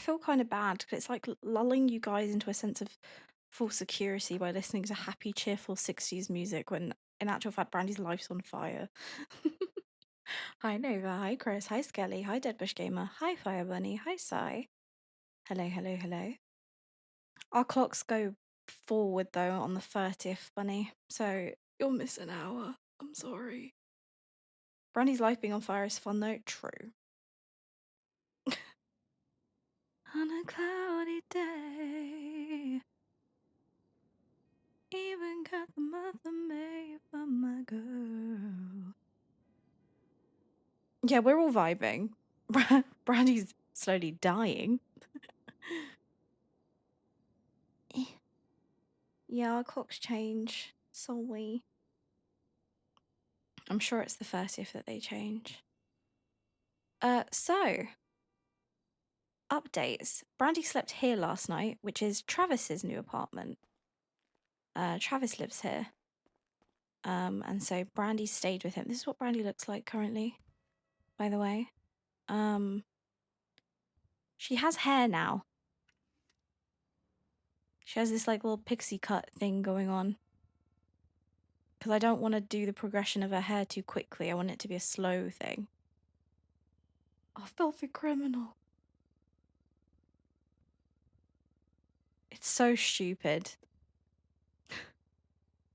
feel kind of bad because it's like lulling you guys into a sense of full security by listening to happy, cheerful 60s music when in actual fact Brandy's life's on fire. Hi Nova, hi Chris, hi Skelly, hi Deadbush Gamer, hi Fire Bunny, hi Sai. Hello, hello, hello. Our clocks go forward though on the 30th, Bunny, so you'll miss an hour. I'm sorry. Brandy's life being on fire is fun though. True. On a cloudy day, even got the Mother May for my girl. Yeah, we're all vibing. Brandy's slowly dying. Yeah, our clocks change solely. I'm sure it's the 30th that they change. So updates. Brandy slept here last night, which is Travis's new apartment. Travis lives here. And so Brandy stayed with him. This is what Brandy looks like currently, by the way. She has hair now. She has this like little pixie cut thing going on. Because I don't want to do the progression of her hair too quickly. I want it to be a slow thing. Oh, filthy criminal. It's so stupid.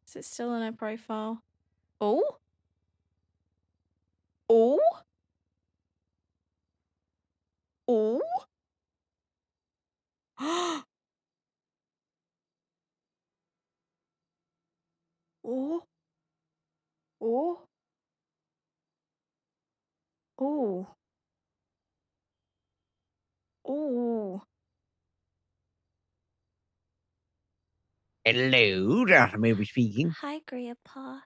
Is it still in her profile? Oh? Oh? Oh? Oh? Oh? Oh? Oh? Hello, Dr. Maybe speaking. Hi, Grandpa.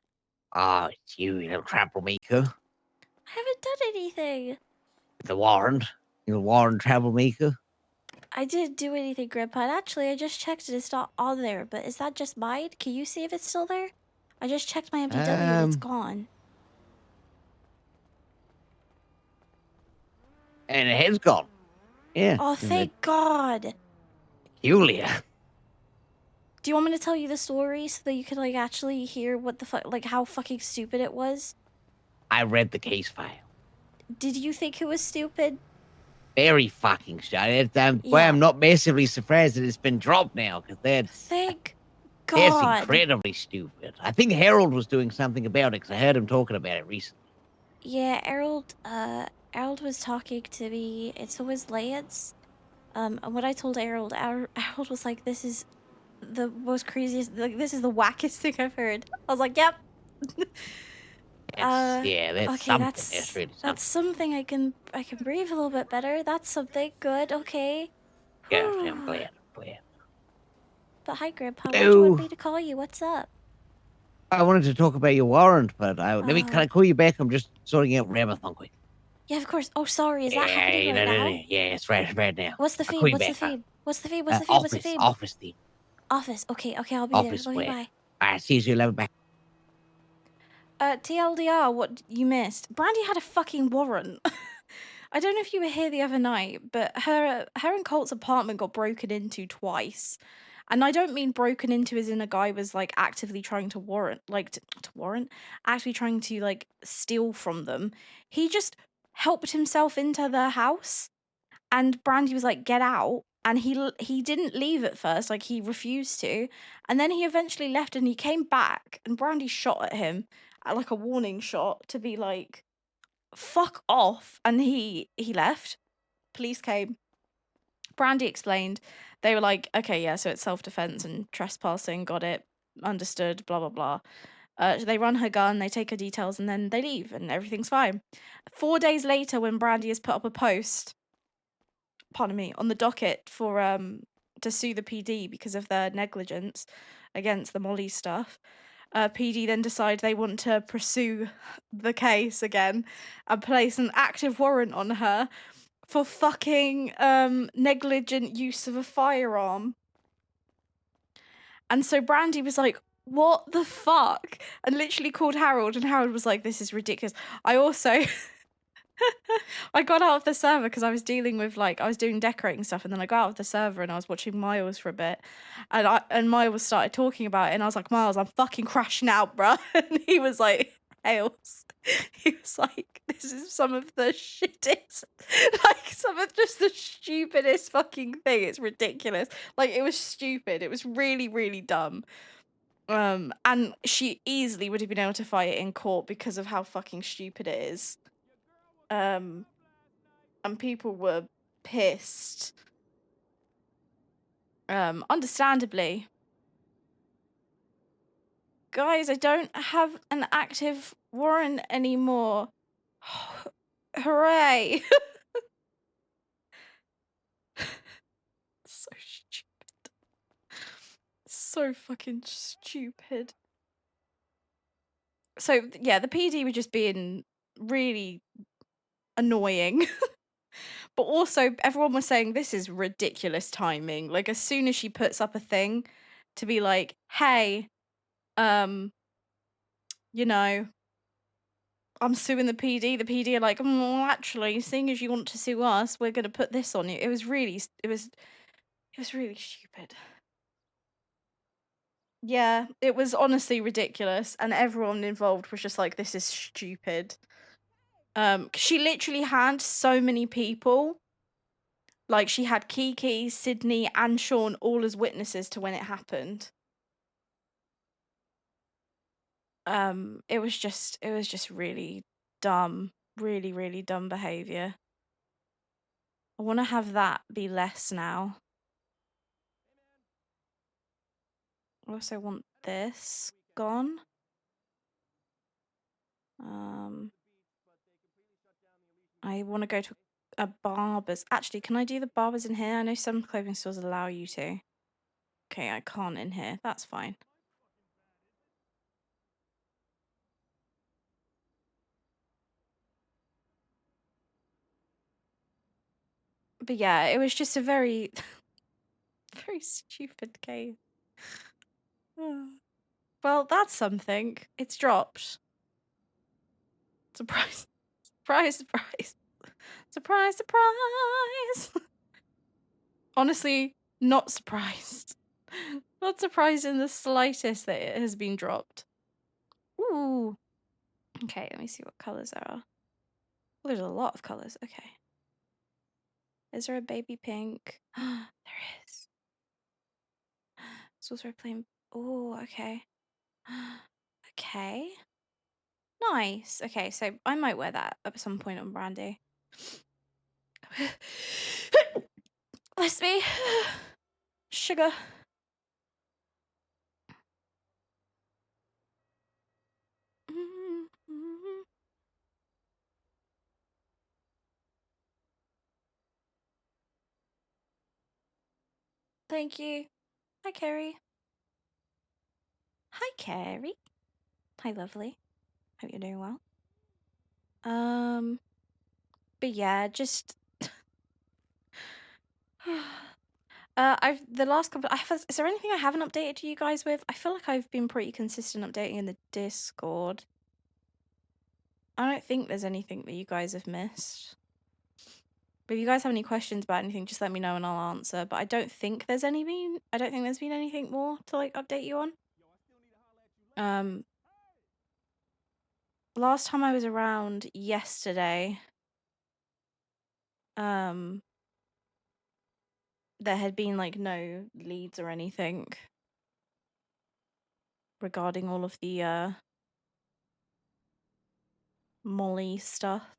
Ah, it's you little troublemaker. I haven't done anything. With the warrant. You warrant troublemaker. I didn't do anything, Grandpa. And actually, I just checked it. It's not on there. But is that just mine? Can you see if it's still there? I just checked my MDW and it's gone. And it has gone. Yeah. Oh, thank God. Peculiar. Do you want me to tell you the story so that you can, like, actually hear what the fuck, like, how fucking stupid it was? I read the case file. Did you think it was stupid? Very fucking stupid. Well, Yeah. I'm not massively surprised that it's been dropped now, because Thank that's God. incredibly stupid. I think Harold was doing something about it, because I heard him talking about it recently. Yeah, Harold was talking to me. It's always Lance. And what I told Harold was like, this is the most craziest, like, this is the wackest thing I've heard. I was like, yep. That's Okay, something. That's really something. that's something I can breathe a little bit better. That's something good. Okay. Yeah, I'm glad. But hi, Grandpa. Why'd you want me to call you? What's up? I wanted to talk about your warrant, but can I call you back? I'm just sorting out Ramathon quick. Yeah, of course. Oh, sorry. Is that happening right now? Yeah, it's right now. What's the I'll feed? call you What's the back. feed? What's the feed? What's the feed? What's the feed? Office theme. Office. Okay, I'll be Office there. Love you, square. bye. All right, see you later. Bye. TLDR, what you missed. Brandy had a fucking warrant. I don't know if you were here the other night, but her and Colt's apartment got broken into twice. And I don't mean broken into as in a guy was like actively trying to actually trying to like steal from them. He just helped himself into their house, and Brandy was like, "Get out." And he didn't leave at first, like he refused to. And then he eventually left and he came back and Brandy shot at him, like a warning shot to be like, fuck off. And he left. Police came. Brandy explained. They were like, okay, yeah, so it's self-defense and trespassing, got it, understood, blah, blah, blah. They run her gun, they take her details, and then they leave, and everything's fine. 4 days later, when Brandy has put up a post, pardon me, on the docket for to sue the PD because of their negligence against the Molly stuff, PD then decide they want to pursue the case again and place an active warrant on her for fucking negligent use of a firearm. And so Brandy was like, what the fuck? And literally called Harold, and Harold was like, this is ridiculous. I also I got out of the server because I was dealing with I was doing decorating stuff, and then I got out of the server and I was watching Miles for a bit, and Miles started talking about it, and I was like, Miles, I'm fucking crashing out, bruh. And he was like, Hales, he was like, this is some of the shittest, some of just the stupidest fucking thing. It's ridiculous. It was stupid. It was really, really dumb. And she easily would have been able to fight it in court because of how fucking stupid it is. And people were pissed. Understandably. Guys, I don't have an active warrant anymore. Hooray! So stupid. So fucking stupid. So, yeah, the PD were just being really annoying. But also, everyone was saying this is ridiculous timing. As soon as she puts up a thing to be like, hey, you know, I'm suing the PD are like, well, actually, seeing as you want to sue us, we're going to put this on you. It was really stupid. Yeah, it was honestly ridiculous, and everyone involved was just like, this is stupid. 'Cause she literally had so many people. She had Kiki, Sydney, and Sean all as witnesses to when it happened. It was just really dumb. Really, really dumb behavior. I want to have that be less now. I also want this gone. I want to go to a barber's. Actually, can I do the barbers in here? I know some clothing stores allow you to. Okay, I can't in here. That's fine. But yeah, it was just a very, very stupid case. Well, that's something. It's dropped. Surprise. Surprise, surprise. Surprise, surprise. Honestly, not surprised. Not surprised in the slightest that it has been dropped. Ooh. Okay, let me see what colours there are. Oh, there's a lot of colours. Okay. Is there a baby pink? There is. It's also a plain. Oh, okay. Okay. Nice. Okay, so I might wear that at some point on Brandi. Bless me. Sugar. Thank you. Hi, Carrie. Hi, Carrie. Hi, lovely. Hope you're doing well. But yeah, just the last couple. Is there anything I haven't updated you guys with? I feel like I've been pretty consistent updating in the Discord. I don't think there's anything that you guys have missed. But if you guys have any questions about anything, just let me know and I'll answer. But I don't think there's anything anything more to update you on. Last time I was around yesterday, there had been no leads or anything regarding all of the Molly stuff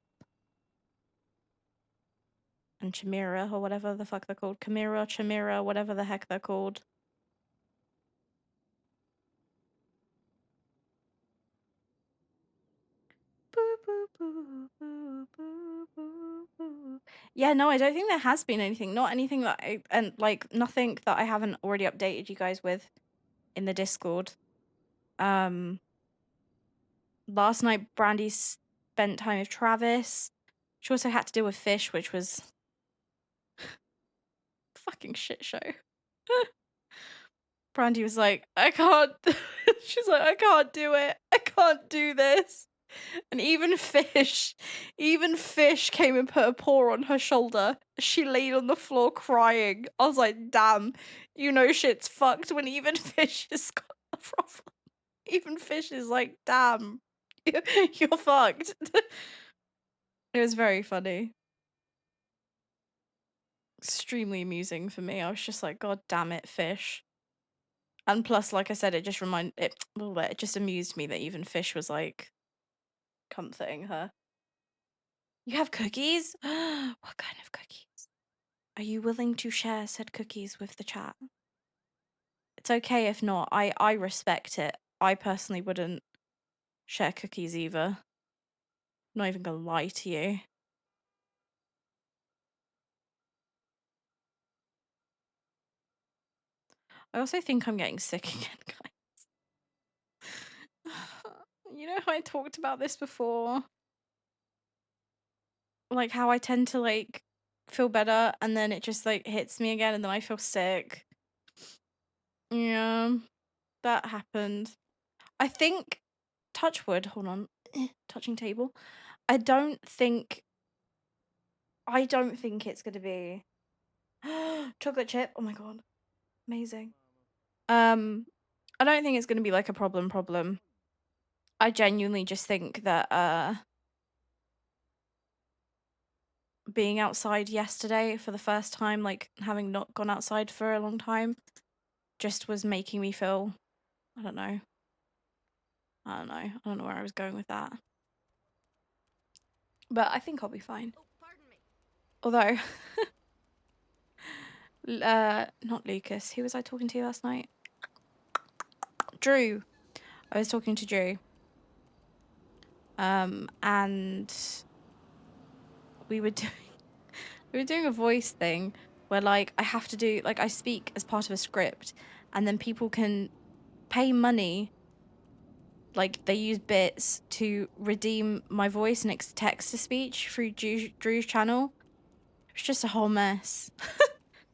and Chimera or whatever the fuck they're called. Chimera, whatever the heck they're called. Yeah, no, I don't think there has been anything. Not anything that nothing that I haven't already updated you guys with in the Discord. Last night Brandi spent time with Travis. She also had to deal with Fish, which was fucking shit show. Brandi was like, I can't. She's like, I can't do it. I can't do this. And even Fish came and put a paw on her shoulder. She laid on the floor crying. I was like, damn, you know shit's fucked when even Fish has got a problem. Even Fish is like, damn, you're fucked. It was very funny. Extremely amusing for me. I was just like, God damn it, Fish. And plus, like I said, it just it just amused me that even Fish was like comforting her. You have cookies? What kind of cookies? Are you willing to share said cookies with the chat? It's okay if not. I respect it. I personally wouldn't share cookies either. Not even gonna lie to you. I also think I'm getting sick again, guys. You know how I talked about this before? Like how I tend to like feel better and then it just like hits me again and then I feel sick. Yeah, that happened. I think touch wood, hold on. Touching table. I don't think it's gonna be chocolate chip. Oh my god. Amazing. I don't think it's gonna be like a problem. I genuinely just think that being outside yesterday for the first time, like having not gone outside for a long time, just was making me feel I don't know. I don't know where I was going with that. But I think I'll be fine. Oh, pardon me. Although not Lucas. Who was I talking to last night? Drew. I was talking to Drew. And we were doing a voice thing where like I have to do like I speak as part of a script and then people can pay money, like they use bits to redeem my voice and it's text to speech through Drew's channel. It was just a whole mess.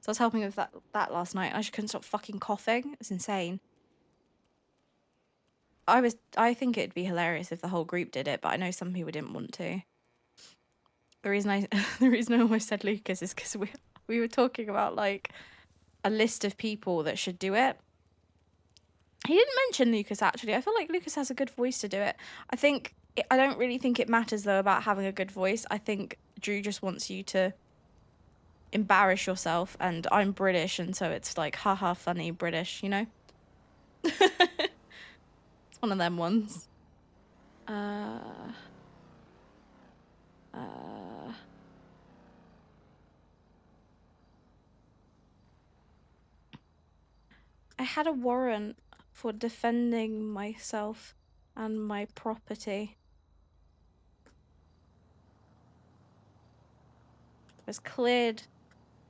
So I was helping with that last night. I just couldn't stop fucking coughing. It's insane. I think it'd be hilarious if the whole group did it, but I know some people didn't want to. The reason I almost said Lucas is because we were talking about like a list of people that should do it. He didn't mention Lucas actually. I feel like Lucas has a good voice to do it. I don't really think it matters though about having a good voice. I think Drew just wants you to embarrass yourself, and I'm British, and so it's like haha funny British, you know? It's one of them ones. I had a warrant for defending myself and my property. It was cleared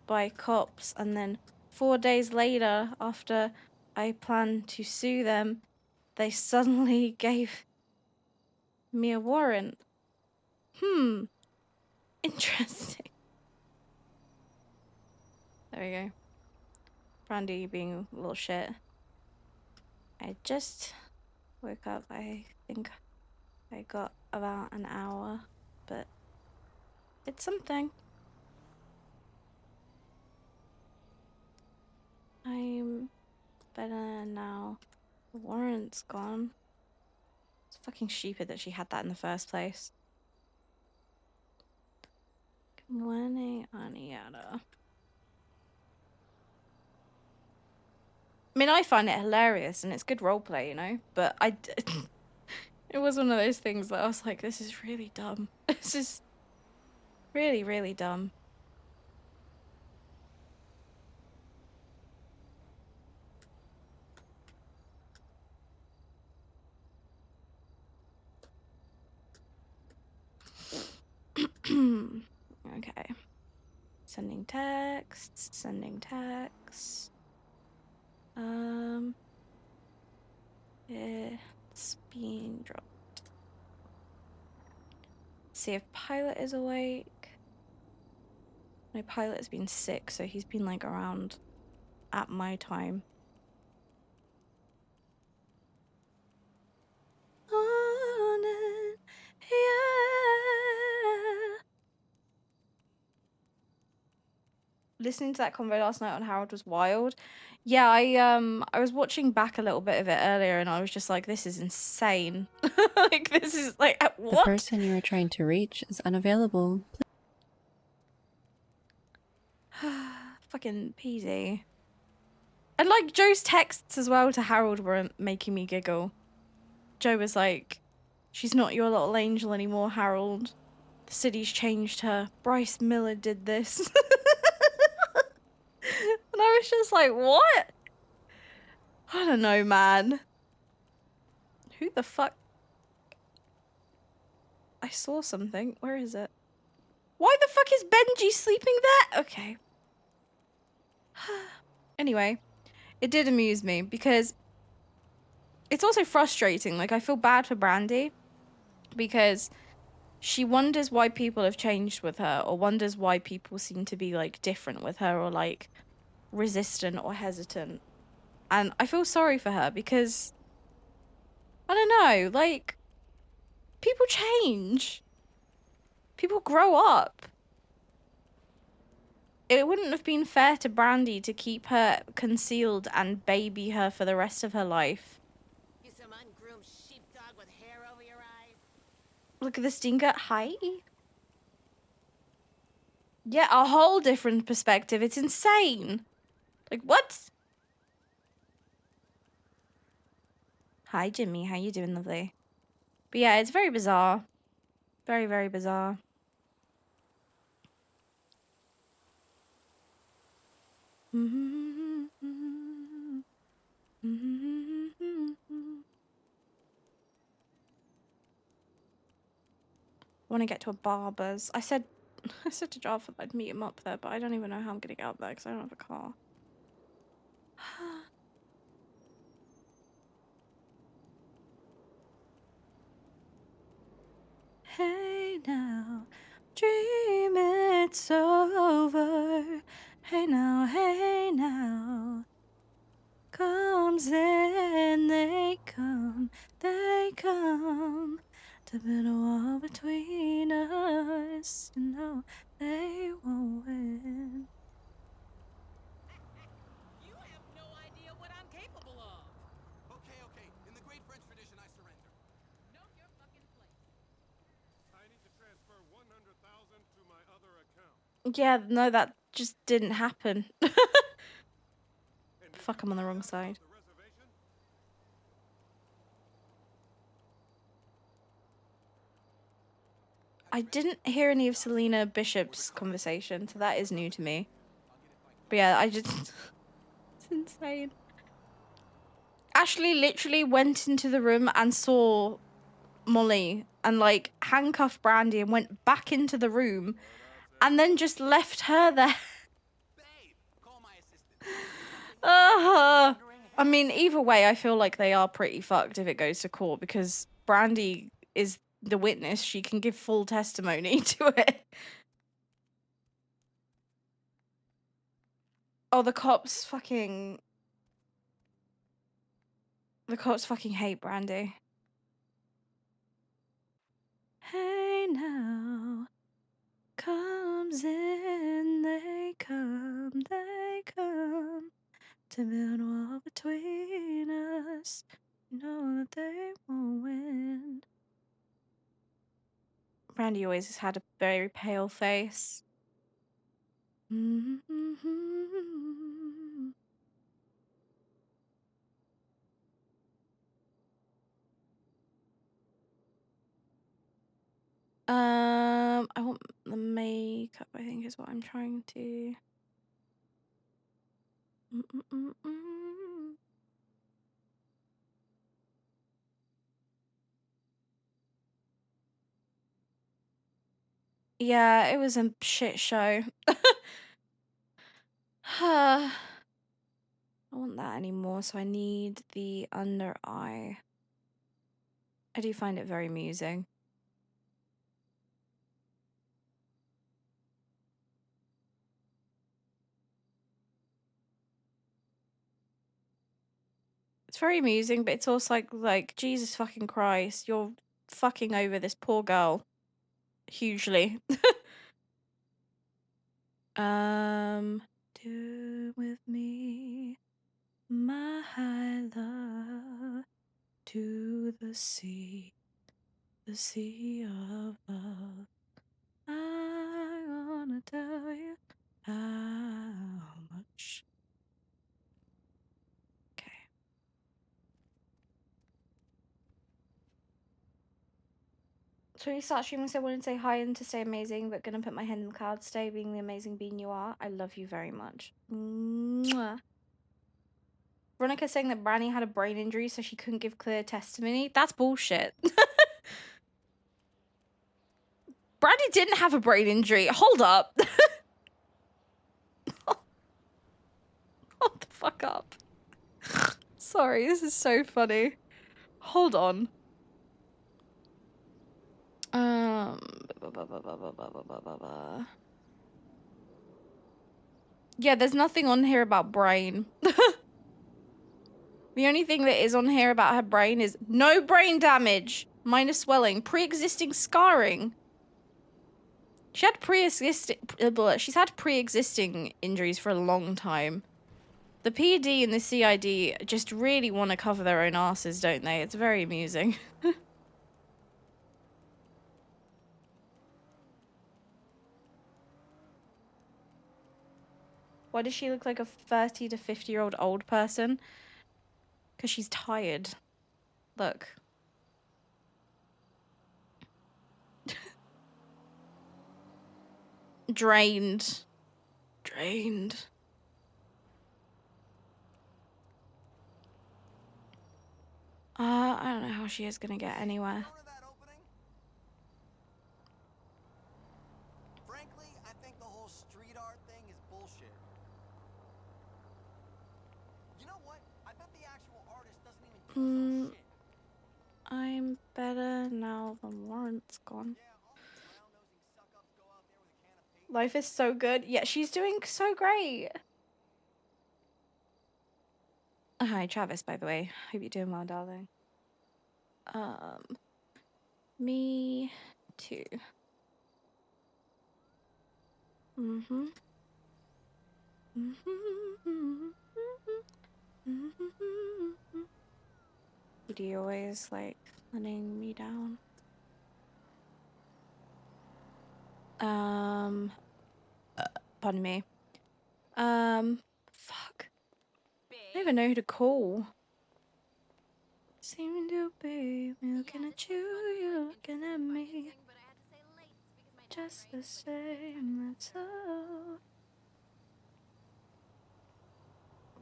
by cops, and then 4 days later, after I planned to sue them, they suddenly gave me a warrant. Interesting. There we go. Brandi being a little shit. I just woke up. I think I got about an hour, but it's something. I'm better now. The warrant's gone. It's fucking stupid that she had that in the first place. Good morning, Aniata. I mean, I find it hilarious and it's good roleplay, you know? But it was one of those things that I was like, this is really dumb. This is really, really dumb. Okay. Sending texts, sending texts. It's being dropped. See if Pilot is awake. My Pilot has been sick, so he's been like around at my time. listening to that convo last night on Harold was wild. Yeah, I was watching back a little bit of it earlier, and I was just like, this is insane. Like, this is like, The what? person you are trying to reach is unavailable. Fucking peasy. And like Joe's texts as well to Harold were making me giggle. Joe was like, she's not your little angel anymore, Harold. The city's changed her. Bryce Miller did this. And I was just like, what? I don't know, man. Who the fuck? I saw something. Where is it? Why the fuck is Benji sleeping there? Okay. Anyway, it did amuse me because it's also frustrating. Like, I feel bad for Brandi because she wonders why people have changed with her, or wonders why people seem to be like different with her, or like resistant or hesitant. And I feel sorry for her because I don't know, like, people change. People grow up. It wouldn't have been fair to Brandi to keep her concealed and baby her for the rest of her life. You some ungroomed sheepdog with hair over your eyes? Look at the stinker. Hi. Yeah, a whole different perspective. It's insane. Like, what? Hi, Jimmy. How you doing, lovely? But yeah, it's very bizarre. Very, very bizarre. Want to get to a barber's. I said to Jaffa that I'd meet him up there, but I don't even know how I'm gonna get up there because I don't have a car. Hey now, dream it's over. Hey now, comes in, they come to build a wall between us. You know they won't win. You have no idea what I'm capable of. Okay. In the great French tradition, I surrender. Know your fucking place. I need to transfer 100,000 to my other account. Yeah, no, that just didn't happen. And did Fuck, you I'm on the find wrong out side. about the reservation? I didn't hear any of Selena Bishop's conversation, so that is new to me. But yeah, I just... It's insane. Ashley literally went into the room and saw Molly and, like, handcuffed Brandi and went back into the room and then just left her there. Babe, call my assistant. I mean, either way, I feel like they are pretty fucked if it goes to court because Brandi is the witness. She can give full testimony to it. Oh, the cops fucking hate Brandi. Hey now, comes in, they come to build a wall between us. You know that they won't win. Brandi always has had a very pale face. I want the makeup, I think is what I'm trying to. Yeah, it was a shit show. I don't want that anymore, so I need the under eye. I do find it very amusing. It's very amusing, but it's also like Jesus fucking Christ, you're fucking over this poor girl hugely. Do with me, my love, to the sea of love. I wanna tell you how much. Okay. So you start streaming, so I wanted to say hi and to stay amazing, but gonna put my head in the clouds. Stay being the amazing being you are. I love you very much. Mwah. Veronica saying that Brandi had a brain injury, so she couldn't give clear testimony. That's bullshit. Brandi didn't have a brain injury. Hold up. Hold the fuck up. Sorry, this is so funny. Hold on. Um. Yeah, there's nothing on here about brain. The only thing that is on here about her brain is no brain damage, minor swelling, pre-existing scarring. She had she's had pre-existing injuries for a long time. The PD and the CID just really want to cover their own asses, don't they? It's very amusing. Why does she look like a 30 to 50-year-old old person? Because she's tired. Look. Drained. Drained. I don't know how she is gonna get anywhere. Counter that opening? Frankly, I think the whole street art thing is bullshit. You know what? I bet the actual artist doesn't even give a shit. I'm better now the warrant's gone. Yeah, all these brown-nosing suck-ups go out there with a can of paint. Life is so good. Yeah, she's doing so great. Hi, Travis, by the way. Hope you're doing well, darling. Me too. PD always like letting me down. Pardon me. Fuck. I don't even know who to call. Seem to be looking at you, you're looking at me. Just the same, that's all.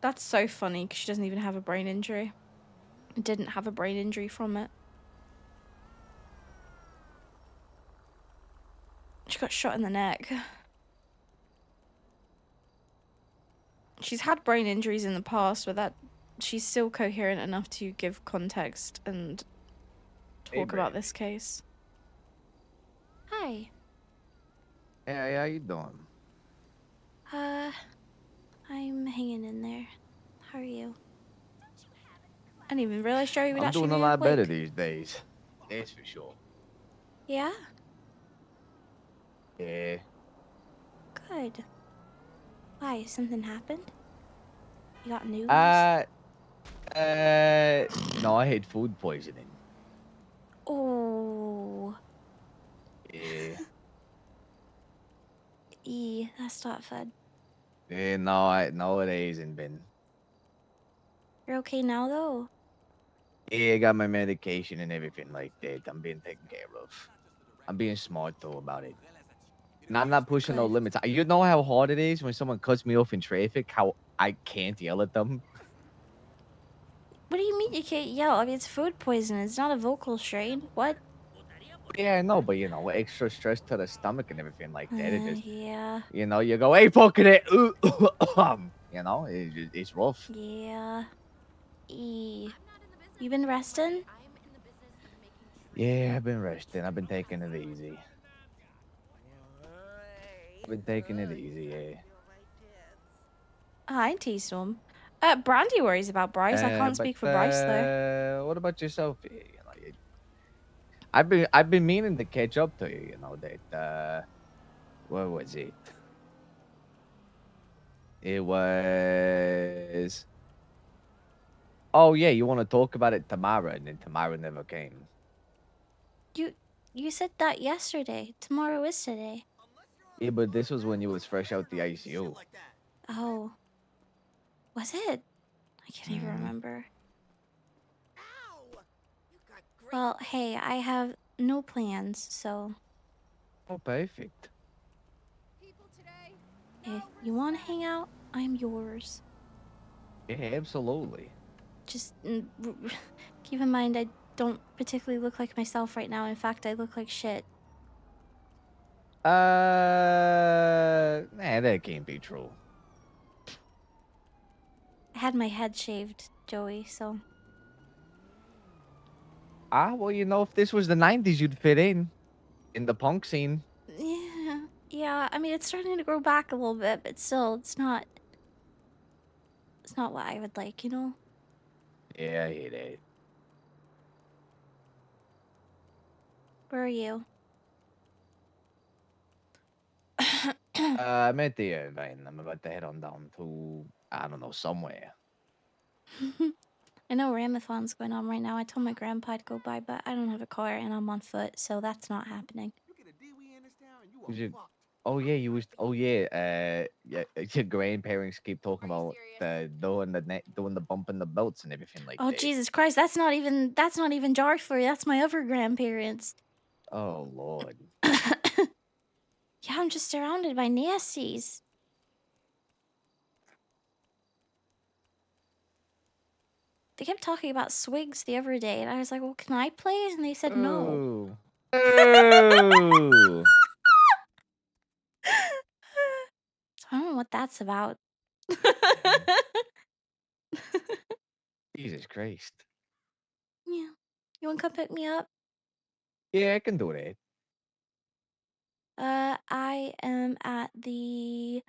That's so funny because she doesn't even have a brain injury. Didn't have a brain injury from it. She got shot in the neck. She's had brain injuries in the past, but that she's still coherent enough to give context and talk about this case. Hi. Hey, how you doing? I'm hanging in there. How are you? I didn't even realize Joey would I'm actually doing a be lot better awake. these days. That's for sure. Yeah? Yeah. Good. Why? Something happened? You got news? No, I had food poisoning. Oh. Yeah. That's not fun. Yeah, no, it hasn't been. You're okay now, though? Yeah, I got my medication and everything like that. I'm being taken care of. I'm being smart though about it. And I'm not pushing no Good. limits. You know how hard it is when someone cuts me off in traffic, how I can't yell at them? What do you mean you can't yell? I mean, it's food poisoning. It's not a vocal strain. What? Yeah, I know, but extra stress to the stomach and everything like that. It just, Yeah. you go, hey, fucking it. It's rough. Yeah. You been resting? Yeah, I've been resting. I've been taking it easy. I've been taking it easy, yeah. Hi, T-Storm. Brandi worries about Bryce. I can't speak for Bryce, though. What about yourself? I've been meaning to catch up to you. That what was it? It was. Oh yeah, you want to talk about it tomorrow, and then tomorrow never came. You you said that yesterday. Tomorrow is today. Yeah, but this was when you was fresh out the ICU. Like that. Oh, was it? I can't even Mm. remember. Ow! You got great. Well, hey, I have no plans, so Oh, perfect. People today. if No you want to respect. hang out, I'm yours. Yeah, absolutely. Just keep in mind, I don't particularly look like myself right now. In fact, I look like shit. Nah, that can't be true. I had my head shaved, Joey, so Well, if this was the '90s, you'd fit in the punk scene. yeah. Yeah, I mean, it's starting to grow back a little bit, but still, it's not what I would like, you know? Yeah, I hate it. Where are you? I'm at the Irvine. I'm about to head on down to, I don't know, somewhere. I know Ramathon's going on right now. I told my grandpa I'd go by, but I don't have a car and I'm on foot, so that's not happening. You get a DWI in this town, and you Was are it- fucked. Oh yeah, you was. Oh yeah. Yeah. Your grandparents keep talking Are you about serious? doing the bump in the belts and everything like Oh, that. Jesus Christ, that's not even Joffrey. That's my other grandparents. Oh Lord. Yeah, I'm just surrounded by nasties. They kept talking about swigs the other day, and I was like, well, can I play? And they said no. Oh. Oh. So I don't know what that's about. Mhm. Jesus Christ. Yeah. You want to come pick me up? Yeah, I can do that. I am at the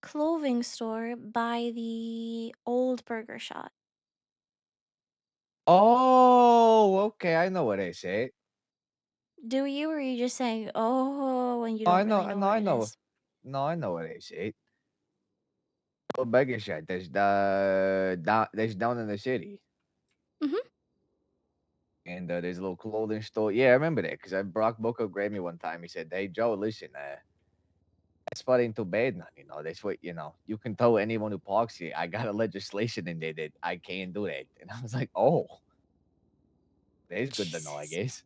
clothing store by the old burger shop. Oh, okay. I know what I said. Do you, or are you just saying, oh, and you Oh, don't I know. really I know know. where I it know. is? No, I know what I said. Oh, burger shot. There's down in the city. Mm-hmm. And there's a little clothing store. Yeah, I remember that because Brock Booker grabbed me one time. He said, "Hey Joe, listen, that spot ain't too bad now. That's what you can tell anyone who parks here. I got a legislation in there that I can't do that." And I was like, "Oh, that's good to know, I Jesus. guess."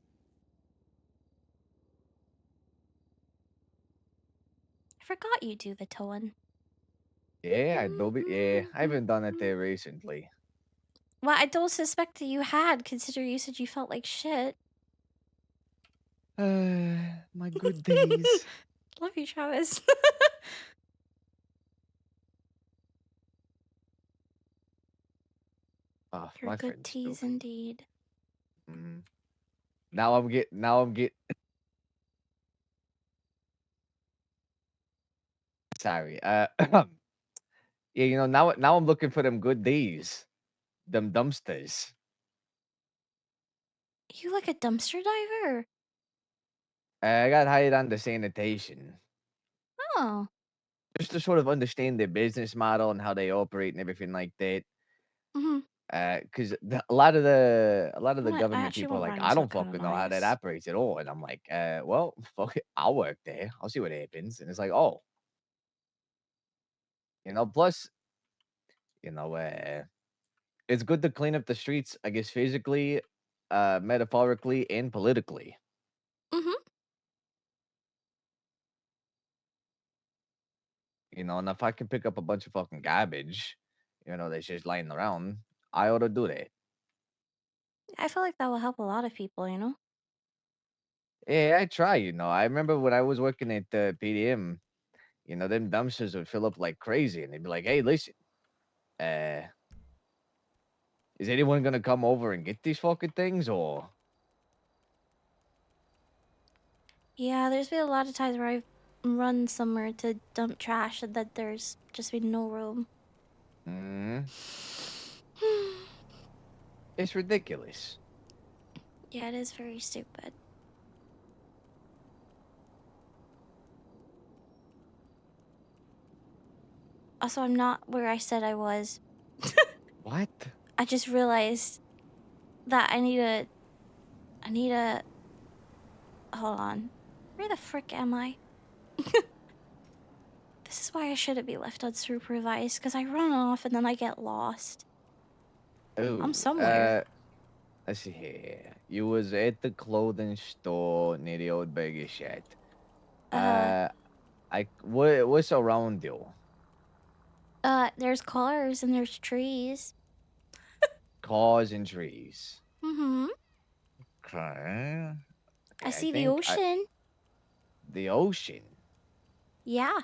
I forgot you do the towing. Yeah, I do. Yeah, I haven't done it there recently. Well, I don't suspect that you had, considering you said you felt like shit. My good days. Love you, Travis. Oh, Your my good friend's teas stupid. indeed. Mm. Now I'm get. Sorry. Yeah, now I'm looking for them good days, them dumpsters. You like a dumpster diver? I got hired on the sanitation Oh. just to sort of understand their business model and how they operate and everything like that. Mm-hmm. Because a lot of the I government actually people are won't like, run I until it don't kind of fucking know how that nice. operates at all, and I'm like, well, fuck it, I'll work there. I'll see what happens. And it's like, oh, plus, you know, uh, it's good to clean up the streets, I guess, physically, metaphorically, and politically. Mm-hmm. And if I can pick up a bunch of fucking garbage, that's just lying around, I ought to do that. I feel like that will help a lot of people, you know? Yeah, I try. I remember when I was working at PDM, them dumpsters would fill up like crazy, and they'd be like, "Hey, listen, uh, is anyone gonna come over and get these fucking things?" Or, Yeah, there's been a lot of times where I've run somewhere to dump trash and that there's just been no room. mm, it's ridiculous. Yeah, it is very stupid. Also, I'm not where I said I was. What? I just realized that I need a hold on. Where the frick am I? This is why I shouldn't be left unsupervised, because I run off and then I get lost. I'm Oh, somewhere. let's see here. You was at the clothing store near the old burger shed. Uh, What's around you? there's cars and there's trees. Cars and trees. Mm-hmm. Okay. I Okay, I see the think ocean. the ocean. Yeah.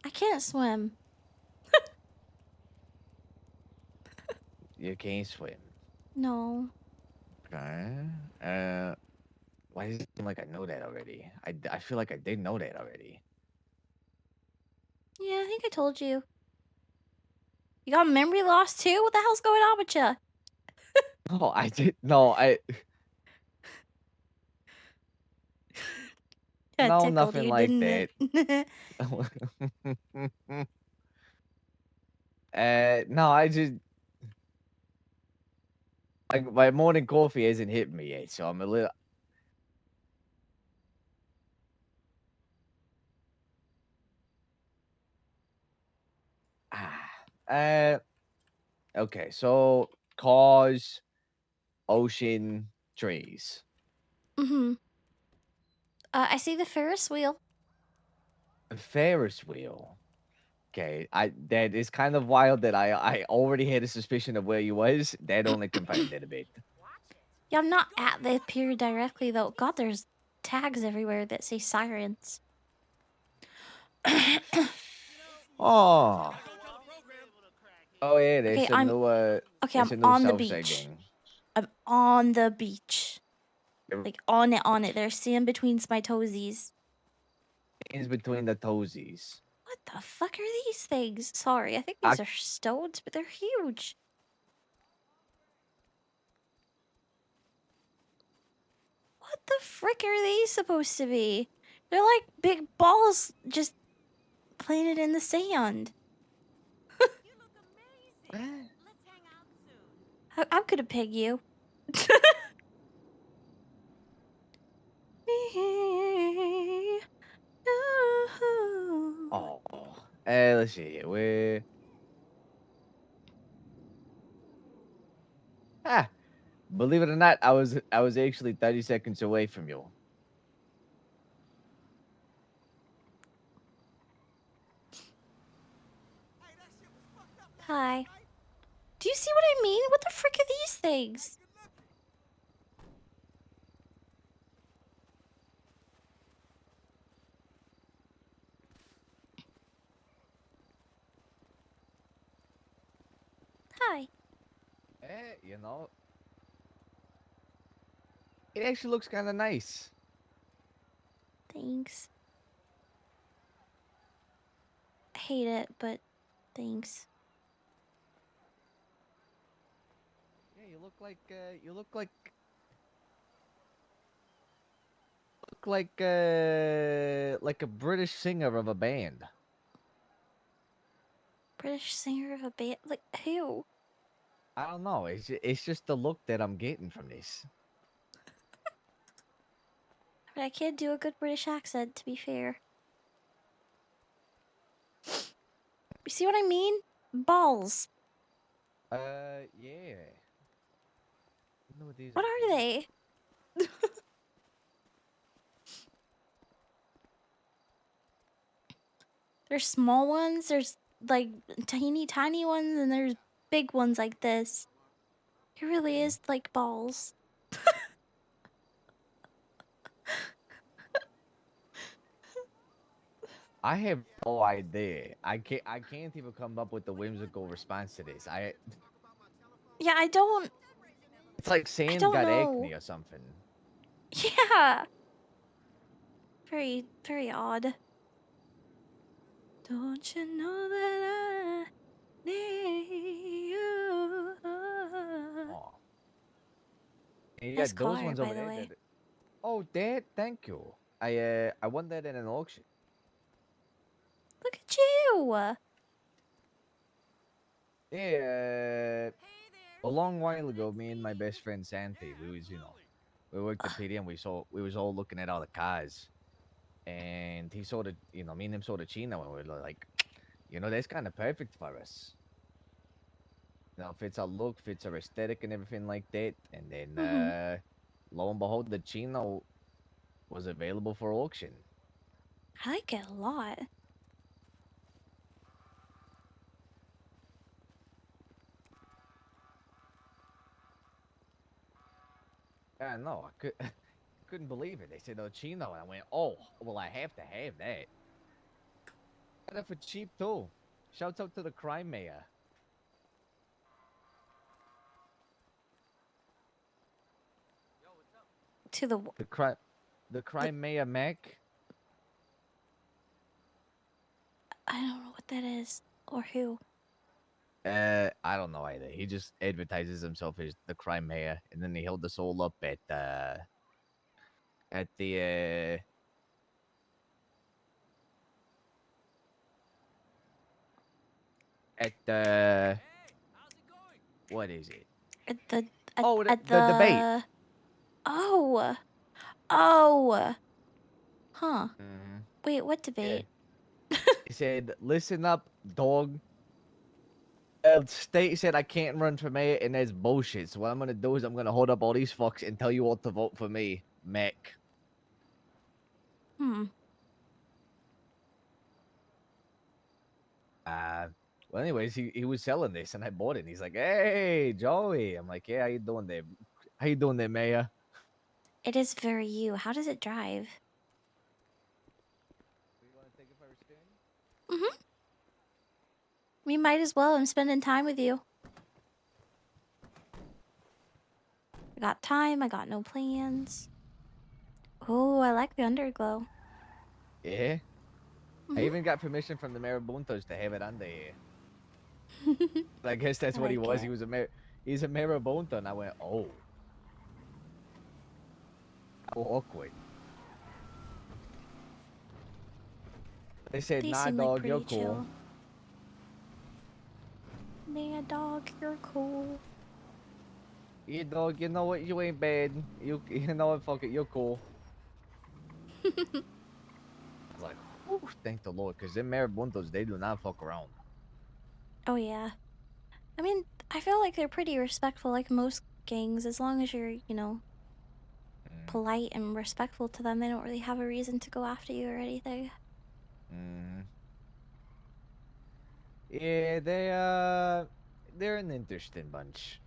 I can't swim. You can't swim. No. Okay. Why does it seem like I know that already? I feel like I did know that already. Yeah, I think I told you. You got memory loss too? What the hell's going on with you? No, I did. No, That no, tickled nothing you, like didn't that. it? No, I just like my morning coffee hasn't hit me yet, so I'm a little. Ah, uh, okay. So cars, ocean, trees, Mm-hmm. I see the Ferris wheel. a Ferris wheel. Okay, I that is kind of wild that I already had a suspicion of where you was. That only confirmed it a bit. Yeah, I'm not at the pier directly though. God, there's tags everywhere that say sirens. Oh, oh yeah, Okay, I'm okay, I'm there's a new on the self beach. gang. I'm on the beach. Like on it, on it. There's sand between my toesies. Is between the toesies. What the fuck are these things? Sorry, I think I these are stones, but they're huge. What the frick are these supposed to be? They're like big balls just planted in the sand. You look amazing. Let's hang out soon. I'm gonna pig you. oh, let's see here. Where ah, believe it or not, I was actually 30 seconds away from you. Hey, that shit was fucked up last Hi. night. Do you see what I mean? What the frick are these things? Good looking. Hi. You know, it actually looks kind of nice. Thanks. I hate it, but thanks. Yeah, you look like a British singer of a band. British singer of a band? Like, who? I don't know. It's just the look that I'm getting from this. But I can't do a good British accent, to be fair. You see what I mean? Balls. Yeah. I know what these What are are for. they? There's small ones, there's like tiny, tiny ones, and there's big ones like this. It really Okay. is like balls. I have no idea. I can't even come up with a whimsical response to this. Yeah, I don't It's like Sam don't got know. acne or something. Yeah. Very, very odd. Don't you know that I need you? Oh. And you Nice got those car, ones by over the there way. that oh dad, thank you. I won that in an auction. Look at you. Yeah, Hey there. a long while ago, me and my best friend Santi, we was, we worked at PD and we was all looking at all the cars. And he saw the, me and him saw the Chino and we were like, that's kind of perfect for us. Fits our look, fits our aesthetic and everything like that. And then, Mhm. lo and behold, the Chino was available for auction. I like it a lot. Yeah, no, couldn't believe it. They said, "Oh, Chino," and I went, "Oh, well, I have to have that." Got it for cheap too. Shouts out to the crime mayor. To the The crime mayor Mac. I don't know what that is or who. I don't know either. He just advertises himself as the crime mayor, and then he held us all up at the at the Hey, how's it going? what is it? At the at, Oh, at the debate. the oh oh huh. Mm-hmm. Wait, what Yeah. debate? He said, "Listen up, dog. State said I can't run for mayor, and that's bullshit. So what I'm gonna do is I'm gonna hold up all these fucks and tell you all to vote for me, Mac." Hmm. Uh, well, anyways, he was selling this, and I bought it. And he's like, "Hey, Joey." I'm like, "Yeah, how you doing there? How you doing there, Mayor?" It is very you. How does it drive? You want to take it for a spin? Mhm. We might as well. I'm spending time with you. I got time. I got no plans. Oh, I like the underglow. Yeah. I Mhm. even got permission from the Marabuntos to have it under here. I guess that's I what he like was. it. He's a Marabunta, and I went, "Oh, how awkward." They said, They "Nah, seem like dog, you're pretty cool." chill. Yeah, dog, you're cool. Yeah, dog, you know what? You ain't bad. You know what? Fuck it, you're cool. I was like, "Whew, thank the Lord," because them Marabuntos, they do not fuck around. Oh yeah. I mean, I feel like they're pretty respectful, like most gangs. As long as you're, Mm, polite and respectful to them, they don't really have a reason to go after you or anything. mm. Yeah, they're an interesting bunch.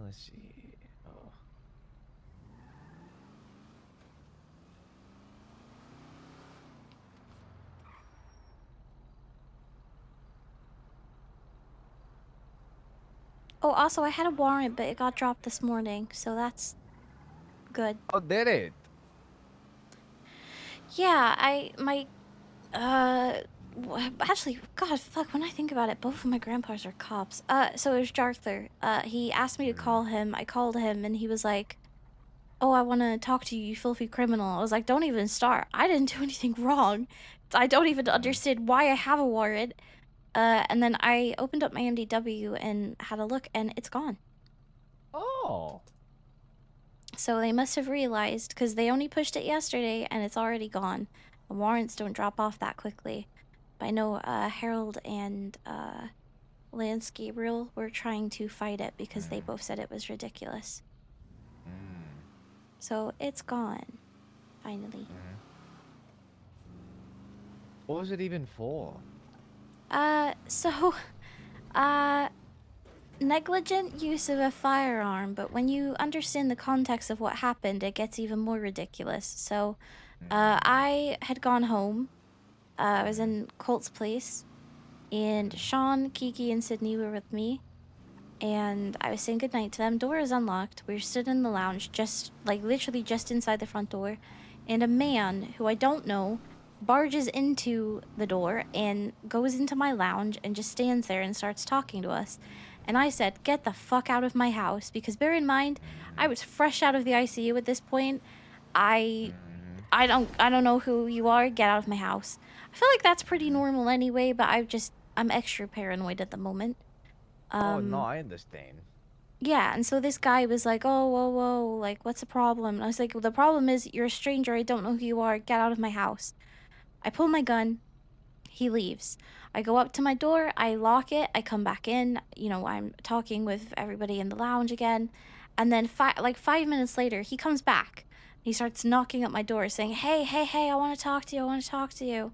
Let's see. Oh. Oh, also, I had a warrant, but it got dropped this morning, so that's good. Oh, did it? Yeah, actually, God, fuck, when I think about it, both of my grandpas are cops. So it was Jarther. He asked me to Mm, call him. I called him, and he was like, "Oh, I want to talk to you, you filthy criminal." I was like, "Don't even start. I didn't do anything wrong. I don't even mm. understand why I have a warrant." And then I opened up my MDW and had a look, and it's gone. Oh. So they must have realized, because they only pushed it yesterday, and it's already gone. The warrants don't drop off that quickly. But I know Harold and Lance Gabriel were trying to fight it because they Mm, both said it was ridiculous. mm, So it's gone, finally. mm. What was it even for? So, uh, negligent use of a firearm, but when you understand the context of what happened, it gets even more ridiculous. So, Mm, I had gone home. I was mm, in Colt's place, and mm, Sean, Kiki, and Sydney were with me. And I was saying goodnight to them. Door is unlocked. We were stood in the lounge, just like literally just inside the front door. And a man who I don't know barges into the door and goes into my lounge and just stands there and starts talking to us. And I said, "Get the fuck out of my house." Because bear in mind, I mm, was fresh out of the ICU at this point. I I don't know who you are. Get out of my house. I feel like that's pretty normal anyway, but I'm extra paranoid at the moment. Oh no, I understand. Yeah, and so this guy was like, "Oh, whoa, whoa, like, what's the problem?" And I was like, "Well, the problem is you're a stranger. I don't know who you are. Get out of my house." I pull my gun. He leaves. I go up to my door. I lock it. I come back in. You know, I'm talking with everybody in the lounge again. And then, like 5 minutes later, he comes back. He starts knocking at my door saying, "Hey, hey, hey, I want to talk to you. I want to talk to you."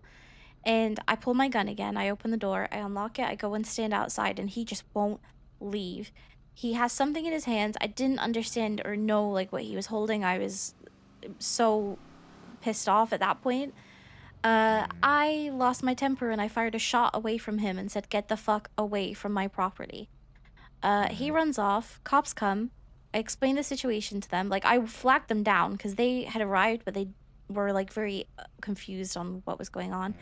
And I pull my gun again. I open the door. I unlock it. I go and stand outside, and he just won't leave. He has something in his hands. I didn't understand or know like what he was holding. I was so pissed off at that point. I lost my temper and I fired a shot away from him and said, "Get the fuck away from my property." He runs off. Cops come. I explained the situation to them. Like, I flagged them down because they had arrived, but they were like very confused on what was going on.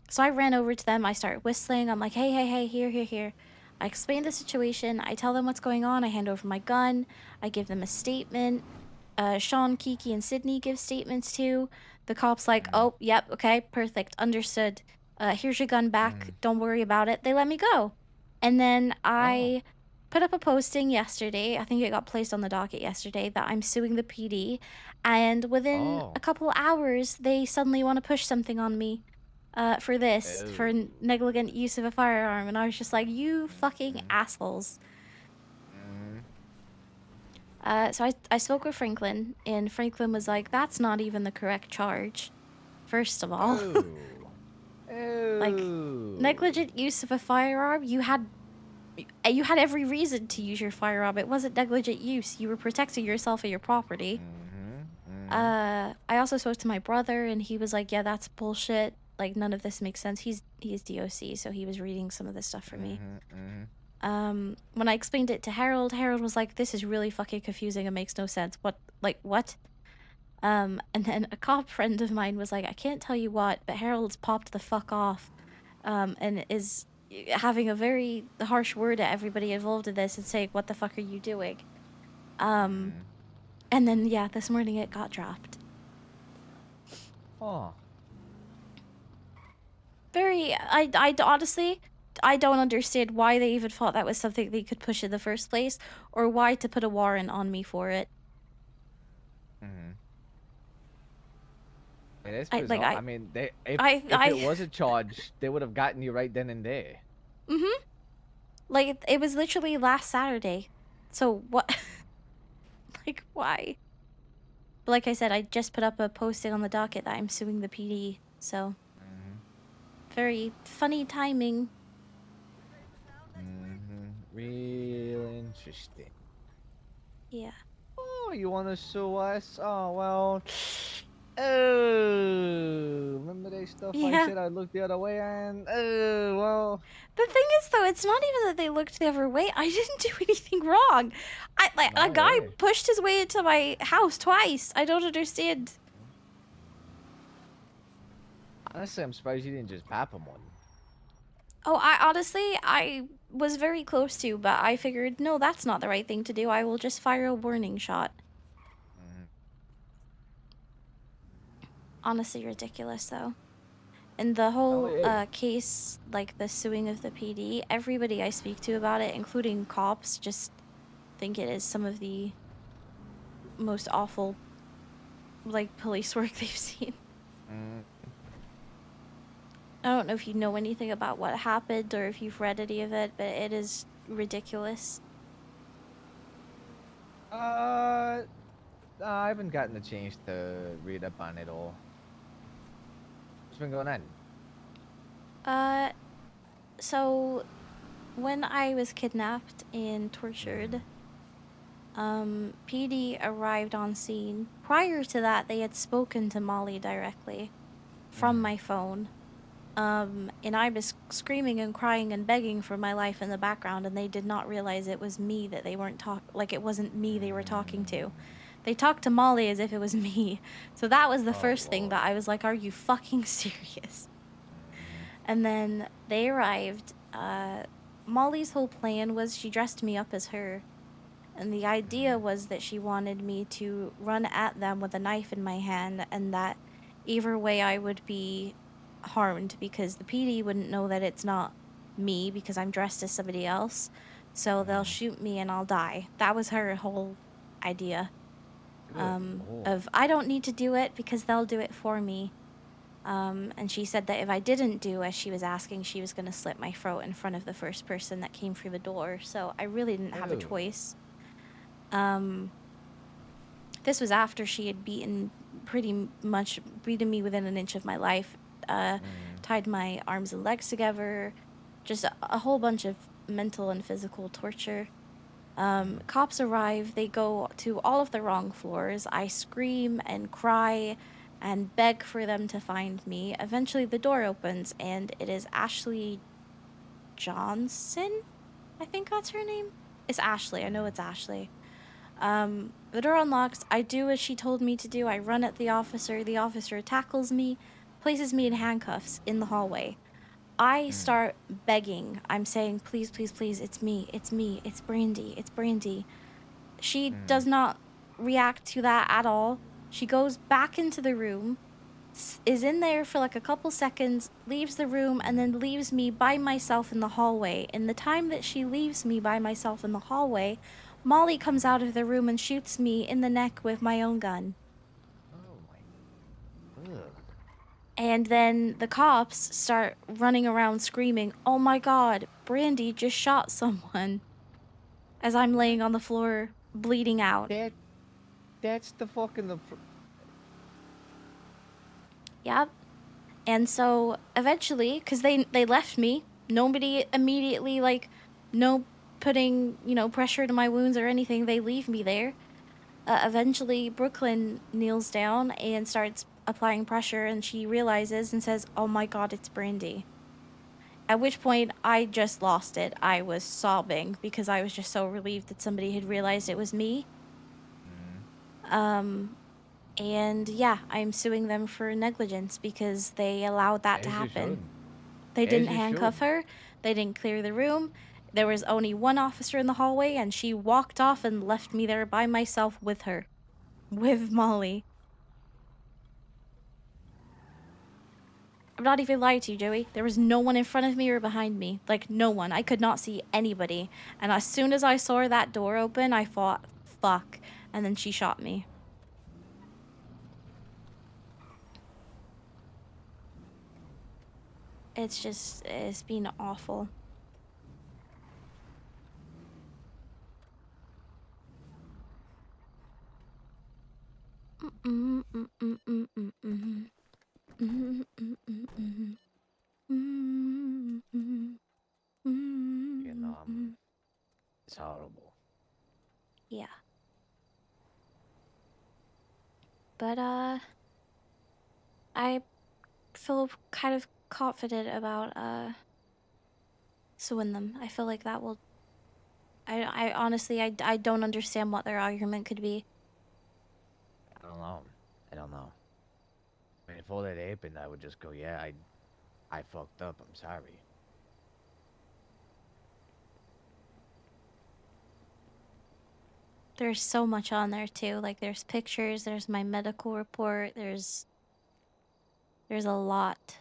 So I ran over to them. I start whistling. I'm like, "Hey, hey, hey, here, here, here." I explain the situation. I tell them what's going on. I hand over my gun. I give them a statement. Sean, Kiki, and Sydney give statements too. The cop's like, "Oh, yep, okay, perfect, understood. Here's your gun back. Don't worry about it." They let me go. And then I put up a posting yesterday. I think it got placed on the docket yesterday that I'm suing the PD. And within a couple hours, they suddenly want to push something on me for this, for negligent use of a firearm. And I was just like, "You fucking assholes." So I spoke with Franklin, and Franklin was like, "That's not even the correct charge, first of all." Like, negligent use of a firearm, you had every reason to use your firearm. It wasn't negligent use. You were protecting yourself and your property. I also spoke to my brother, and he was like, "Yeah, that's bullshit. Like, none of this makes sense." He's DOC, so he was reading some of this stuff for me. When I explained it to Harold, Harold was like, "This is really fucking confusing. It makes no sense. What, like, what?" And then a cop friend of mine was like, "I can't tell you what, but Harold's popped the fuck off, and is having a very harsh word at everybody involved in this and saying, 'What the fuck are you doing?'" And then, yeah, this morning it got dropped. Oh. I honestly, I don't understand why they even thought that was something they could push in the first place, or why to put a warrant on me for it. It is I bizarre. I mean, if it was a charge, they would have gotten you right then and there. Like, it was literally last Saturday. So what? Like, why? But like I said, I just put up a posting on the docket that I'm suing the PD. So very funny timing. Real interesting. Yeah. Oh, you want to sue us? Oh, well. Oh, remember that stuff I Yeah. said I looked the other way and oh, well. The thing is, though, it's not even that they looked the other way. I didn't do anything wrong. A guy pushed his way into my house twice. I don't understand. Honestly, I'm surprised you didn't just pop him one. Oh, I was very close to, but I figured, no, that's not the right thing to do. I will just fire a warning shot. Honestly, ridiculous, though. And the whole case, like the suing of the PD, everybody I speak to about it, including cops, just think it is some of the most awful, like, police work they've seen. I don't know if you know anything about what happened or if you've read any of it, but it is ridiculous. I haven't gotten the chance to read up on it all. What's been going on? So when I was kidnapped and tortured, PD arrived on scene. Prior to that, they had spoken to Molly directly from my phone. And I was screaming and crying and begging for my life in the background, and they did not realize it was me that they weren't like it wasn't me they were talking to. They talked to Molly as if it was me. So that was the first thing that I was like, "Are you fucking serious?" And then they arrived. Molly's whole plan was she dressed me up as her. And the idea was that she wanted me to run at them with a knife in my hand, and that either way I would be harmed because the PD wouldn't know that it's not me because I'm dressed as somebody else. So they'll shoot me and I'll die. That was her whole idea. Good lord. Of I don't need to do it because they'll do it for me. And she said that if I didn't do as she was asking, she was going to slit my throat in front of the first person that came through the door. So I really didn't have a Oh. choice. This was after she had pretty much beaten me within an inch of my life, tied my arms and legs together, just a whole bunch of mental and physical torture. Cops arrive, they go to all of the wrong floors. I scream and cry and beg for them to find me. Eventually, the door opens, and it is Ashley Johnson? I think that's her name. It's Ashley. I know it's Ashley. The door unlocks. I do as she told me to do. I run at the officer. The officer tackles me, places me in handcuffs in the hallway. I start begging. I'm saying, please, please, please, it's me, it's me, it's Brandi, it's Brandi. She does not react to that at all. She goes back into the room, is in there for like a couple seconds, leaves the room, and then leaves me by myself in the hallway. In the time that she leaves me by myself in the hallway, Molly comes out of the room and shoots me in the neck with my own gun. Oh my. Ugh. And then the cops start running around screaming, "Oh my god, Brandi just shot someone," as I'm laying on the floor bleeding out. That's the fucking Yep. And so eventually, because they left me, nobody immediately, like, no putting, pressure to my wounds or anything, they leave me there. Eventually, Brooklyn kneels down and starts applying pressure, and she realizes and says, "Oh my god, it's Brandi." At which point, I just lost it. I was sobbing because I was just so relieved that somebody had realized it was me. And yeah, I'm suing them for negligence because they allowed that to As you happen. should. They As didn't you handcuff should. her. They didn't clear the room. There was only one officer in the hallway, and she walked off and left me there by myself with her. With Molly. I'm not even lying to you, Joey. There was no one in front of me or behind me. Like, no one. I could not see anybody. And as soon as I saw that door open, I thought, fuck. And then she shot me. It's been awful. You know, it's horrible. Yeah. But, I feel kind of confident about, suing them. I feel like that will... I honestly, I don't understand what their argument could be. I don't know. I don't know. I mean, if all that happened, I would just go, yeah, I fucked up. I'm sorry. There's so much on there too. Like, there's pictures, there's my medical report, there's a lot.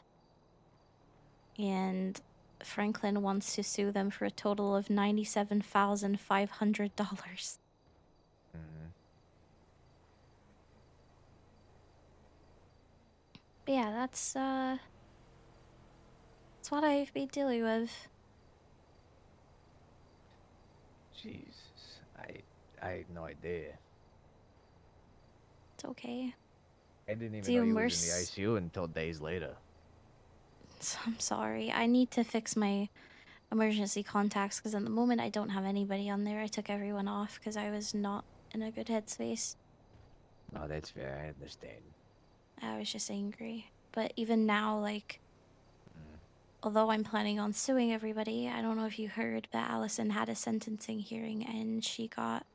And Franklin wants to sue them for a total of $97,500. Mm-hmm. But yeah, that's what I've been dealing with. Jesus. I had no idea. It's okay. I didn't even It's know even you was in the worse. ICU until days later. I'm sorry. I need to fix my emergency contacts because at the moment I don't have anybody on there. I took everyone off because I was not in a good headspace. No, that's fair. I understand. I was just angry. But even now, like, Mm. although I'm planning on suing everybody, I don't know if you heard, but Allison had a sentencing hearing and she got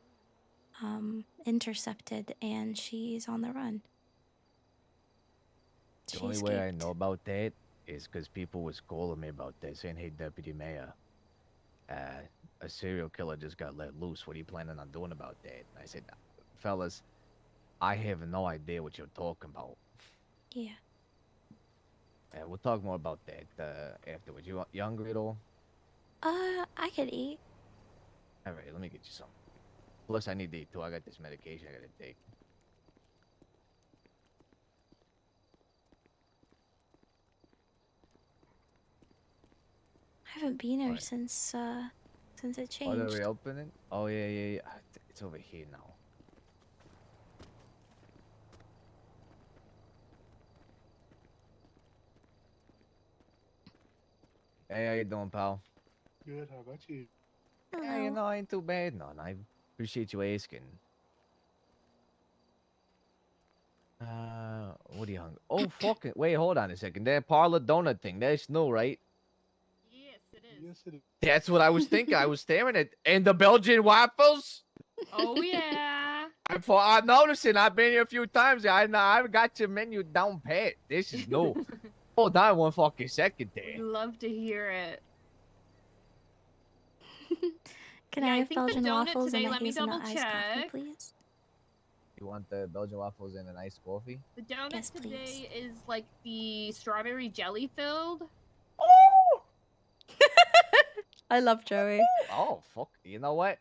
intercepted and she's on the run. The She only way I know escaped. about that is because people was calling me about that, saying, "Hey, Deputy Mayor, a serial killer just got let loose. What are you planning on doing about that?" And I said, "Fellas, I have no idea what you're talking about. Yeah. Yeah, we'll talk more about that afterwards. You hungry at all? I could eat. All right, let me get you some. Plus, I need to eat too. I got this medication I gotta take. I haven't been here What? since it Oh, they're changed. reopening? Oh, yeah, yeah, yeah. It's over here now. Hey, how you doing, pal? Good, how about you? Yeah, Hello. I ain't too bad. No, I appreciate you asking. What are you hungry? Oh, fuck it. Wait, hold on a second. That parlor donut thing, that's new, right? Yes, it is. Yes, it is. That's what I was thinking. I was staring at. And the Belgian waffles? Oh yeah. I'm noticing. I've been here a few times. I got your menu down pat. This is new. Hold on one fucking second We there. love to hear it. Can Yeah, I I have think the Belgian donut waffles and today, a let me double hazelnut iced coffee, check. please? You want the Belgian waffles and an iced coffee? The donut Yes, please. today is like the strawberry jelly filled. Oh! I love Joey. Oh, fuck. You know what?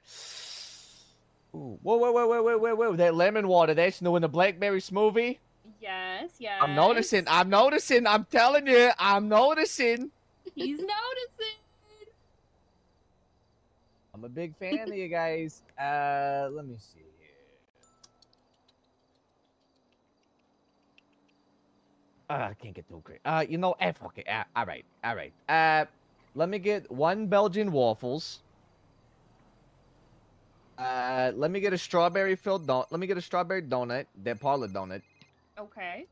Ooh. Whoa. That lemon water, that's new in the blackberry smoothie. Yes, yes. I'm noticing. I'm telling you, I'm noticing. He's noticing. I'm a big fan of you guys. Let me see here. I can't get too great. Fuck it. All right. Let me get one Belgian waffles. Let me get a strawberry filled donut. Let me get a strawberry donut, that parlor donut. Okay.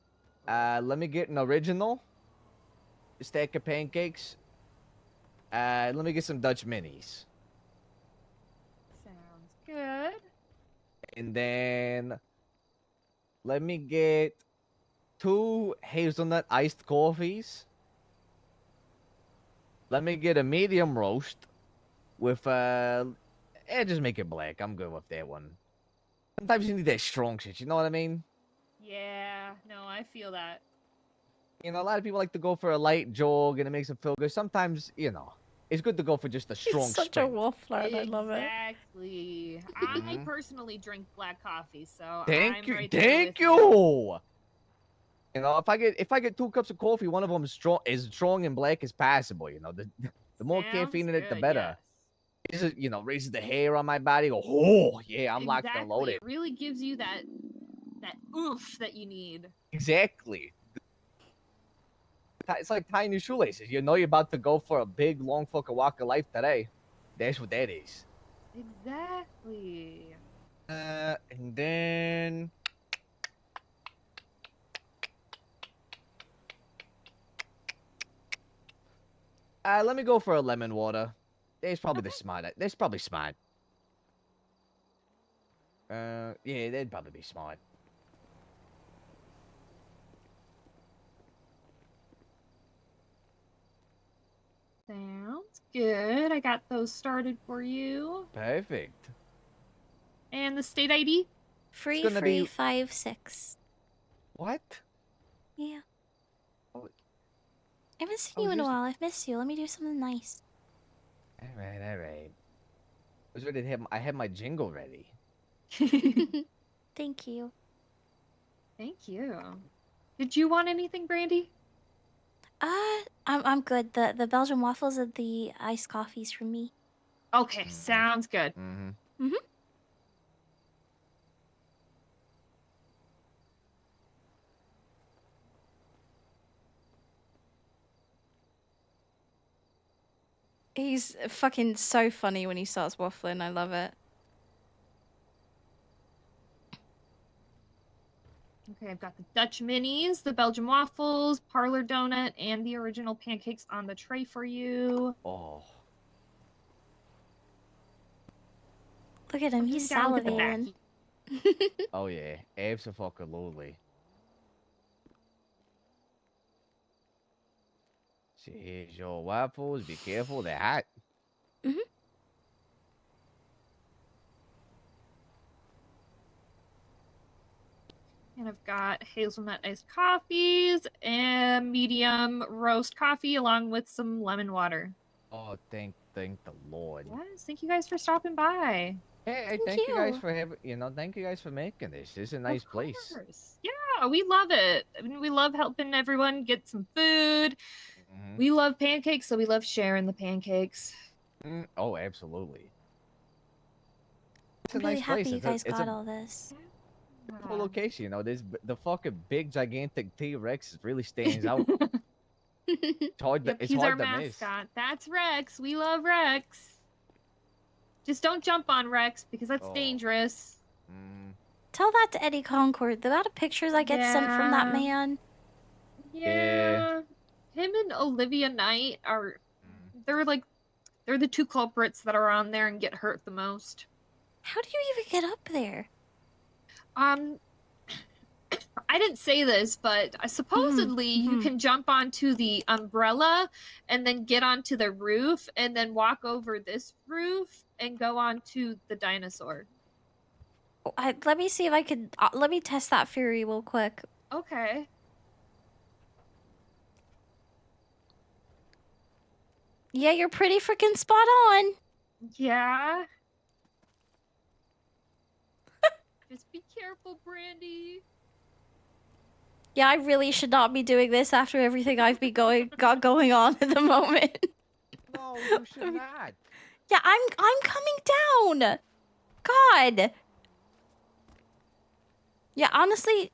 Let me get an original stack of pancakes. Let me get some Dutch minis. Sounds good. And then let me get 2 hazelnut iced coffees. Let me get a medium roast with just make it black. I'm good with that one. Sometimes you need that strong shit, you know what I mean? Yeah, no, I feel that. You know, a lot of people like to go for a light jog and it makes them feel good. Sometimes, it's good to go for just a He's strong such a strength. waffler and I love it. Exactly. I Mhm. personally drink black coffee, so Thank I'm you. right there with Thank you. You know, if I get 2 cups of coffee, one of them is strong and black as possible. You know, the more Sounds caffeine in it, the good, better. yes. It just, raises the hair on my body. Go, oh yeah, I'm locked and Exactly. loaded. It really gives you that oomph that you need. Exactly. It's like tying your shoelaces. You know you're about to go for a big, long fucking walk of life today. That's what that is. Exactly. And then let me go for a lemon water. That's probably the Okay. smart. That's probably smart. Yeah, that'd probably be smart. Sounds good. I got those started for you. Perfect. And the state ID? Free, gonna be- 56. What? Yeah. Oh, I haven't seen I you was in a just- while. I've missed you. Let me do something nice. All right. I was ready to have. I had my jingle ready. Thank you. Thank you. Did you want anything, Brandy? I'm good. The Belgian waffles and the iced coffees for me. Okay, Mhm. sounds good. Mm-hmm. Mhm. He's fucking so funny when he starts waffling. I love it. Okay, I've got the Dutch minis, the Belgian waffles, parlor donut, and the original pancakes on the tray for you. Oh. Look at him. Okay, we He's gotta look at the back. salivating. Oh yeah. Absolutely. See, here's your waffles. Be careful, they're hot. Mhm. And I've got hazelnut iced coffees and medium roast coffee along with some lemon water. Oh, thank the Lord. Yes, thank you guys for stopping by. Hey, Thank thank you guys you. for having, thank you guys for making this. This is a nice Of place. course. Yeah, we love it. I mean, we love helping everyone get some food. Hmm. We love pancakes, so we love sharing the pancakes. Oh, absolutely. It's a I'm really nice happy place. you guys It's got a all this. cool location. The fucking big gigantic T-Rex really stands out. Yep, It's he's our hard to miss. mascot. That's Rex. We love Rex. Just don't jump on Rex because that's Oh. dangerous. Mm, Tell that to Eddie Concord. The amount of pictures I get sent from that Yeah. man. Yeah. Him and Olivia Knight are mm. they're the two culprits that are on there and get hurt the most. How do you even get up there? Um I didn't say this, but supposedly you mhm. can jump onto the umbrella and then get onto the roof and then walk over this roof and go onto the dinosaur. Let me see if I could. Let me test that theory real quick. Okay. Yeah, you're pretty freaking spot on. Yeah. Just be careful, Brandi. Yeah, I really should not be doing this after everything I've been got going on at the moment. No, you should not. Yeah, I'm coming down. God. Yeah, honestly,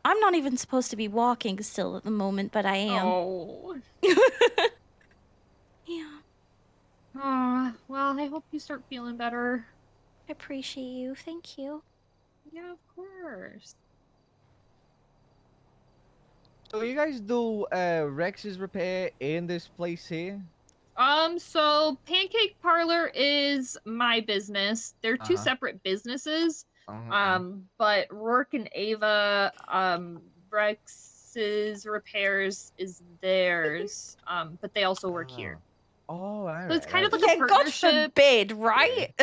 I'm not even supposed to be walking still at the moment, but I am. Oh. Yeah, Well, I hope you start feeling better. I appreciate you. Thank you. Yeah, of course. So you guys do Rex's repair in this place here? So Pancake Parlor is my business. They're two Uh-huh. separate businesses. Uh-huh. But Rourke and Ava, Rex's repairs is theirs. But they also work here. Oh, all right. So it's kind of like Yeah, a God partnership, forbid, right?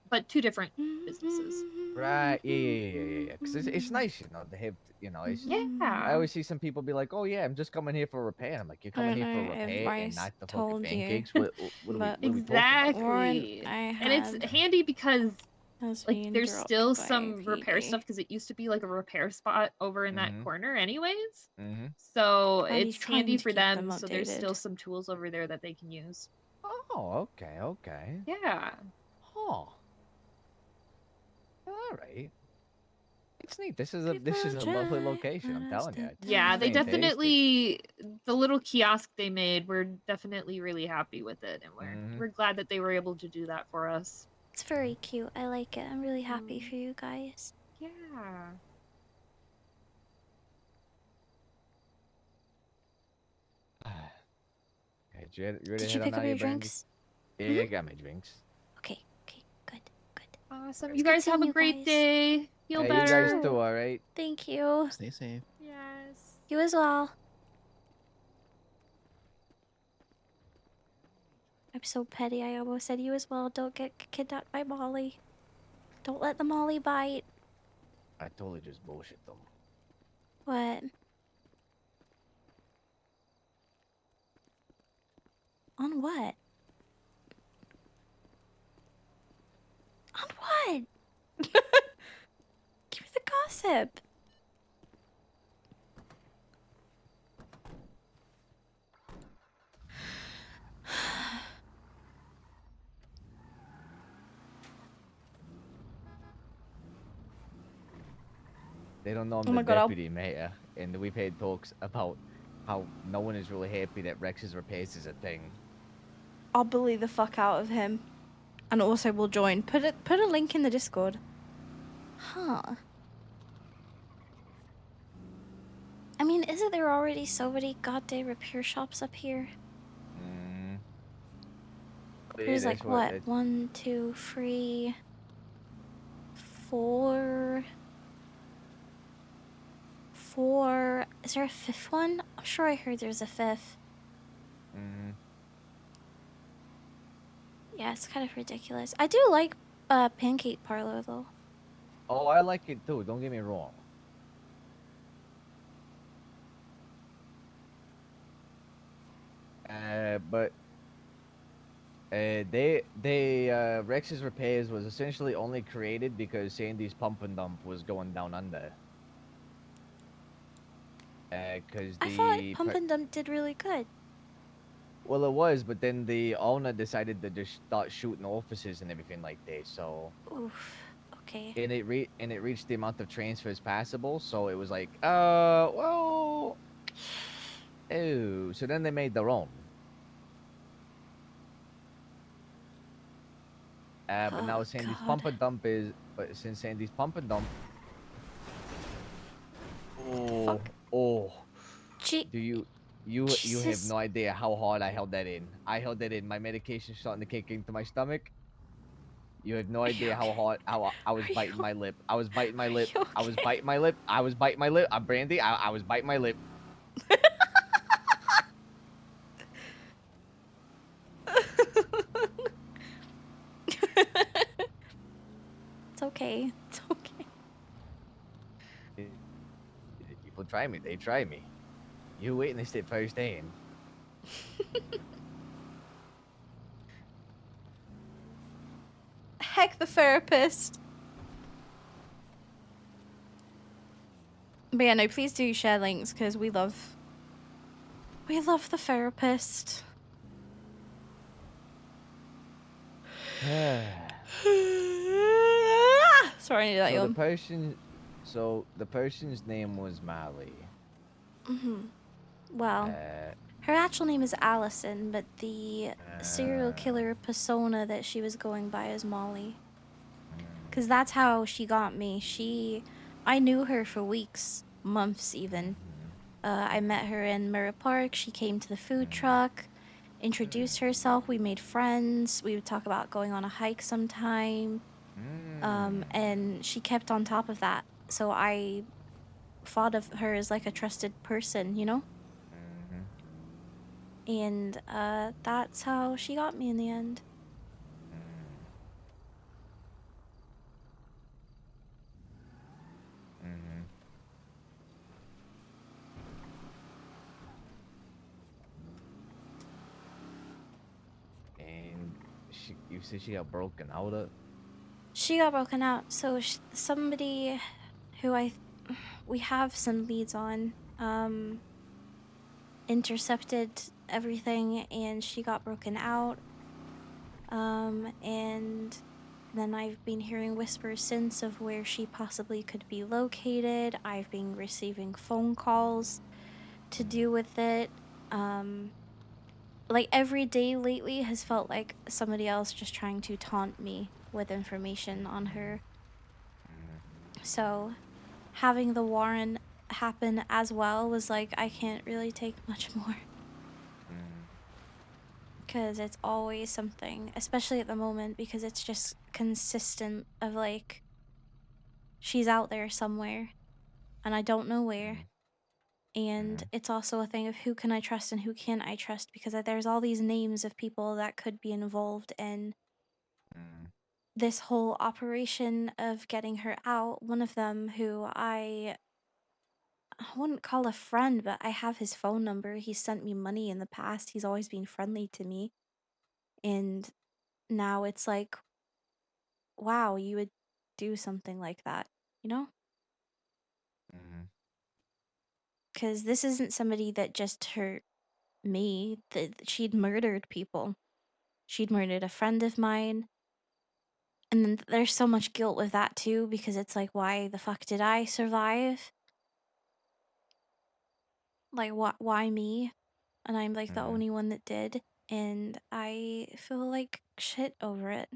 but two different businesses. Right. Yeah. Because it's nice, to have, it's. I Yeah. always see some people be like, "Oh yeah, I'm just coming here for a repair." I'm like, "You're coming here for a repair and not the fucking told you, pancakes? What but are we talking about?" Warren, Exactly. I And it's had handy because has like been there's dropped still by some repair PD. stuff because it used to be like a repair spot over in that Mhm. corner anyways. Mhm. So Brandy's it's handy trying to for keep them them. So there's still updated. some tools over there that they can use. Oh, okay. Yeah. Huh. All right. It's neat. This is People a lovely try, location. I'm but I telling you, stood it's Yeah, they fantastic. definitely the little kiosk they made, we're definitely really happy with it and Mhm. we're glad that they were able to do that for us. It's very cute. I like it. I'm really happy Mm. for you guys. Yeah. Okay, you ready to Did you head on pick out up of your here, Brandy? drinks? Yeah, I got my drinks. Okay, good. Awesome. It's You good guys have seeing a you great guys. day. Feel Hey, better. you guys too. All right. Thank you. Stay safe. Yes. You as well. I'm so petty. I almost said you as well. Don't get kidnapped by Molly. Don't let the Molly bite. I totally just bullshit them. What? On what? On what? Give me the gossip. They don't know I'm Oh the my God, I'll- deputy mayor, and we've had talks about how no one is really happy that Rex's repairs is a thing. I'll bully the fuck out of him. And also we'll join. Put a link in the Discord. Huh. I mean, isn't there already so many goddamn repair shops up here? Mm. There's like what? 1, 2, 3, 4. Is there a fifth one? I'm sure I heard there's a fifth. Mm. Yeah, it's kind of ridiculous. I do like Pancake Parlor though. Oh, I like it too. Don't get me wrong. But Rex's Repairs was essentially only created because Sandy's Pump and Dump was going down under. Because I thought Pump and Dump did really good. well, it was, but then the owner decided to just start shooting offices and everything like this. So Oof. Okay. and it reached the amount of transfers passable. So it was like, well, oh. So then they made their own. But now Oh Sandy's God. Pump and Dump is, but since Sandy's Pump and Dump, What the fuck? oh, Gee, do you have Jesus. no idea how hard I held that in. I held that in. My medication starting to kick into my stomach. You have no Are you idea how okay? hard how I was Are biting you? my lip. I was biting my Are lip. you I was okay? biting my lip. I was biting my lip. Brandy, I was biting my lip. It's okay. It's okay. People try me. They try me. You witnessed it firsthand. Heck the therapist. But yeah, no, please do share links because we love the therapist. Sorry, I need that So yawn. the person's name was Molly. Well, Uh, her actual name is Allison, but the serial killer uh, persona that she was going by is Molly. mm, Because that's how she got me. I knew her for weeks, months even. I met her in Mirror Park. She came to the food truck, introduced herself. We made friends. We would talk about going on a hike sometime. And she kept on top of that. So I thought of her as like a trusted person, you know? mhm, And that's how she got me in the end. mhm. And you said she got broken out of. She got broken out. So somebody who we have some leads on intercepted everything and she got broken out. And then I've been hearing whispers since of where she possibly could be located. I've been receiving phone calls to do with it. Like every day lately has felt like somebody else just trying to taunt me with information on her. So having the Warren happen as well was like, I can't really take much more. Because it's always something, especially at the moment, because it's just consistent of like, she's out there somewhere and I don't know where. And it's also a thing of who can I trust and who can't I trust because there's all these names of people that could be involved in this whole operation of getting her out. One of them who I wouldn't call a friend, but I have his phone number. He sent me money in the past. He's always been friendly to me. And now it's like, wow, you would do something like that, you know? Because this isn't somebody that just hurt me. She'd murdered people. She'd murdered a friend of mine. And then there's so much guilt with that too, because it's like, why the fuck did I survive? Like, why me? And I'm like the only one that did. And I feel like shit over it.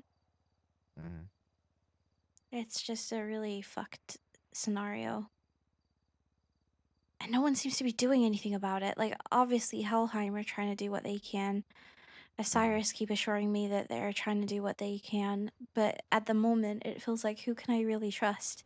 It's just a really fucked scenario. And no one seems to be doing anything about it. Like, obviously, Helheim are trying to do what they can. Osiris keep assuring me that they're trying to do what they can. But at the moment, it feels like, who can I really trust?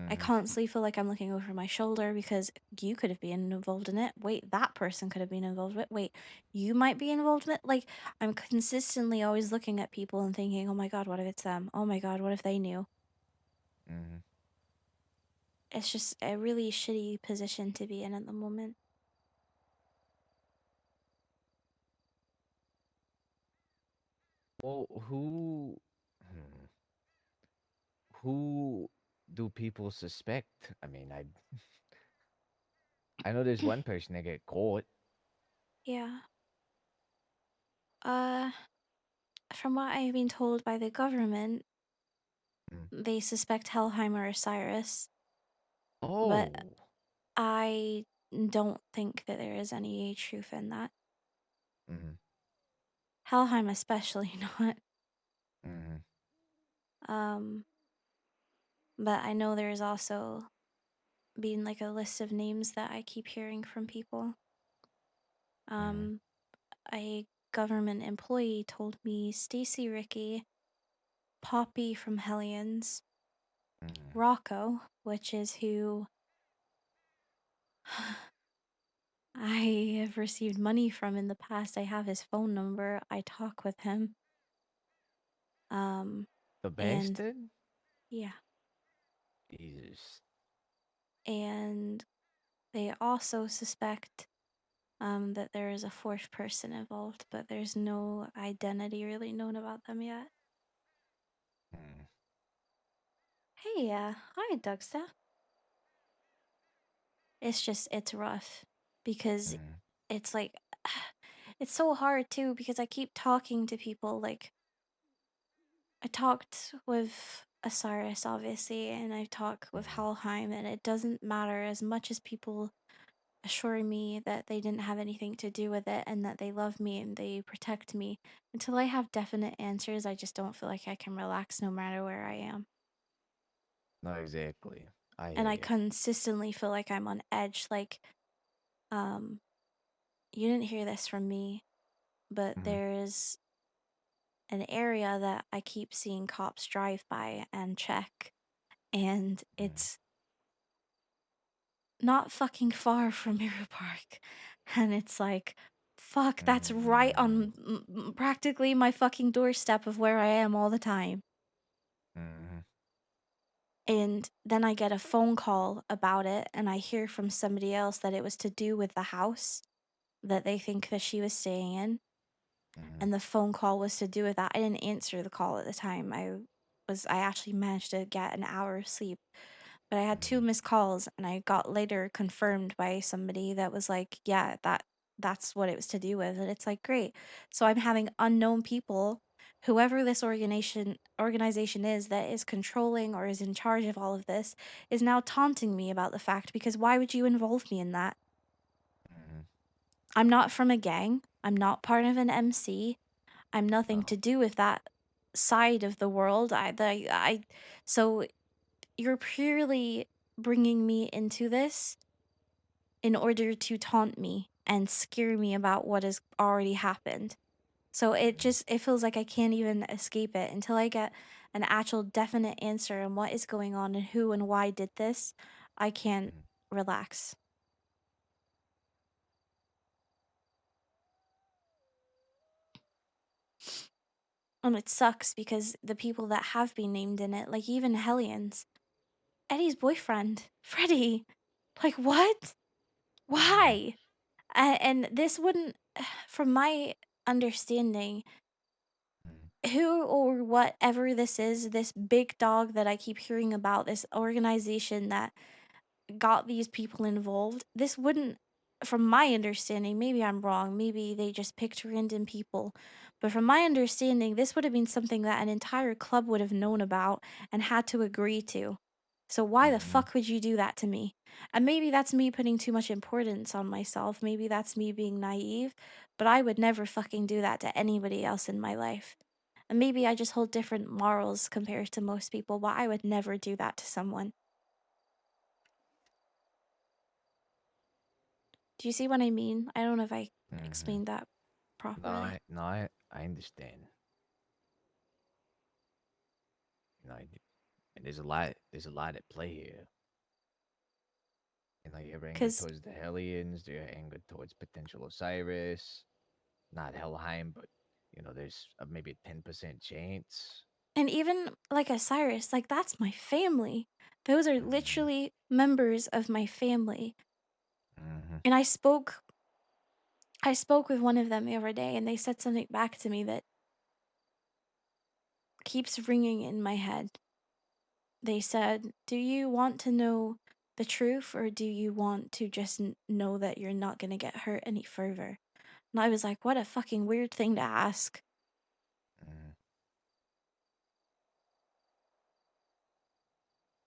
I constantly feel like I'm looking over my shoulder because you could have been involved in it. Wait, that person could have been involved in it. Wait, you might be involved in it. Like, I'm consistently always looking at people and thinking, oh my god, what if it's them? Oh my god, what if they knew? Mm-hmm. It's just a really shitty position to be in at the moment. Well, hmm, who do people suspect? I mean, I know there's one person that get caught. Yeah. Uh, from what I've been told by the government, Mm. they suspect Hellheimer or Cyrus, but Oh. I don't think that there is any truth in that. Mm-hmm. Helheim especially not. Mm-hmm. Um, but I know there's also been like a list of names that I keep hearing from people. Mm-hmm. A government employee told me Stacy Ricky, Poppy from Hellions, Mm-hmm. Rocco, which is who I have received money from in the past. I have his phone number. I talk with him. Um, The and bastard? yeah, Jesus. and they also suspect that there is a fourth person involved, but there's no identity really known about them yet. Mm. Hey, hi, Dugsta. It's rough because Mm. it's like, it's so hard too because I keep talking to people. Like, I talked with Osiris, obviously, and I talk with Mm. Helheim, and it doesn't matter as much as people assure me that they didn't have anything to do with it and that they love me and they protect me. Until I have definite answers, I just don't feel like I can relax no matter where I am. No, exactly. I And hear I you. consistently feel like I'm on edge. Like, you didn't hear this from me, but Mm-hmm. there is an area that I keep seeing cops drive by and check, and Mm. it's not fucking far from Mirror Park. And it's like, fuck, that's right Mm. on practically my fucking doorstep of where I am all the time. Mm-hmm. And then I get a phone call about it, and I hear from somebody else that it was to do with the house that they think that she was staying in. Mm-hmm. And the phone call was to do with that. I didn't answer the call at the time. I actually managed to get an hour of sleep. But I had 2 Mm-hmm. missed calls, and I got later confirmed by somebody that was like, "Yeah, that's what it was to do with." And it's like, "Great." So I'm having unknown people, whoever this organization is that is controlling or is in charge of all of this, is now taunting me about the fact because why would you involve me in that? Mm-hmm. I'm not from a gang. I'm not part of an MC. I'm nothing No. to do with that side of the world. So you're purely bringing me into this in order to taunt me and scare me about what has already happened. So Mm-hmm. it feels like I can't even escape it until I get an actual definite answer on what is going on and who and why did this. I can't Mm-hmm. relax. And it sucks because the people that have been named in it, like even Hellions, Eddie's boyfriend, Freddie. Like, what? Mm-hmm. Why? And this wouldn't, from my understanding, who or whatever this is, this big dog that I keep hearing about, this organization that got these people involved, this wouldn't, from my understanding, maybe I'm wrong, maybe they just picked random people, but from my understanding, this would have been something that an entire club would have known about and had to agree to. So why the Mm-hmm. fuck would you do that to me? And maybe that's me putting too much importance on myself, maybe that's me being naive, but I would never fucking do that to anybody else in my life. And maybe I just hold different morals compared to most people, but I would never do that to someone. Do you see what I mean? I don't know if I Mm-hmm. explained that No, properly. I understand. And there's a lot at play here. You're anger Because, towards the Hellions, you're anger towards potential Osiris, not Helheim, but there's maybe a 10% chance. And even like Osiris, like that's my family. Those are literally members of my family. Mhm. And I spoke with one of them the other day and they said something back to me that keeps ringing in my head. They said, "Do you want to know the truth or do you want to just know that you're not going to get hurt any further?" And I was like, what a fucking weird thing to ask. Mhm.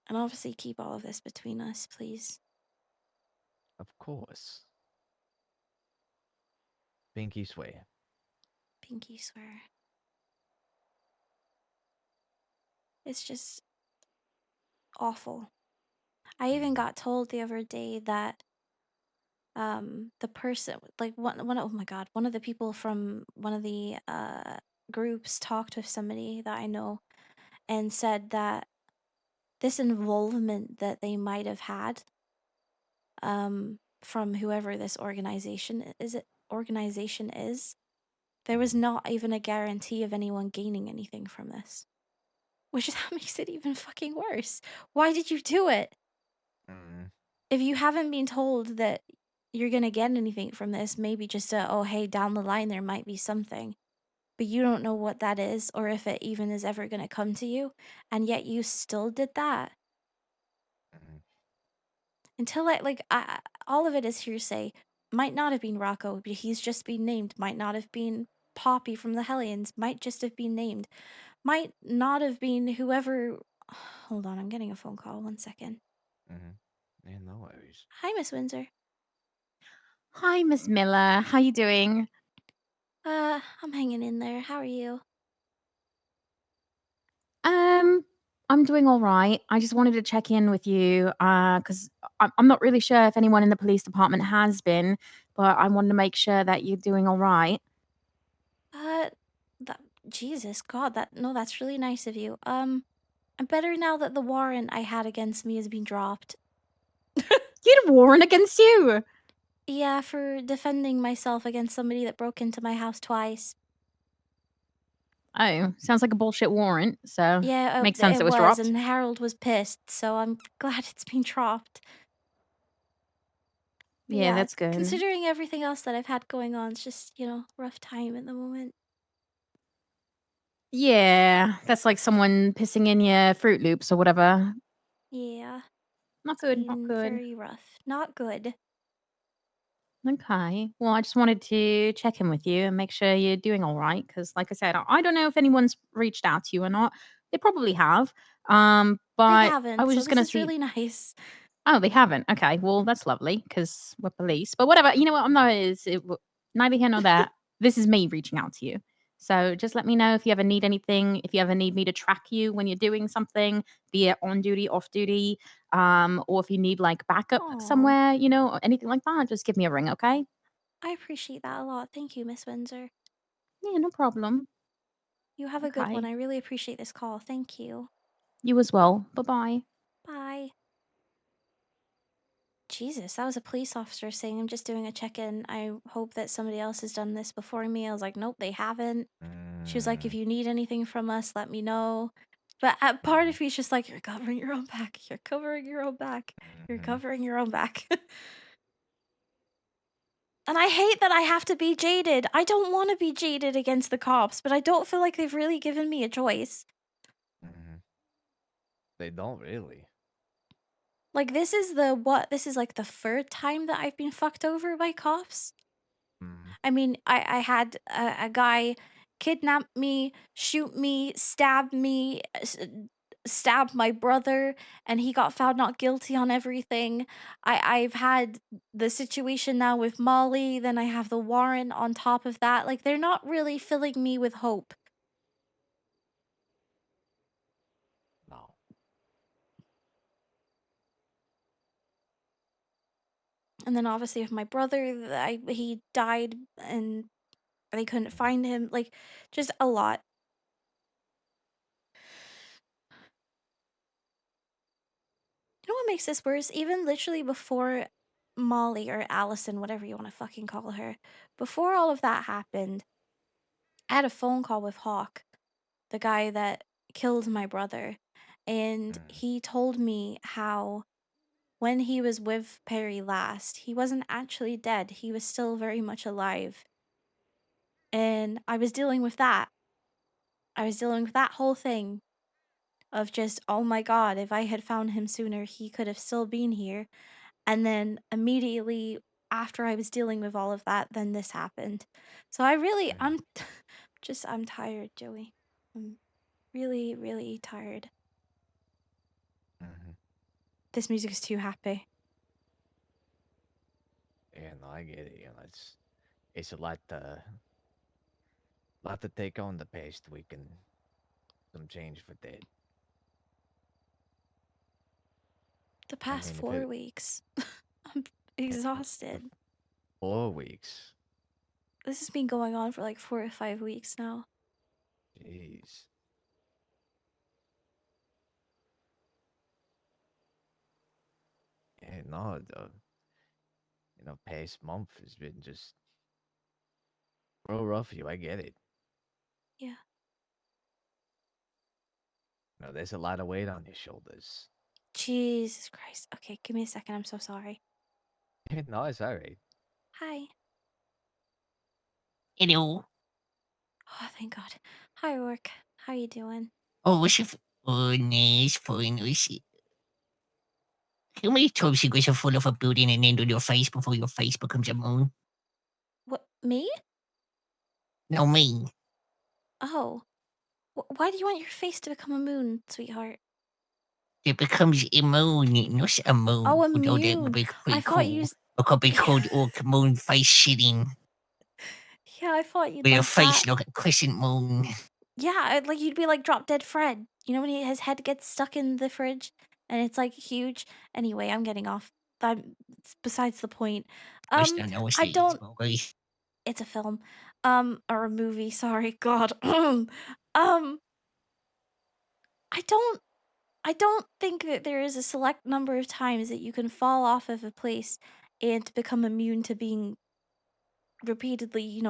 And obviously keep all of this between us, please. Of course. Pinky swear. Pinky swear. It's just awful. I even got told the other day that the person like oh my god, one of the people from one of the groups talked with somebody that I know and said that this involvement that they might have had from whoever this organization is, there was not even a guarantee of anyone gaining anything from this. Which that makes it even fucking worse. Why did you do it? Mhm. If you haven't been told that you're gonna get anything from this, maybe just oh hey, down the line there might be something. But you don't know what that is or if it even is ever gonna come to you, and yet you still did that. Mhm. Until all of it is hearsay. Might not have been Rocco, but he's just been named. Might not have been Poppy from the Hellions. Might just have been named. Might not have been whoever. Hold on, I'm getting a phone call. 1 second. Mhm. Yeah, no worries. Hi, Miss Windsor. Hi, Miss Miller. How you doing? I'm hanging in there. How are you? Um, I'm doing all right. I just wanted to check in with you because I'm not really sure if anyone in the police department has been, but I wanted to make sure that you're doing all right. Uh, that Jesus God, that's really nice of you. I'm better now that the warrant I had against me has been dropped. You had a warrant against you. Yeah, for defending myself against somebody that broke into my house twice. Oh, sounds like a bullshit warrant. So Yeah, makes sense it it was was, dropped. and Harold was pissed, so I'm glad it's been dropped. But Yeah, yeah, that's good. considering everything else that I've had going on, it's just, rough time at the moment. Yeah, that's like someone pissing in your Fruit Loops or whatever. Yeah, Not it's good. Not been good. very rough. Not good. Okay. Well, I just wanted to check in with you and make sure you're doing all right. Because, like I said, I don't know if anyone's reached out to you or not. They probably have. They But I haven't, was so just this gonna is see. really nice. Oh, they haven't. Okay. Well, that's lovely because we're police. But whatever. You know what? I'm not. Neither here nor there. This is me reaching out to you. So just let me know if you ever need anything. If you ever need me to track you when you're doing something, be it on duty, off duty, or if you need like backup Oh, somewhere, or anything like that, just give me a ring, okay? I appreciate that a lot. Thank you, Miss Windsor. Yeah, no problem. You have a good one. Okay. I really appreciate this call. Thank you. You as well. Bye-bye. Bye. Jesus, that was a police officer saying, I'm just doing a check in. I hope that somebody else has done this before me. I was like, nope, they haven't. She was like, if Mm. you need anything from us, let me know. But at part of me is just like, you're covering your own back. You're covering your own back. You're Mhm. covering your own back. And I hate that I have to be jaded. I don't want to be jaded against the cops, but I don't feel like they've really given me a choice. Mhm. They don't really. Like, this is like the third time that I've been fucked over by cops. Mhm. I mean, I had a guy kidnap me, shoot me, stab me, stab my brother, and he got found not guilty on everything. I've had the situation now with Molly, then I have the warrant on top of that. Like, they're not really filling me with hope. No. And then obviously with my brother, he died and they couldn't find him. Like, just a lot. You know what makes this worse? Even literally before Molly or Allison, whatever you want to fucking call her, before all of that happened, I had a phone call with Hawk, the guy that killed my brother. And Mm. he told me how when he was with Perry last, he wasn't actually dead. He was still very much alive. And I was dealing with that. I was dealing with that whole thing of just, oh my god, if I had found him sooner, he could have still been here. And then immediately after I was dealing with all of that, then this happened. So I'm I'm tired, Joey. I'm really, really tired. Mhm. This music is too happy. Yeah, no, I get it. It's a lot to take on the past week and some change for that. The I past mean, if it 4 weeks. I'm the exhausted. 4 weeks, This has been going on for like 4 or 5 weeks now. jeez. Yeah, no, past month has been just real rough for you. I get it. Yeah. There's a lot of weight on your shoulders. Jesus Christ. Okay, give me a second. I'm so sorry. No, it's all right. Hi. Hello. Oh, thank God. Hi, Orc. How you doing? Oh, what's your oh, nice, fine. How many times you guys are full of a building and end on your face before your face becomes a moon? What, me? No, me. Oh. Why do you want your face to become a moon, sweetheart? It becomes a moon, not a moon. Oh, Although that would immune. be I pretty thought you. cool. It could be called Orc Moon Face Shitting. Yeah, I thought you'd With your like that. face look like a crescent moon. Yeah, like you'd be like Drop Dead Fred. You know when his head gets stuck in the fridge and it's like huge. Anyway, I'm getting off. That it's besides the point. I just don't know what's I the don't. movie. It's a film, or a movie. Sorry, God. I don't. I don't think that there is a select number of times that you can fall off of a place and become immune to being repeatedly,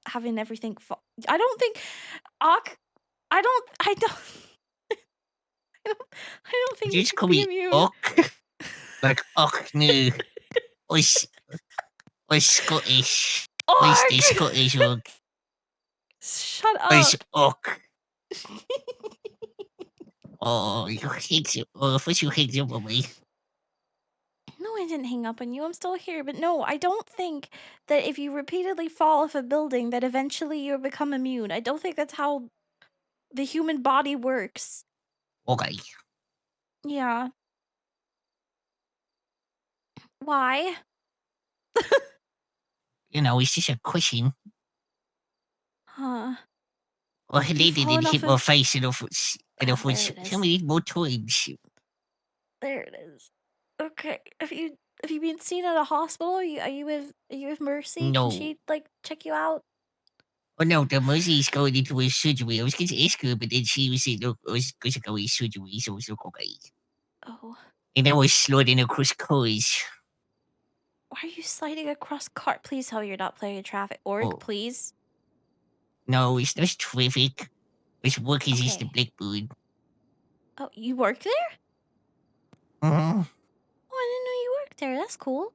having everything fall. I don't think. Ak, I don't. I don't. I don't, I don't think you Just can call be me immune. Orc. Like Orc no. Or Scottish. What's the Orc! Scottish Orc? Shut What's up. Orc? Oh, you hate you. Oh, first you hate over me. No, I didn't hang up on you. I'm still here. But no, I don't think that if you repeatedly fall off a building that eventually you become immune. I don't think that's how the human body works. Okay. Yeah. Why? It's just a question. Huh. Or he You've didn't fallen hit off my a. face and of There which it how is. many more times? There it is. Okay. Have you been seen at a hospital? Are you with Mercy? Can No. she like check you out? Oh no, the Mercy is going into a surgery. I was going to ask her, but then she was saying, look, I was going to go in surgery, so I was like, okay. Oh. And I was sliding across cars. Why are you sliding across cart? Please tell me you're not playing traffic. Org, Oh, please. no, it's not traffic. It's working as the Okay. Blackbird. Oh, you work there? Mm-hmm. Oh, I didn't know you worked there. That's cool.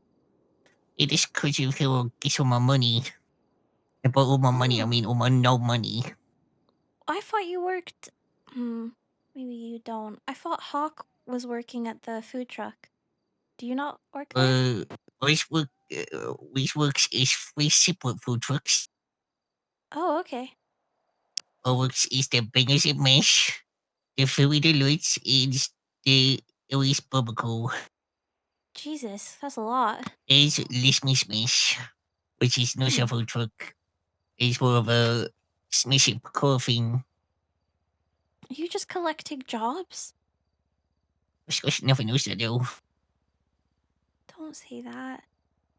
It is because you will get all my money. And by all my money, I Oh, mean all my no money. I thought you worked. Hmm. Maybe you don't. I thought Hawk was working at the food truck. Do you not work there? Uh, which works is three separate food trucks. Oh, okay. Works is the bangers and mash, the fairy delights, and the Aries barbecue. Jesus, that's a lot. There's Lismy Smash, which is not Hmm. a food truck. It's more of a smash it coughing. Are you just collecting jobs? It's got nothing else to do. Don't say that.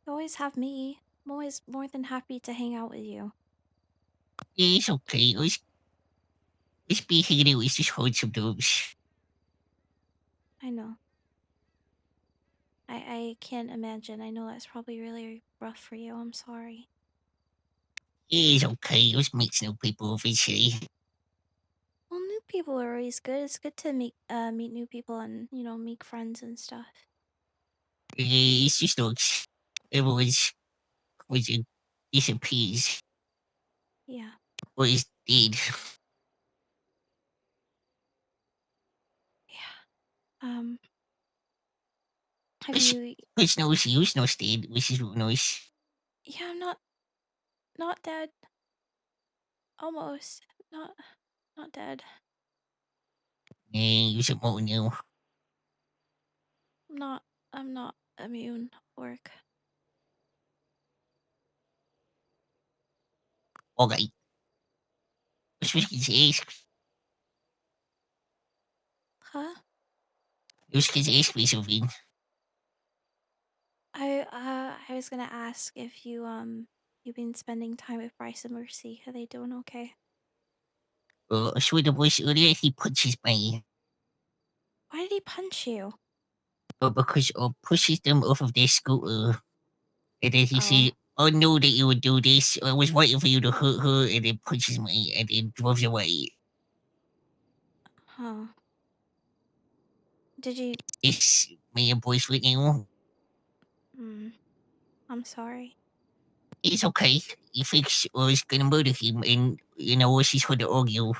You always have me. I'm always more than happy to hang out with you. Yeah, it's okay. It's be hanging out. It's just hard sometimes. I know. I can't imagine. I know that's probably really rough for you. I'm sorry. Yeah, it's okay. Let's meet new people eventually. Well, new people are always good. It's good to meet new people and make friends and stuff. It's just looks. Everyone's was disappears Yeah. or is dead. Yeah. Have Which, you? which knows use no dead, which is real nice. Yeah, I'm not dead. Almost. Not dead. Use it more now. I'm not immune. Work. Okay. Which was his ask. Huh? It was his ask me something. I was gonna ask if you've been spending time with Bryce and Mercy. Are they doing okay? I saw the voice earlier, he punches me. Why did he punch you? But because I pushes them off of their scooter. And then he Oh. said, I know that you would do this. I was waiting for you to hurt her, and then punches me and then drives away. Huh. Did you? It's me and boys with you. Hmm. I'm sorry. It's okay. He thinks I was gonna murder him, and she's going to argue.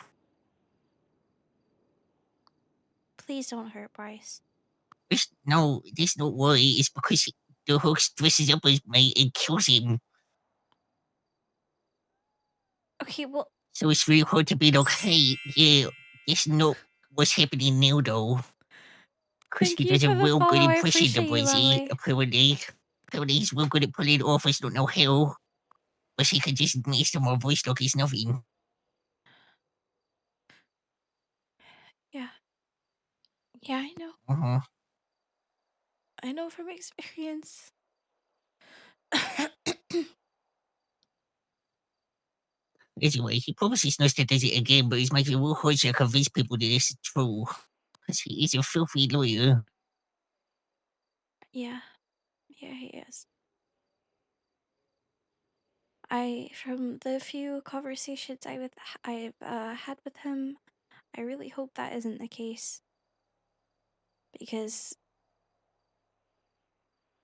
Please don't hurt Bryce. There's no worry. It's because the hoax dresses up as me and kills him. Okay, well, So it's really hard to be like, hey, yeah, that's not what's happening now, though. Because thank he you does a for the real good follow. I impression of appreciate you, Brizzy, Lovely. apparently. Apparently he's real good at pulling it off. I just don't know how. But he can just mess to my voice like it's nothing. Yeah. Yeah, I know. Uh-huh. I know from experience. Anyway, he promises not to do it again, but he's making it real hard to convince people that this is true. Because he is a filthy lawyer. Yeah. Yeah, he is. From the few conversations I've had with him, I really hope that isn't the case. Because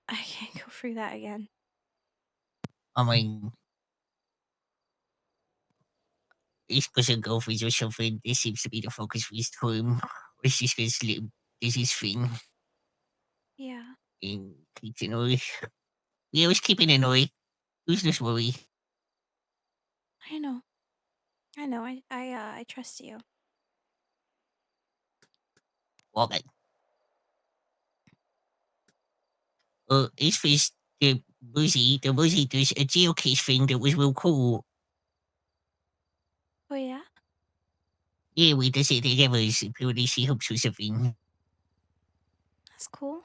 I can't go through that again. I mean, he's got a girlfriend or something. This seems to be the focus for his time. It's just because this is his thing. Yeah. And keeps an eye. We always keep an eye. Who's this worry? I know. I know. I trust you. Okay. As for the Buzzy does a geocache thing that was real cool. Oh yeah? Yeah, we does it together. Apparently she helps with something. That's cool.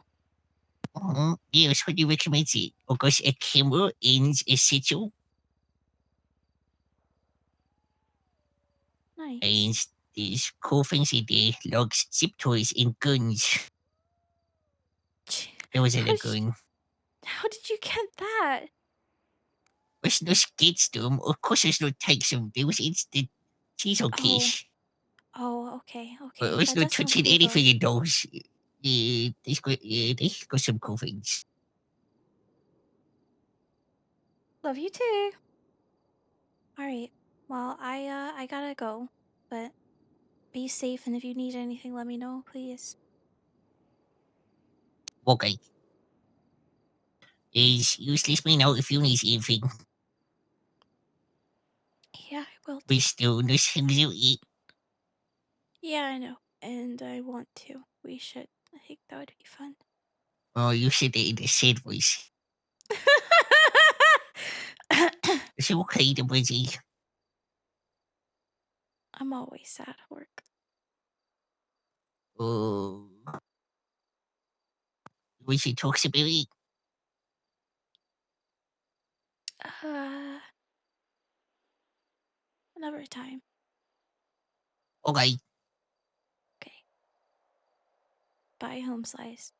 Yeah, I highly recommend it. I got a camera and a satchel. And Nice. there's cool things in there, logs, zip toys, and guns. There wasn't How a did you, gun. how did you get that? Was no skates to them. Of course, there's no takes them. There was instant diesel Oh. cash. Oh, okay, But okay. there's That no does sound touching cool though. anything in those. Yeah, they got some cool things. Love you too. All right. Well, I gotta go, but be safe, and if you need anything, let me know, please. Okay. Is useless me know if you need anything. Yeah, I will We do. still no things you eat. Yeah, I know, and I want to. We should. I think that would be fun. Oh, you said it in a sad voice. It's okay, the busy. I'm always sad at work. Oh. We should talk about it. Uh, another time. Okay. Okay. Bye, home slice.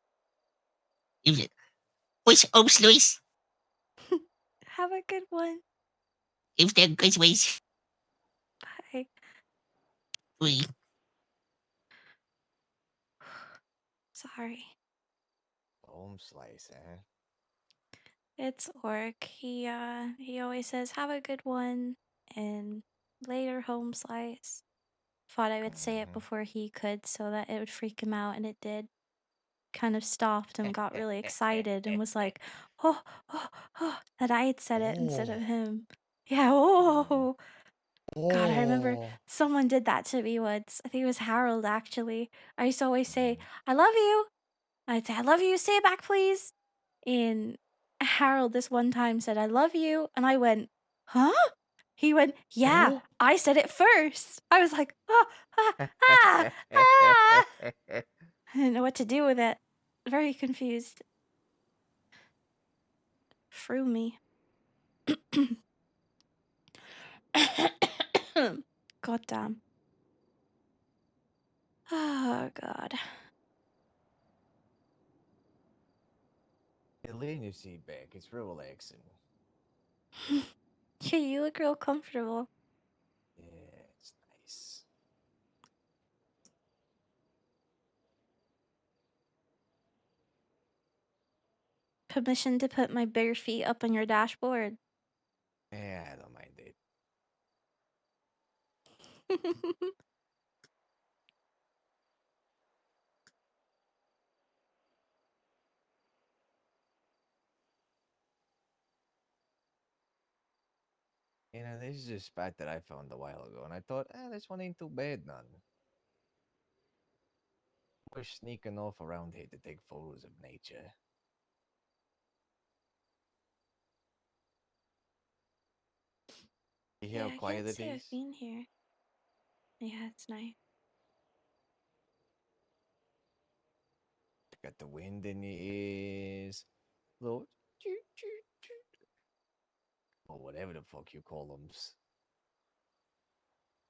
Is it? What's up, Slice? Have a good one. If that goes ways. Bye. We Sorry. Home slice, eh? It's Orc. He always says, "Have a good one," and later home slice. Thought I would say it Mhm. before he could so that it would freak him out, and it did. Kind of stopped and got really excited and was like, "Oh, oh, oh," that I had said it instead of Oh. him. Yeah, Mm. oh. God, I remember Oh. someone did that to me once. I think it was Harold, actually. I used to always say, Mm. "I love you." I'd say, "I love you, say it back, please." And Harold this one time said, "I love you." And I went, "Huh?" He went, "Yeah, Oh. I said it first." I was like, "Ah, ah, ah, ah." I didn't know what to do with it. Very confused. Threw me. God damn. Oh, God. Yeah, laying your seat back. It's real relaxing. Yeah, you look real comfortable. Yeah, it's nice. Permission to put my bare feet up on your dashboard. Yeah, I don't mind it. You know, this is a spot that I found a while ago, and I thought, this one ain't too bad, none. We're sneaking off around here to take photos of nature. You hear Yeah, how I quiet can't it say I've is? been here. Yeah, it's nice. Got the wind in your ears. Little choo choo choo. Or whatever the fuck you call them.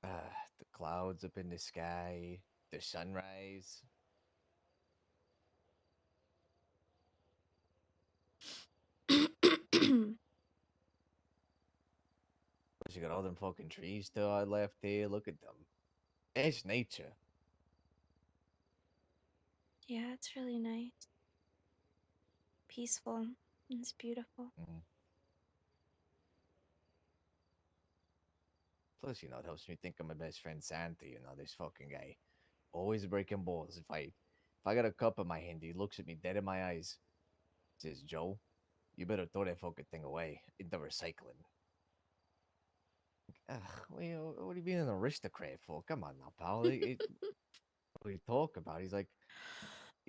The clouds up in the sky. The sunrise. Plus you got all them fucking trees still I left here. Look at them. It's nature. Yeah, it's really nice. Peaceful. It's beautiful. Mm. Plus, you know, it helps me think of my best friend Santa. You know, this fucking guy. Always breaking balls. If I got a cup in my hand, he looks at me dead in my eyes. Says, Joe, you better throw that fucking thing away into recycling. Ugh, what are you being an aristocrat for? Come on now, pal. What are you talking about? He's like,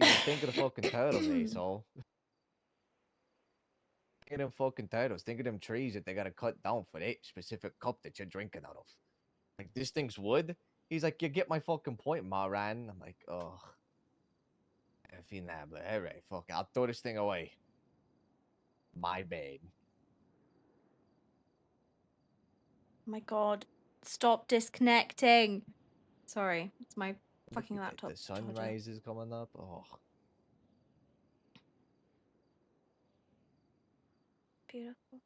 think of the fucking turtles, asshole. Think of them fucking turtles. Think of them trees that they gotta cut down for that specific cup that you're drinking out of. Like, this thing's wood? He's like, you get my fucking point, Maran. I'm like, ugh. But alright, fuck it. I'll throw this thing away. My bad. My God. Stop disconnecting. Sorry, it's my Look fucking at that. laptop The charger. sunrise is coming up. Oh, Beautiful.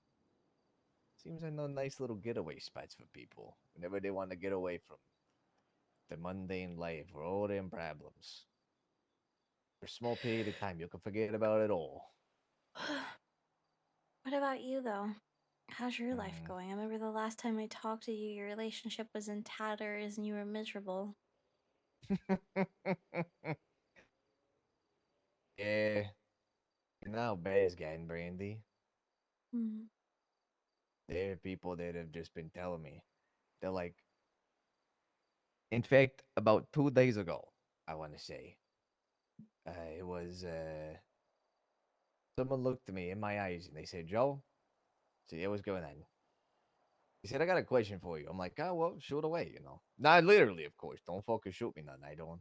seems like no nice little getaway spots for people whenever they want to get away from the mundane life or all them problems. For a small period of time, you can forget about it all. What about you, though? How's your life Mm. going? I remember the last time I talked to you, your relationship was in tatters and you were miserable. Yeah, you know how bad it's getting, Brandy. Hmm. There are people that have just been telling me. They're like, in fact, about 2 days ago, I want to say, it was someone looked at me in my eyes and they said, Joe, so yeah, what's going on? He said, I got a question for you. I'm like, oh, well, shoot away, you know. Not literally, of course. Don't fucking shoot me, none. I don't,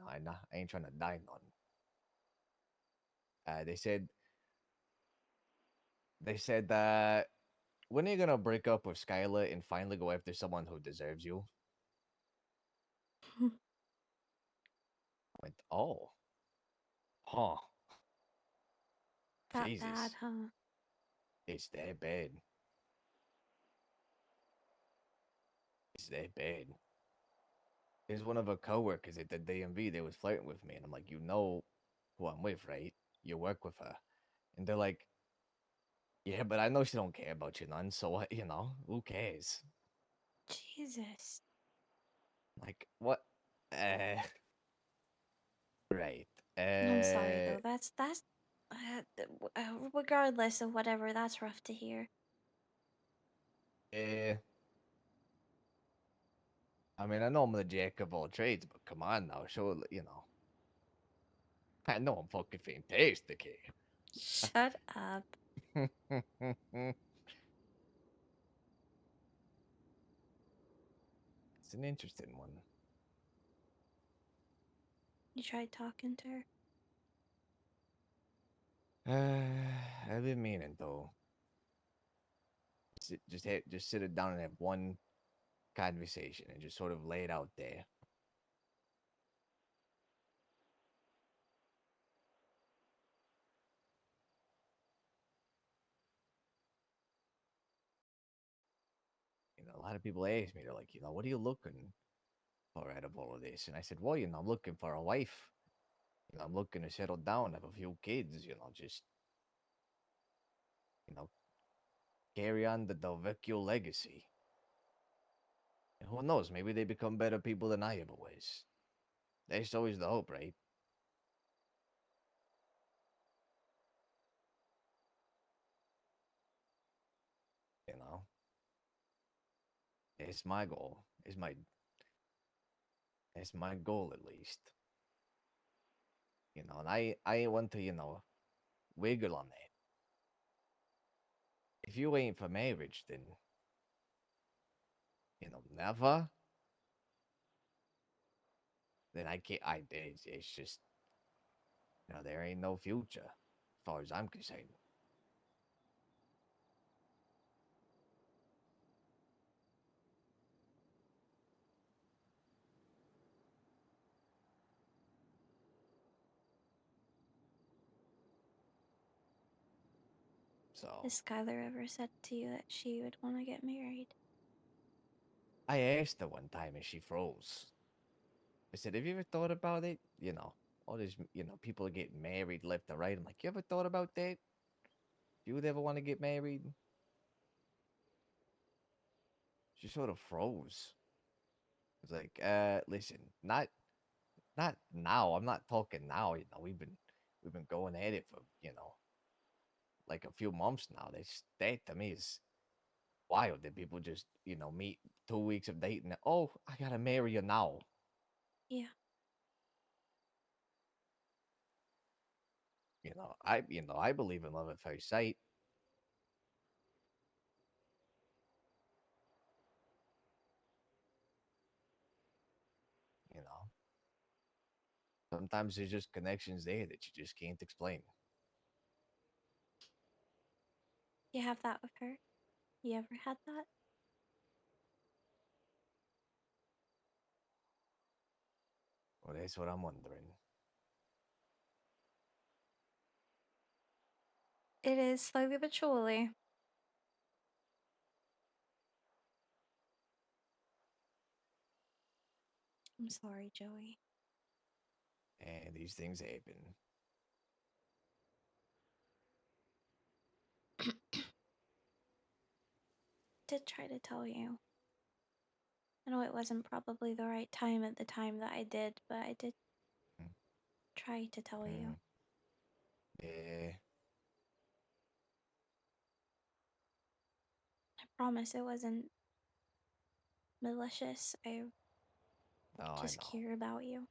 I ain't trying to die, none. They said, when are you gonna break up with Skylar and finally go after someone who deserves you? I went, oh, huh, That bad, Jesus, huh? it's that bad. It's that bad. There's one of her coworkers at the DMV. They was flirting with me, and I'm like, you know who I'm with, right? You work with her, and they're like, yeah, but I know she don't care about you none. So what? You know, who cares? Jesus. Like what? Uh, right. I'm sorry though. That's regardless of whatever, that's rough to hear. Eh. I mean, I know I'm the jack of all trades, but come on now, show you know. I know I'm fucking fantastic Shut up. here. It's an interesting one. You tried talking to her? I've been meaning though. Just sit it down and have one conversation and just sort of lay it out there. You know, a lot of people ask me, they're like, you know, what are you looking for out of all of this? And I said, well, you know, I'm looking for a wife. You know, I'm looking to settle down, have a few kids, you know, just, you know, carry on the Delvecchio legacy. And who knows, maybe they become better people than I ever was. That's always the hope, right? You know, it's my goal. It's my goal at least. You know, and I want to, you know, wiggle on that. If you ain't for marriage, then you know, never. Then I can't. It's just, you know, there ain't no future, as far as I'm concerned. So Has Skylar ever said to you that she would want to get married? I asked her one time, and she froze. I said, "Have you ever thought about it? You know, all this, you know, people are getting married left and right." I'm like, "You ever thought about that? You would ever want to get married?" She sort of froze. It's like, listen, not now. I'm not talking now. You know, we've been going at it for, you know, like a few months now. That to me is wild that people just, you know, meet 2 weeks of dating. Oh, I gotta marry you now. Yeah. I believe in love at first sight. You know, sometimes there's just connections there that you just can't explain. You have that with her? You ever had that? Well, that's what I'm wondering. It is slowly but surely. I'm sorry, Joey. And these things happen. Did try to tell you. I know it wasn't probably the right time at the time that I did, but I did Mm, try to tell you. mm, yeah. I promise it wasn't malicious. I No, I just know. care about you.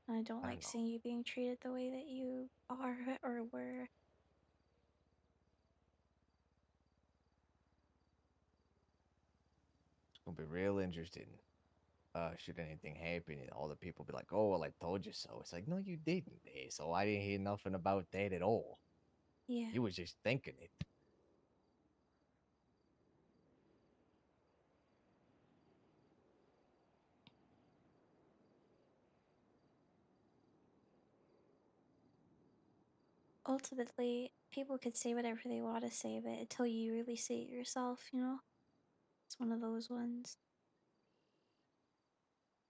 And I don't I like know. seeing you being treated the way that you are or were. It's gonna be real interesting. Should anything happen, and all the people be like, "Oh, well, I told you so." It's like, no, you didn't. So I didn't hear nothing about that at all. Yeah. You was just thinking it. Ultimately, people could say whatever they want to say, but until you really say it yourself, you know? It's one of those ones.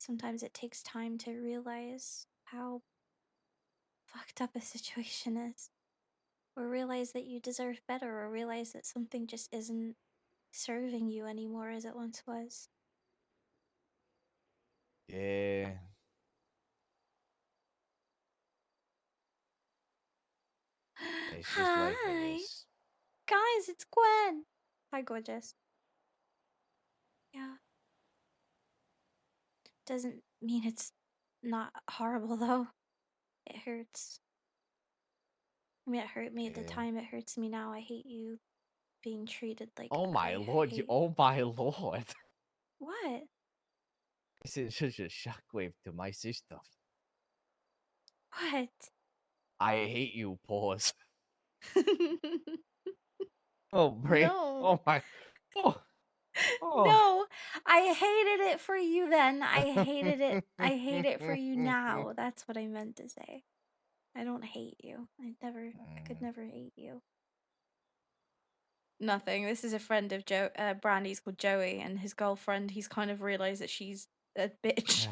Sometimes it takes time to realize how fucked up a situation is, or realize that you deserve better, or realize that something just isn't serving you anymore as it once was. Yeah. It's just life, I Hi, guess. guys, it's Gwen. Hi, gorgeous. Yeah, doesn't mean it's not horrible though. It hurts. I mean, it hurt me at the Yeah. time. It hurts me now. I hate you being treated like Oh my I lord, hate. oh my lord. What? This is such a shockwave to my system. What? I hate you, pause. Oh, Bray. No. Oh my. Oh. Oh. No, I hated it for you then. I hated it. I hate it for you now. That's what I meant to say. I don't hate you. I could never hate you. Nothing. This is a friend of Brandy's called Joey, and his girlfriend, he's kind of realized that she's a bitch.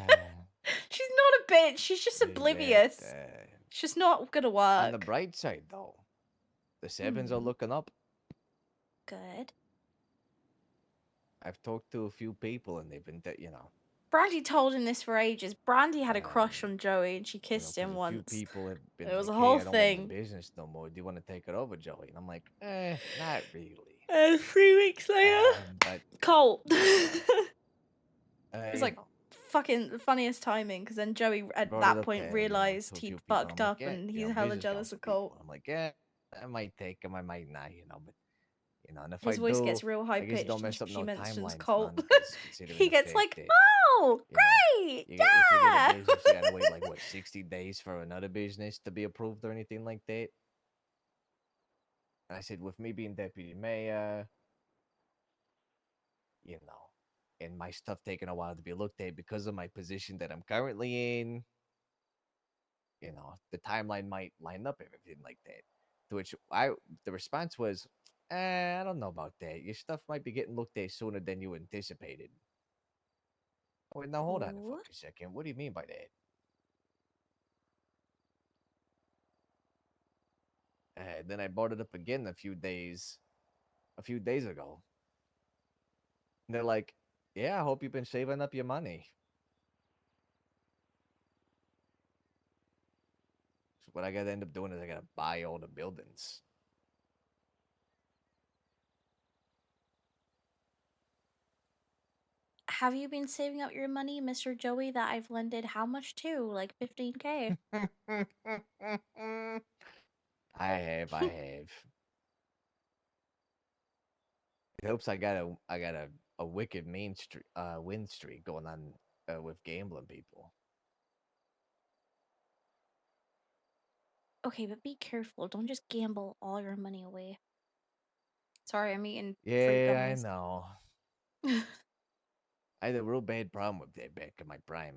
She's not a bitch. She's just Is oblivious. that, She's just not gonna on the work. bright side, though, the sevens are looking up. Good. I've talked to a few people, and they've been, Brandy told him this for ages. Brandy had a crush on Joey, and she you know, kissed 'cause him a few once. people have been It was like, a "Hey, whole I don't want the thing. business no more. Do you want to take it over, Joey?" And I'm like, not really. And 3 weeks later, But Colt. It was you like know, fucking the funniest timing, because then Joey at brought it that up point then, realized to a he'd few people, and fucked I'm like, up, yeah, and he's hella business jealous council of Colt. people. I'm like, yeah, I might take them, I might not, but and if His I voice do, gets real high I guess don't pitched when mess up she no mentions timelines, Colt. man. Because considering He the gets fact like, that oh, you know, great, if you get a yeah. business, you gotta wait like what 60 days for another business to be approved or anything like that. And I said, with me being deputy mayor, and my stuff taking a while to be looked at because of my position that I'm currently in, the timeline might line up everything like that. To which the response was, I don't know about that. Your stuff might be getting looked at sooner than you anticipated. Oh, wait, now hold on a Ooh. fucking second. What do you mean by that? Then I brought it up again a few days ago. And they're like, yeah, I hope you've been saving up your money. So what I gotta end up doing is I gotta buy all the buildings. Have you been saving up your money, Mr. Joey, that I've lended how much to? Like 15K. I have. It helps I got a wicked win streak going on with gambling people. Okay, but be careful. Don't just gamble all your money away. Sorry, I'm eating fruit Yeah, I gummies. know. I had a real bad problem with that back in my prime.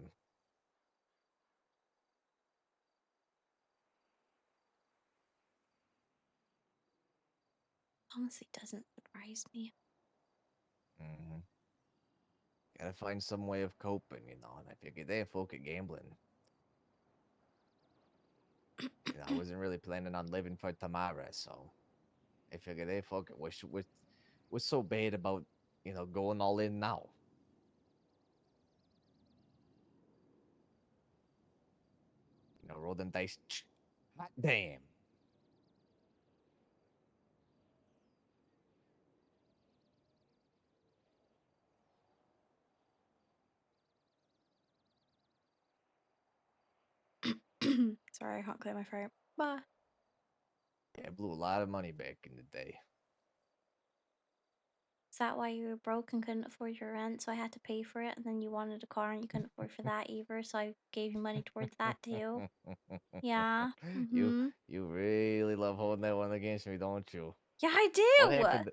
Honestly, doesn't surprise me. Mm-hmm. Gotta find some way of coping, and I figured they folk at gambling. I wasn't really planning on living for tomorrow, so I figured they folk it. What's so bad about going all in now? Roll them dice. Hot damn. Sorry, I can't clear my throat. Bye. Yeah, I blew a lot of money back in the day. Is that why you were broke and couldn't afford your rent? So I had to pay for it, and then you wanted a car and you couldn't afford for that either. So I gave you money towards that too. Yeah. You Mm-hmm. you really love holding that one against me, don't you? Yeah, I What do. happened?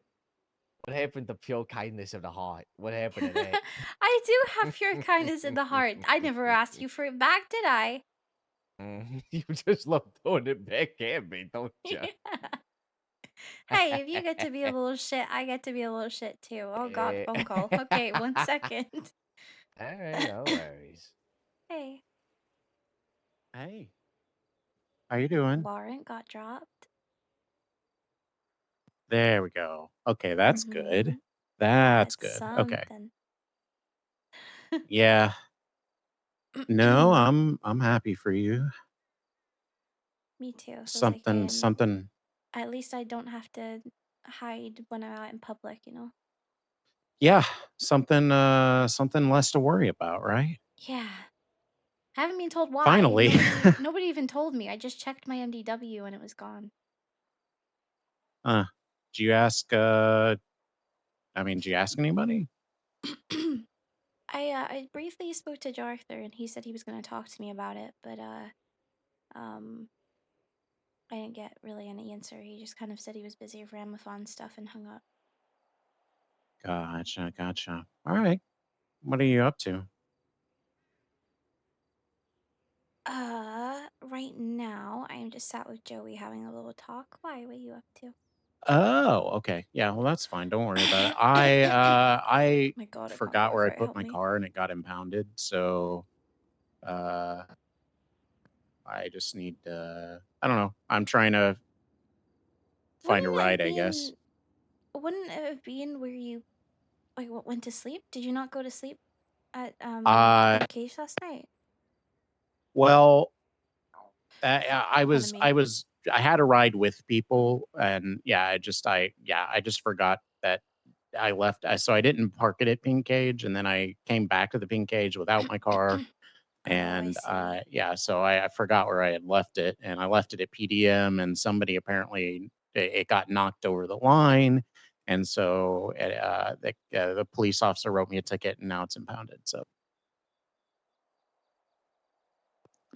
What happened to pure kindness of the heart? What happened to that? I do have pure kindness in the heart. I never asked you for it back, did I? You just love throwing it back at me, don't you? Hey, if you get to be a little shit, I get to be a little shit too. Oh God, phone call. Okay, 1 second. All right, no worries. Hey, how you doing? Warrant got dropped. There we go. Okay, that's good. That's That's good. Okay. something. Yeah. No, I'm happy for you. Me too. Feels like Something something at least I don't have to hide when I'm out in public, you know? yeah, something less to worry about, right? Yeah. I haven't been told why. Finally. Nobody even told me. I just checked my MDW and it was gone. Did you ask did you ask anybody? I briefly spoke to Arthur and he said he was gonna talk to me about it, but um I didn't get really any answer. He just kind of said he was busy with Ramathon stuff and hung up. Gotcha. All right. What are you up to? Right now I'm just sat with Joey having a little talk. Why? What are you up to? Oh, okay. Yeah, well that's fine. Don't worry about it. I My God, I can't forgot walk where I right. put Help my me. car and it got impounded, so uh I just need I don't know. I'm trying to find a Wouldn't it have ride, I guess. been? Wouldn't it have been where you like went to sleep? Did you not go to sleep at Uh in case last night? well, Pardon me. I had a ride with people and I just forgot that I left so I didn't park it at Pink Cage and then I came back to the Pink Cage without my car Oh, I and see. so I forgot where I had left it and I left it at PDM and somebody apparently it got knocked over the line and so the police officer wrote me a ticket and now it's impounded. So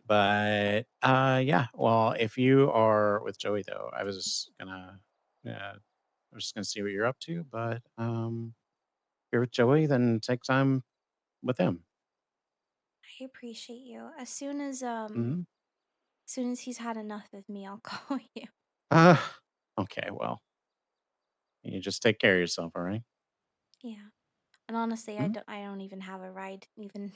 but yeah, well, if you are with Joey though, I was just gonna see what you're up to, but if you're with Joey, then take time with him. I appreciate you. Hmm. As soon as he's had enough of me, I'll call you. Uh, okay, well, you just take care of yourself, all right? Yeah. And honestly, Mhm. I don't even have a ride. Even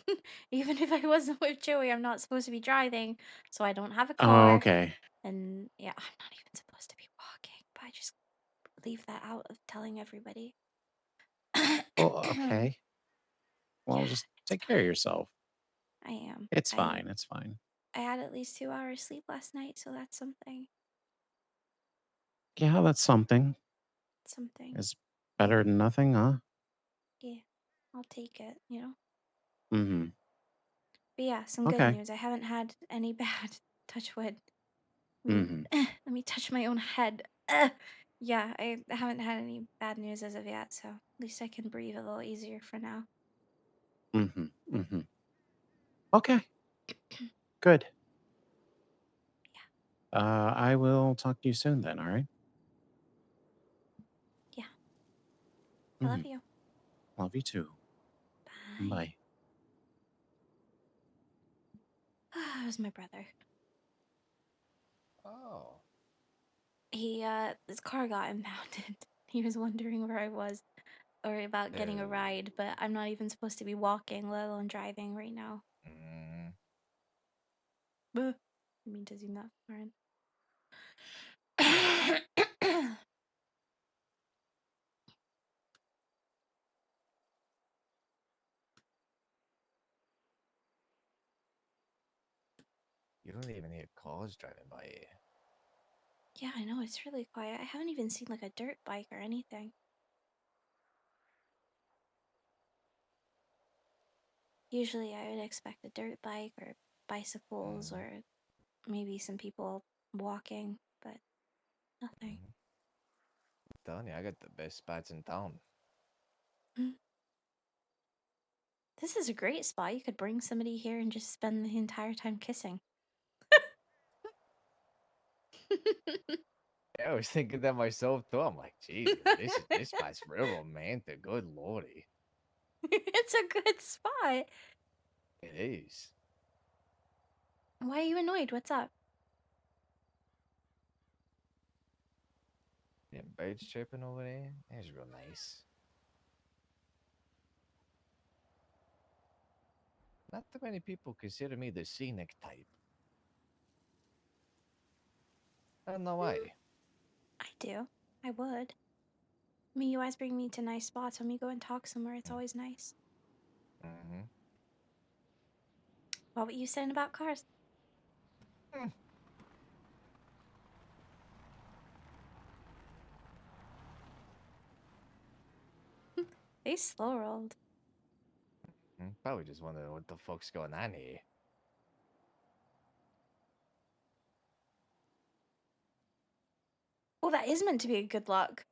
even if I wasn't with Joey, I'm not supposed to be driving, so I don't have a Oh, car. okay. And yeah, I'm not even supposed to be walking, but I just leave that out of telling everybody. Well, Yeah, okay. Well, just it's take care of yourself. fine. I am. It's fine. It's fine. I had at least 2 hours sleep last night, so that's something. Yeah, that's something. Something. It's better than nothing, huh? Yeah, I'll take it, you know? Mm-hmm. But yeah, some good Okay. news. I haven't had any bad touch wood. Mm-hmm. Let me touch my own head. Yeah, I haven't had any bad news as of yet, so at least I can breathe a little easier for now. Mm-hmm. Mm-hmm. Okay. Good. I will talk to you soon then, all right? Yeah, I Mm-hmm. love you. Love you too. Bye. Bye. It was my brother. Oh. His car got impounded. He was wondering where I was or about getting a Oh. ride, but I'm not even supposed to be walking, let alone driving right now. Mm. Buh. I mean to zoom that far in. You don't even hear cars driving by here. Yeah, I know, it's really quiet. I haven't even seen like a dirt bike or anything. Usually I would expect a dirt bike or bicycles Mm. or maybe some people walking, but nothing. Mm. I'm telling you, I got the best spots in town. Mm. This is a great spot. You could bring somebody here and just spend the entire time kissing. Yeah, I was thinking that myself too. I'm like, geez, this spot's real romantic. Good lordy, It's a good spot. it is. Why are you annoyed? What's up? Yeah, birds chirping over there. That's real nice. Not too many people consider me the scenic type. No way. I do. I would. I mean, you always bring me to nice spots. When we go and talk somewhere, it's always nice. Mm-hmm. What were you saying about cars? They slow rolled. Probably just wondering what the fuck's going on here. Oh, that is meant to be a good luck.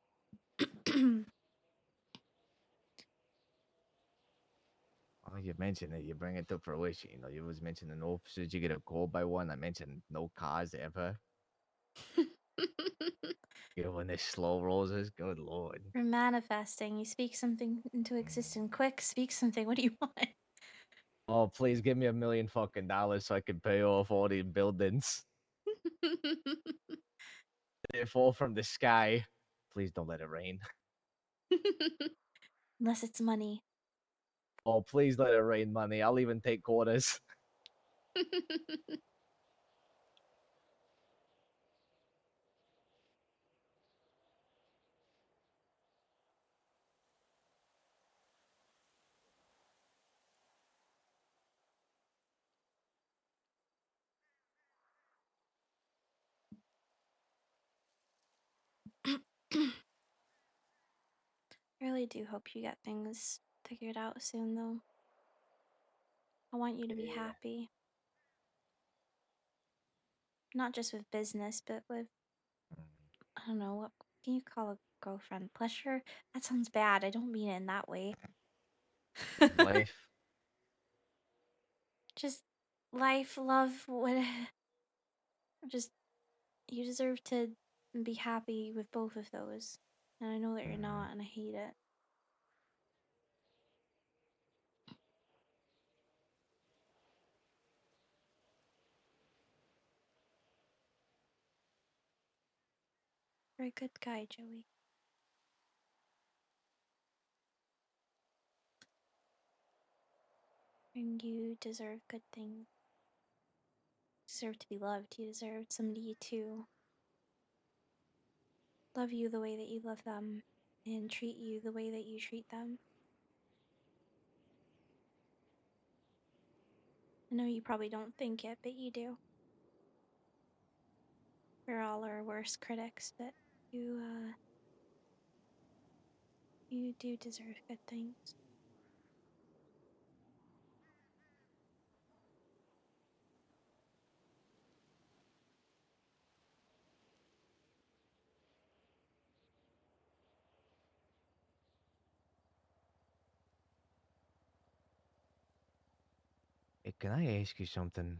Oh, you mentioned it. You bring it to fruition. You know, you was mentioning officers. You get a call by one. I mentioned no cars ever. You know, when this slow rolls is good lord. You're manifesting. You speak something into existence. Quick, speak something. What do you want? Oh, please give me $1 million fucking dollars so I can pay off all these buildings. They fall from the sky. Please don't let it rain. Unless it's money. Oh, please let it rain money. I'll even take quarters. I really do hope you get things figured out soon, though. I want you to be Yeah. happy. Not just with business, but with, I don't know, what can you call a girlfriend? Pleasure? That sounds bad. I don't mean it in that way. Life. Just life, love, what. Just, you deserve to be happy with both of those. And I know that you're not, and I hate it. You're a good guy, Joey. And you deserve good things. You deserve to be loved. You deserve somebody to love you the way that you love them and treat you the way that you treat them. I know you probably don't think it, but you do. We're all our worst critics, but you do deserve good things. Hey, can I ask you something?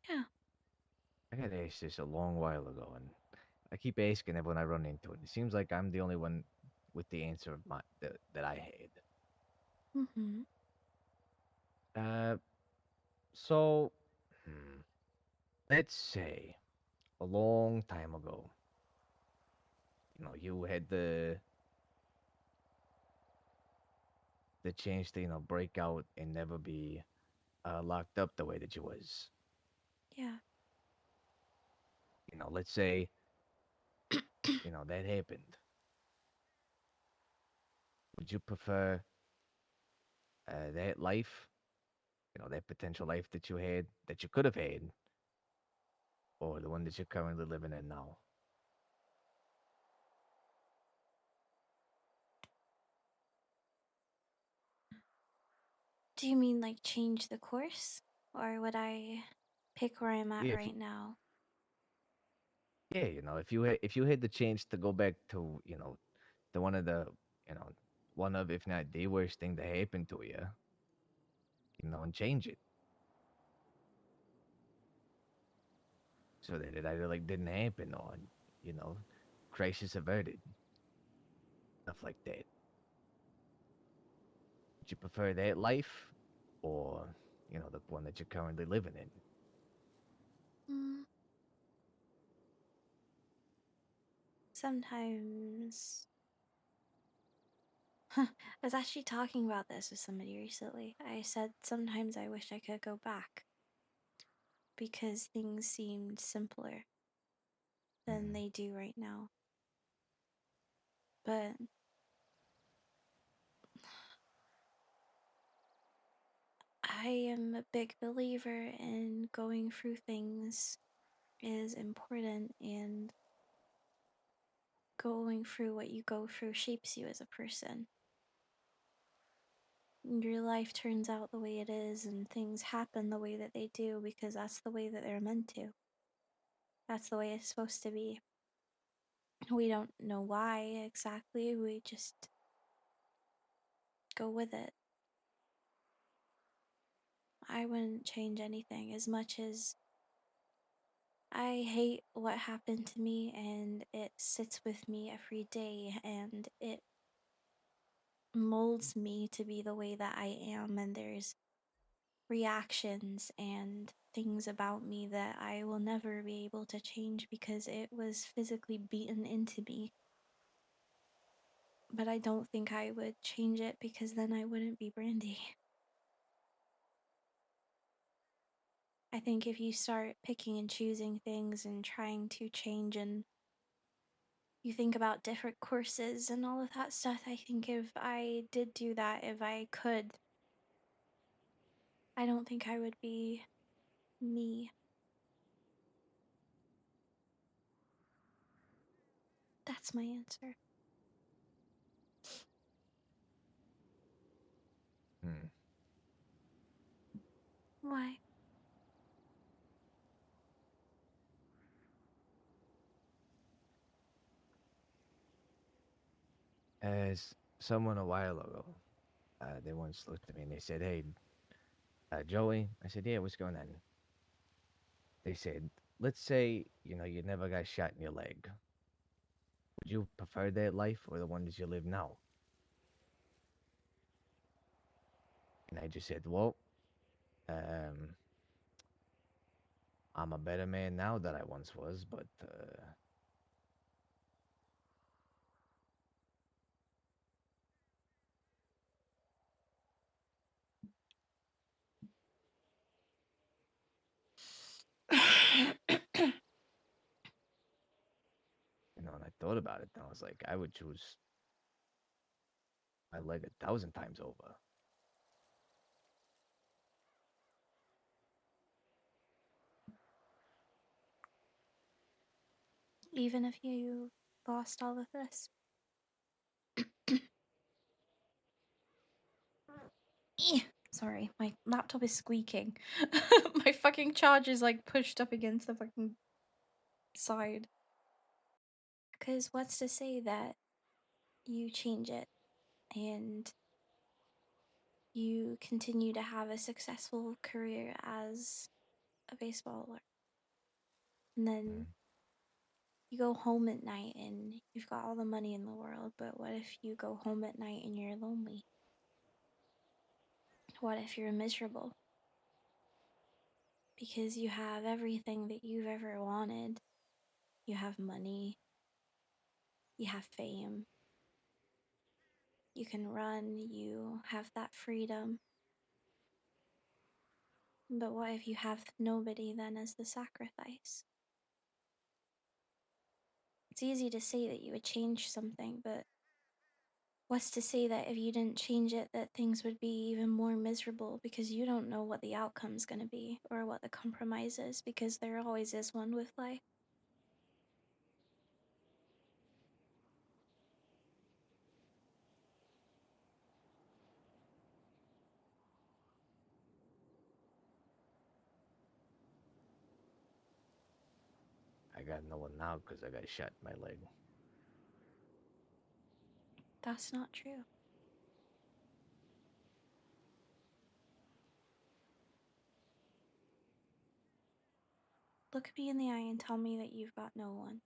Yeah. I got asked this a long while ago, and I keep asking everyone I run into it. It seems like I'm the only one with the answer of that I had. Mm-hmm. Uh, so, hmm, let's say a long time ago, you know, you had the chance to, you know, break out and never be locked up the way that you was. Yeah. You know, let's say, you know, that happened. Would you prefer that life, you know, that potential life that you had, that you could have had, or the one that you're currently living in now? Do you mean like change the course? Or would I pick where I'm at Yeah, right now? yeah, you know, if you had the chance to go back to, you know, the one of the, you know, one of, if not the worst thing that happened to you know, and change it so that it either like didn't happen or, you know, crisis averted, stuff like that. Would you prefer that life or, you know, the one that you're currently living in? Mm, sometimes. I was actually talking about this with somebody recently. I said sometimes I wish I could go back because things seemed simpler. than they do right now. But I am a big believer in going through things is important, and going through what you go through shapes you as a person. Your life turns out the way it is, and things happen the way that they do because that's the way that they're meant to. That's the way it's supposed to be. We don't know why exactly, we just go with it. I wouldn't change anything as much as I hate what happened to me, and it sits with me every day, and it molds me to be the way that I am, and there's reactions and things about me that I will never be able to change because it was physically beaten into me. But I don't think I would change it because then I wouldn't be Brandi. I think if you start picking and choosing things and trying to change, and you think about different courses and all of that stuff, I think if I did do that, if I could, I don't think I would be me. That's my answer. Hmm. Why? As someone a while ago, they once looked at me and they said, "Hey, Joey." I said, "Yeah, what's going on?" They said, "Let's say you never got shot in your leg. Would you prefer that life or the one that you live now?" And I just said, "Well, um, I'm a better man now than I once was, but and I thought about it, and I was like, I would choose my leg 1,000 times over." Even if you lost all of this. Sorry, my laptop is squeaking. My fucking charge is like pushed up against the fucking side. Because what's to say that you change it and you continue to have a successful career as a baseballer, and then Mm. you go home at night and you've got all the money in the world, but what if you go home at night and you're lonely? What if you're miserable? Because you have everything that you've ever wanted. You have money, you have fame, you can run, you have that freedom. But what if you have nobody then as the sacrifice? It's easy to say that you would change something, but what's to say that if you didn't change it, that things would be even more miserable because you don't know what the outcome's gonna be or what the compromise is, because there always is one with life. I got no one now because I got shot in my leg. That's not true. Look me in the eye and tell me that you've got no one.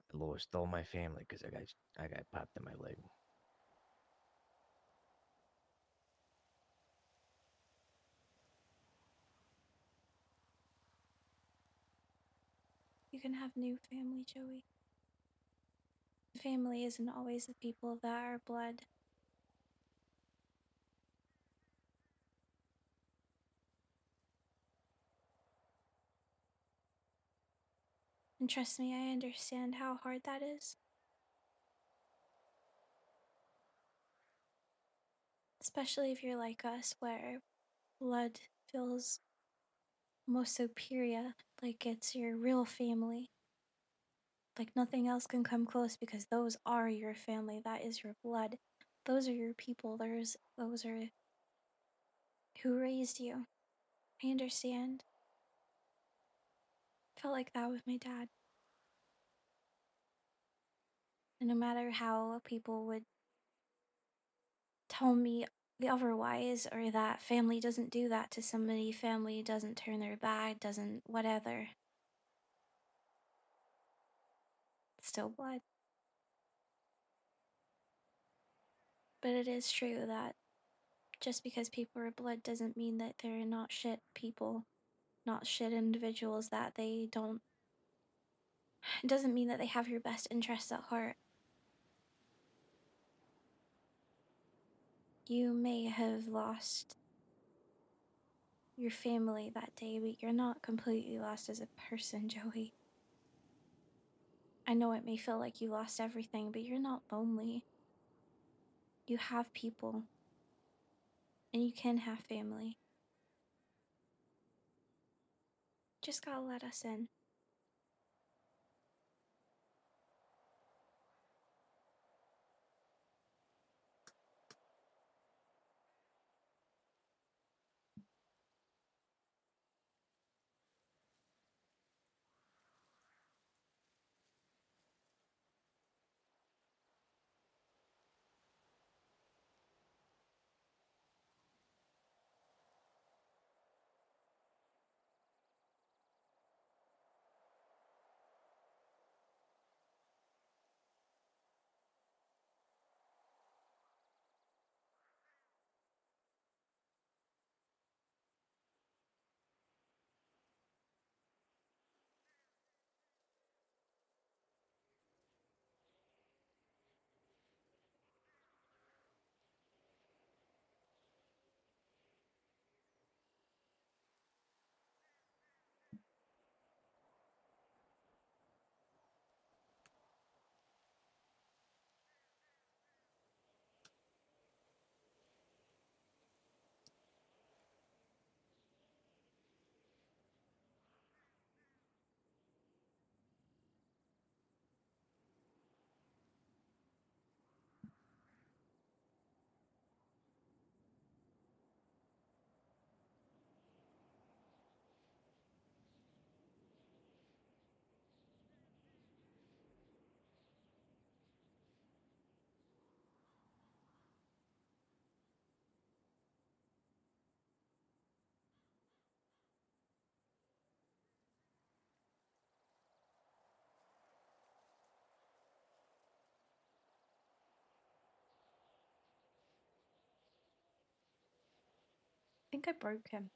The Lord stole my family because I got popped in my leg. can have new family, Joey. Family isn't always the people that are blood. And trust me, I understand how hard that is. Especially if you're like us, where blood feels most superior, like it's your real family. Like nothing else can come close because those are your family. That is your blood. Those are your people. Those are who raised you. I understand. Felt like that with my dad. And no matter how people would tell me otherwise, or that family doesn't do that to somebody, family doesn't turn their back, doesn't whatever. It's still blood. But it is true that just because people are blood doesn't mean that they're not shit people, not shit individuals, that they don't. It doesn't mean that they have your best interests at heart. You may have lost your family that day, but you're not completely lost as a person, Joey. I know it may feel like you lost everything, but you're not lonely. You have people, and you can have family. Just gotta let us in. I think I broke him.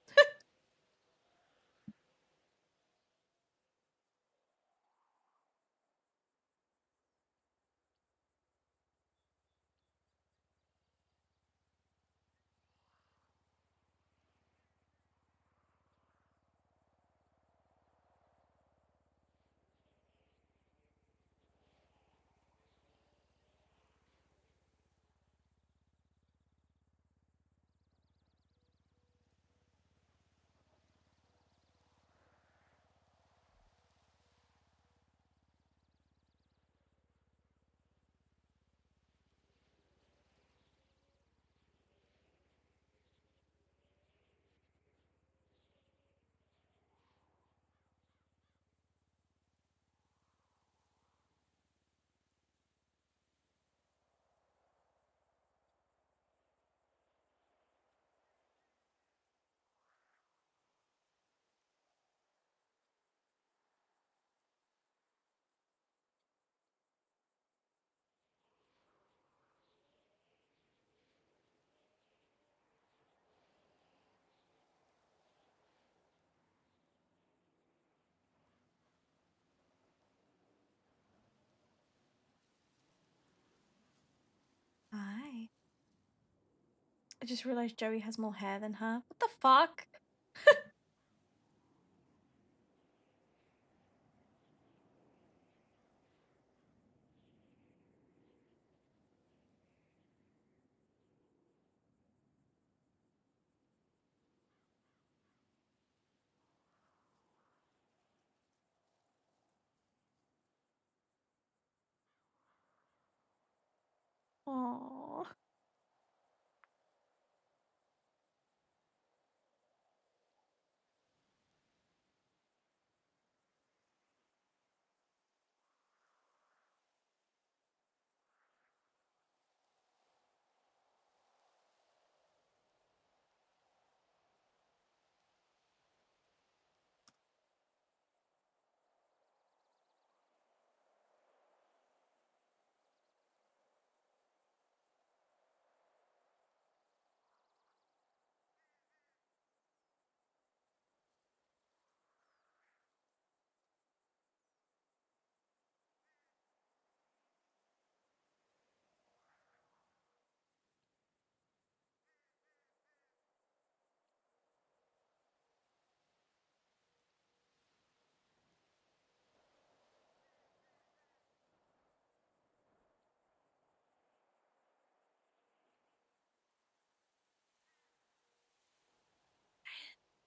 I just realized Joey has more hair than her. What the fuck? Aww.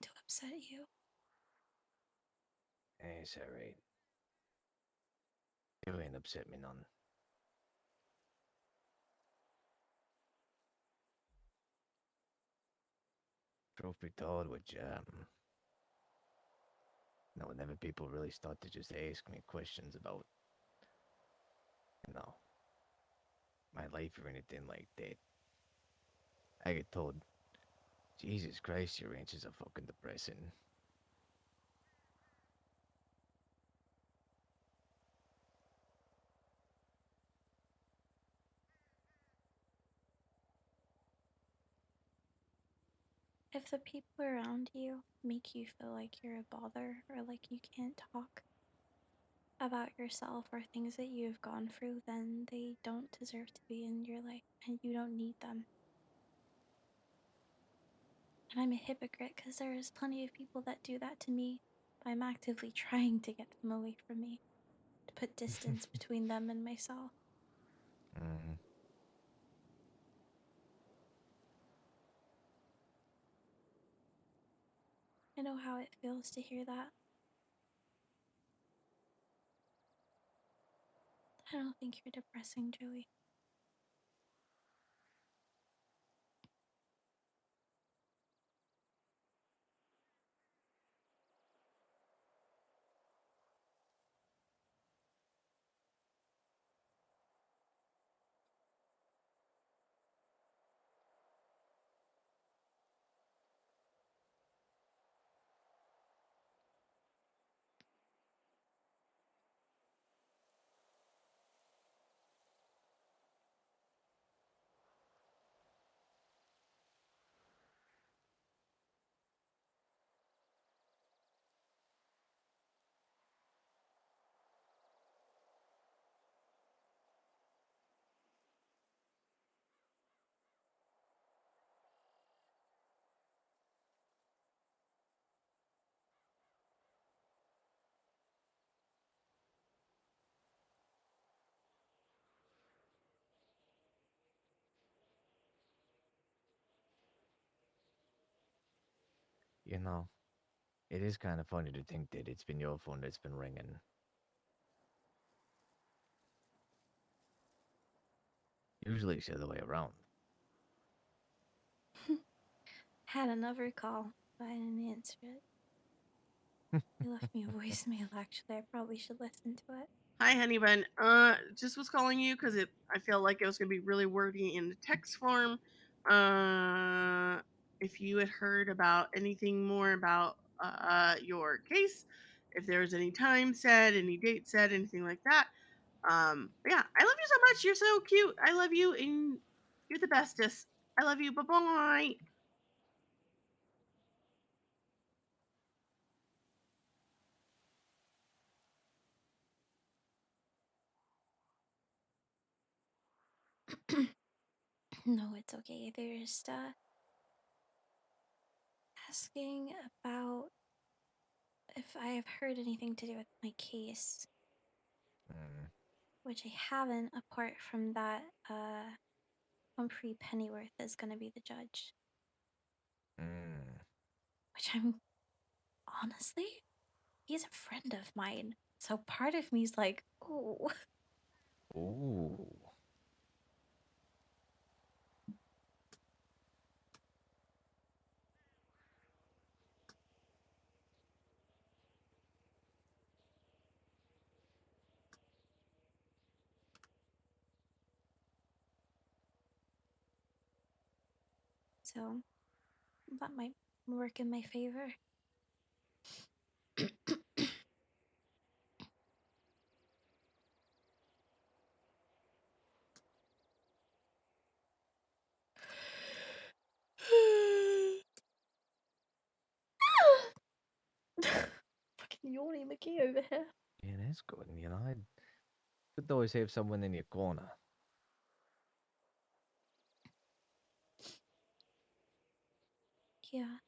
To upset you. It's alright. You ain't upset me none. Truth be told, which whenever people really start to just ask me questions about, you know, my life or anything like that, I get told, Jesus Christ, your answers are fucking depressing. If the people around you make you feel like you're a bother or like you can't talk about yourself or things that you've gone through, then they don't deserve to be in your life and you don't need them. And I'm a hypocrite because there is plenty of people that do that to me, but I'm actively trying to get them away from me, to put distance between them and myself. Mm-hmm. I know how it feels to hear that. I don't think you're depressing, Joey. You know, it is kind of funny to think that it's been your phone that's been ringing. Usually it's the other way around. Had another call, but I didn't answer it. You left me a voicemail, actually. I probably should listen to it. Hi, honey bun. Just was calling you because I feel like it was gonna be really wordy in the text form. If you had heard about anything more about your case, if there was any time said, any date said, anything like that. But yeah, I love you so much. You're so cute. I love you, and you're the bestest. I love you. Bye bye. No, it's okay. They're just asking about if I have heard anything to do with my case, Mm, which I haven't, apart from that Humphrey Pennyworth is going to be the judge, mm. which I'm honestly, he's a friend of mine. So part of me's like, oh. Ooh. So that might work in my favor. Fucking yawny Mickey over here. Yeah, that's good. You know, I could always have someone in your corner. Yeah.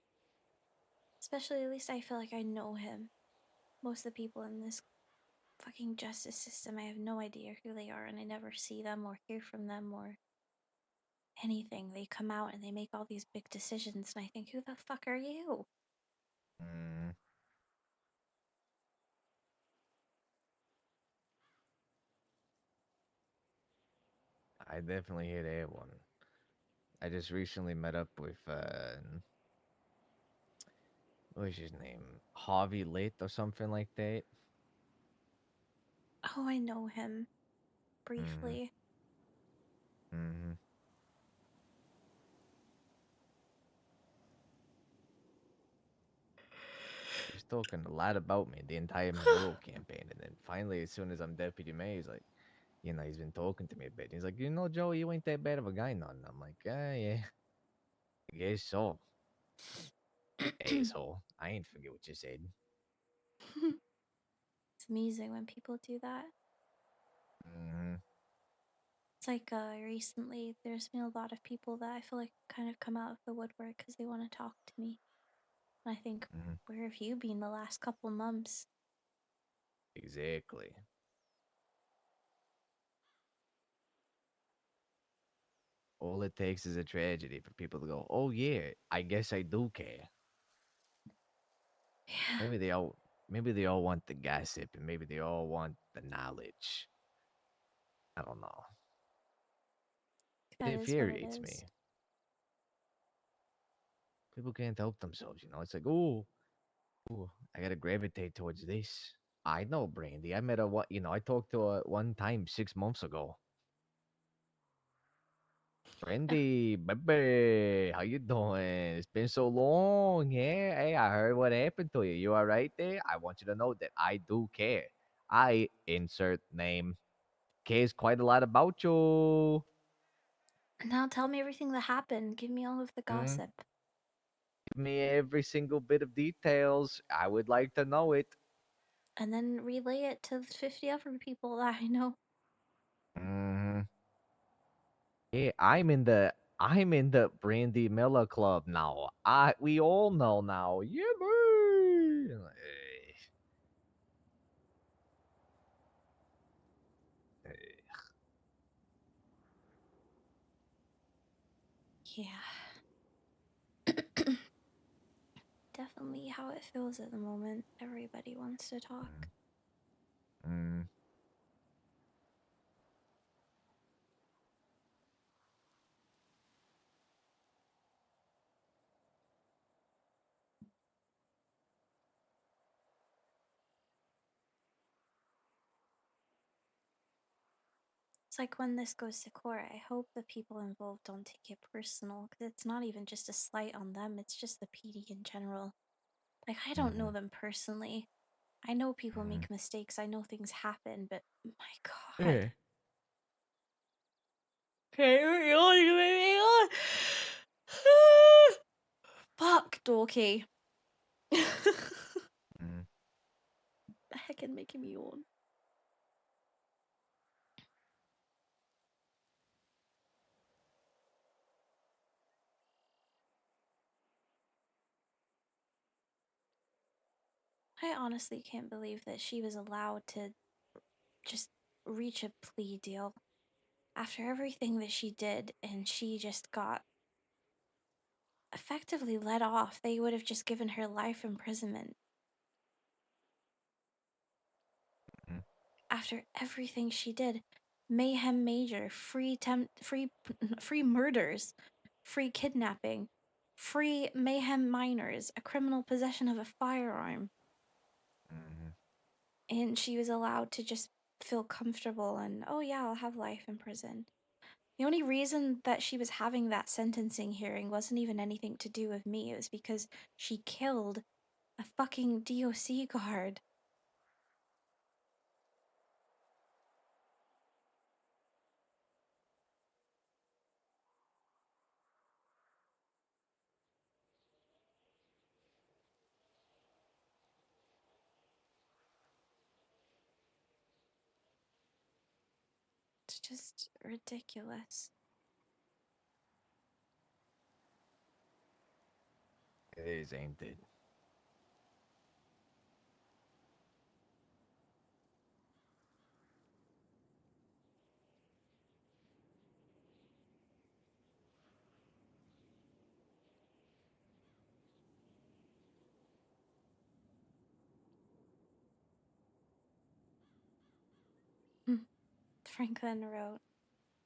Especially, at least I feel like I know him. Most of the people in this fucking justice system, I have no idea who they are, and I never see them or hear from them or anything. They come out and they make all these big decisions, and I think, who the fuck are you? Mm, I definitely hear that one. I just recently met up with what was his name? Harvey Lit or something like that. Oh, I know him Mm-hmm. briefly. Mm-hmm. He was talking a lot about me the entire mayoral campaign, and then finally, as soon as I'm deputy mayor, he's like, you know, he's been talking to me a bit. He's like, you know, Joe, you ain't that bad of a guy, none. I'm like, yeah, I guess so. Asshole. I ain't forget what you said. It's amazing when people do that. Mm-hmm. It's like recently, there's been a lot of people that I feel like kind of come out of the woodwork because they want to talk to me. And I think, Mm-hmm. where have you been the last couple months? Exactly. All it takes is a tragedy for people to go, oh yeah, I guess I do care. Yeah, Maybe they all want the gossip and maybe they all want the knowledge. I don't know. It that is what it infuriates is. me. People can't help themselves, you know. It's like, oh, I gotta gravitate towards this. I know Brandy. I met her one, I talked to her one time 6 months ago. Brandy, baby, how you doing? It's been so long. Yeah, hey, I heard what happened to you. You all right there? I want you to know that I do care. I insert name cares quite a lot about you. Now tell me everything that happened. Give me all of the Mm, gossip. give me every single bit of details. I would like to know it. And then relay it to the 50 other people that I know. Hmm. Yeah, I'm in the Brandy Miller Club now. We all know now. Yeah, boy. Eh, Yeah. Definitely how it feels at the moment. Everybody wants to talk. mm, It's like when this goes to court, I hope the people involved don't take it personal, because it's not even just a slight on them, it's just the PD in general. Like, I don't know mhm, them personally. I know people mhm. make mistakes, I know things happen, but my god. Yeah. Okay, you made me yawn. Fuck, Dorky. Mm. Heckin' making me yawn. I honestly can't believe that she was allowed to just reach a plea deal after everything that she did, and she just got effectively let off. They would have just given her life imprisonment Mhm. after everything she did. Mayhem major, free murders, free kidnapping, free mayhem minors, a criminal possession of a firearm. Mhm. And she was allowed to just feel comfortable and, oh yeah, I'll have life in prison. The only reason that she was having that sentencing hearing wasn't even anything to do with me. It was because she killed a fucking DOC guard. It's just ridiculous. It is, ain't it? Franklin wrote,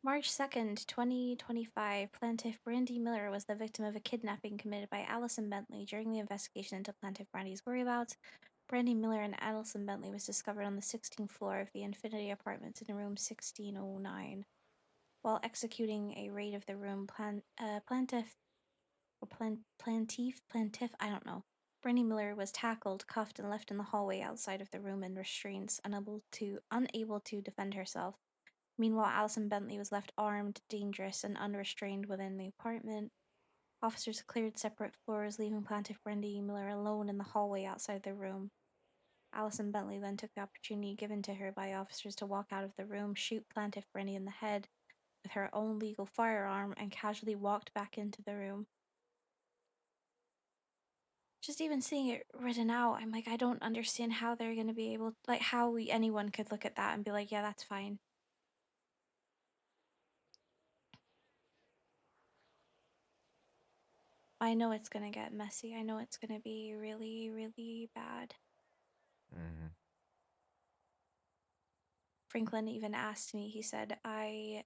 March 2nd, 2025, Plaintiff Brandi Miller was the victim of a kidnapping committed by Allison Bentley. During the investigation into Plaintiff Brandi's whereabouts, Brandi Miller and Allison Bentley was discovered on the 16th floor of the Infinity Apartments in room 1609. While executing a raid of the room, Plaintiff, I don't know. Brandi Miller was tackled, cuffed, and left in the hallway outside of the room in restraints, unable to defend herself. Meanwhile, Allison Bentley was left armed, dangerous, and unrestrained within the apartment. Officers cleared separate floors, leaving Plaintiff Brandi Miller alone in the hallway outside the room. Allison Bentley then took the opportunity given to her by officers to walk out of the room, shoot Plaintiff Brandi in the head with her own legal firearm, and casually walked back into the room. Just even seeing it written out, I'm like, I don't understand how they're going to be able, like, how anyone could look at that and be like, yeah, that's fine. I know it's going to get messy. I know it's going to be really, really bad. Mhm. Franklin even asked me, he said, he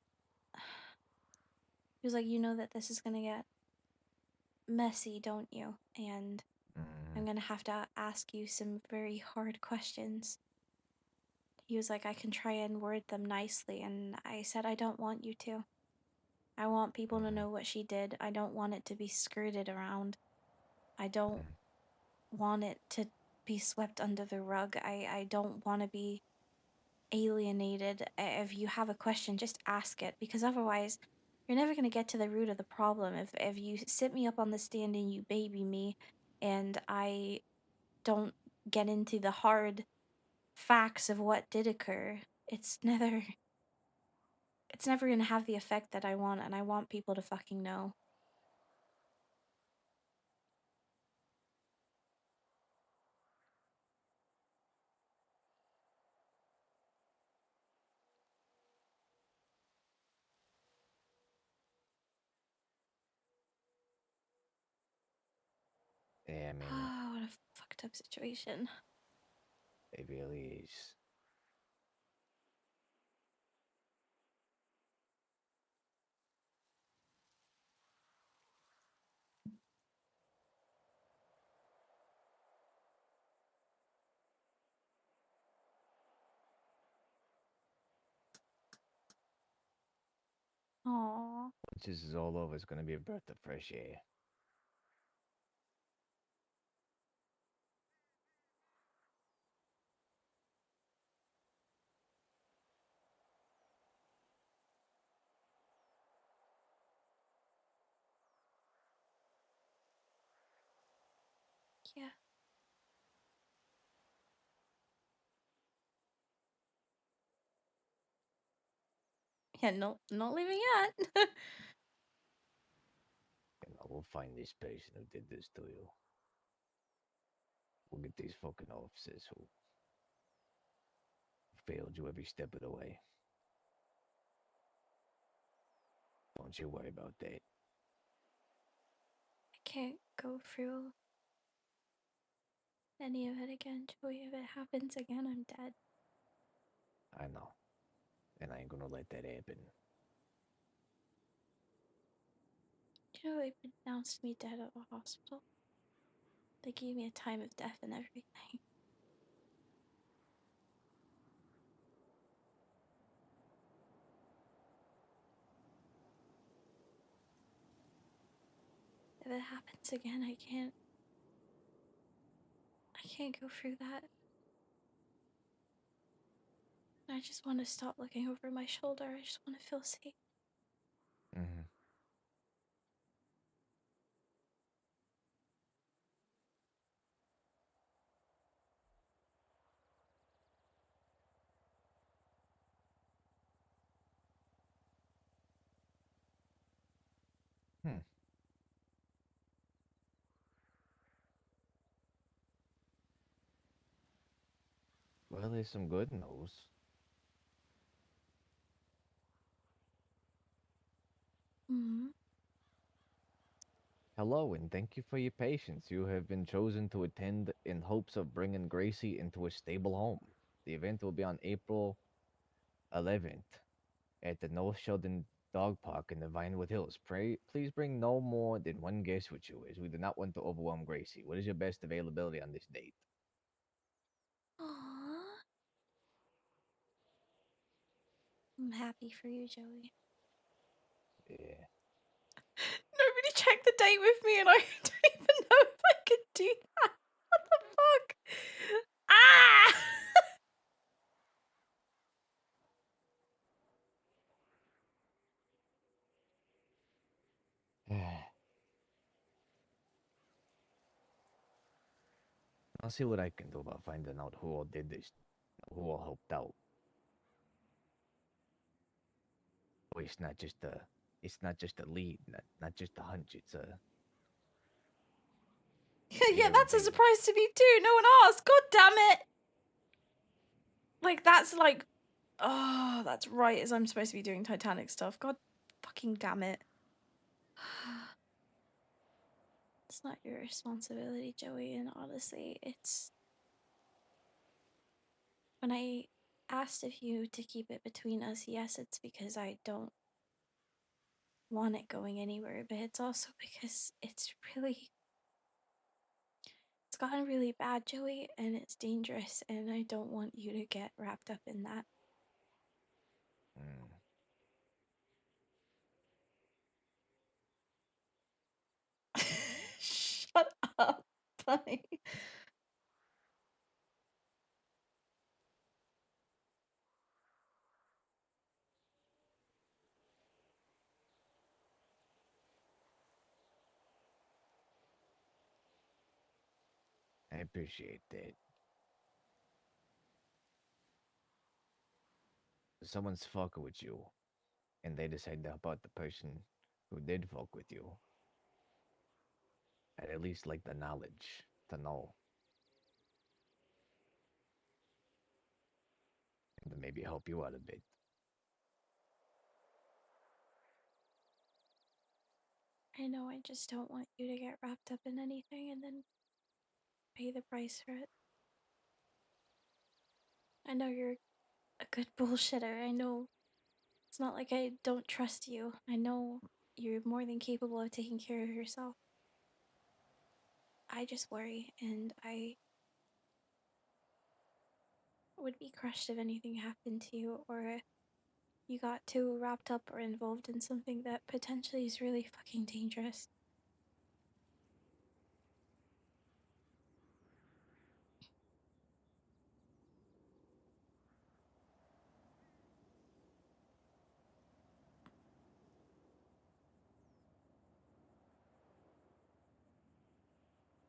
was like, you know that this is going to get messy, don't you? And I'm Mhm. going to have to ask you some very hard questions. He was like, I can try and word them nicely. And I said, I don't want you to. I want people to know what she did. I don't want it to be skirted around. I don't Mhm. want it to be swept under the rug. I don't want to be alienated. If you have a question, just ask it, because otherwise you're never going to get to the root of the problem. If you sit me up on the stand and you baby me and I don't get into the hard facts of what did occur, it's never going to have the effect that I want, and I want people to fucking know. Yeah, I mean, Oh, what a fucked up situation. it really is. Aw. Once this is all over, it's gonna be a breath of fresh air. Yeah. Yeah, no, not leaving yet. You know, we'll find this person who did this to you. We'll get these fucking officers who failed you every step of the way. Don't you worry about that. I can't go through any of it again, Joey. If it happens again, I'm dead. I know. And I ain't gonna let that happen. You know, they pronounced me dead at the hospital. They gave me a time of death and everything. If it happens again, I can't go through that. I just want to stop looking over my shoulder. I just want to feel safe. Mm-hmm. Hmm. Well, there's some good news. Mm-hmm. Hello, and thank you for your patience. You have been chosen to attend in hopes of bringing Gracie into a stable home. The event will be on April 11th at the North Sheldon Dog Park in the Vinewood Hills. Please bring no more than one guest with you, as we do not want to overwhelm Gracie. What is your best availability on this date? Aww. I'm happy for you, Joey. Yeah. Nobody checked the date with me, and I don't even know if I could do that. What the fuck? Ah! I'll see what I can do about finding out who all did this, who all helped out. Oh, it's not just a lead, not just a hunch. It's a Yeah, that's a reveal. surprise to me too. No one asked. God damn it! Like that's like, oh, that's right. As I'm supposed to be doing Titanic stuff. God, fucking damn it! It's not your responsibility, Joey. And honestly, it's when I asked of you to keep it between us. Yes, it's because I don't want it going anywhere, but it's also because it's gotten really bad, Joey, and it's dangerous, and I don't want you to get wrapped up in that. Mm. Shut up, Bunny. I appreciate that. If someone's fucking with you, and they decide to help out the person who did fuck with you, I'd at least like the knowledge to know, and to maybe help you out a bit. I know, I just don't want you to get wrapped up in anything and then pay the price for it. I know you're a good bullshitter. I know it's not like I don't trust you. I know you're more than capable of taking care of yourself. I just worry, and I would be crushed if anything happened to you or you got too wrapped up or involved in something that potentially is really fucking dangerous.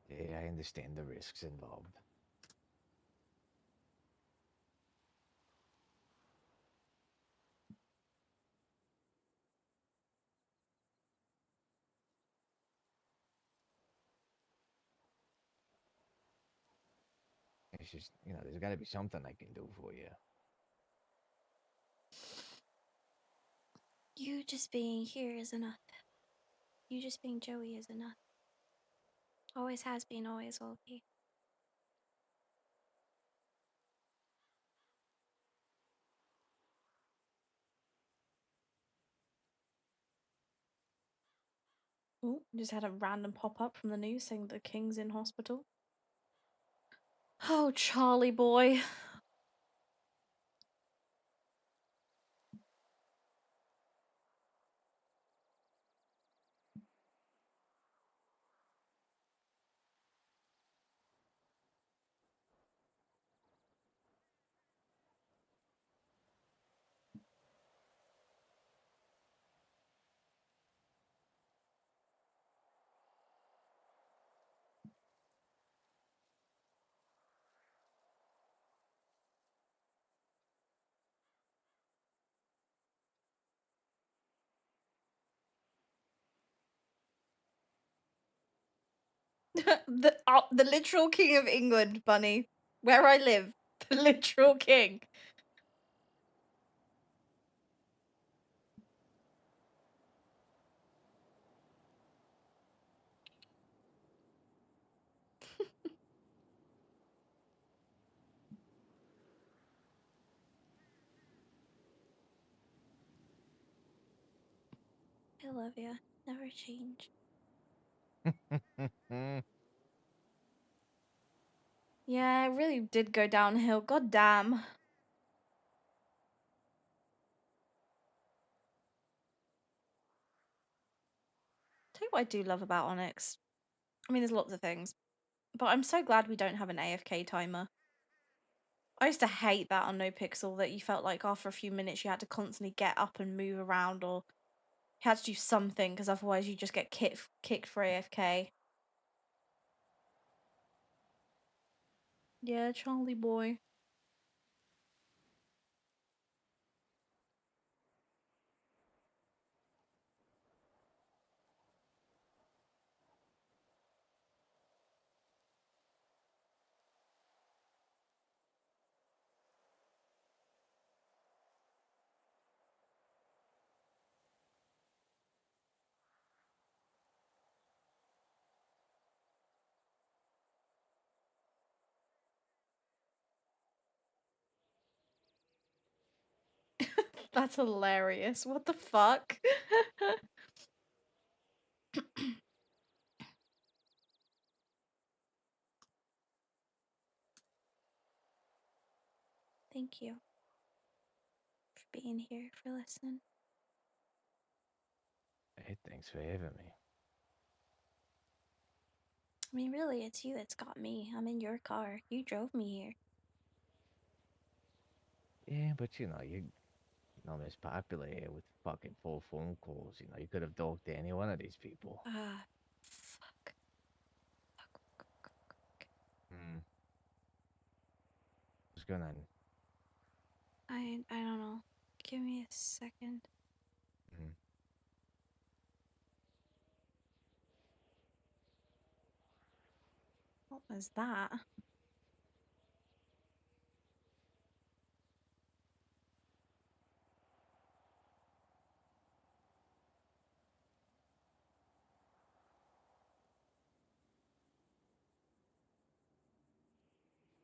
Yeah, I understand the risks involved. just, there's got to be something I can do for you. You just being here is enough. You just being Joey is enough. Always has been, always will be. Oh, just had a random pop up from the news saying the king's in hospital. Oh, Charlie boy. The literal king of England, Bunny. Where I live. The literal king. I love you. Never change. Yeah, it really did go downhill. God damn. Tell you what I do love about Onyx. I mean, there's lots of things. But I'm so glad we don't have an AFK timer. I used to hate that on NoPixel, that you felt like after a few minutes you had to constantly get up and move around, or you had to do something, because otherwise you just get kicked for AFK. Yeah, Charlie boy. That's hilarious. What the fuck? Thank you for being here, for listening. Hey, thanks for having me. I mean, really, it's you that's got me. I'm in your car. You drove me here. Yeah, but you're not as popular here with fucking 4 phone calls. You could have talked to any one of these people. Ah, fuck. Hmm. What's going on? I don't know. Give me a second. Hmm. What was that?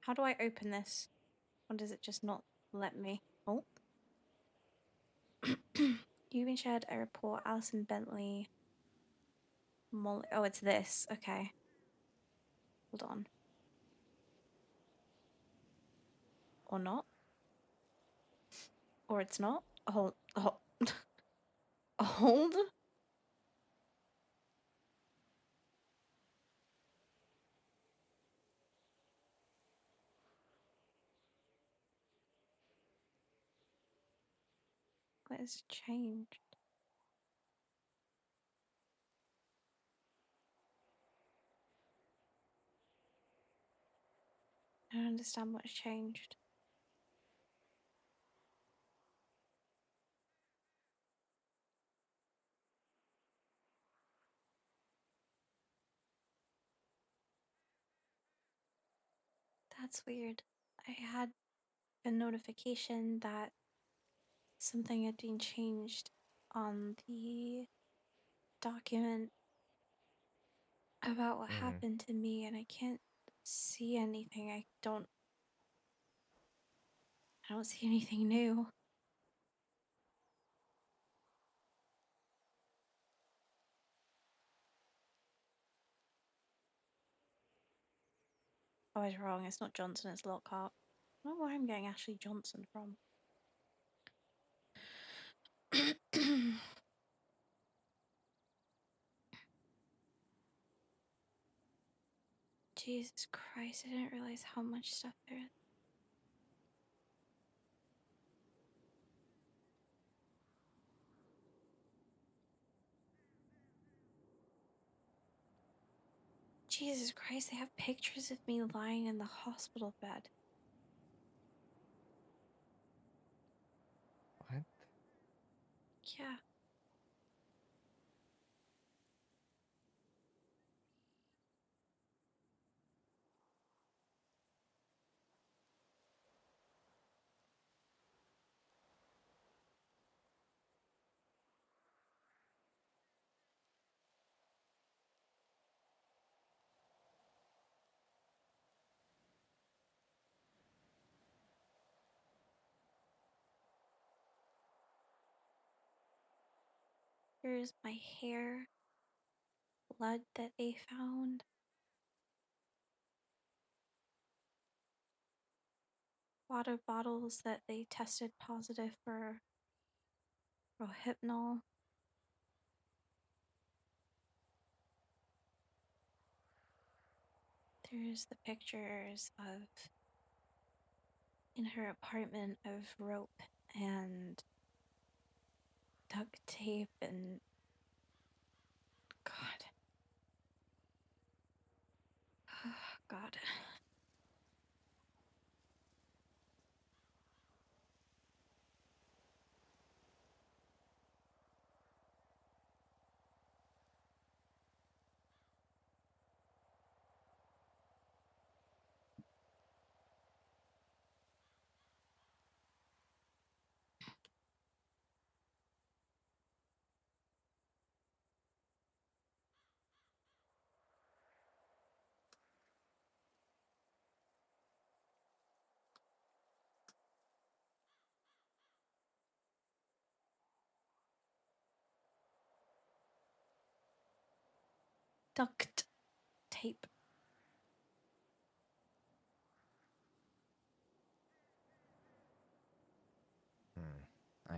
How do I open this? Or does it just not let me? Oh. You've been shared a report. Alison Bentley. Molly. Oh, it's this. Okay. Hold on. Or not. Or it's not. Hold. Hold. What has changed? I don't understand what's changed. The That's weird. I had a notification that something had been changed on the document about what happened to me, and I can't see anything. I don't see anything new. I was wrong. It's not Johnson, it's Lockhart. I don't know where I'm getting Ashley Johnson from. Jesus Christ, I didn't realize how much stuff there is. Jesus Christ, they have pictures of me lying in the hospital bed. What? Yeah. Here's my hair, blood that they found, water bottles that they tested positive for Rohypnol. There's the pictures of in her apartment of rope and duct tape and God. God. Duct tape. I.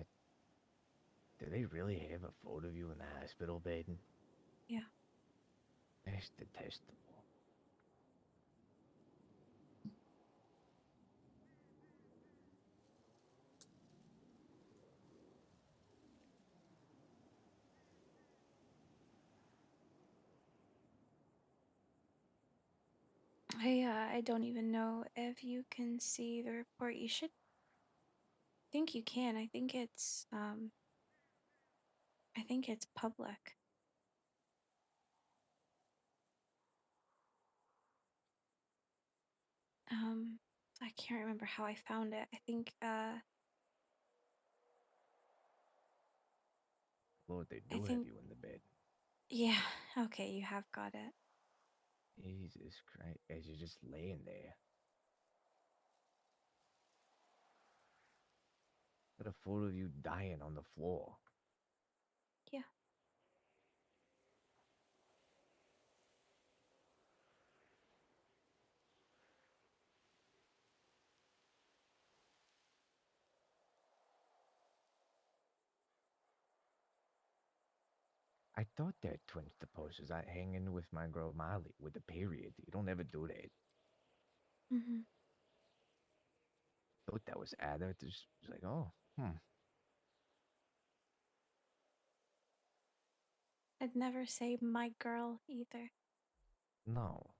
Do they really have a photo of you in the hospital bed? Yeah. That's detestable. I don't even know if you can see the report. You should think you can. I think it's public. I can't remember how I found it. I think Lord, they I do have think you in the bed. yeah, okay, you have got it. Jesus Christ, as you're just laying there. Got a photo of you dying on the floor. Yeah. I thought that twins the posters I hanging with my girl Molly with the period. You don't ever do that. Mhm. Thought that was Ada. Just was like, oh, I'd never say my girl either. no.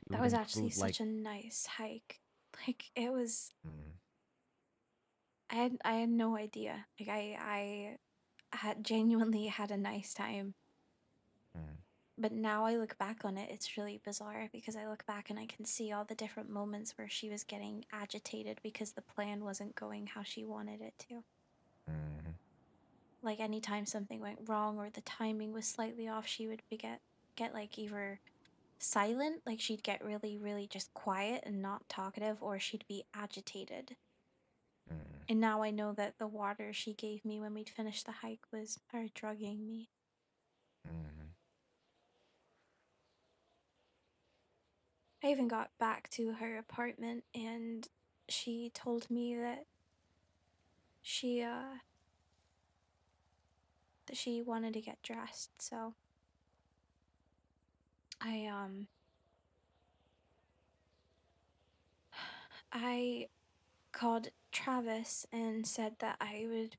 You That would was actually include like, such a nice hike. Like it was mm, I had no idea. Like I had genuinely had a nice time. But now I look back on it, it's really bizarre because I look back and I can see all the different moments where she was getting agitated because the plan wasn't going how she wanted it to. Mm-hmm. Like anytime something went wrong or the timing was slightly off, she would get like either silent, like she'd get really, really just quiet and not talkative, or she'd be agitated. Mm-hmm. And now I know that the water she gave me when we'd finished the hike was her drugging me. Mm-hmm. I even got back to her apartment and she told me that she that she wanted to get dressed. So I I called Travis and said that I would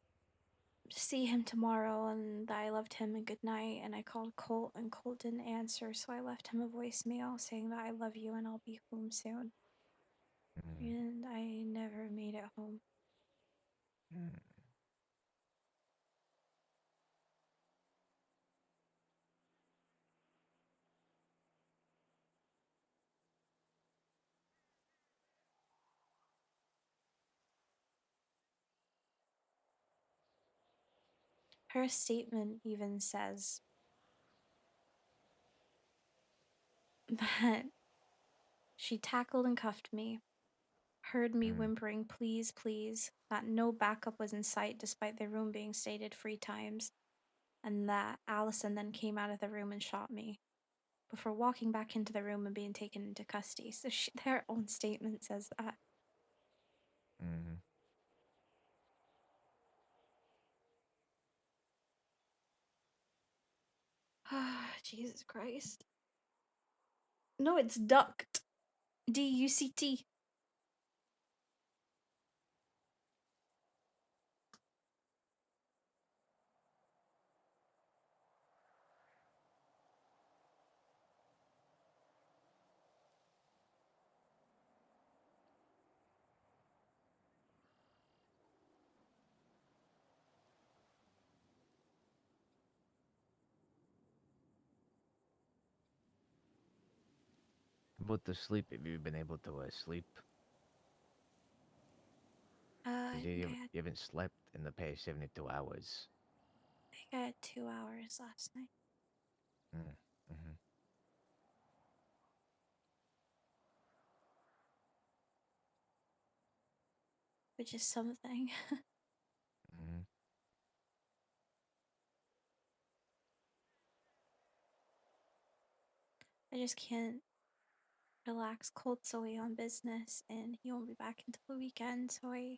see him tomorrow and that I loved him and good night. And I called Colt and Colt didn't answer, so I left him a voicemail saying that I love you and I'll be home soon. Mm-hmm. And I never made it home. Mm-hmm. Her statement even says that she tackled and cuffed me, heard me Mm-hmm. whimpering, please, please, that no backup was in sight despite the room being stated 3 times, and that Allison then came out of the room and shot me before walking back into the room and being taken into custody. So their own statement says that. Mm-hmm. Ah, Jesus Christ. No, it's duct. DUCT. About to sleep. Have you been able to sleep? I Because think you haven't slept in the past 72 hours. I had 2 hours last night, Mm-hmm. which is something. Mm-hmm. I just can't relax. Colt's away on business and he won't be back until the weekend, so I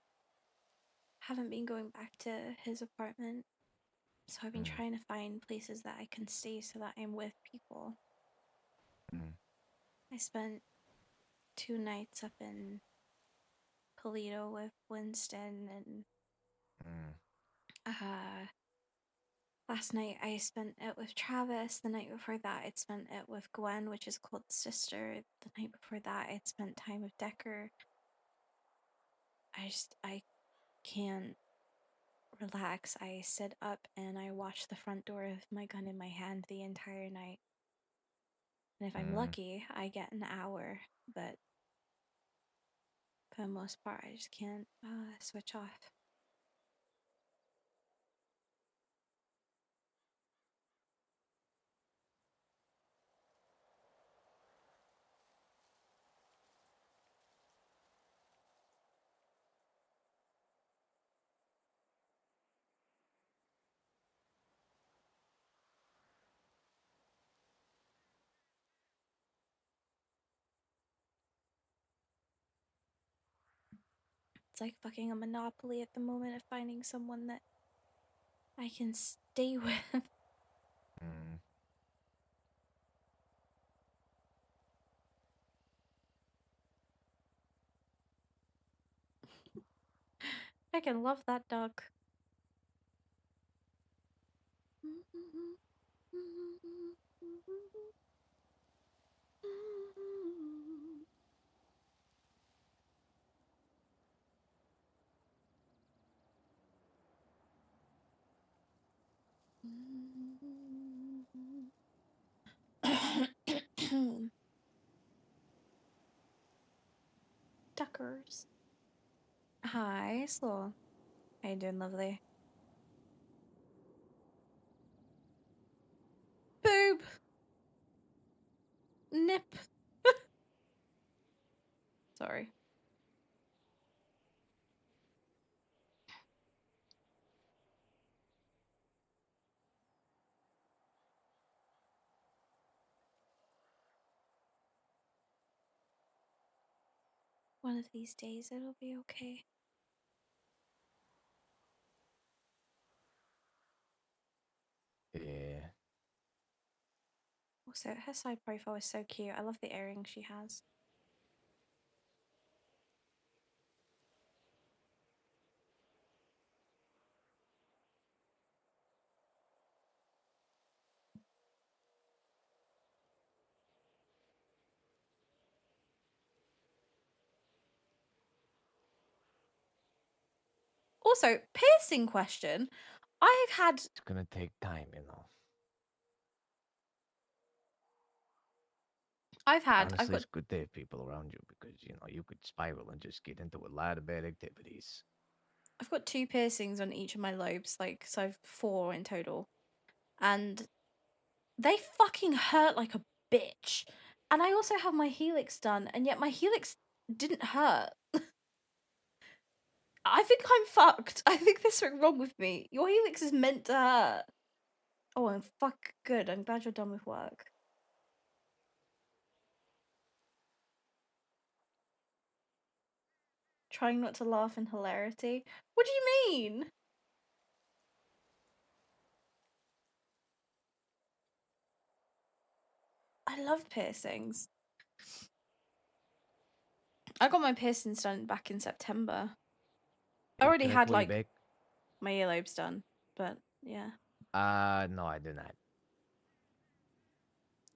haven't been going back to his apartment. So I've been trying to find places that I can stay so that I'm with people. Mm-hmm. I spent 2 nights up in Polito with Winston and Mm-hmm. uh last night I spent it with Travis. The night before that I'd spent it with Gwen, which is Colt's sister. The night before that I'd spent time with Decker. I can't relax. I sit up and I watch the front door with my gun in my hand the entire night. And if I'm Mm-hmm. lucky, I get an hour, but for the most part, I just can't switch off. It's like fucking a monopoly at the moment of finding someone that I can stay with. Mm-hmm. I can love that dog. Duckers. Hi, Slow. How you doing, lovely? Boob. Nip. Sorry. One of these days it'll be okay. Yeah. Also, her side profile is so cute. I love the earrings she has. Also, piercing question. I've had It's gonna take time, you know. I've Honestly, got it's good to have people around you because you know you could spiral and just get into a lot of bad activities. I've got 2 piercings on each of my lobes, like so 4 in total. And they fucking hurt like a bitch. And I also have my helix done, and yet my helix didn't hurt. I think I'm fucked. I think there's something wrong with me. Your helix is meant to hurt. Oh, I'm good. I'm glad you're done with work. Trying not to laugh in hilarity. What do you mean? I love piercings. I got my piercings done back in September. I Hey, already can I had call you like back? my earlobes done, but yeah. No, I do not.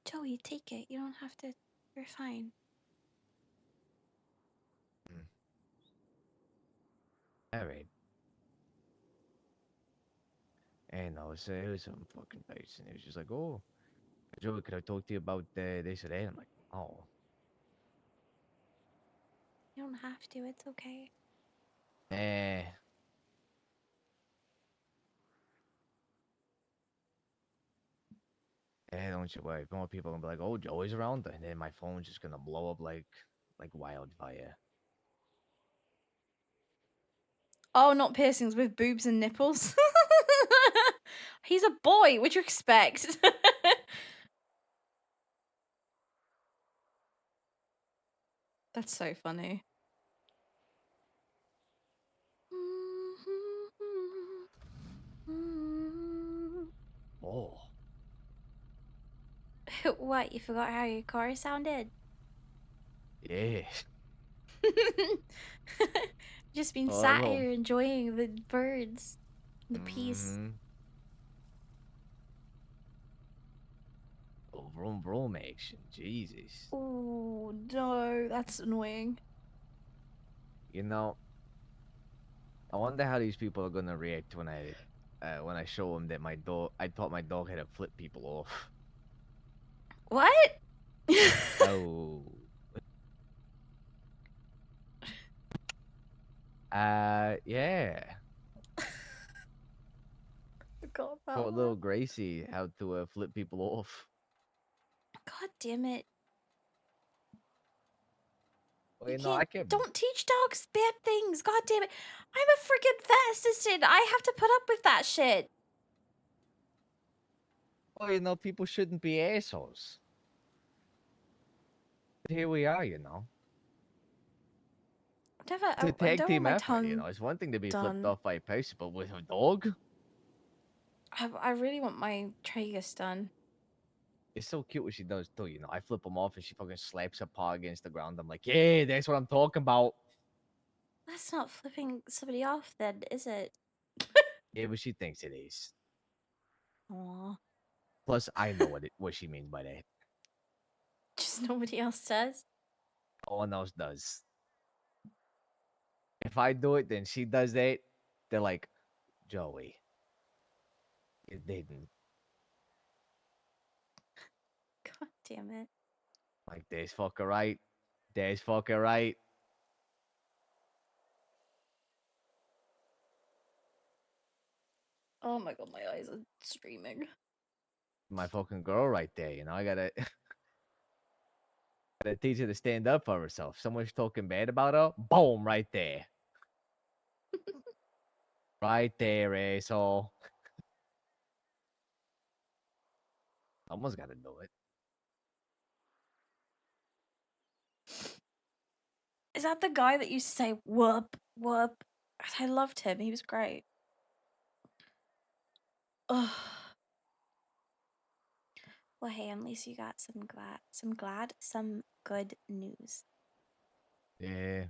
Joey, take it. You don't have to. You're fine. All right. And I was it was some fucking person. It was just like, oh, Joey, could I talk to you about this or that? I'm like, oh, You don't have to. It's okay. eh. Don't you worry. More people gonna be like, "Oh, Joey's around," and then my phone's just gonna blow up like wildfire. Oh, not piercings with boobs and nipples. He's a boy. What'd you expect? That's so funny. Oh, What? You forgot how your car sounded? yeah. Just been Oh, sat well. here enjoying the birds, the peace. Mm-hmm. Oh, vroom vroom action. Jesus. Oh no, that's annoying. You know, I wonder how these people are gonna react when I show them that I taught my dog how to flip people off. What? Oh. Yeah. Forgot about Taught that. little Gracie how to flip people off. God damn it. Well, You you know, I can't. can. Don't teach dogs bad things. God damn it. I'm a freaking vet assistant. I have to put up with that shit. Well, you know, people shouldn't be assholes. But here we are, you know. It's a I tag don't want team my effort, you tongue know. It's one thing to be flipped done. off by a person, but with a dog, I really want my tragus done. it's so cute what she does too. You know, I flip them off and she fucking slaps her paw against the ground. I'm like, yeah, that's what I'm talking about. That's not flipping somebody off then, is it? Yeah, but she thinks it is. Aw. Plus, I know what she means by that. Just nobody else does. No one else does. If I do it, then she does that. They're like, Joey, it didn't. God damn it. Like, there's fucking right. There's fucking right. Oh my god, my eyes are streaming. My fucking girl right there, you know. I gotta gotta teach her to stand up for herself. Someone's talking bad about her, boom, right there. Right there, asshole. Someone's gotta do it. Is that the guy that used to say whoop whoop? I loved him. He was great. Ugh. Well, hey, at least you got some good news. Yeah.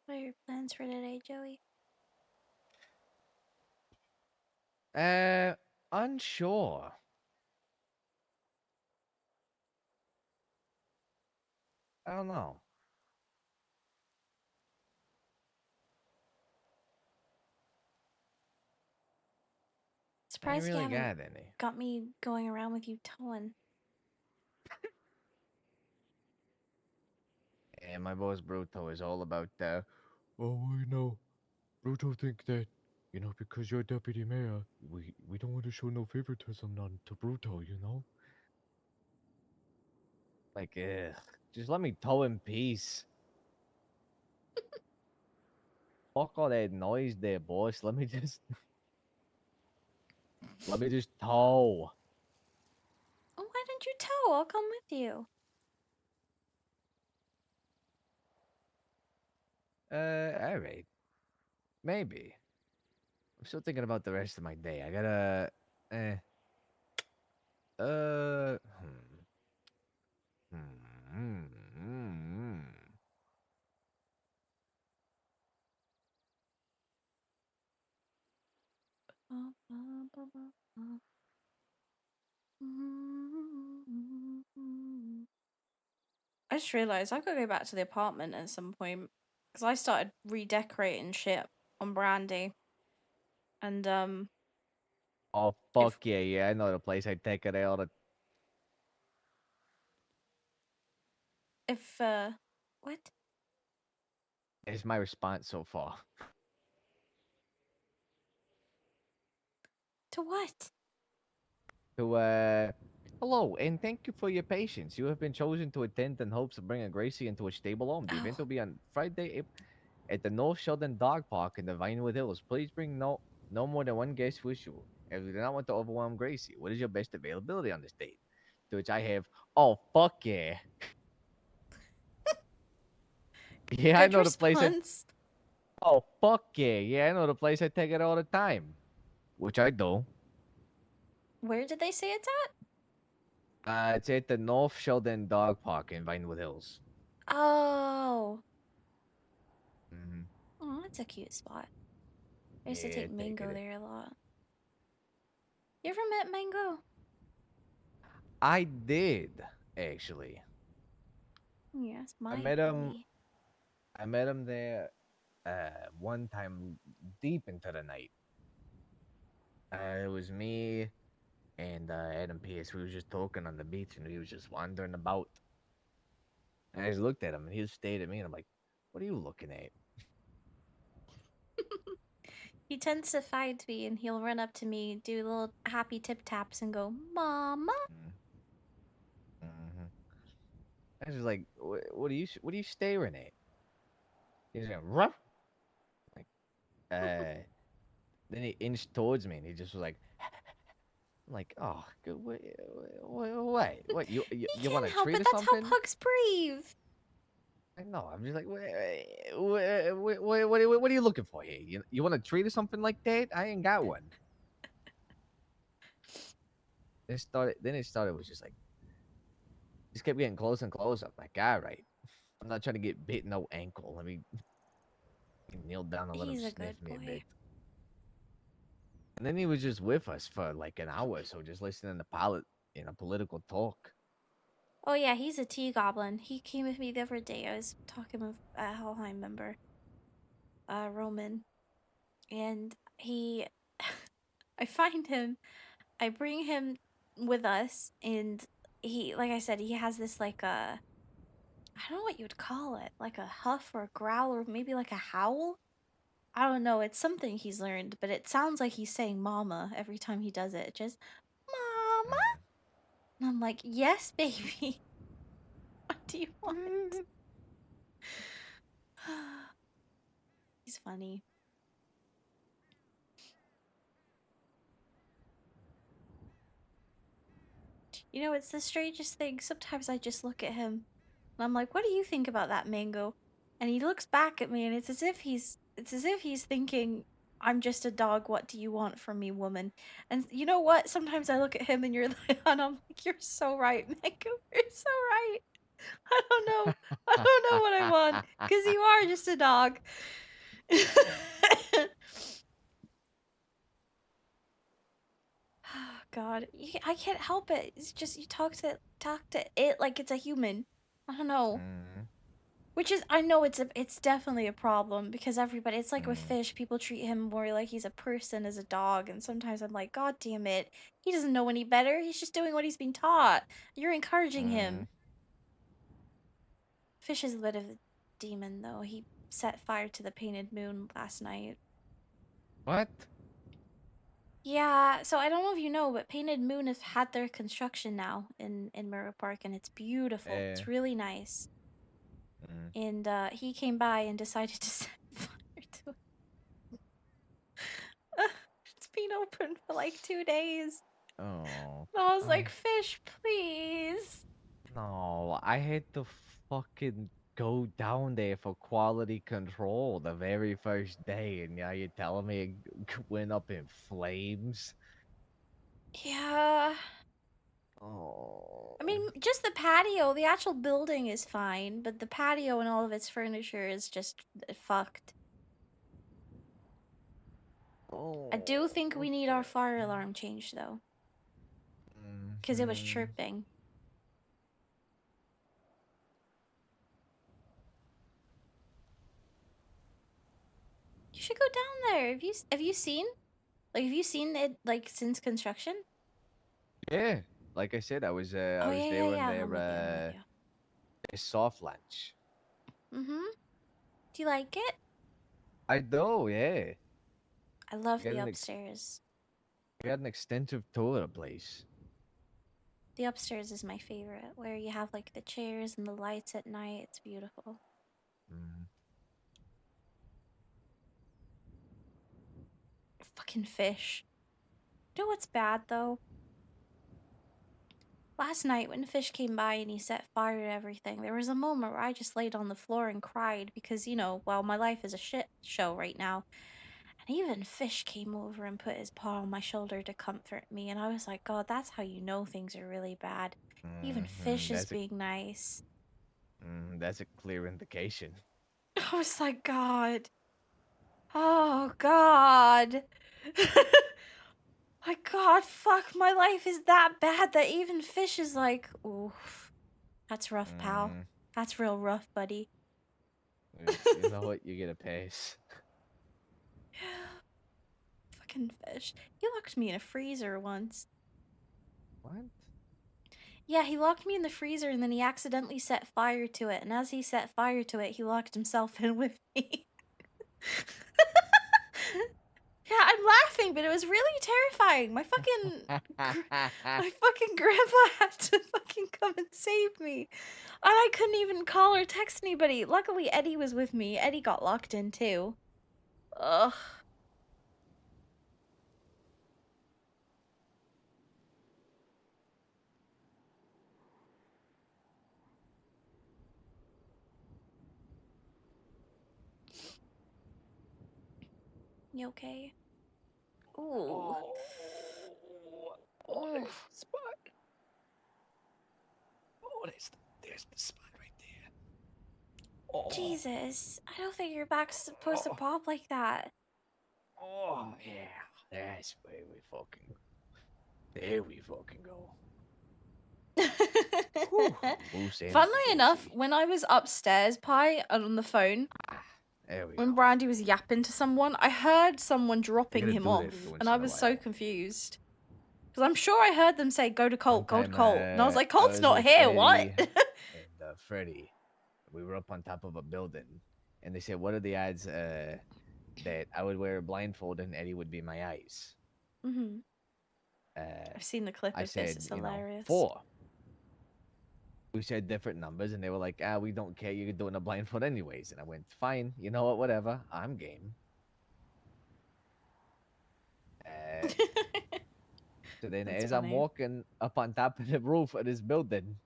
What are your plans for today, Joey? Unsure. I don't know. I ain't Surprised you really haven't got any. got me going around with you towing. And my boss Bruto is all about oh, you know, Bruto think that, you know, because you're deputy mayor, we don't want to show no favoritism on to Bruto, you know? Like, just let me tow in peace. Fuck all that noise there, boss. Let me just tow. Oh, why don't you tow? I'll come with you. Alright. Maybe. I'm still thinking about the rest of my day. I gotta eh. Uh hmm. Hmm. Hmm. I just realized I could go back to the apartment at some point because I started redecorating shit on Brandy, and Oh if fuck yeah, yeah, I know the place. I take it all the if what it's my response so far. to what? To hello and thank you for your patience. You have been chosen to attend in hopes of bringing Gracie into a stable home. The event Oh, will be on Friday at the North Sheldon Dog Park in the Vinewood Hills. Please bring no more than one guest with you, as we do not want to overwhelm Gracie. What is your best availability on this date? To which I have, oh fuck yeah, yeah, I good know the place. response. Oh fuck yeah, yeah, I know the place. I take it all the time, which I do. Where did they say it's at? It's at the North Sheldon Dog Park in Vinewood Hills. Oh, Mm-hmm. oh, that's a cute spot. I used to Yeah, take take Mango it. there a lot. You ever met Mango? I did actually. Yes, I my met him. boy. I met him there. One time deep into the night. It was me and Adam Pierce. We was just talking on the beach, and he was just wandering about. And I just looked at him, and he just stayed at me, and I'm like, "What are you looking at?" He tends to find me and he'll run up to me, do little happy tip taps, and go, Mama. Mm-hmm. I was just like, what are you staring at?" He's like, "Ruff." Like, then he inched towards me, and he just was like, I'm like, "Oh, what? He You want can't a help treat it. or That's how something?" pugs breathe. I know. I'm just like, what are you looking for here? You want a treat or something like that? I ain't got one. Then it started was just like, Just kept getting closer and closer. I'm like, all right. I'm not trying to get bit no ankle. Let me kneel down and let him He's a sniff good me a boy. bit. And then he was just with us for like an hour, so just listening to political talk. Oh yeah, he's a tea goblin. He came with me the other day. I was talking with a Helheim member, Roman, and he, I find him, I bring him with us, and he, like I said, he has this like I don't know what you'd call it, like a huff or a growl or maybe like a howl. I don't know. It's something he's learned, but it sounds like he's saying "mama" every time he does it. Just "mama," and I'm like, "Yes, baby. What do you want?" He's funny. You know, it's the strangest thing. Sometimes I just look at him and I'm like, "What do you think about that mango?" And he looks back at me and it's as if he's thinking, "I'm just a dog. What do you want from me, woman?" And you know what? Sometimes I look at him and and I'm like, "You're so right, mango. You're so right. I don't know. I don't know what I want because you are just a dog." Oh God, I can't help it. It's just you talk to it like it's a human. I don't know. Mm, Which is, I know it's definitely a problem because everybody, it's like with mm, fish, people treat him more like he's a person as a dog, and sometimes I'm like, God damn it, he doesn't know any better. He's just doing what he's being taught. You're encouraging him. mm. Fish is a bit of a demon, though. He set fire to the painted moon last night. What? Yeah, so I don't know if you know, but Painted Moon has had their construction now in Mirror Park, and it's beautiful. Eh. It's really nice. Mm. And he came by and decided to set fire to it. It's been open for like 2 days. Oh, And I was like, Fish, please. no, I had to fucking go down there for quality control the very first day, and now you're telling me it went up in flames? Yeah. Oh. I mean, just the patio. The actual building is fine, but the patio and all of its furniture is just fucked. I do think we need our fire alarm changed, though, because it was Mhm. chirping. You should go down there. Have you seen? Like, have you seen it like since construction? Yeah, like I said, I Oh was yeah, there yeah, when yeah. I'm with you. I'm with you. their soft lunch. Mm-hmm. Do you like it? I do, yeah. I love I got the an upstairs. I got an extensive tour of the place. The upstairs is my favorite, where you have like the chairs and the lights at night. It's beautiful. Mm. Fucking fish. You know what's bad though? Last night when Fish came by and he set fire to everything, there was a moment where I just laid on the floor and cried because, you know, well, my life is a shit show right now. And even Fish came over and put his paw on my shoulder to comfort me, and I was like, God, that's how you know things are really bad. Even Fish is being nice. That's a clear indication. I was like, God. Oh, God. My God, fuck, my life is that bad that even Fish is like, oof. That's rough, pal. Mm, That's real rough, buddy. you know what? You get a pass. Fucking Fish. He locked me in a freezer once. What? Yeah, he locked me in the freezer and then he accidentally set fire to it. And as he set fire to it, he locked himself in with me. Yeah, I'm laughing, but it was really terrifying. My fucking grandpa had to fucking come and save me. And I couldn't even call or text anybody. Luckily, Eddie was with me. Eddie got locked in too. Ugh. You okay? Ooh. What a Oof. spot. Oh, there's the spot right there. Oh, Jesus, I don't think your back's supposed to oh, pop like that. oh, yeah. That's where we fucking go. There we fucking go. Whew, loose and Funnily enough, juicy. when I was upstairs, Pi, and on the phone, There we when go. Brandi was yapping to someone, I heard someone You dropping gotta him do that off, every once and I in a was so while. confused. Because I'm sure I heard them say, go to One Colt, go to time, Colt. And I was like, I Colt's was not with here, what? Eddie and Freddie. We were up on top of a building, and they said, "What are the odds that I would wear a blindfold and Eddie would be my eyes?" hmm Uh, I've seen the clip I of this. said, It's you know, hilarious. 4. We said different numbers, and they were like, we don't care. You're doing a blindfold anyways. And I went, fine. You know what? Whatever. I'm game. So then, That's as I'm funny. walking up on top of the roof of this building,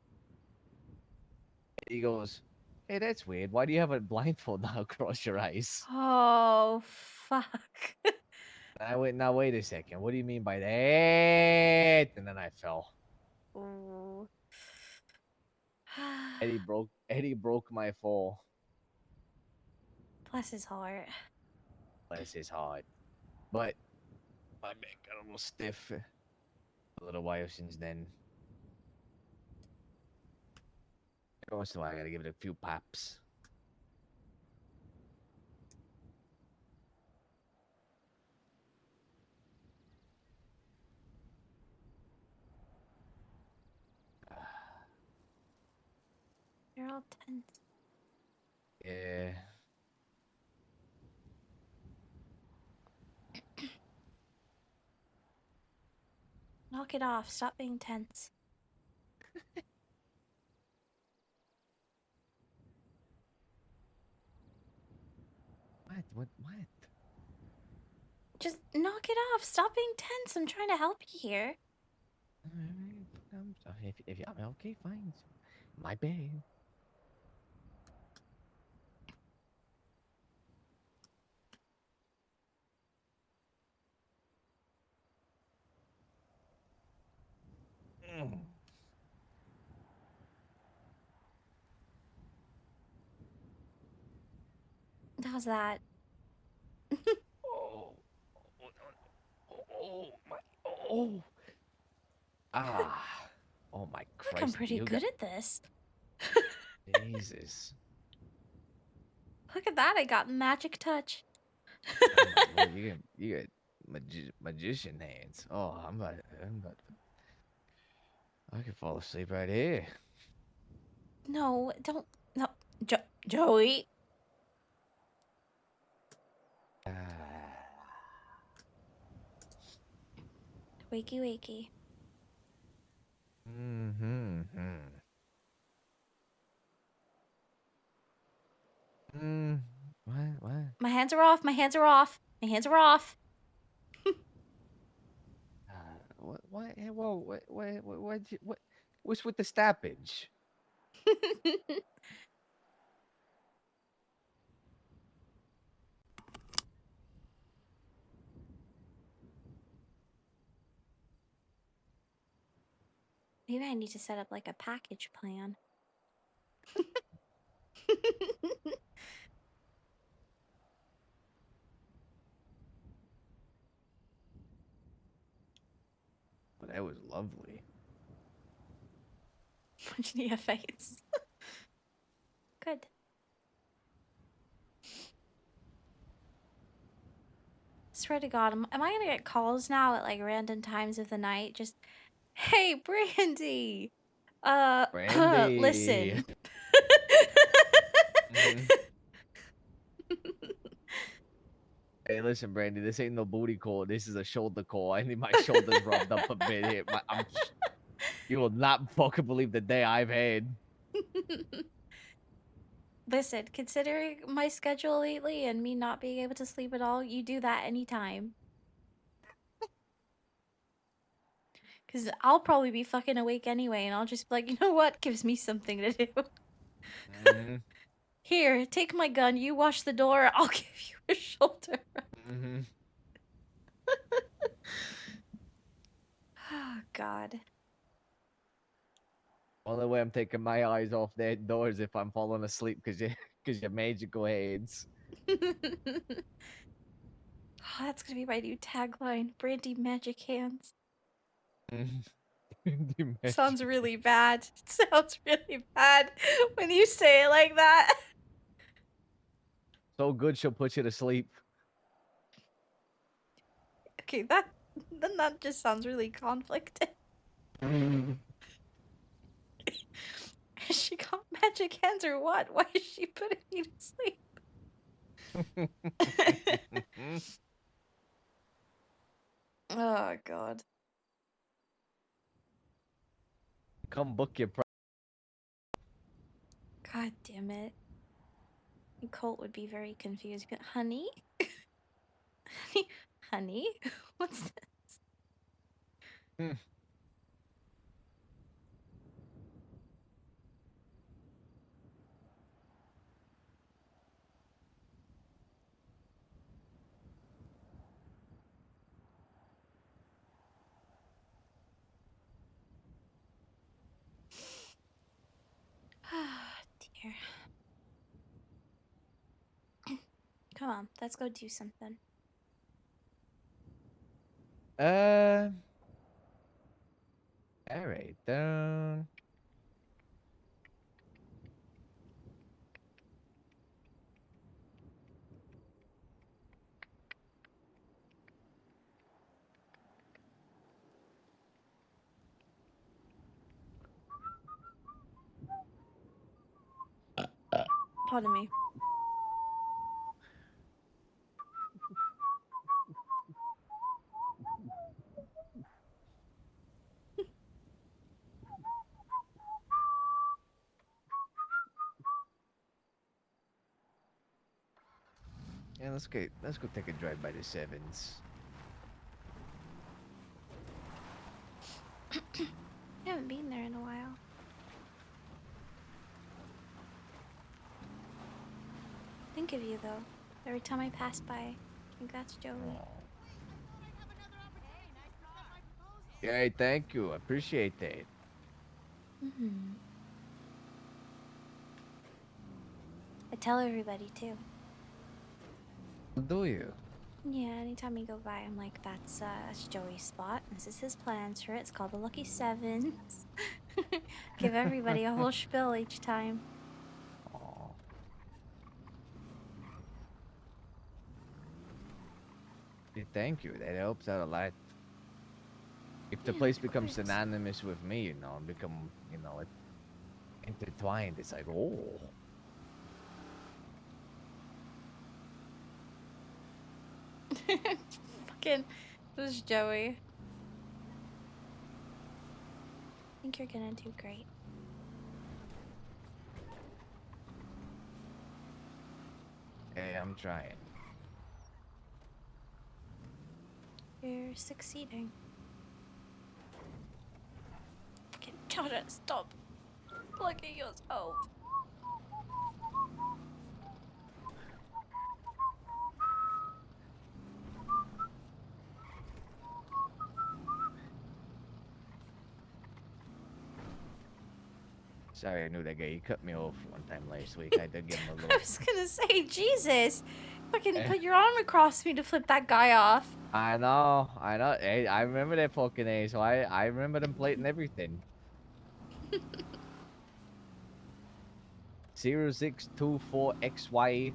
he goes, "Hey, that's weird. Why do you have a blindfold now across your eyes?" Oh, fuck. And I went, "Now wait a second. What do you mean by that?" And then I fell. Ooh. Eddie broke my fall. Bless his heart. Bless his heart. But my back got a little stiff a little while since then. Every once in a while, I gotta give it a few pops. You're all tense. Yeah. Knock it off. Stop being tense. What? Just knock it off. Stop being tense. I'm trying to help you here. I'm sorry. If I'm okay, fine. My bad. Mm. How's that? Oh, my, oh, ah, oh my Look, I'm Christ! pretty You good got at this. Jesus. Look at that. I got magic touch. Oh my Lord, you got magician hands. Oh, I'm about to. I could fall asleep right here. No, don't. No. Joey. Ah. Wakey, wakey. Mm-hmm. Mm. What? My hands are off. My hands are off. My hands are off. What? Whoa, what's with the stoppage? Maybe I need to set up like a package plan. Well, that was lovely. Virginia face. Good. Swear to God, am I gonna get calls now at like random times of the night? Just, hey, Brandy. Brandi. Listen. Mhm. Hey, listen, Brandi. This ain't no booty call. This is a shoulder call. I need my shoulders rubbed up a bit here. You will not fucking believe the day I've had. Listen, considering my schedule lately and me not being able to sleep at all, you do that anytime. Because I'll probably be fucking awake anyway, and I'll just be like, you know what? Gives me something to do. Mhm. Here, take my gun. You wash the door. I'll give you a shoulder. Mhm. Oh, God. Only way I'm taking my eyes off that door is if I'm falling asleep because you magical heads. Oh, that's gonna be my new tagline. Brandi Magic Hands. The Sounds magic- really bad. It sounds really bad when you say it like that. So good she'll put you to sleep. Okay, then that just sounds really conflicted. Has she got magic hands or what? Why is she putting me to sleep? Oh god. Come book your. God damn it. Colt would be very confused. But, honey? Honey? What's this? Ah, dear. Come on, let's go do something. All right. Pardon me. Yeah, let's go take a drive by the Sevens. I haven't been there in a while. Think of you though. Every time I pass by. Congrats, Joey. Yeah, thank you. I appreciate that. Mm-hmm. I tell everybody too. Do you? Yeah, anytime we go by, I'm like, that's Joey's spot. This is his plans for it. It's called the Lucky Sevens. Give everybody a whole spiel each time. Aw. Yeah, thank you. That helps out a lot. If the Yeah, place of becomes course. synonymous with me, become, intertwined. It's like, oh. Fucking, this is Joey. I think you're gonna do great. Hey, I'm trying. You're succeeding. Fucking Chada, stop plugging yourself. Sorry, I knew that guy. He cut me off one time last week. I did give him a I little. was gonna say, Jesus. Fucking Eh. put your arm across me to flip that guy off. I know. Hey, I remember that fucking A, so I remember them plating everything. 0624XY.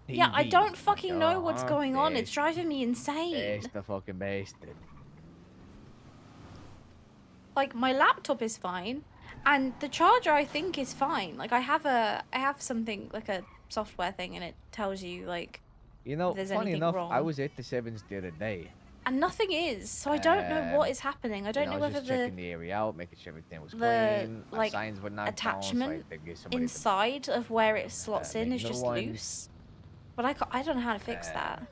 Yeah, I TV. don't fucking know what's Uh-huh. going on. It's driving me insane. That's the fucking bastard. Like, my laptop is fine, and the charger I think is fine. Like, I have something, like a software thing, and it tells you, like, if there's Funny anything enough, I wrong. was at the Sevens the other day. And nothing is, so I don't know what Um, is happening. I don't I know was whether just checking the area out, making sure everything was the clean. My like signs were knocked down, so I attachment had to get somebody inside of where it slots to in make is new just ones. loose. But I don't know how to fix that.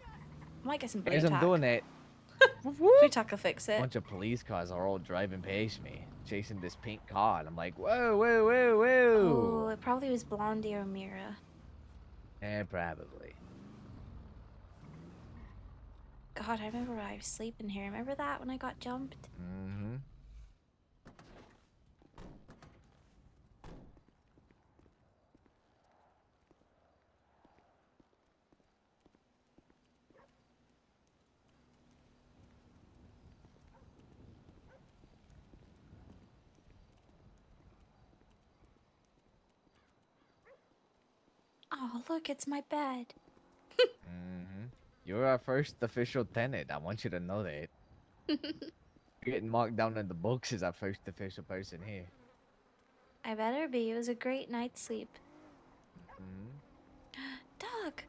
I might get some blue As I'm tack. doing that, Blue tack will fix a it. bunch of police cars are all driving past me, chasing this pink car, and I'm like, whoa, whoa, whoa, Oh, whoa. it probably was Blondie or Mira. Probably. God, I remember I was sleeping here. Remember that when I got jumped? Mm-hmm. Oh, look, it's my bed. Mm-hmm. You're our first official tenant. I want you to know that. You're getting marked down in the books as our first official person here. I better be. It was a great night's sleep. Mm-hmm. Dog.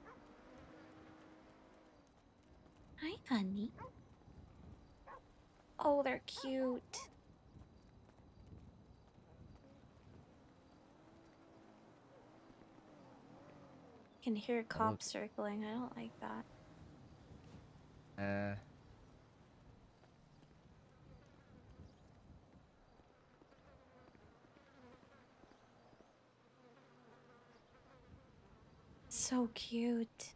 Hi, honey. Oh, they're cute. I can hear Oh, look. cops circling. I don't like that. Uh, So cute.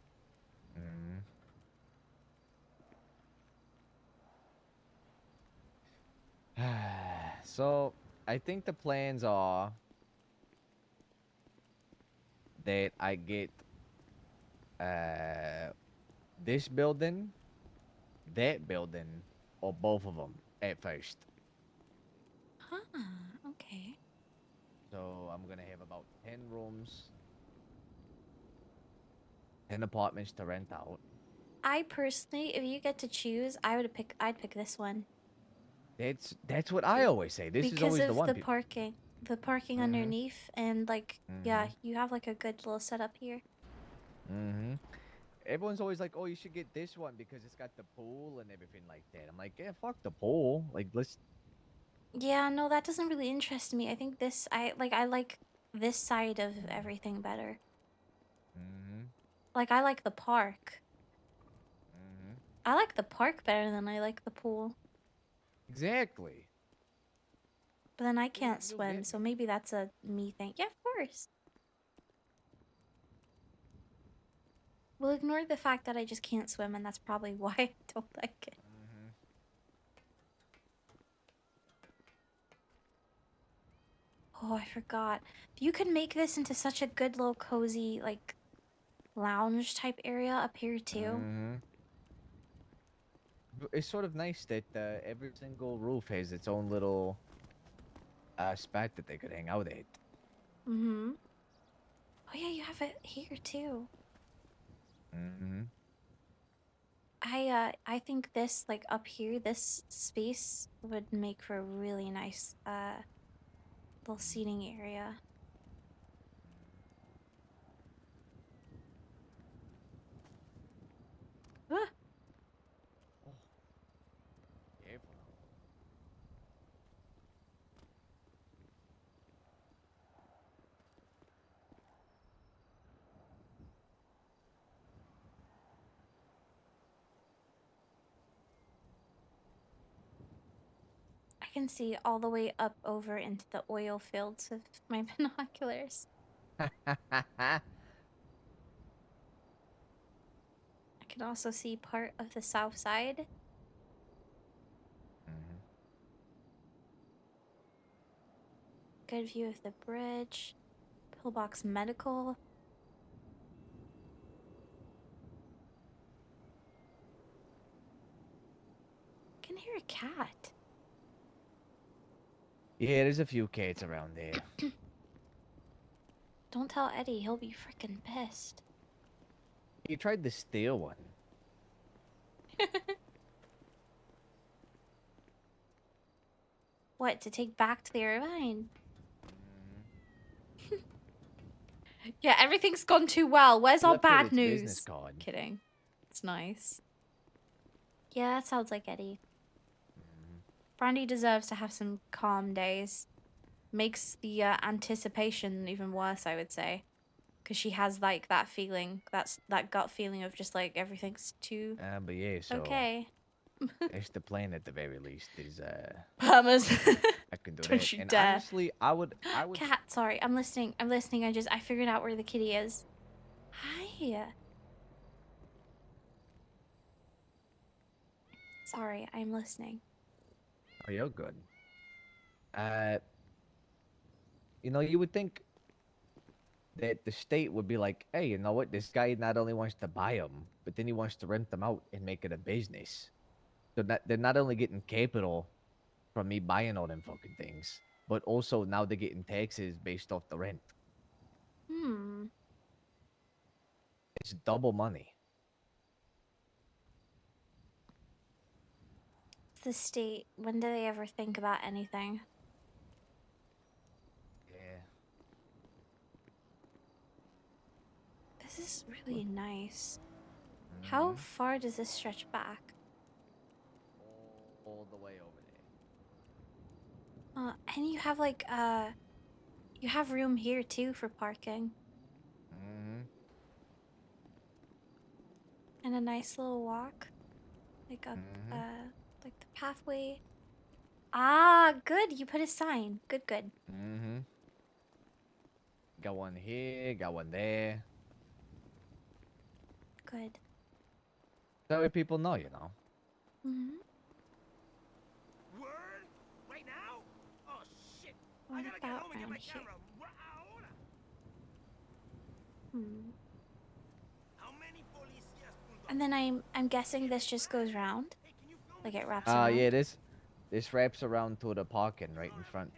mm. So I think the plans are that I get uh this building, that building, or both of them at first. Huh. Okay. So I'm gonna have about 10 rooms, 10 apartments to rent out. I personally, if you get to choose, I'd pick this one That's what I always say. This is because always the of one people. the parking Mm-hmm. underneath, and like, yeah, Mm-hmm. you have like a good little setup here. Mm-hmm. Everyone's always like, "Oh, you should get this one because it's got the pool and everything like that." I'm like, "Yeah, fuck the pool. Like, let's." Yeah, no, that doesn't really interest me. I think I like this side of everything better. Mm-hmm. Like, I like the park. Mm-hmm. I like the park better than I like the pool. Exactly. But then I You'll can't you'll swim, get so me. maybe that's a me thing. Yeah, of course. We'll ignore the fact that I just can't swim, and that's probably why I don't like it. Mm-hmm. Oh, I forgot. You could make this into such a good little cozy, like, lounge type area up here too. Mm-hmm. It's sort of nice that every single roof has its own little spot that they could hang out at. Mm-hmm. Oh yeah, you have it here too. Mm-hmm. I think this, like, up here, this space would make for a really nice little seating area. Ah, Oh, careful now. I can see all the way up over into the oil fields with my binoculars. Mm-hmm. I can also see part of the south side. Good view of the bridge. Pillbox Medical. I can hear a cat. Yeah, there's a few cats around there. Don't tell Eddie, he'll be freaking pissed. You tried to steal one. What, to take back to the Irvine? Mm-hmm. Yeah, everything's gone too well. Where's our Left with bad its business news? card. Kidding. It's nice. Yeah, that sounds like Eddie. Mm-hmm. Brandy deserves to have some calm days. Makes the anticipation even worse, I would say. Because she has, like, that feeling, that gut feeling of just, like, everything's too But yeah, so okay. that's the plan at the very least. Is Permas. I can do that. Don't you And dare. honestly, I would. Cat, sorry, I'm listening. I figured out where the kitty is. Hi. Sorry, I'm listening. Oh, you're good. Uh, you would think that the state would be like, hey, you know what? This guy not only wants to buy them, but then he wants to rent them out and make it a business. So that they're not only getting capital from me buying all them fucking things, but also now they're getting taxes based off the rent. Hmm. It's double money. The state, when do they ever think about anything? Yeah. This is really nice. How far does this stretch back? All the way over there. And you have like you have room here too for parking and a nice little walk, like up like the pathway. Ah, good. You put a sign. Good, good. Got one here, got one there. Good. That way people know, you know. Word? Right now? Oh shit! I What gotta get about home and get around my here? camera. Ahora. How many policías pulled up? And then I'm guessing this just goes round, like it wraps around. Yeah, this wraps around to the parking right in front.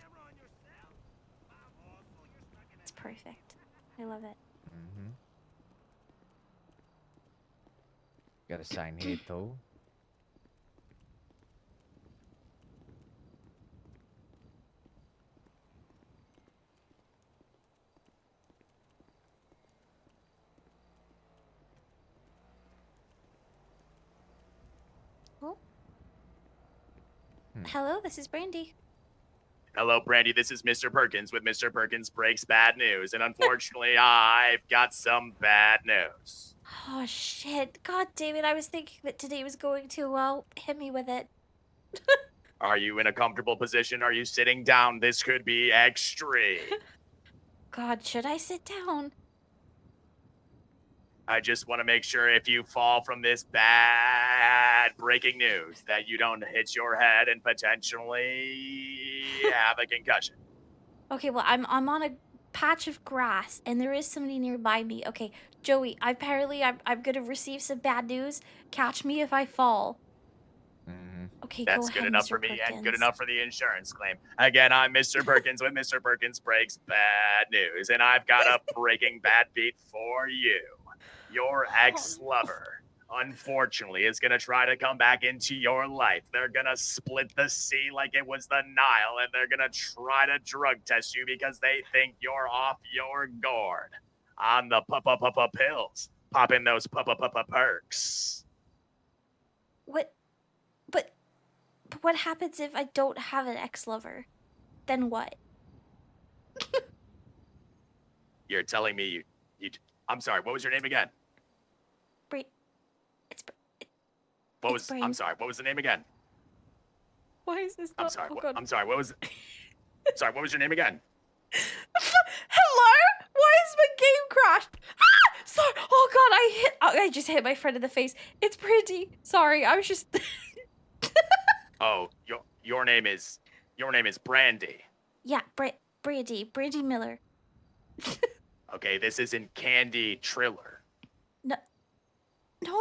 It's perfect. I love it. Got a sign here too. Oh. Hello, this is Brandi. Hello, Brandi. This is Mr. Perkins with Mr. Perkins Breaks Bad News. And unfortunately, I've got some bad news. Oh shit! God damn it! I was thinking that today was going too well. Hit me with it. Are you in a comfortable position? Are you sitting down? This could be extreme. God, should I sit down? I just want to make sure if you fall from this bad breaking news that you don't hit your head and potentially have a concussion. Okay, well I'm on a patch of grass and there is somebody nearby me. Okay, Joey, apparently I'm gonna receive some bad news. Catch me if I fall. Okay, go That's good ahead, enough Mr. for me and good Perkins. enough for the insurance claim. Again, I'm Mr. Perkins with Mr. Perkins Breaks Bad News, and I've got a breaking bad beat for you. Your ex-lover, unfortunately, is going to try to come back into your life. They're going to split the sea like it was the Nile, and they're going to try to drug test you because they think you're off your gourd on the pills, popping those perks. What? But what happens if I don't have an ex-lover? Then what? You're telling me you I'm sorry, what was your name again? I'm sorry, what was the name again? Why is this I'm not? sorry, Oh God. I'm sorry, what was sorry, what was your name again? Hello? Why is my game crashed? Ah! Sorry. Oh God, I just hit my friend in the face. It's Brandi. Sorry, I was just. Oh, your name is Brandi. Yeah, Brandi Miller. Okay, this isn't Candy Triller. No,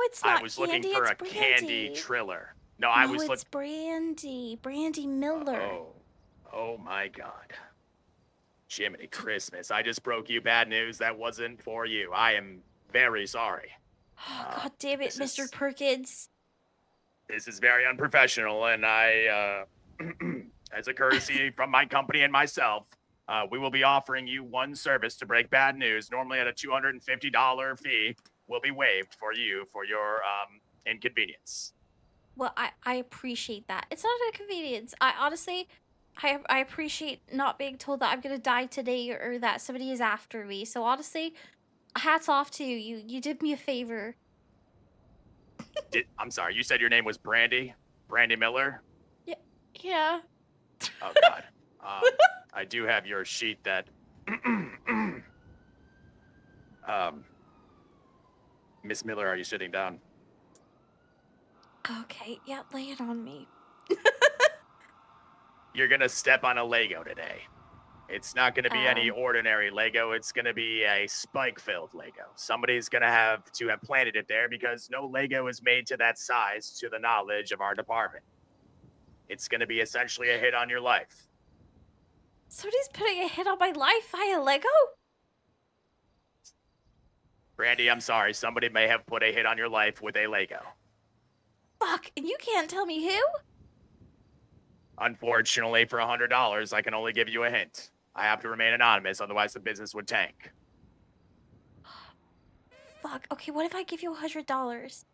it's not. I was Candy, looking for it's a Candy Brandi. Triller. No, I was it's Brandi Miller. Oh my God. Jiminy Christmas. I just broke you bad news. That wasn't for you. I am very sorry. Oh, God damn it, Mr. Perkins. This is very unprofessional, and I, as a courtesy from my company and myself, we will be offering you one service to break bad news, normally at a $250 fee, will be waived for you for your inconvenience. Well, I appreciate that. It's not an inconvenience. I honestly, I appreciate not being told that I'm gonna die today or that somebody is after me. So honestly, hats off to you. You did me a favor. I'm sorry, you said your name was Brandi? Brandi Miller? Yeah. Oh, God. I do have your sheet that... Miss Miller, are you sitting down? Okay, yeah, lay it on me. You're gonna step on a Lego today. It's not gonna be any ordinary Lego. It's gonna be a spike-filled Lego. Somebody's gonna have to have planted it there because no Lego is made to that size to the knowledge of our department. It's gonna be essentially a hit on your life. Somebody's putting a hit on my life via Lego? Brandi, I'm sorry. Somebody may have put a hit on your life with a Lego. Fuck, and you can't tell me who? Unfortunately, for $100, I can only give you a hint. I have to remain anonymous, otherwise the business would tank. Fuck, okay, what if I give you $100?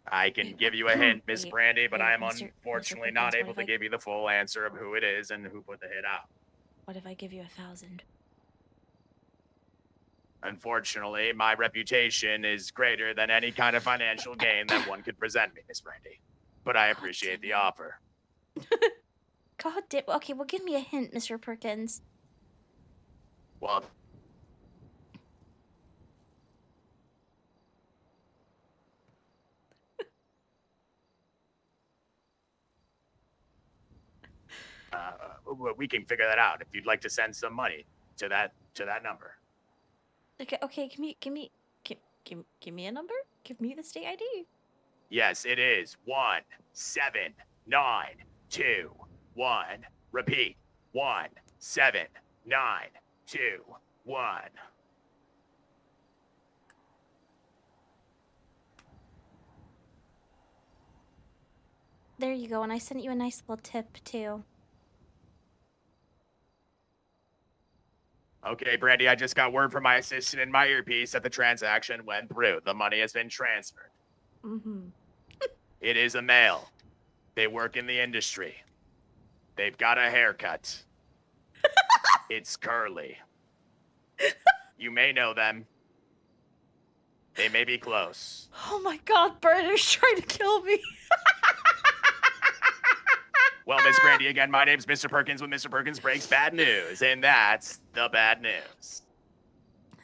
I can Wait, give you a hint, Miss wait, Brandi, but wait, I am Mr. unfortunately Perkins, not what able if to I give you the full answer of who it is and who put the hit out. what if I give you 1,000? Unfortunately, my reputation is greater than any kind of financial gain that one could present me, Miss Brandi. But I appreciate the offer. God damn. Okay, well, give me a hint, Mr. Perkins. Well, we can figure that out if you'd like to send some money to that number. Okay, give me a number. Give me the state ID. Yes, it is 17921. Repeat 17921. There you go, and I sent you a nice little tip too. Okay, Brandi, I just got word from my assistant in my earpiece that the transaction went through. The money has been transferred. Mm-hmm. It is a male. They work in the industry. They've got a haircut. It's curly. You may know them. They may be close. Oh my God, Birder's trying to kill me. Well, Miss Brandi, again, my name's Mr. Perkins with Mr. Perkins Breaks Bad News, and that's the bad news.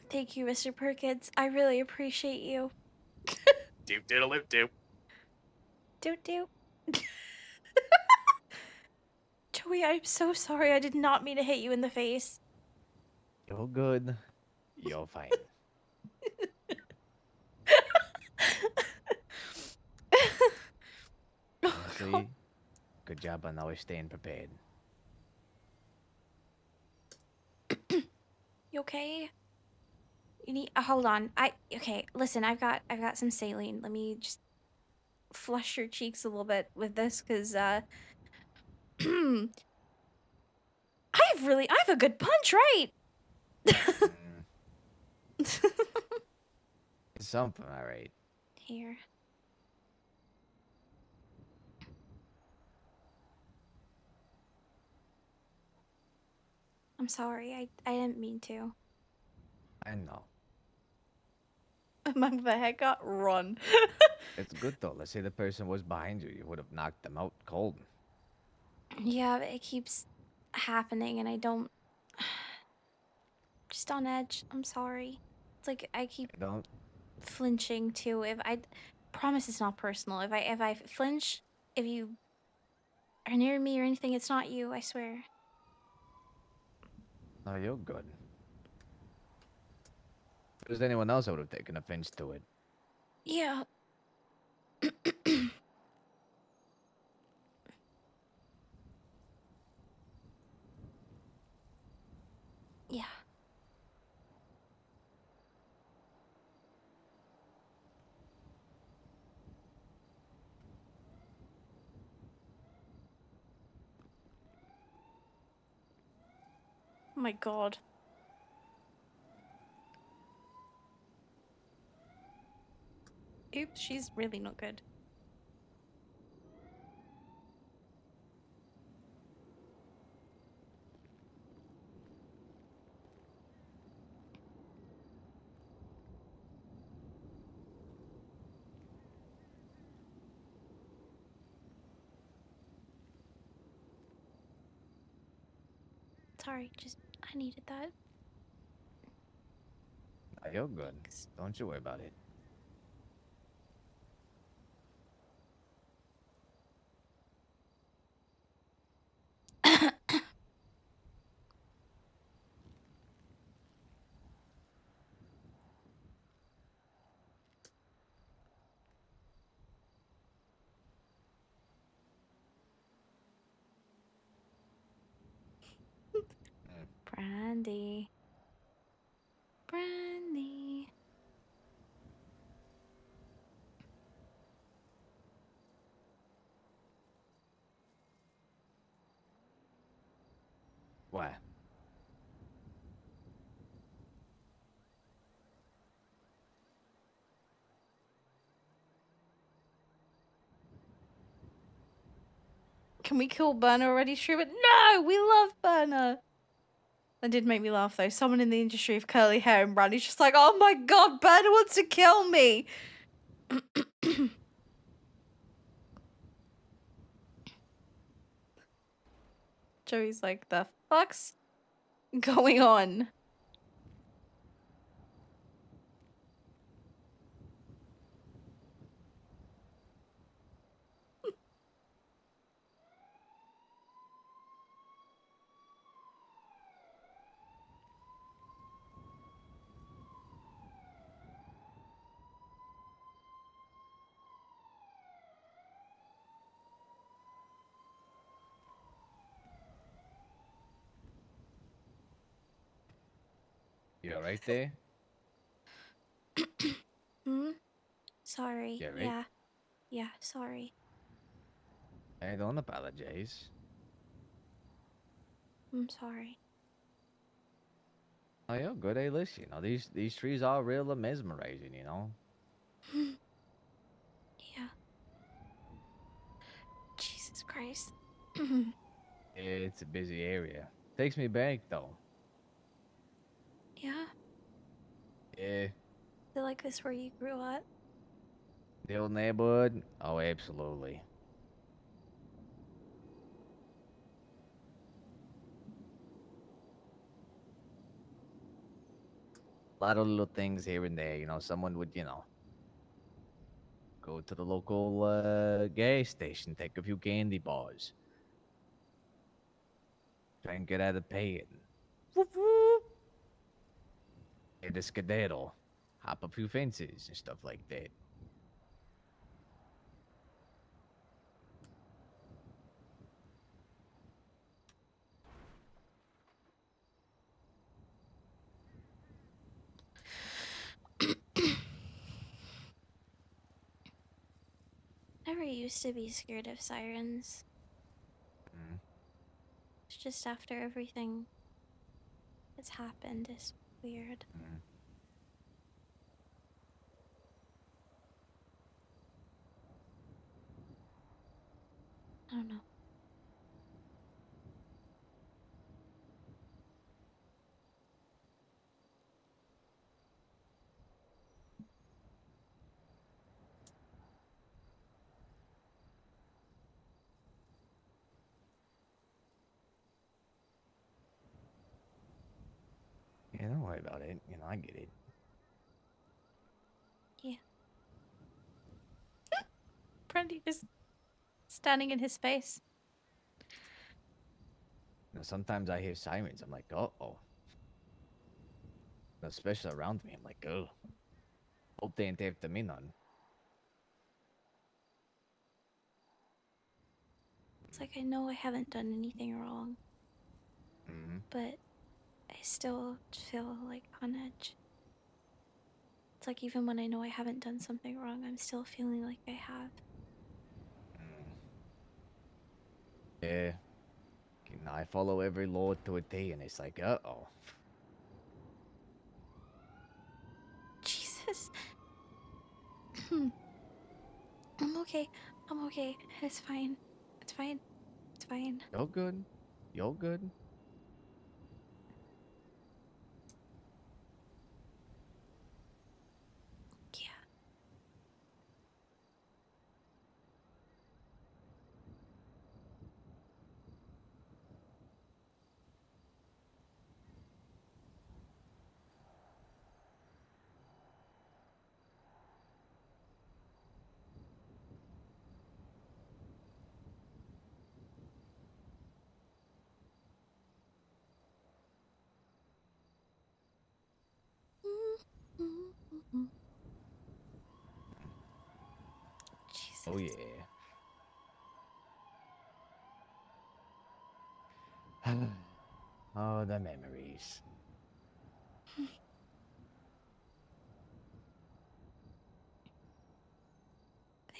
Thank you, Mr. Perkins. I really appreciate you. Doop diddle doop doop. Doot doot. Joey, I'm so sorry. I did not mean to hit you in the face. You're good. You're fine. Honestly, good job on always staying prepared. You okay? You need hold on. Okay, listen, I've got some saline. Let me just flush your cheeks a little bit with this cuz I have a good punch, right? It's something, all right. Here. I'm sorry. I didn't mean to. I know. My head got run. It's good though. Let's say the person was behind you. You would have knocked them out cold. Yeah, but it keeps happening and I don't just on edge. I'm sorry. It's like I keep Don't. flinching too. If I promise it's not personal. If I flinch, if you are near me or anything, it's not you, I swear. No, you're good. If it was anyone else, I would have taken offense to it. Yeah. Yeah. Oh my God. Oops, she's really not good. Sorry, just I needed that. No, you're good. Don't you worry about it. Brandi. Brandi. What? Can we kill Burner already, Shrew? No, we love Burner. That did make me laugh though. Someone in the industry of curly hair and Brandy's just like, oh my god, Burner wants to kill me. Joey's like, the fuck's going on? You all right there? Hmm? Sorry. You all right? Yeah. Yeah, sorry. Hey, don't apologize. I'm sorry. Oh, you're good. Hey, listen, you know, these trees are real mesmerizing, you know? Yeah. Jesus Christ. It's a busy area. Takes me back, though. Yeah. Yeah, Feel like this where you grew up? the old neighborhood? Oh, absolutely. A lot of little things here and there, you know, someone would, you know, go to the local gas station, take a few candy bars, try and get out of paying. Whoop, whoop. Hit a skedaddle, hop a few fences and stuff like that. Never used to be scared of sirens. Mm. It's just after everything that's happened is weird. Mm. I don't know. Yeah, don't worry about it. You know, I get it. Yeah. Brandy just standing in his face. You know, sometimes I hear sirens. I'm like, uh-oh. Especially around me. I'm like, oh, hope they ain't after me none. It's like I know I haven't done anything wrong, Mm-hmm. but I still feel like on edge. It's like even when I know I haven't done something wrong, I'm still feeling like I have. Mm. Yeah. You know, I follow every law to a T, and it's like, uh-oh. Jesus. I'm okay. I'm okay. It's fine. It's fine. It's fine. You're good. You're good. Yeah. Oh, Jesus. yeah. Oh, the memories.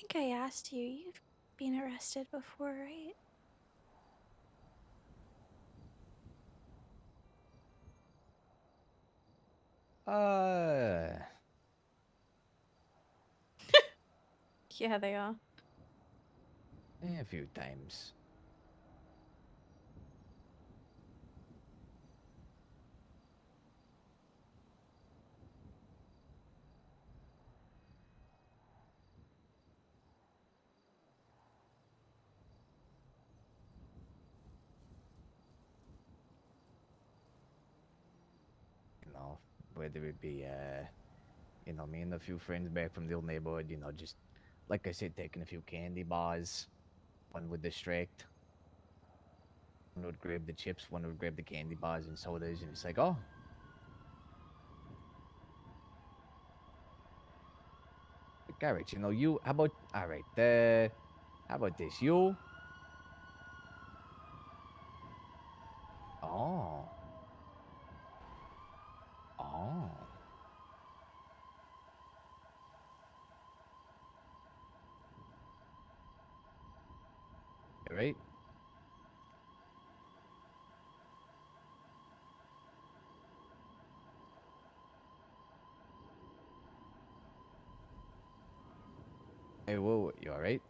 think I asked you. You've been arrested before, right? Yeah, they are. A few times. You know, whether it be me and a few friends back from the old neighborhood, just like I said, taking a few candy bars. One would distract. One would grab the chips, one would grab the candy bars and sodas, and it's like, oh. Garrett, how about, all right, how about this? You? Oh. Oh. Right? Hey, whoa, you all right?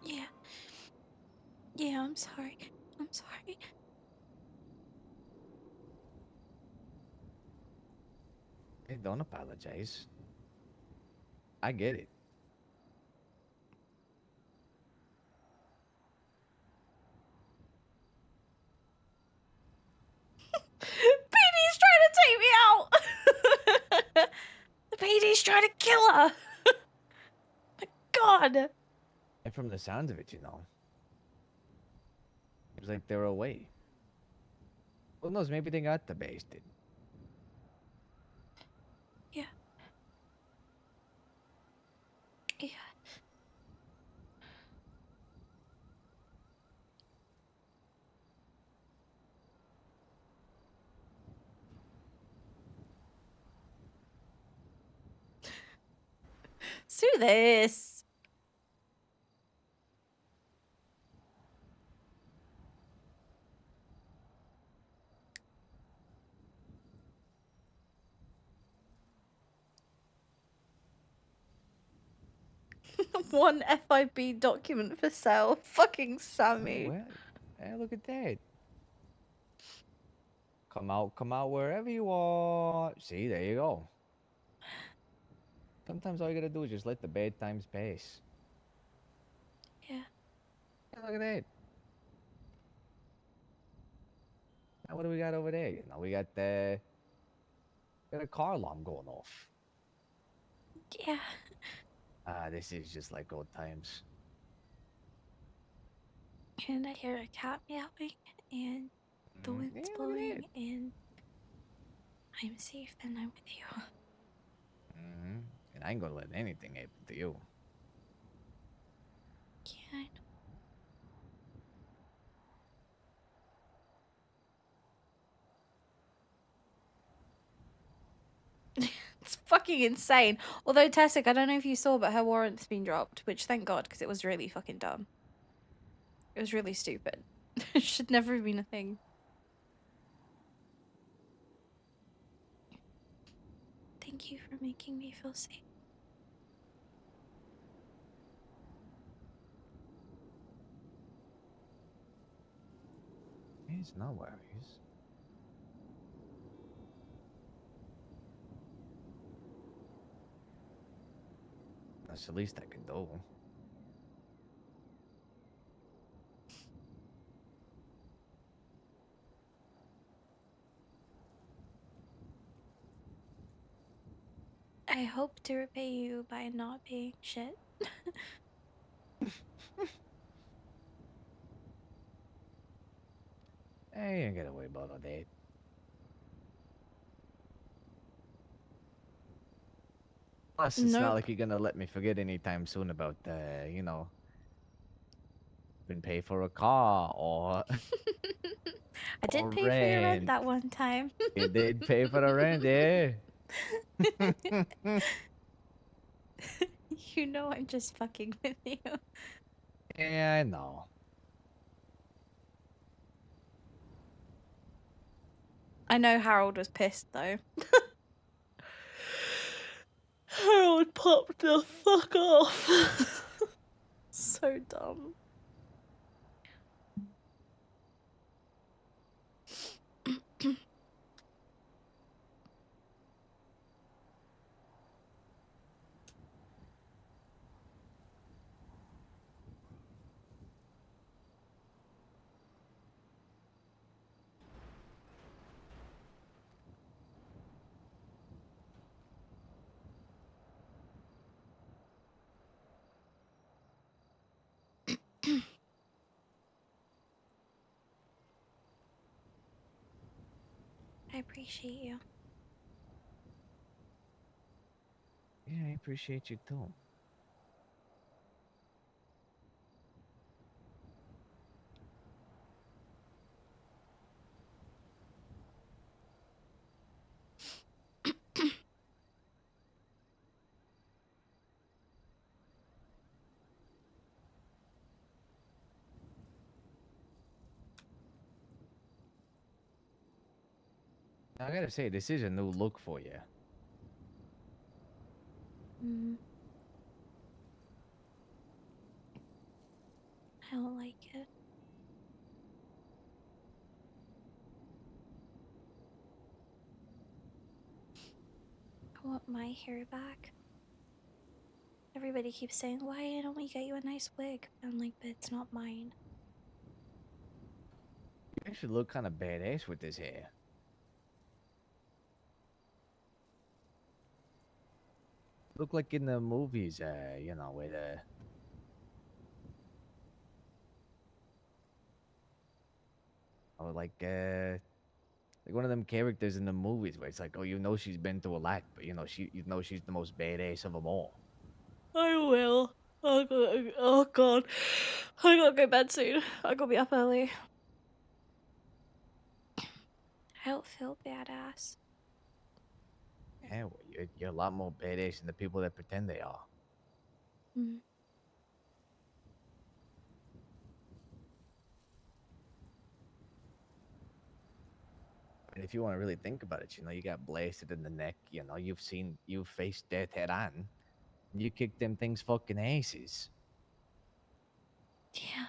Yeah. Yeah, I'm sorry. I'm sorry. Hey, don't apologize. I get it. PD's trying to take me out! The PD's trying to kill her! My god! And from the sounds of it, seems like they're away. Who knows? Maybe they got the basted. Yeah. Yeah. Sue this. One FIB document for sale. Fucking Sammy. Well, hey, look at that. Come out wherever you are. See, there you go. Sometimes all you gotta do is just let the bad times pass. Yeah. Hey, look at that. Now what do we got over there? We got a car alarm going off. Yeah. This is just like old times. And I hear a cat meowing and the Yeah, wind's look at blowing that. and I'm safe and I'm with you. And I ain't gonna let anything happen to you. Yeah, I know. It's fucking insane. Although Tessic, I don't know if you saw, but her warrant's been dropped, which thank God, because it was really fucking dumb. It was really stupid. It should never have been a thing. Thank you for making me feel safe. It's no worries. That's the least I can do. I hope to repay you by not being shit. Hey, you ain't gotta worry about all that. Plus, it's not Nope. like you're gonna let me forget anytime soon about, been pay for a car or I did or pay for your rent rent. that one time. You did pay for the rent, yeah. You know I'm just fucking with you. Yeah, I know. I know Harold was pissed though. Harold popped the fuck off. So dumb. I appreciate you. Yeah, I appreciate you too. I gotta say, this is a new look for you. Mm, I don't like it. I want my hair back. Everybody keeps saying, why don't we get you a nice wig? I'm like, but it's not mine. You actually look kind of badass with this hair. Look like in the movies, you know, with or like one of them characters in the movies where it's like, oh, you know, she's been through a lot, but you know, you know, she's the most badass of them all. I will. Oh god. I gotta go to bed soon. I gotta be up early. I don't feel badass. Yeah, well, you're a lot more badass than the people that pretend they are. Mm. And if you want to really think about it, you know, you got blasted in the neck. You know, you've faced death head on. You kicked them things fucking asses. Yeah.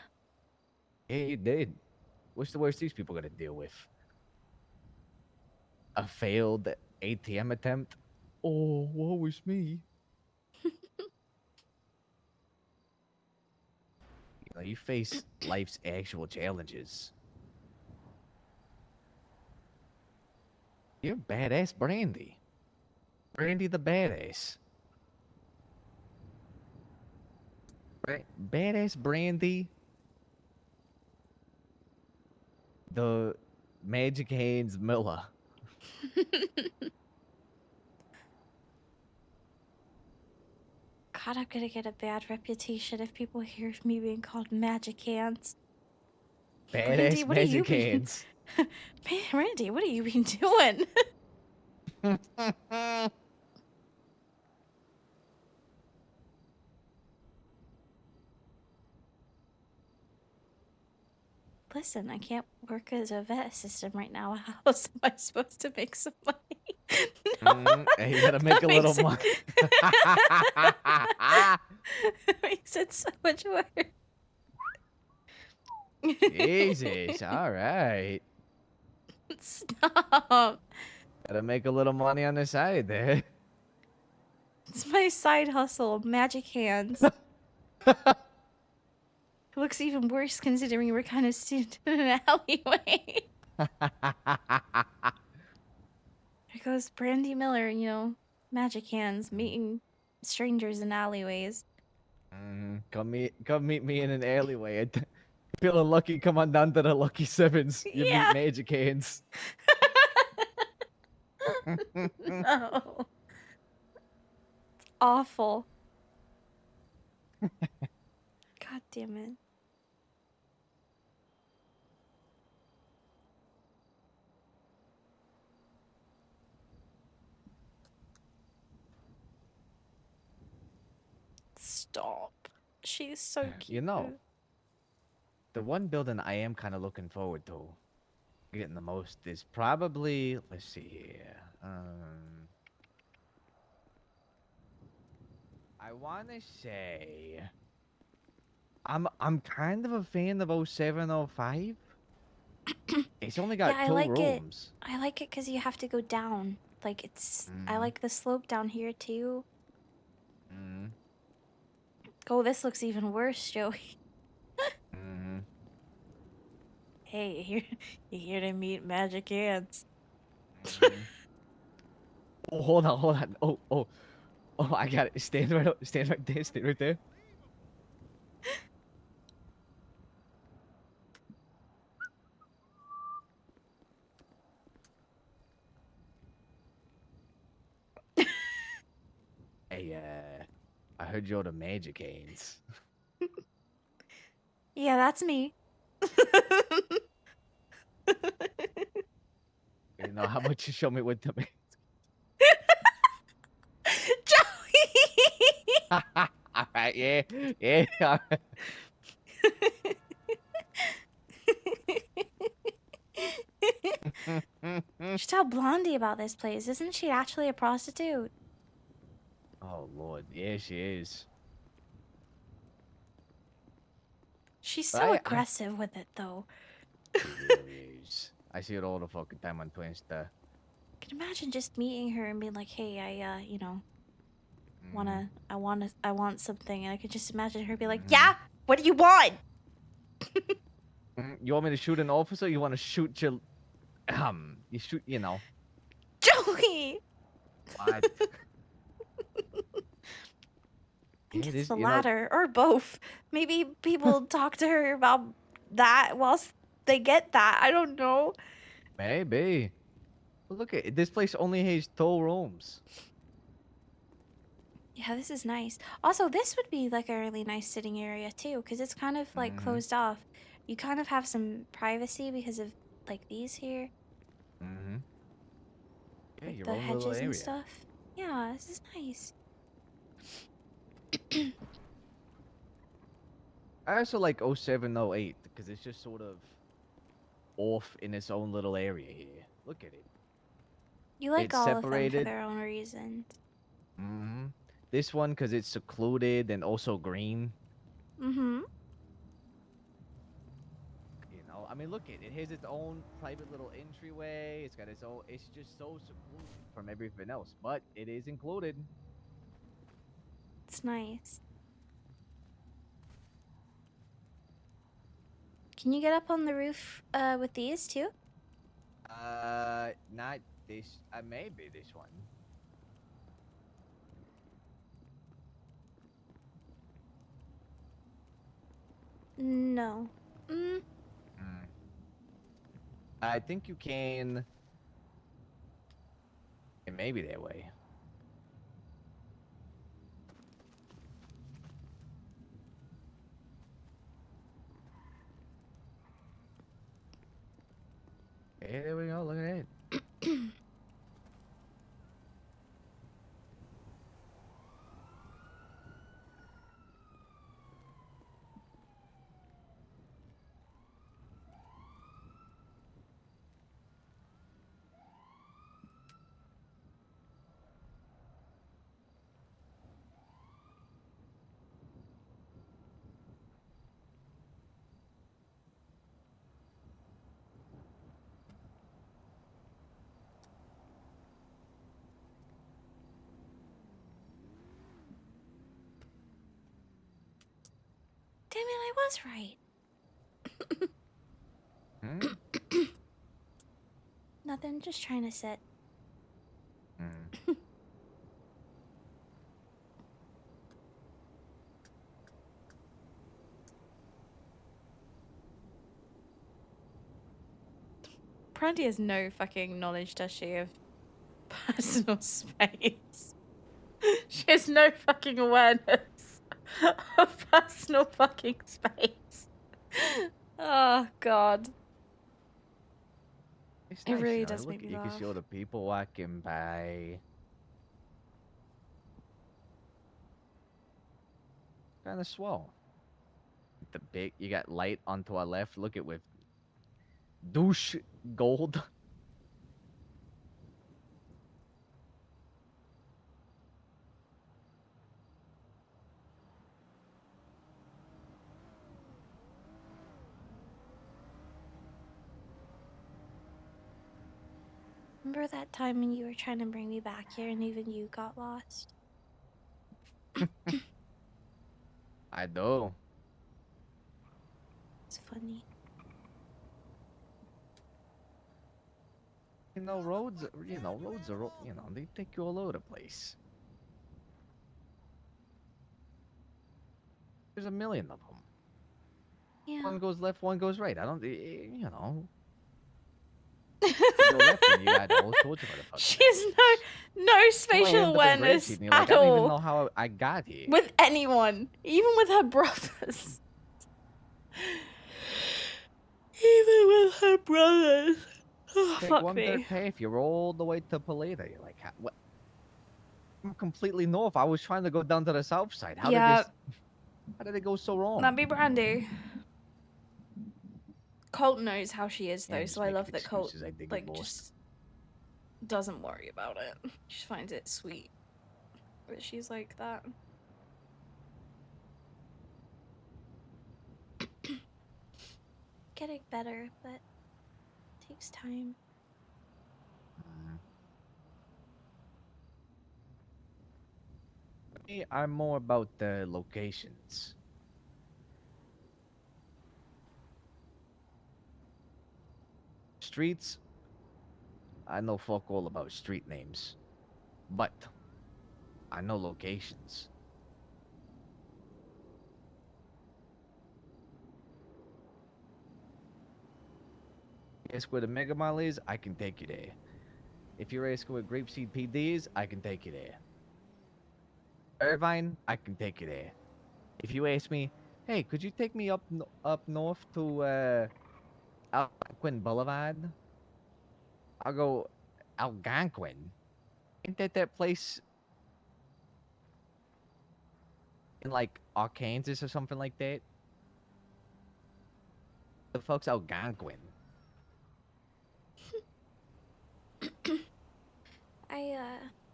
Yeah, you did. What's the worst these people gonna deal with? A failed ATM attempt? Oh, woe is me. You know, you face life's actual challenges. You're badass Brandy. Brandy the badass. Right? Badass Brandy. The Magic Hands Miller. God, I'm gonna get a bad reputation if people hear of me being called Magic Hands. Brandy, Badass what have you Magic been... Hands. Man, Randy, what have you been doing? Listen, I can't work as a vet assistant right now. How else am I supposed to make some money? No, Hey, you gotta make that a little makes money. it makes it so much worse. Jesus, all right. Stop. Gotta make a little money on the side there. It's my side hustle, Magic Hands. It looks even worse considering we're kind of standing in an alleyway. There goes Brandy Miller, you know, Magic Hands, meeting strangers in alleyways. Come meet me in an alleyway. Feeling lucky, come on down to the Lucky Sevens. You meet Yeah. Magic Hands. No. It's awful. God damn it. Stop. She's so cute. You know, the one building I am kind of looking forward to getting the most is probably, let's see here. I want to say I'm kind of a fan of 0705. It's only Yeah, got I 2 like it. rooms. I like it because you have to go down. Like it's. I Mhm. like the slope down here too. Mhm. Oh, this looks even worse, Joey. Mhm. Hey, you're here to meet magic ants. Mhm. Oh, hold on, hold on. Oh, I got it. Stand right up. Stand right there. Stand right there. Hey, I heard you're the magic hands. Yeah, that's me. You know, how about you show me what the magic? Joey. All right, yeah, yeah. All right. Should tell Blondie about this place. Isn't she actually a prostitute? Oh Lord, yeah, she is. She's But so I aggressive with it, though. she really is. I see it all the fucking time on Twitter. Can you imagine just meeting her and being like, "Hey, you know, Mhm. I want something," and I could just imagine her be like, Mhm. "Yeah, what do you want?" You want me to shoot an officer? You want to shoot your you shoot, you know. Joey. What? I Yeah, guess this, the you know, latter or both. Maybe people talk to her about that whilst they get that. I don't know. maybe. But look at this place only has 2 rooms. Yeah, this is nice. Also, this would be like a really nice sitting area too, because it's kind of like Mhm. closed off. You kind of have some privacy because of like these here, Mhm. Yeah, like your the own little hedges and area. stuff. Yeah, this is nice. I also like 0708 because it's just sort of off in its own little area here. Look at it. You like It's all of them for separated. their own reasons. Mhm. This one because it's secluded and also green. Mm-hmm. You know, I mean, look at it. It has its own private little entryway. It's got its own. It's just so secluded from everything else, but it is included. It's nice. Can you get up on the roof with these too? Not this. Maybe this one. No. Mm. Mm. I think you can. It may be that way. Hey, there we go. Look at that. Damn it, I was right. Hmm? Nothing, just trying to sit. Mm. Brandy has no fucking knowledge, does she, of personal space? She has no fucking awareness of personal fucking space. Oh, God. It's It nice, really you know. does Look, make me you can see laugh. all the people walking by. Kind of swell. The big, you got light onto our left. Look at with douche gold. Remember that time when you were trying to bring me back here and even you got lost? I know. It's funny. Roads. Roads are. They take you all over the place. There's a million of them. Yeah. One goes left, one goes right. I don't. You go left and you got all sorts of other fucking She has no You might spatial end up in awareness Grapeseed and you're like, at I don't even all know how I got here. with anyone, even with her brothers. Even with her brothers. Oh, Take fuck one me. dirt path, you're all the way to Paleta. You're like, what? I'm completely north. I was trying to go down to the south side. How Yeah. did it go so wrong? That'd be Brandi. Colt knows how she is Yeah, though, I'm just so I making love that Colt excuses. I did get like lost. just doesn't worry about it. She just finds it sweet that she's like that. Getting better, but it takes time. Me, I'm more about the locations. Streets, I know fuck all about street names, but I know locations. Ask where the Mega Mile is, I can take you there. If you're asking where Grapeseed PD is, I can take you there. Irvine, I can take you there. If you ask me, hey, could you take me up north to Algonquin Boulevard? I'll go Algonquin. Ain't that place in like Arkansas or something like that? The folks Algonquin.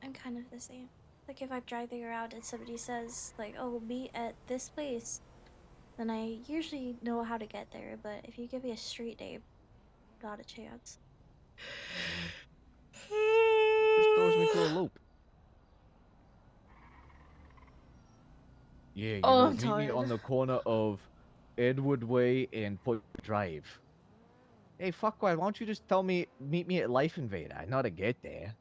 I'm kind of the same. Like if I'm driving around and somebody says like, "Oh, we'll meet at this place," then I usually know how to get there. But if you give me a street name, not a chance. Just throws me through a loop. Yeah, Oh, I'm meet me tired. on the corner of Edward Way and Port Drive. Hey, fuck, why don't you just meet me at Life Invader? I know how to get there.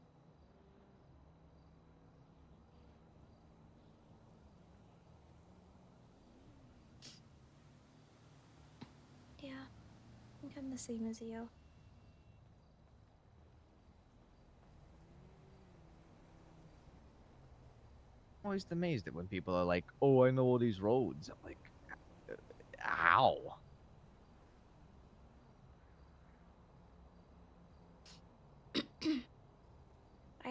Yeah, I think I'm the same as you. I'm always amazed at when people are like, oh, I know all these roads. I'm like, ow. I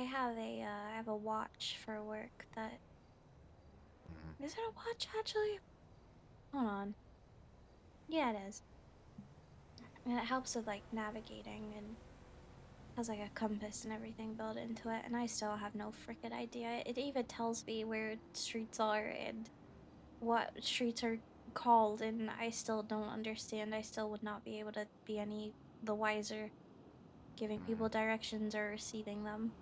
have a watch for work that is it a watch actually? Hold on. Yeah, it is. And it helps with like navigating and has like a compass and everything built into it, and I still have no freaking idea. It even tells me where streets are and what streets are called, and I still don't understand. I still would not be able to be any the wiser giving people directions or receiving them.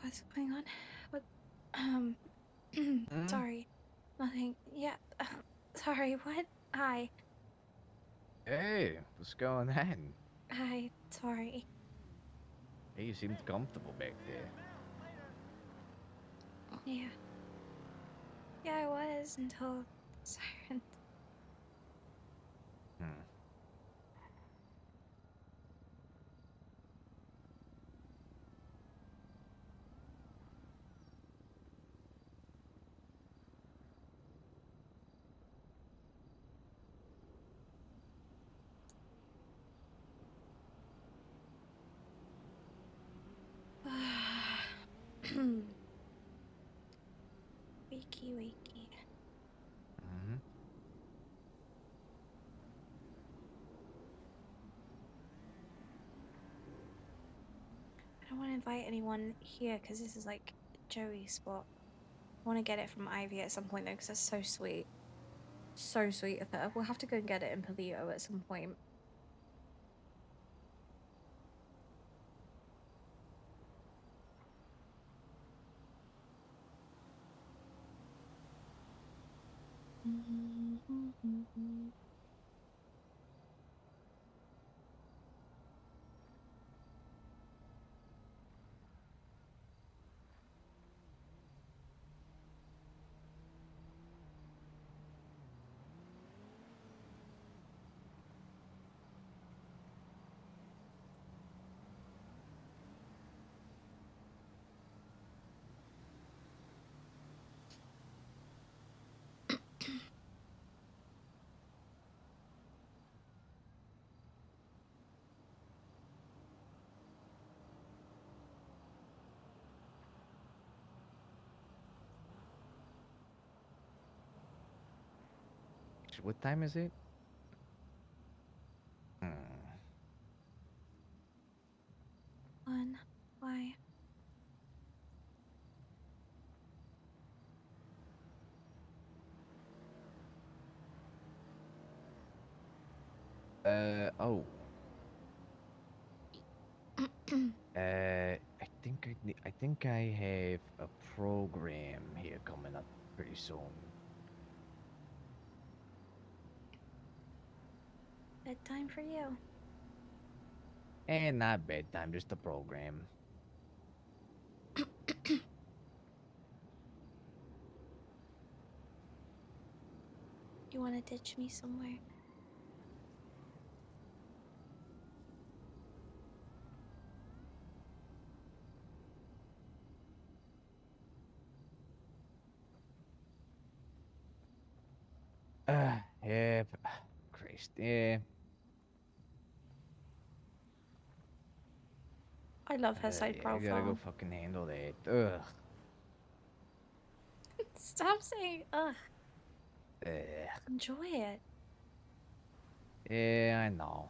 What's going on? What? Hmm? Sorry. Nothing. Yeah. Sorry. What? Hi. Hey, what's going on? Hi. Sorry. Hey, you seemed comfortable back there. Yeah. Yeah, I was until siren. Hmm. Wakey, wakey. Mm-hmm. I don't want to invite anyone here because this is like Joey's spot. I want to get it from Ivy at some point though because that's so sweet. So sweet of her. We'll have to go and get it in Palio at some point. What time is it? Hmm. One. Why? Oh. I think I have a program here coming up pretty soon. Bedtime for you. And not bedtime, just a program. You want to ditch me somewhere? Yeah, Christ, yeah. I love her side Yeah, I gotta go profile. fucking handle that. Ugh. Stop saying ugh. Ugh. Enjoy it. Yeah, I know.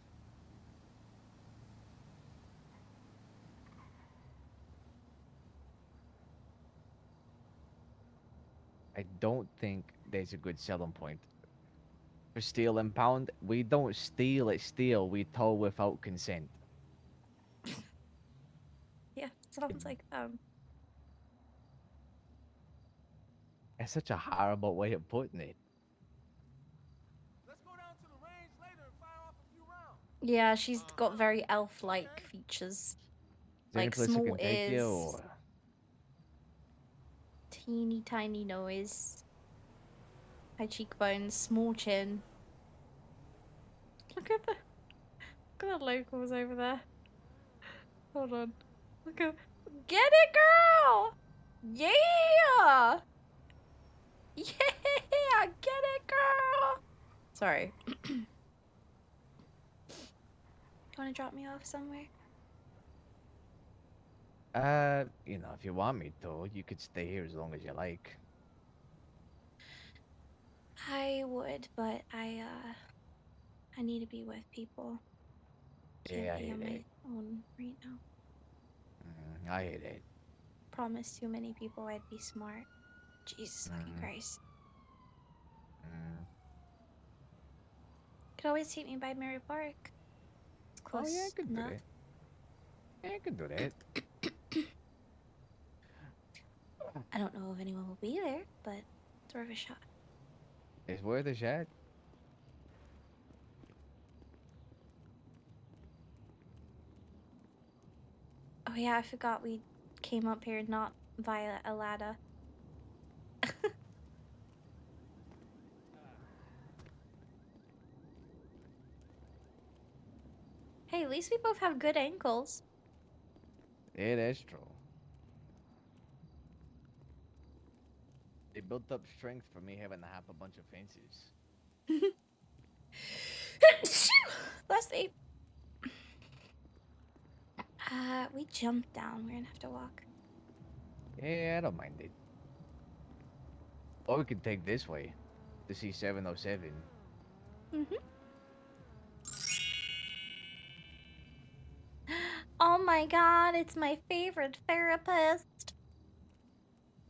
I don't think there's a good selling point for steal and pound. We don't steal at steal, we tow without consent. Yeah, sounds like That's such a horrible way of putting it. Let's go down to the range later and fire off a few rounds. Yeah, she's got very elf-like features. Is there any Like place I small can take you? ears, Or... teeny tiny nose, high cheekbones, small chin. Look at the locals over there. Hold on. Look at get it, girl! Yeah! Yeah! Get it, girl! Sorry. You wanna drop me off somewhere? If you want me to, you could stay here as long as you like. I would, but I need to be with people. Can't Yeah, I be hear on my that. own right now. I hear that. Promise too many people I'd be smart. Jesus fucking Mm, Christ. mm. Could always take me by Mary Park. It's Oh, yeah, I close could do enough. that. Yeah, I could do that. I don't know if anyone will be there, but it's worth a shot. It's worth a shot. Oh yeah, I forgot we came up here not via a ladder. Hey, at least we both have good ankles. Yeah, that's true. They built up strength for me having to hop a bunch of fences. Bless me. We jumped down. We're gonna have to walk. Yeah, I don't mind it. Or we could take this way to see 707. Oh my god, it's my favorite therapist.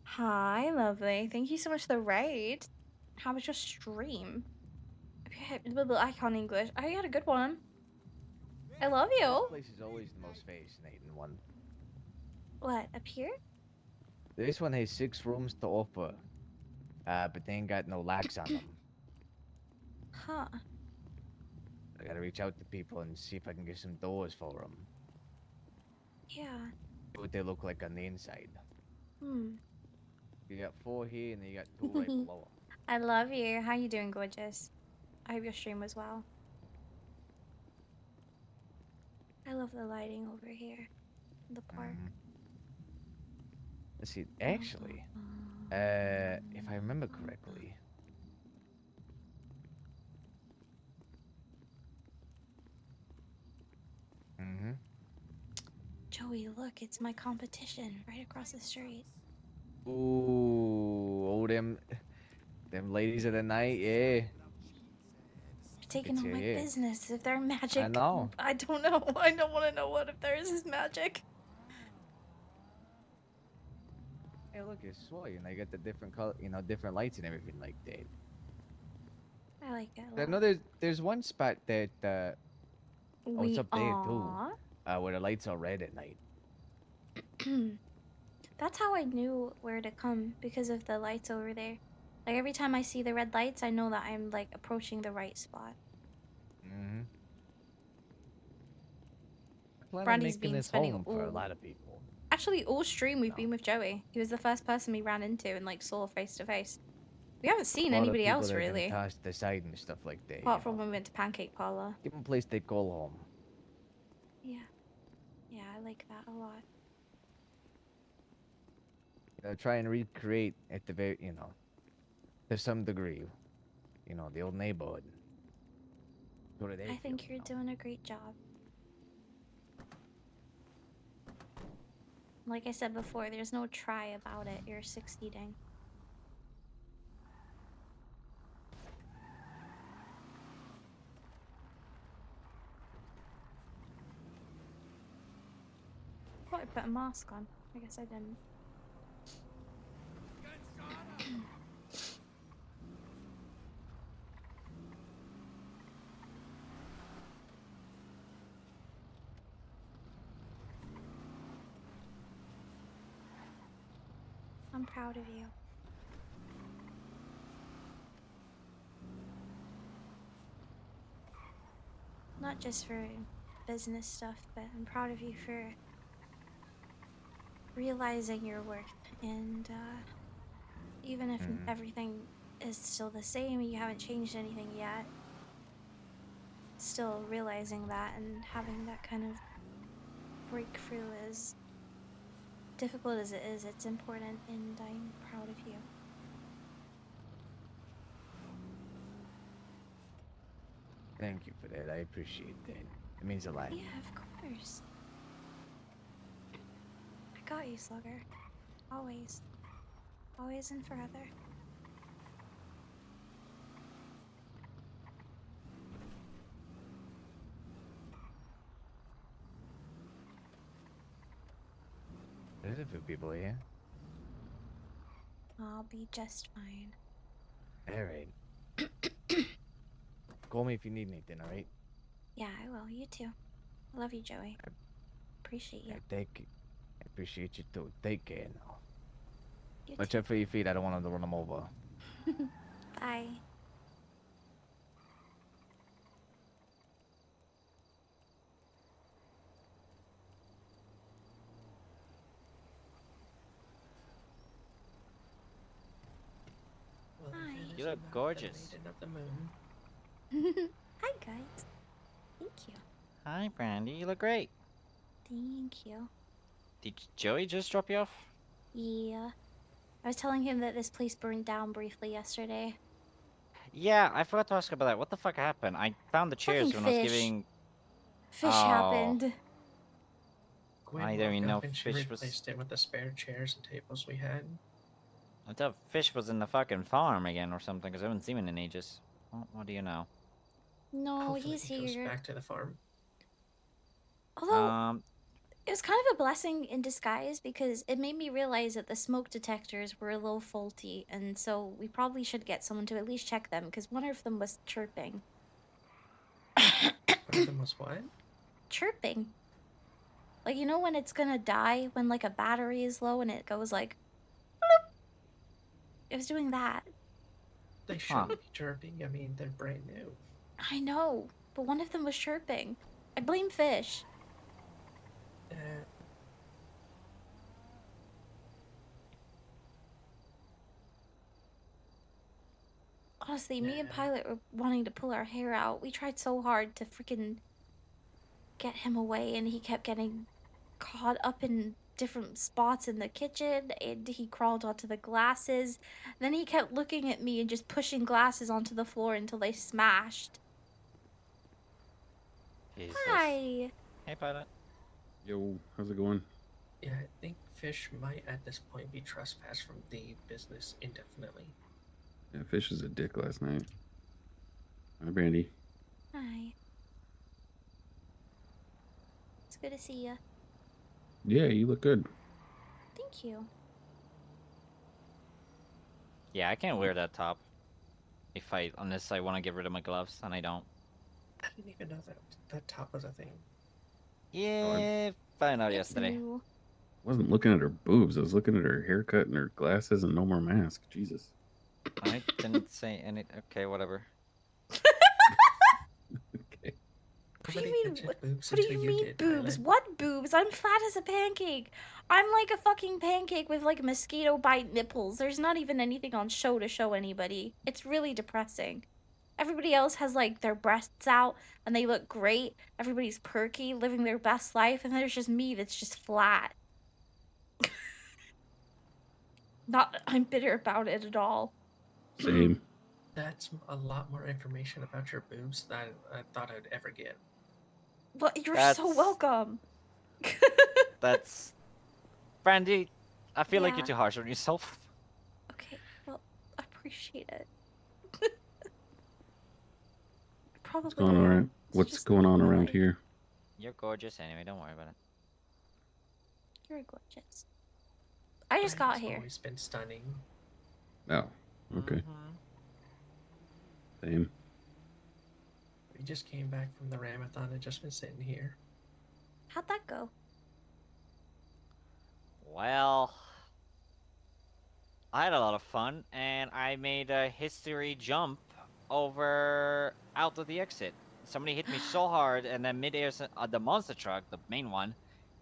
Hi, lovely. Thank you so much for the raid. How was your stream? Icon English. I had a good one. I love This you. place is always the most fascinating one. What, up here? This one has 6 rooms to offer, but they ain't got no locks on them. Huh. I gotta reach out to people and see if I can get some doors for them. Yeah. See what they look like on the inside. Hmm. You got 4 here, and then you got 2 right below them. I love you. How you doing, gorgeous? I hope your stream was well. I love the lighting over here. The park. Let's see. Actually, if I remember correctly, Joey, look, it's my competition right across the street. Ooh, oh them ladies of the night, yeah. They're taking all my yeah. business. If they're magic, know. I don't know. I don't want to know what if there is magic. Hey, look, it's sweet, and they got the different color, different lights and everything like that. I like it a I lot. know there's one spot that oh, it's We up there too, are. where the lights are red at night. That's how I knew where to come because of the lights over there. Like every time I see the red lights, I know that I'm like approaching the right spot. I plan on Brandy's making been this spending home for a lot of people. Actually, all stream we've been with Joey. He was the first person we ran into and like saw face to face. We haven't seen A lot of anybody people else that are gonna really, toss aside and stuff like that. apart from when we went to Pancake Parlor. Give them a place they call home. Yeah, yeah, I like that a lot. Try and recreate at the very, to some degree, the old neighborhood. Go to I think you're doing a great job. Like I said before, there's no try about it. You're succeeding. Oh, I put a mask on. I guess I didn't. I'm proud of you. Not just for business stuff, but I'm proud of you for realizing your worth. And even if everything is still the same, you haven't changed anything yet, still realizing that and having that kind of breakthrough, as difficult as it is, it's important, and I'm proud of you. Thank you for that. I appreciate that. It means a lot. Yeah, of course. I got you, Slugger. Always. Always and forever. There's a few people here. I'll be just fine. All right. Call me if you need anything, all right? Yeah, I will. You too. I love you, Joey. Appreciate you. I appreciate you too. Take care now. You Watch out for your feet. I don't want them to run them over. Bye. Hi. You look gorgeous. Of the moon. Hi, guys. Thank you. Hi, Brandi. You look great. Thank you. Did Joey just drop you off? Yeah. I was telling him that this place burned down briefly yesterday. Yeah, I forgot to ask about that. What the fuck happened? I found the chairs Fucking when I was fish. giving. Fish Oh. happened. Gwen I don't even woke know up and she fish was. replaced it with the spare chairs and tables we had. I thought fish was in the fucking farm again or something because I haven't seen him in ages. What do you know? No, Hopefully he's he goes here. back to the farm. Although, it was kind of a blessing in disguise because it made me realize that the smoke detectors were a little faulty, and so we probably should get someone to at least check them because one of them was chirping. One of them was what? Chirping. Like, you know when it's gonna die, when like a battery is low and it goes like, bloop? It was doing that. They shouldn't be chirping. I mean, they're brand new. I know, but one of them was chirping. I blame fish. Honestly, me and Pilot were wanting to pull our hair out. We tried so hard to freaking get him away, and he kept getting caught up in different spots in the kitchen, and he crawled onto the glasses. Then he kept looking at me and just pushing glasses onto the floor until they smashed. Jesus. Hi. Hey, Pilot. Yo, how's it going? Yeah, I think Fish might at this point be trespassed from the business indefinitely. Yeah, Fish was a dick last night. Hi, Brandi. Hi. It's good to see you. Yeah, you look good. Thank you. Yeah, I can't wear that top. Unless I want to get rid of my gloves, and I don't. I didn't even know that top was a thing. Yeah, found out yesterday. New. I wasn't looking at her boobs. I was looking at her haircut and her glasses and no more mask. Jesus. I didn't say any. Okay, whatever. What do you mean? What do you mean boobs? What boobs? I'm flat as a pancake. I'm like a fucking pancake with like mosquito bite nipples. There's not even anything on show to show anybody. It's really depressing. Everybody else has like their breasts out and they look great. Everybody's perky, living their best life, and there's just me that's just flat. Not I'm bitter about it at all. Same. That's a lot more information about your boobs than I thought I'd ever get. Well, you're so That's- welcome. That's. Brandi, I feel like Yeah. you're too harsh on yourself. Okay, well, I appreciate it. Probably What's going on? What's going on around here? You're gorgeous anyway, don't worry about it. You're gorgeous. I just got It's here. always been stunning. Oh, okay. Same. We just came back from the Ramathon and just been sitting here. How'd that go? Well, I had a lot of fun, and I made a history jump out of the exit. Somebody hit me so hard, and then midair, the monster truck, the main one,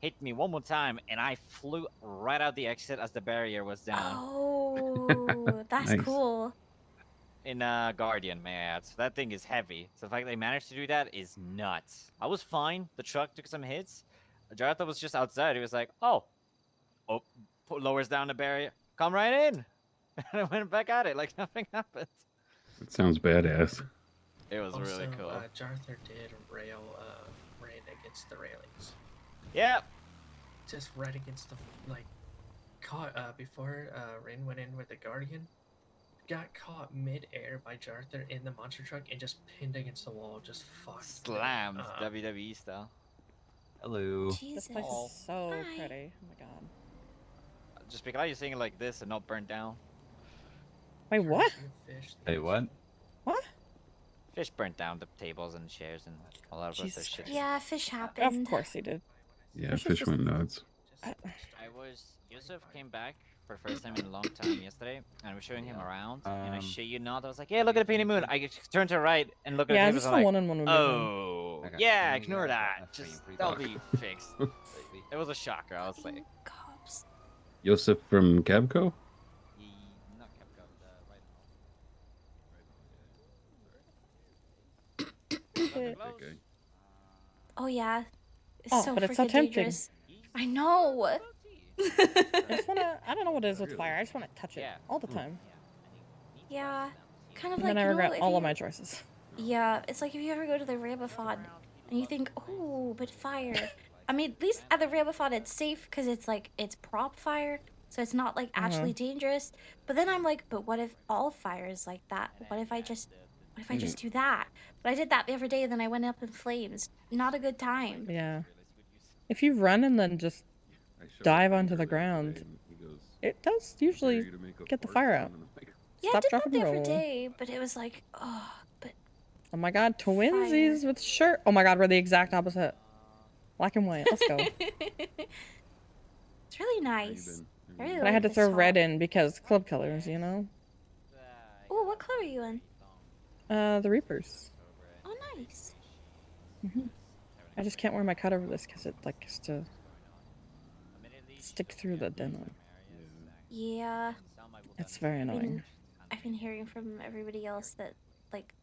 hit me one more time, and I flew right out the exit as the barrier was down. Oh, that's Nice. cool. In Guardian, may I add. So that thing is heavy. So the fact they managed to do that is nuts. I was fine. The truck took some hits. Jartha was just outside. He was like, oh, lowers down the barrier. Come right in. And I went back at it like nothing happened. That sounds badass. It was Also, really cool. Jarther did ran against the railings. Yeah. Just right against the caught before Rin went in with the Guardian. Got caught mid-air by Jarther in the monster truck and just pinned against the wall. Just fucked. Slams, WWE style. Hello. This place is so pretty. Oh my god. Just because you're saying it like this and not burnt down. Wait, what? Hey, what? What? Fish burnt down the tables and chairs and a lot of other Jesus shit. Yeah, fish happened. Of course he did. Yeah, Fish went nuts. Yusuf came back for the first time in a long time yesterday, and I was showing him around, and I shit you not, I was like, "Yeah, look at the painted moon." I just turned to the right and look at Yeah, the papers. just I'm the like, one-on-one would be fine. "Oh, yeah, ignore that. Just that'll be fixed." It was a shocker. I was like, Cops. Joseph from Cabco? not Capcom, Okay. Oh yeah. It's Oh, so but it's so freaking tempting. dangerous. I know. I just wanna. I don't know what it is with fire. I just wanna touch it all the time. Yeah. Kind of And like, then I you know, regret if all you, of my choices. yeah, it's like if you ever go to the Rabathon and you think, oh, but fire. I mean, at least at the Rabathon it's safe because it's like it's prop fire, so it's not like actually dangerous. But then I'm like, but what if all fire is like that? What if I just do that? But I did that the other day, and then I went up in flames. Not a good time. Yeah. If you run and then just dive onto the ground, it does usually get the fire out. Yeah, I Stop, did drop, that and the other roll. day, but it was like, oh, but Oh my god, twinsies with shirt. Oh my god, we're the exact opposite. Black and white. Let's go. it's really nice. I really But I had to like throw this red top. in because club colors, you know? Oh, what color are you in? The Reapers. Oh, nice. I just can't wear my cut over this because it like has to stick through the denim. Yeah. It's very annoying. I've been hearing from everybody else that like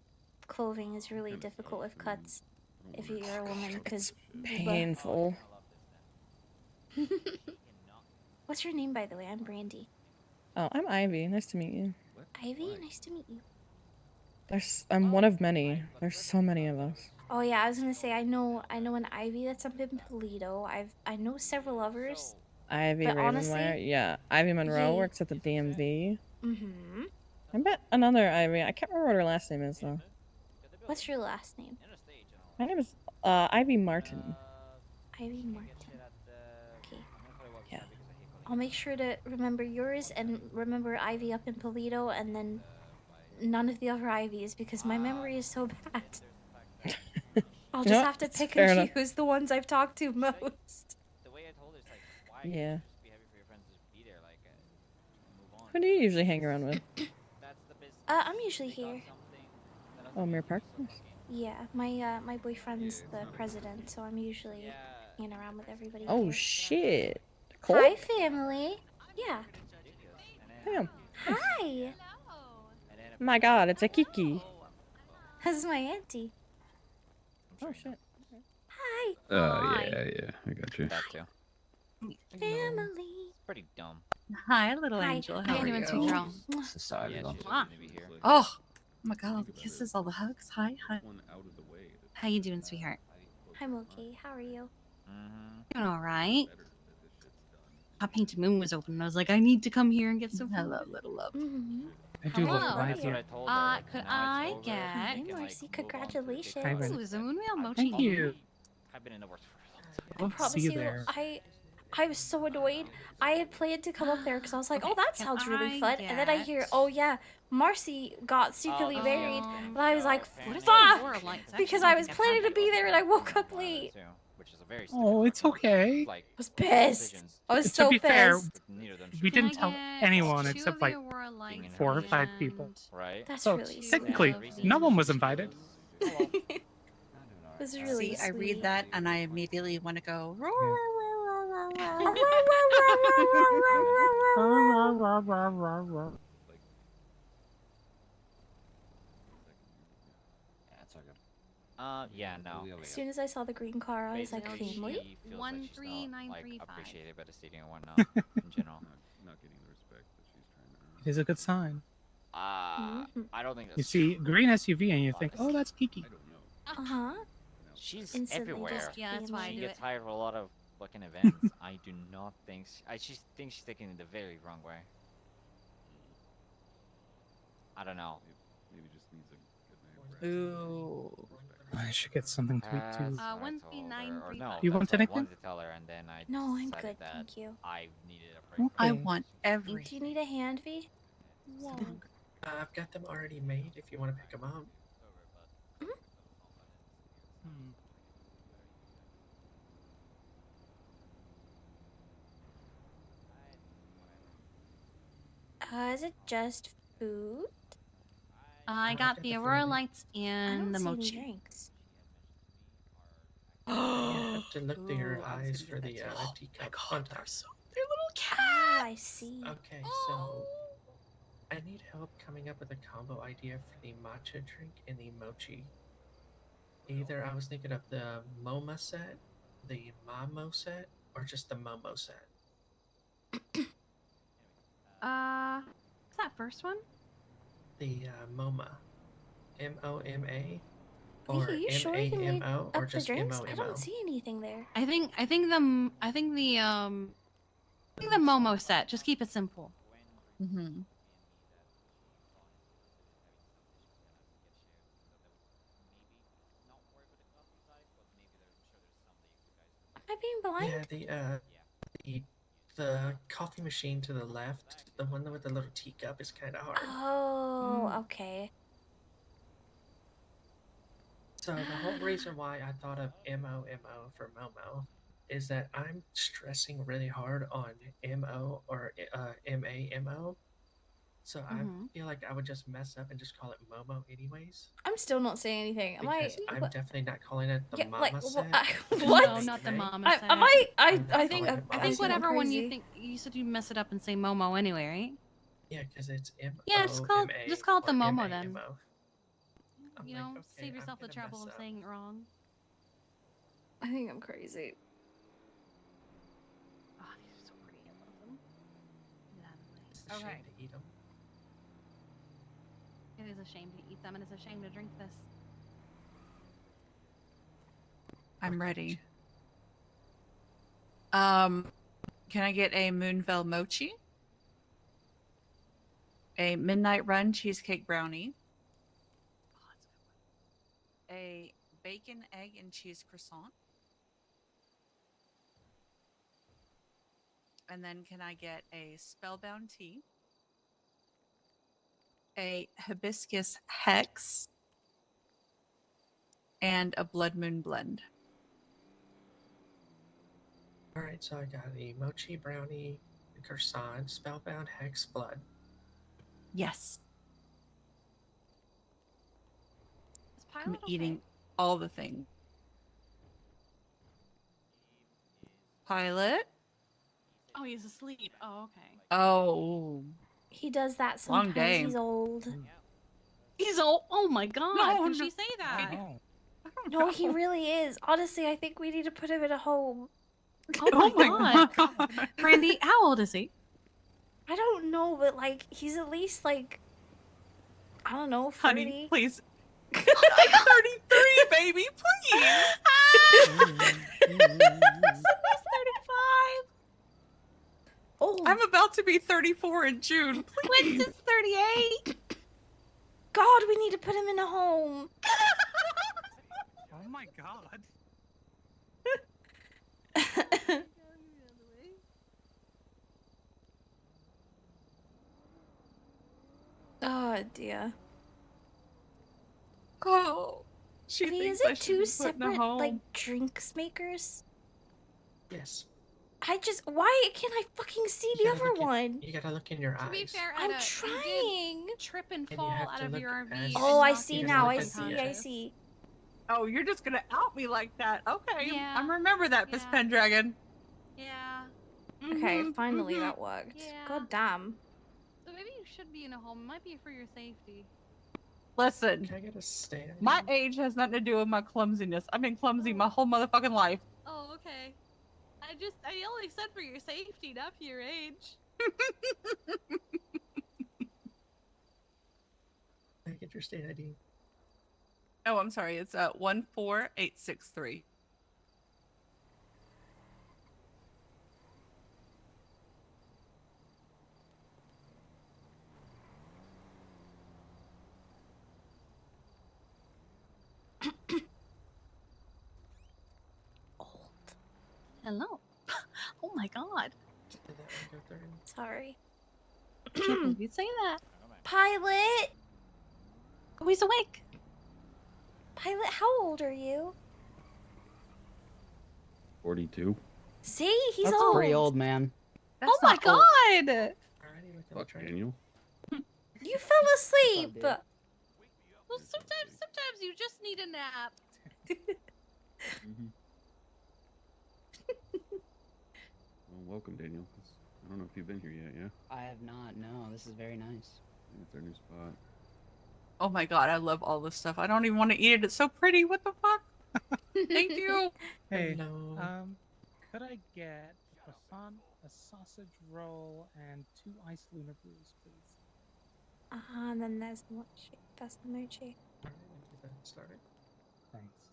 clothing is really difficult with cuts if you're a woman because Painful. What's your name, by the way? I'm Brandi. Oh, I'm Ivy. Nice to meet you. Ivy, nice to meet you. I'm one of many. There's so many of us. Oh yeah, I was gonna say I know an Ivy that's up in Toledo. I know several others. Ivy But Ravenwire. honestly, Yeah. Ivy Monroe yeah. works at the DMV. Mm-hmm. I bet another Ivy. I can't remember what her last name is though. What's your last name? My name is Ivy Martin. Ivy Martin. Okay. Yeah. I'll make sure to remember yours and remember Ivy up in Toledo, and then none of the other Ivies because my memory is so bad. I'll just have to It's pick fair and enough. choose the ones I've talked to most. Yeah. Who do you usually hang around with? I'm usually here. Oh, Mirror Park? Nice. Yeah, my boyfriend's the president, so I'm usually hanging around with everybody. Oh here. shit. Hi, family. Yeah. Damn. Hi. My god, it's a Kiki. This is my auntie. Oh shit. Hi. Yeah, I got you. That too. Family. It's pretty dumb. Hi, little Hi. angel. How How are are you, you? sweet girl? Society. Yeah, Mwah. here. Oh my god, all the kisses, all the hugs. Hi, hi. How you doing, sweetheart? I'm okay. How are you? Doing all right. Hot Painted Moon was open, and I was like, I need to come here and get some food. Hello, little love. Mm-hmm. I do Hello. love life here. Could I get? Hi, Marcy. Congratulations. Hi, Ren. Ooh, is the moonwheel mochi? Thank you. I've been in the works for a long time. Love to Promise see you you, there. I was so annoyed. I had planned to come up there because I was like, oh, that Can sounds really I fun. And then I hear, get- oh yeah, Marcy got secretly that's married. cute. And I was like, What is fuck! Aurora Lights? Actually, Because I was something planning to happened. be there and I woke up late. I Which is a very Oh, it's okay. like was pissed. I was so To be fair, pissed. we Can I didn't tell get anyone two except of the like Aurora Lights 4 or 5 people. and- right? That's So really sweet. technically, no one was invited. It was really See, I read sweet. that and I immediately want to go. "Roar, Yeah. roar, roar, roar, roar, roar." Yeah, no. As soon as I saw the green car, I was like, Basically, family? she feels like she's not, 13935. appreciated by the city and whatnot in general. Not getting the respect that she's trying to earn. It is a good sign. Mhm. I don't think that's You see true. green SUV and you think, oh, that's Kiki. Uh-huh. She's Instantly everywhere. just Yeah, that's why I She do gets it. hired for a lot of fucking events. I do not think she thinks she's taking it the very wrong way. I don't know. Maybe just needs a good name. Ooh. I should get something to eat That's too. what I told her, or no, You that's want what I anything? wanted to tell her, and then I No, I'm decided good, that thank you. I needed a break. I Okay. want Do everything. you need a hand, V? Yeah. I've got them already made if you want to pick them up. Hmm. Is it just food? I got the Aurora Lights I and don't the see any mochi. drinks. You have to look through your eyes for the teacup on top. They're little cats. Oh, I see. Okay, so I need help coming up with a combo idea for the matcha drink and the mochi. Either I was thinking of the MoMA set, the Mamo set, or just the Momo set. What's that first one? The MoMA, MOMA, Are or you sure you can leave MAMO, or up the just drinks? I MOMO. don't see anything there. I think the Momo set. Just keep it simple. Mm-hmm. Am I being blind? Yeah, the coffee machine to the left, the one with the little teacup, is kind of hard. Oh, okay. So the whole reason why I thought of MOMO for Momo is that I'm stressing really hard on MO or MAMO. So I feel like I would just mess up and just call it Momo anyways. I'm still not saying anything. Am Because I? I'm definitely not calling it the Yeah, Mama like set. what? No, not the Mama I, set. am I? I think calling it I Mama think set. whatever one you crazy. think you said you mess it up and say Momo anyway, right? Yeah, because it's MOMA. Yeah, just call it the or Momo then. MAMO. I'm You like, know, okay, save I'm yourself the gonna trouble mess of up. saying it wrong. I think I'm crazy. Oh, these are so pretty. I love them. Get out of the way. It's a shame to eat them. It is a shame to eat them, and it's a shame to drink this. I'm ready. Can I get a Moonville mochi? A Midnight Run cheesecake brownie? A bacon, egg, and cheese croissant? And then can I get a Spellbound tea? A hibiscus hex? And a Blood Moon blend. Alright, so I got a mochi brownie, a croissant, spellbound hex blood. Yes. Is Pilot I'm okay? eating all the things. Pilot? Oh, he's asleep. Oh, okay. Oh. He does that Long sometimes. day. He's old. He's old. Oh my God! No, Can no. she say that? No, he really is. Honestly, I think we need to put him in a home. Oh my God. Brandi, how old is he? I don't know, but like he's at least like I don't know, 30. Honey, please. I'm 33, baby, please. He's 35. Oh, I'm about to be 34 in June. Quince is 38. God, we need to put him in a home. Oh my god. Oh dear. Oh, she I mean, thinks is I it should two be put in a separate home. like drinks makers? Yes. Why can't I fucking see the other one? You gotta look in your To be eyes. fair, I'm Etta, trying. You did trip and And you fall have out to of look your RV. as- and Oh, I knocked see yourself now. I look at the see. I edges. see. Oh, you're just gonna out me like that. Okay. Yeah. I'm remember that, Miss Yeah. Pendragon. Yeah. Okay, Mhm, finally mhm. that worked. Yeah. God damn. So maybe you should be in a home. It might be for your safety. Listen, Can I get a stand? my age has nothing to do with my clumsiness. I've been clumsy my whole motherfucking life. Oh, okay. I only said for your safety, not for your age. Can I get your state ID? Oh, I'm sorry. It's 14863. Hello. Oh my God. Did that one go through? Sorry. I can't believe you'd say that. Pilot! Oh, he's awake. Pilot, how old are you? 42. See? He's That's old. pretty old, man. Oh my God. Alrighty, Fuck Daniel. You fell asleep. Well, sometimes you just need a nap. Well, welcome, Daniel. I don't know if you've been here yet, yeah? I have not. No, this is very nice. Yeah, it's our new spot. Oh my god, I love all this stuff. I don't even want to eat it. It's so pretty. What the fuck? Thank you. Hey, Hello. could I get a croissant, a sausage roll, and 2 iced lunar brews, please? And then there's the mochi. That's the mochi. Alright, let me get that started. Thanks.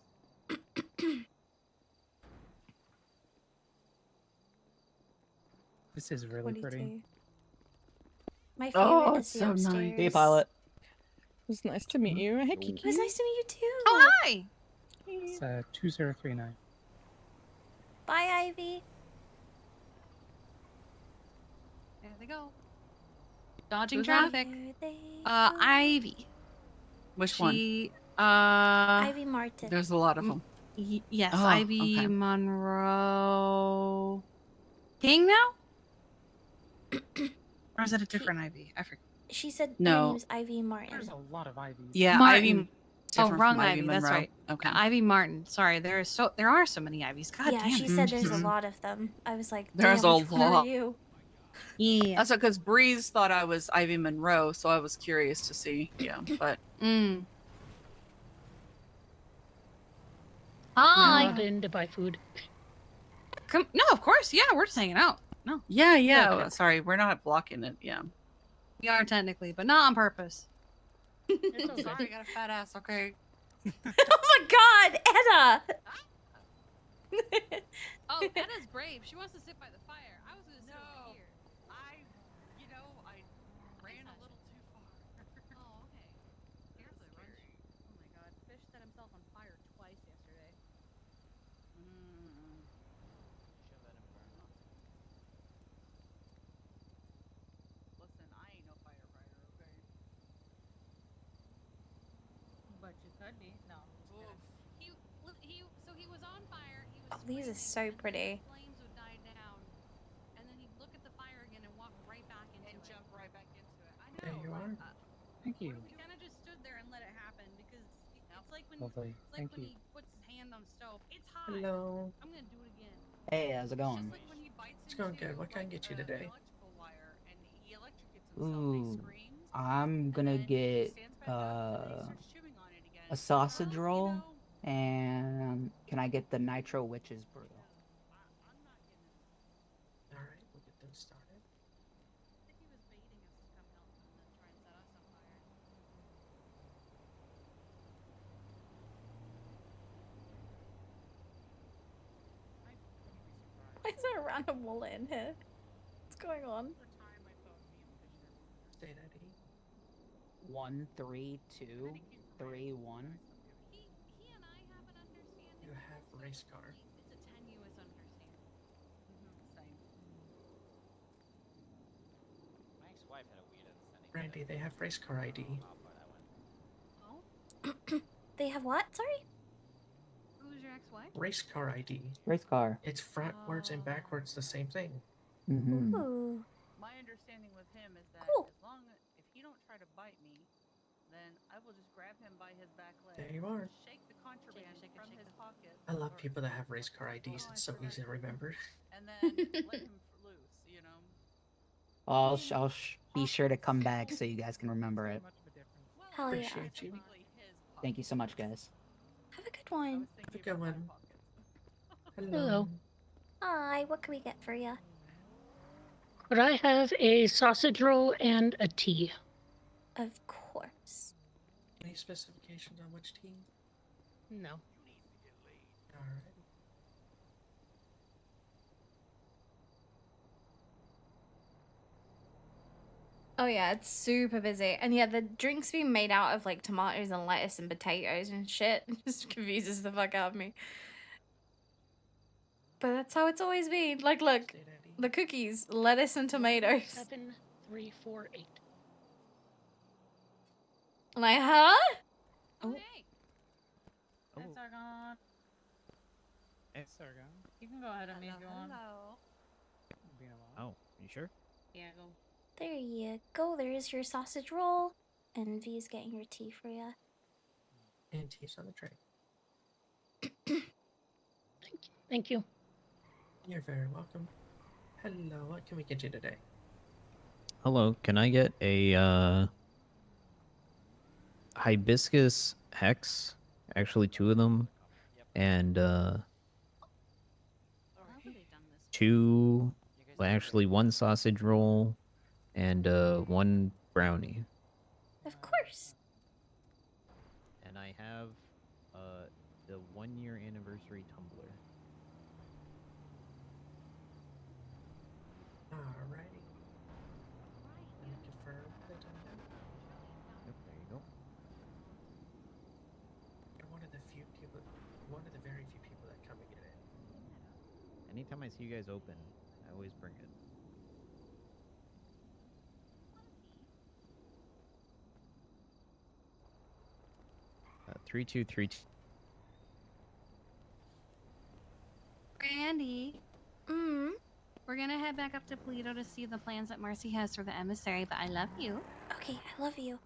This is really pretty. 22. My favorite Oh, is it's the so upstairs. nice. Hey, pilot. It was nice to meet you. Hey, It Kiki. was nice to meet you too. Oh, hi. It's 2039. Bye, Ivy. There they go. Dodging Who's that? traffic. There they Ivy. Which one? She, Ivy Martin. There's a lot of them. Yes, Oh, Ivy okay. Monroe. King now? Or is it a different Ivy? I forget. She said her No. name is Ivy Martin. There's a lot of Ivies. Yeah, Martin. Ivy. Different wrong from Ivy. That's Monroe. right. Okay. Ivy Martin. Sorry, there are so many Ivies. God Yeah, damn she it. said there's Mhm. a lot of them. I was like, There's damn, a which one are lot. you? Yeah. That's because Breeze thought I was Ivy Monroe, so I was curious to see. Yeah, but Mm. Hi. No. In to buy food. No, of course. Yeah, we're just hanging out. No. yeah. Okay. Sorry, we're not blocking it. Yeah. We are technically, but not on purpose. It's okay. Sorry, I got a fat ass. Okay. Oh my god, Edda! Oh, Edda's brave. She wants to sit by the fire. I was gonna sit over here. I ran a little too far. Oh, okay. Careful, it runs. Oh my god, Fish set himself on fire twice yesterday. Listen, I ain't no firefighter, okay? But you could be. No. He was on fire. He was Oh, these are so pretty. flames would die down, and then he'd look at the fire again and walk right back into it. Jump right back into it. I There you are. Thank you. He kind of just stood there and let it happen because it's like when Lovely. it's like Thank when you. he puts his hand on the stove. It's hot. Hello. I'm gonna do it again. Hey, how's it going? Like when he bites It's going good. What can I get you today? Ooh, I'm gonna get a sausage roll, and can I get the Nitro Witches brew? All right, we'll get those started. Why is there a random wallet in here? What's going on? State ID. 13231. He and I have an understanding. You have race car. It's a tenuous understanding. Same. My ex-wife had a weird understanding. Brandi, they have race car ID. Oh? They have what? Sorry? Who's your ex-wife? Race car ID. Race car. It's frontwards and backwards the same thing. Mm-hmm. Ooh. My understanding with him is that Cool. as long as if he don't try to bite me, then I will just grab him by his back leg. There you are. Shake the contraband from his pocket. I love people that have race car IDs. It's so easy to remember. And then let him loose, you know. I'll be sure to come back so you guys can remember it. Hell yeah. Appreciate you. Thank you so much, guys. Have a good one. Have a good one. Hello. Hi, what can we get for you? Could I have a sausage roll and a tea? Of course. Any specifications on which team? No. All right. Oh yeah, it's super busy. And yeah, the drinks being made out of like tomatoes and lettuce and potatoes and shit just confuses the fuck out of me. But that's how it's always been. Like, look, the cookies, lettuce and tomatoes. 7348. Like, huh? Oh, hey. Oh. Hey, Sargon. Hey, Sargon. You can go ahead and me if you want. Oh, you sure? Yeah, go. There you go. There's your sausage roll. And V's getting your tea for you. And tea's on the tray. Thank you. You're very welcome. Hello, what can we get you today? Hello, can I get a hibiscus hex? Actually, 2 of them, and well, actually 1 sausage roll and 1 brownie. Of course. And I have the 1-year anniversary tumbler. Alrighty. Let me confirm the time. Yep, there you go. You're one of the very few people that come and get it. Anytime I see you guys open, I always bring it. Uh, 3232. Brandi. We're gonna head back up to Polito to see the plans that Marcy has for the emissary, but I love you. Okay, I love you.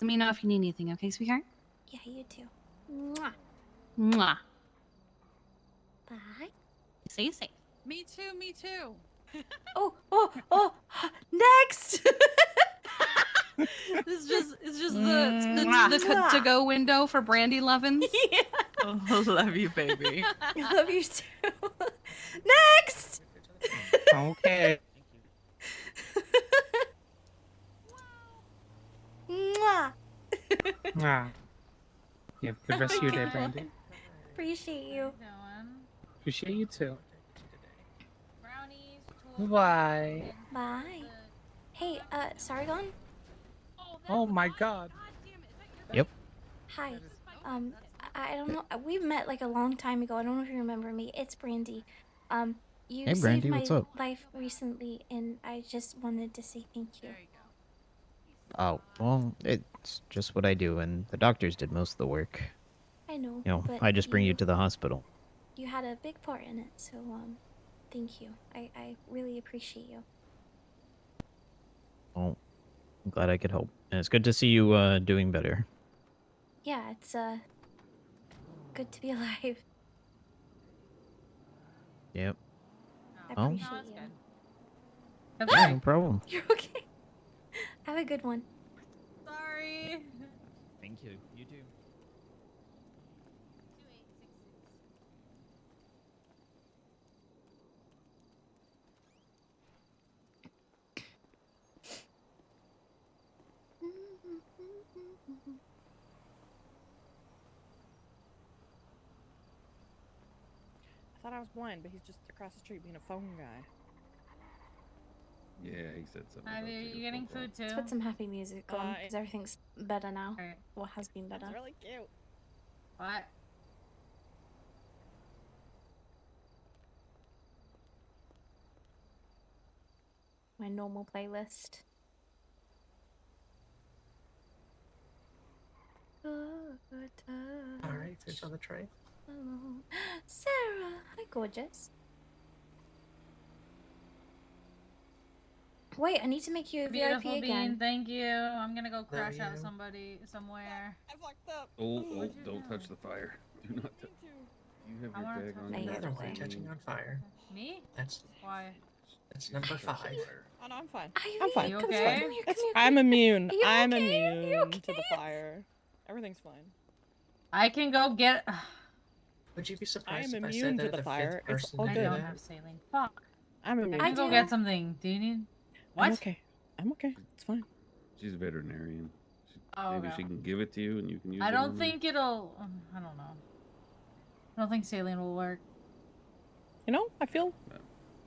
Let me know if you need anything, okay, sweetheart? Yeah, you too. Mwah. Mwah. Bye. Stay safe. Me too, me too. Oh, next! It's just the to-go window for Brandi Lovins. Yeah. Oh, love you, baby. I love you too. Next! Okay. Mwah. Ah. You have a good rest of your day, Brandi. Appreciate you. Appreciate you too. Bye. Bye. Hey, Sargon? Oh my god. Yep. Hi. I don't know. We've met like a long time ago. I don't know if you remember me. It's Brandi. You Hey, saved Brandi, my what's up? life recently, and I just wanted to say thank you. Oh, well, it's just what I do, and the doctors did most of the work. I know, You know, but I just bring you to the hospital. you had a big part in it, so thank you. I really appreciate you. Well, I'm glad I could help. And it's good to see you doing better. Yeah, it's good to be alive. Yep. I Oh. appreciate you. Yeah, no problem. You're okay. Have a good one. Sorry. Thank you. You too. I thought I was blind, but he's just across the street being a phone guy. Yeah, he said something. Are you getting food too? Let's put some happy music on because everything's better now. Well, has been better. That's really cute. What? My normal playlist. Alright, food's on the tray. Sarah, hi gorgeous. Wait, I need to make you a Beautiful VIP bean, again. thank you. I'm gonna go crash out you. somewhere. I fucked up. Oh, don't touch the fire. Do not. You have I your wanna bag touch on it. you. Another one touching on fire. Me? That's Why? number 5. Oh no, I'm fine. Ivy, I'm fine. You It's okay? fine. Come here, It's, come here, I'm immune. Are you I'm okay? Are you immune to the fire. Everything's fine. I can go get. Would you be I surprised am if I immune said to that the the fire. 5th It's person all to I do good. don't that? have saline. Fuck. I'm immune. I can go do. get something. Do you need? What? I'm okay. I'm okay. It's fine. She's a veterinarian. Oh, Maybe okay. she can give it to you and you can use it. I don't on think it'll. I don't know. I don't think saline will work. You know, I feel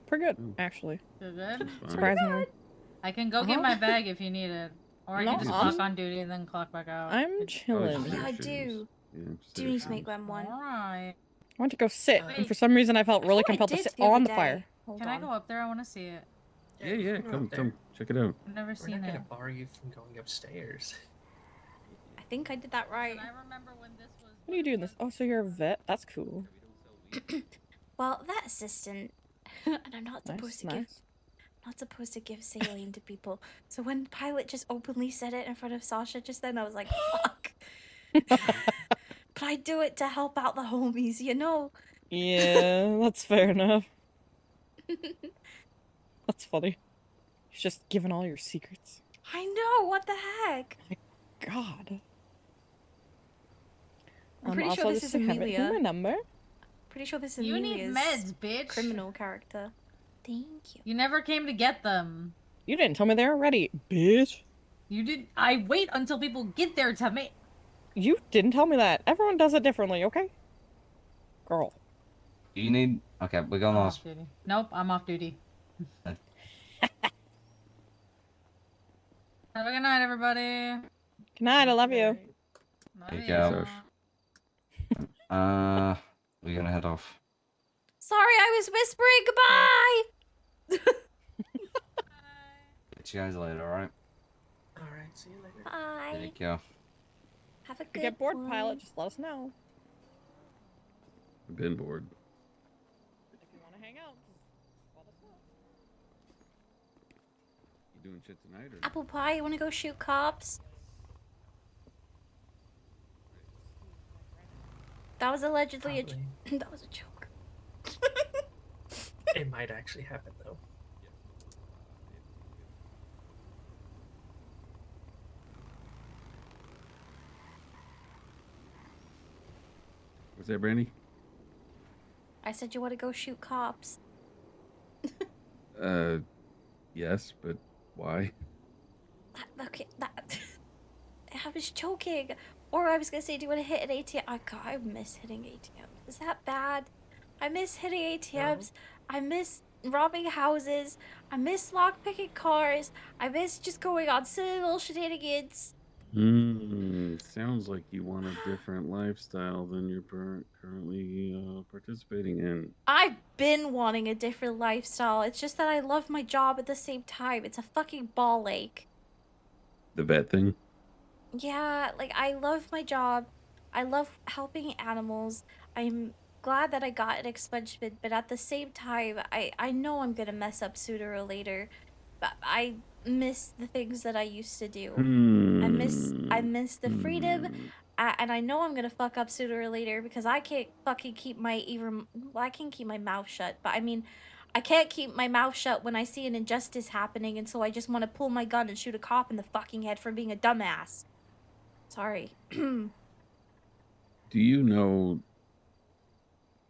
pretty good, actually. Feel good? Surprisingly. I can go get my bag if you need it, or I No, can just clock on duty and then clock back out. I'm chilling. Yeah, I do. Do need to make them one. Alright. I went to go sit, and Wait. for some reason I felt really I compelled to did sit the other on the day. fire. Hold Can on. I go up there? I want to see it. Yeah, go up there. come, check it out. I've never We're seen not it. gonna bar you from going upstairs. I think I did that right. And I remember when this was. What are you doing this? Oh, so you're a vet? That's cool. Well, that assistant, and I'm not Nice, supposed to nice. not supposed to give saline to people. So when Pilot just openly said it in front of Sasha just then, I was like, fuck. But I do it to help out the homies, you know? Yeah, that's fair enough. That's funny. He's just giving all your secrets. I know, what the heck? God. I'm pretty sure Also, this just is to have it, here's my Amelia. number. Pretty sure this is You need Amelia's meds, bitch. criminal character. Thank you. You never came to get them. You didn't tell me they were ready, bitch. You did. I wait until people get there to me. You didn't tell me that. Everyone does it differently, okay? Girl. You need. Okay, we're going I'm on. off duty. Nope, I'm off duty. Have a good night, everybody. Good night, I love you. Take care. We're gonna head off. Sorry, I was whispering. Goodbye. Catch you guys later, alright? Alright, see you later. Bye. Take care. Have a If you good get bored, one. Pilot, just let us know. I've been bored. If you want to hang out, just let us know. You doing shit tonight or? Apple pie, you want to go shoot cops? That was allegedly that was a joke. It might actually happen though. What's that, Brandy? I said you want to go shoot cops. Yes, but why? Okay, I was joking. Or I was gonna say, do you want to hit an ATM? God, I miss hitting ATMs. Is that bad? I miss hitting ATMs. I miss robbing houses. I miss lockpicking cars. I miss just going on silly little shenanigans. Sounds like you want a different lifestyle than you're currently participating in. I've been wanting a different lifestyle. It's just that I love my job at the same time. It's a fucking ball ache. The vet thing? Yeah, like I love my job. I love helping animals. I'm glad that I got an expungement, but at the same time, I know I'm gonna mess up sooner or later. But I miss the things that I used to do. I miss the freedom, and I know I'm gonna fuck up sooner or later because I can't fucking keep my well, I can keep my mouth shut, but I mean, I can't keep my mouth shut when I see an injustice happening, and so I just want to pull my gun and shoot a cop in the fucking head for being a dumbass. Sorry. Do you know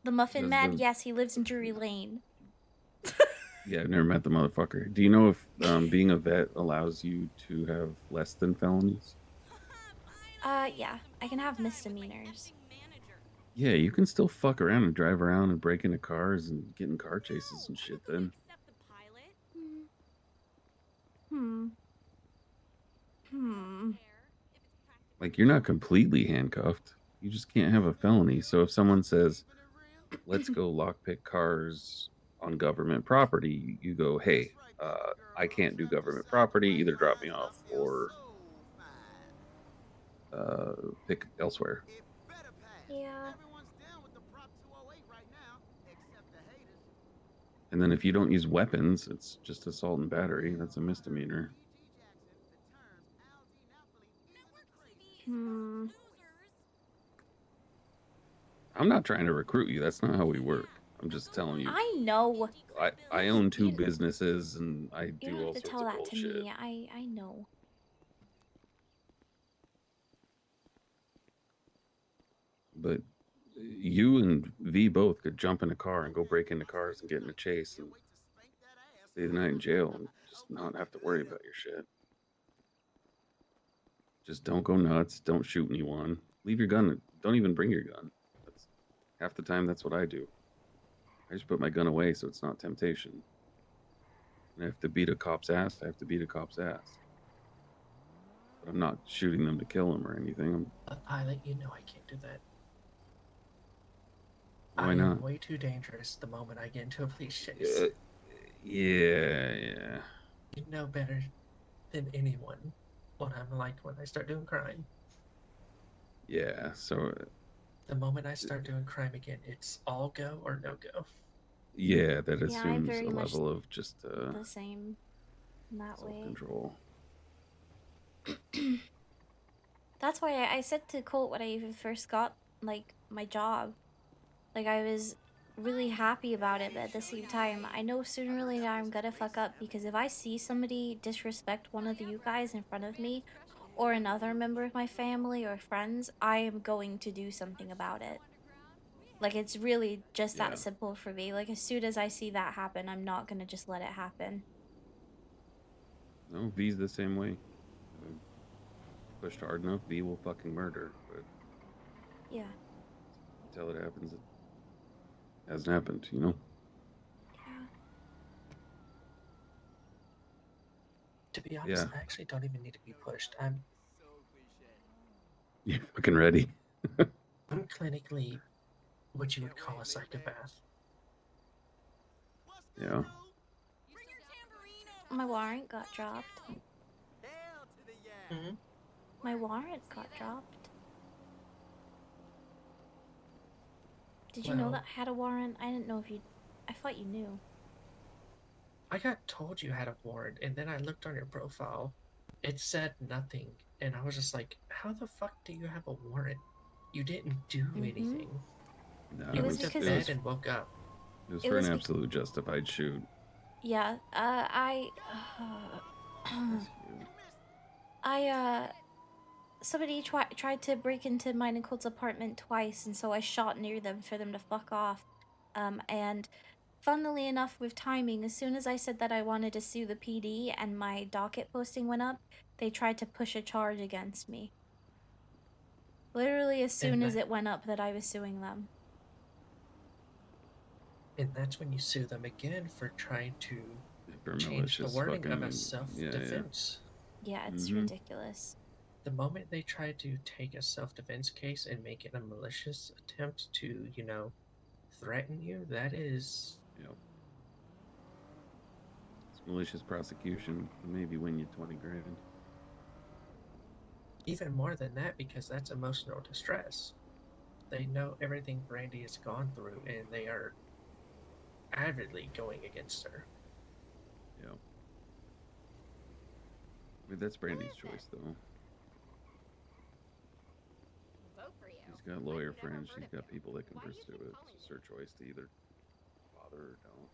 The Muffin Does Man? the- Yes, he lives in Drury Lane. Yeah, I've never met the motherfucker. Do you know if being a vet allows you to have less than felonies? Yeah, I can have misdemeanors. Yeah, you can still fuck around and drive around and break into cars and get in car chases and shit then. Like, you're not completely handcuffed. You just can't have a felony. So if someone says, let's go lockpick cars on government property, you go, hey, I can't do government property. Either drop me off or pick elsewhere. Yeah. And then if you don't use weapons, it's just assault and battery. That's a misdemeanor. I'm not trying to recruit you. That's not how we work. I'm just telling you. I know. I own 2 businesses and I You do don't all have to sorts tell of that bullshit. to me. I know. But you and V both could jump in a car and go break into cars and get in a chase and stay the night in jail and just not have to worry about your shit. Just don't go nuts. Don't shoot anyone. Leave your gun. Don't even bring your gun. That's half the time. That's what I do. I just put my gun away so it's not temptation. And I have to beat a cop's ass. I have to beat a cop's ass. But I'm not shooting them to kill them or anything. Pilot, you know I can't do that. Why I not? am way too dangerous the moment I get into a police chase. Yeah. You know better than anyone what I'm like when I start doing crime. Yeah. So The moment I start doing crime again, it's all go or no go. Yeah, that Yeah, I'm assumes very a much level of just the same in that way. self-control. That's why I said to Colt when I even first got like my job, like I was really happy about it, but at the same time, I know sooner or later I'm gonna fuck up because if I see somebody disrespect one of you guys in front of me, or another member of my family or friends, I am going to do something about it. Like it's really just Yeah. that simple for me. Like as soon as I see that happen, I'm not gonna just let it happen. No, V's the same way. Pushed hard enough, V will fucking murder. But Yeah. until it happens, it hasn't happened, you know? Yeah. To be honest, Yeah. I actually don't even need to be pushed. I'm You're fucking ready. I'm clinically what you would call a psychopath. Yeah. My warrant got dropped. Mhm. My warrant got dropped. Did you know Well- that I had a warrant? I didn't know if you. I thought you knew. I got told you had a warrant, and then I looked on your profile. It said nothing, and I was just like, "How the fuck do you have a warrant? You didn't do anything. No, You It was went to because bed and woke up." It was It for was an bec- absolute justified shoot. Yeah. Somebody tried to break into mine and Colt's apartment twice, and so I shot near them for them to fuck off. And funnily enough, with timing, as soon as I said that I wanted to sue the PD and my docket posting went up, they tried to push a charge against me. Literally as soon And as it went up that I was suing them. And that's when you sue them again for trying to For change the malicious wording of a fucking- self-defense. Yeah, it's Mhm. ridiculous. The moment they try to take a self-defense case and make it a malicious attempt to, threaten you, that is... Yep. It's malicious prosecution. Maybe win you 20 grand. Even more than that, because that's emotional distress. They know everything Brandi has gone through, and they are avidly going against her. Yeah. I mean, that's Brandy's choice, though. She's got lawyer friends. She's got people that can pursue it. It's just her choice to either bother or don't.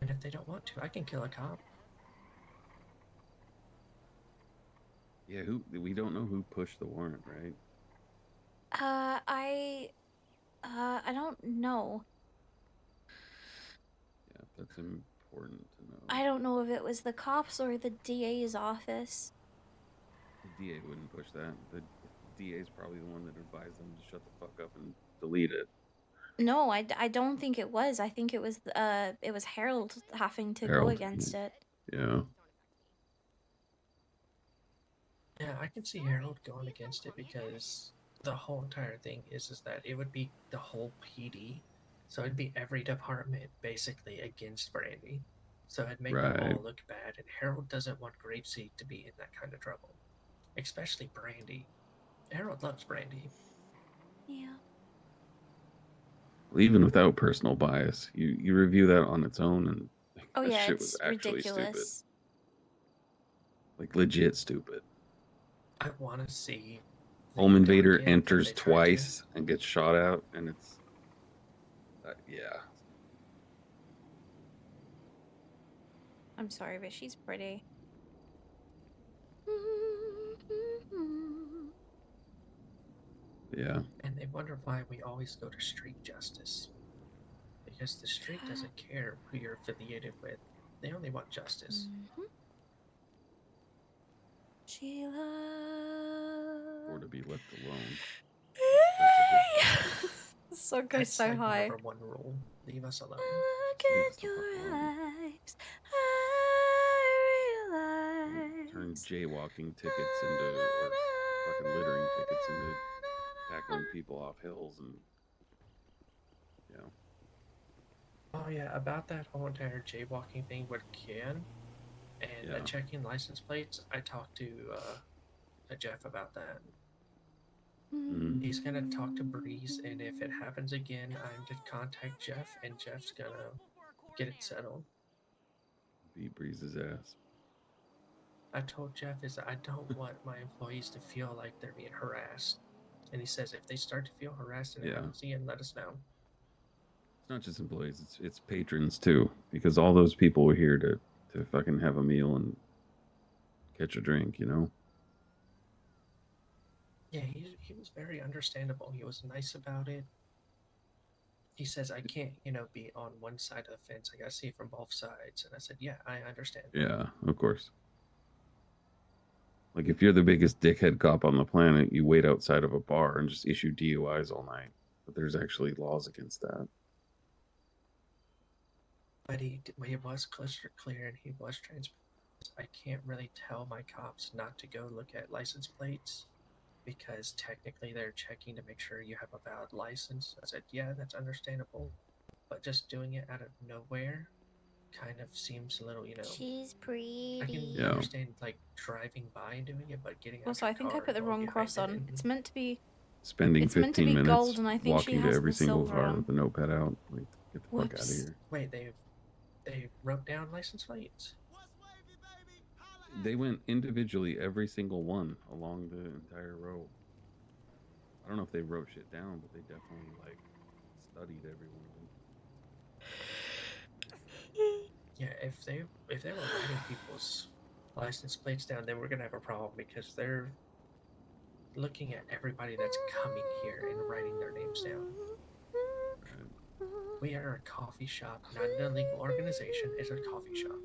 And if they don't want to, I can kill a cop. Yeah, we don't know who pushed the warrant, right? I don't know. Yeah, that's important to know. I don't know if it was the cops or the DA's office. The DA wouldn't push that. The DA is probably the one that advised them to shut the fuck up and delete it. No, I don't think it was. I think it was Harold having to go Harold, against it. Yeah. Yeah, I can see Harold going against it because the whole entire thing is that it would be the whole PD. So it'd be every department basically against Brandi. So it'd make them Right. all look bad, and Harold doesn't want Grapeseed to be in that kind of trouble. Especially Brandi. Harold loves Brandi. Yeah. Well, even without personal bias, you review that on its own, and Oh that yeah, shit was it's actually stupid. ridiculous. Like legit stupid. I want to see Home invader Guardian that enters they tried to- twice and gets shot out, and it's yeah. I'm sorry, but she's pretty. Yeah. And they wonder why we always go to street justice. Because the street doesn't care who you're affiliated with. They only want justice. Sheila. Or to be left alone. So goes That's so like high. number one rule. Leave us alone. Look in your eyes, I realize. Turn jaywalking tickets into or fucking littering tickets into tackling people off hills and Oh yeah, about that whole entire jaywalking thing with Ken and checking license plates, I talked to Jeff about that. He's gonna talk to Breeze, and if it happens again, I'm to contact Jeff, and Jeff's gonna get it settled. Beat Breeze's ass. I told Jeff is I don't want my employees to feel like they're being harassed. And he says if they start to feel harassed and it Yeah. happens again, let us know. It's not just employees, it's patrons too, because all those people were here to fucking have a meal and catch a drink, you know? Yeah, he was very understandable. He was nice about it. He says I can't, be on one side of the fence. I gotta see it from both sides. And I said, yeah, I understand. Yeah, of course. Like if you're the biggest dickhead cop on the planet, you wait outside of a bar and just issue DUIs all night. But there's actually laws against that. But he was crystal clear and he was transparent. I can't really tell my cops not to go look at license plates because technically they're checking to make sure you have a valid license. I said, yeah, that's understandable. But just doing it out of nowhere kind of seems a little, She's pretty. I can Yeah. understand like driving by and doing it, but getting out Also, your I think I car put the and going wrong cross behind it on. and It's meant to be. Spending It's meant to 15 be minutes gold, and I think she walking to has every the single silver car on. with the notepad out. Like, get the fuck out of Whoops. here. Wait, they wrote down license plates? They went individually, every single one, along the entire row. I don't know if they wrote shit down, but they definitely, like, studied every one of them. Yeah, if they were writing people's license plates down, then we're gonna have a problem because they're looking at everybody that's coming here and writing their names down. We are a coffee shop, not an illegal organization. It's a coffee shop.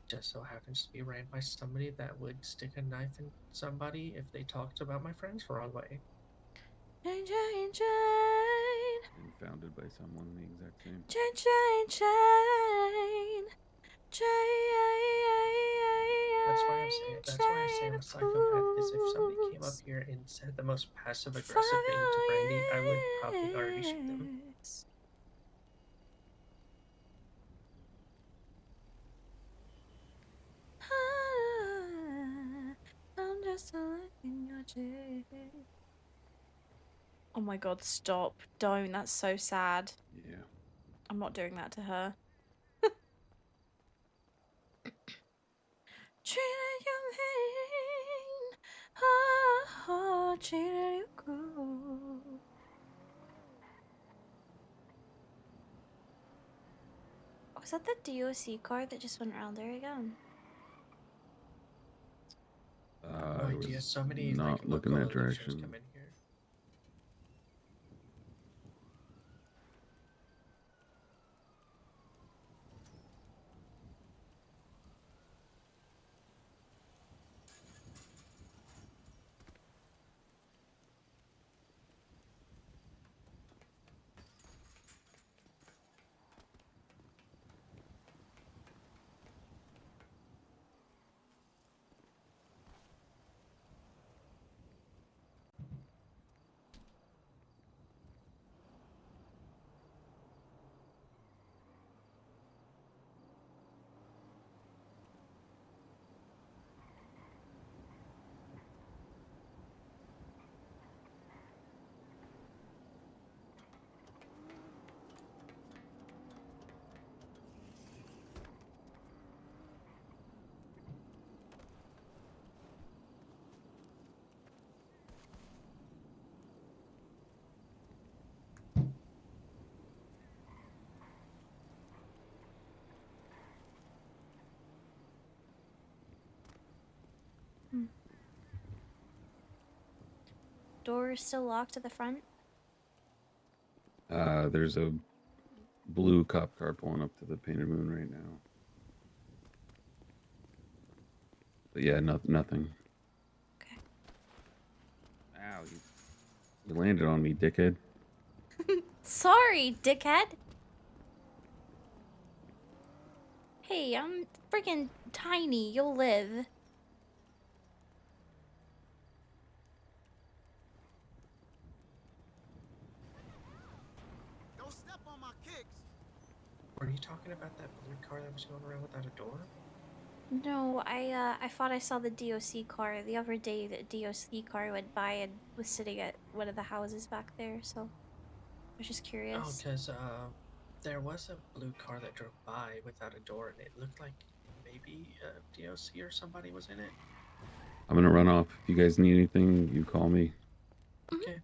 Just so happens to be ran by somebody that would stick a knife in somebody if they talked about my friends the wrong way. Chain, chain, chain. And founded by someone the exact same. Chain, chain, chain. That's why I say I'm a psychopath. Because if somebody came up here and said the most passive aggressive thing to Brandi, I would probably already shoot them. I'm just a light in your chain. Oh my god, stop. Don't. That's so sad. Yeah. I'm not doing that to her. Treated you mean, oh, treated you cruel. Was that the DOC car that just went around there again? No I idea. was So many not looking that direction. come in here. Door is still locked at the front. There's a blue cop car pulling up to the Painted Moon right now. But yeah, nothing. Okay. Ow, you landed on me, dickhead. Sorry, dickhead. Hey, I'm freaking tiny. You'll live. Don't step on my kicks. Were you talking about that blue car that was going around without a door? No, I thought I saw the DOC car the other day. The DOC car went by and was sitting at one of the houses back there. So I was just Oh, curious. because there was a blue car that drove by without a door, and it looked like maybe a DOC or somebody was in it. I'm gonna run off. If you guys need anything, you call me. Okay.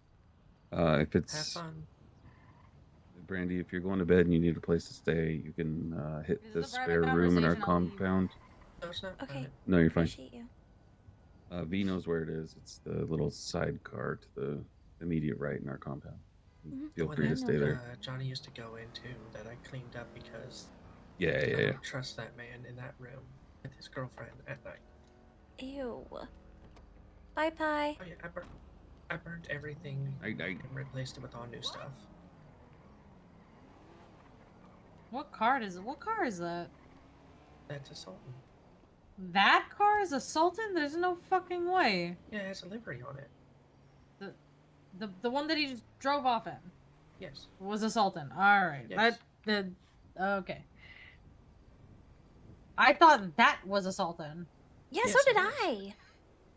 If Have it's fun. Brandy, if you're going to bed and you need a place to stay, you can hit This the is a private spare room in our conversation, I'll leave. compound. No, it's not Okay. private. No, you're fine. Appreciate you. V knows where it is. It's the little sidecar to the immediate right in our compound. Mhm. Feel The free to one stay that there. Johnny used to go into that I cleaned up because Yeah, I yeah, yeah. don't trust that man in that room with his girlfriend at night. Ew. Bye bye. Oh yeah, I burnt everything and replaced it with all new stuff. What car is that? That's a Sultan. That car is a Sultan? There's no fucking way. Yeah, it has a livery on it. The one that he just drove off in Yes. was a Sultan. All right. Yes. Okay. I thought that was a Sultan. Yeah, Yes, so did it is. I.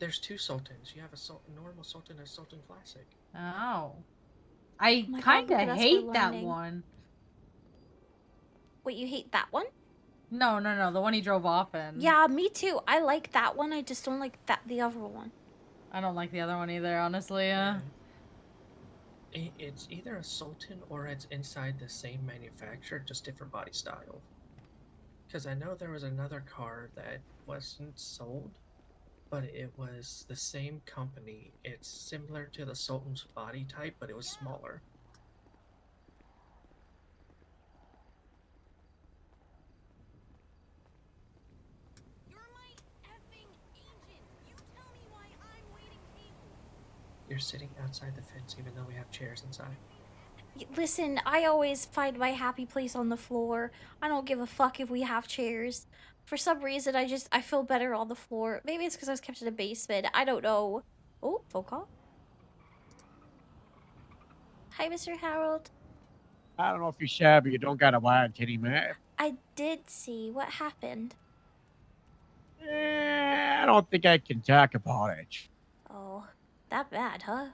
There's two Sultans. You have a normal Sultan and a Sultan Classic. Oh. I Oh my God, kind look at of us, hate we're that learning. one. Wait, you hate that one? No, the one he drove off in. Yeah, me too. I like that one. I just don't like the other one. I don't like the other one either, honestly. It's either a Sultan or it's inside the same manufacturer, just different body style. Because I know there was another car that wasn't sold, but it was the same company. It's similar to the Sultan's body type, but it was smaller. You're sitting outside the fence even though we have chairs inside. Listen, I always find my happy place on the floor. I don't give a fuck if we have chairs. For some reason, I feel better on the floor. Maybe it's because I was kept in a basement. I don't know. Oh, phone call. Hi, Mr. Harold. I don't know if you saw, but you don't got a wild kitty map. I did see. What happened? I don't think I can talk about it. Oh, that bad, huh?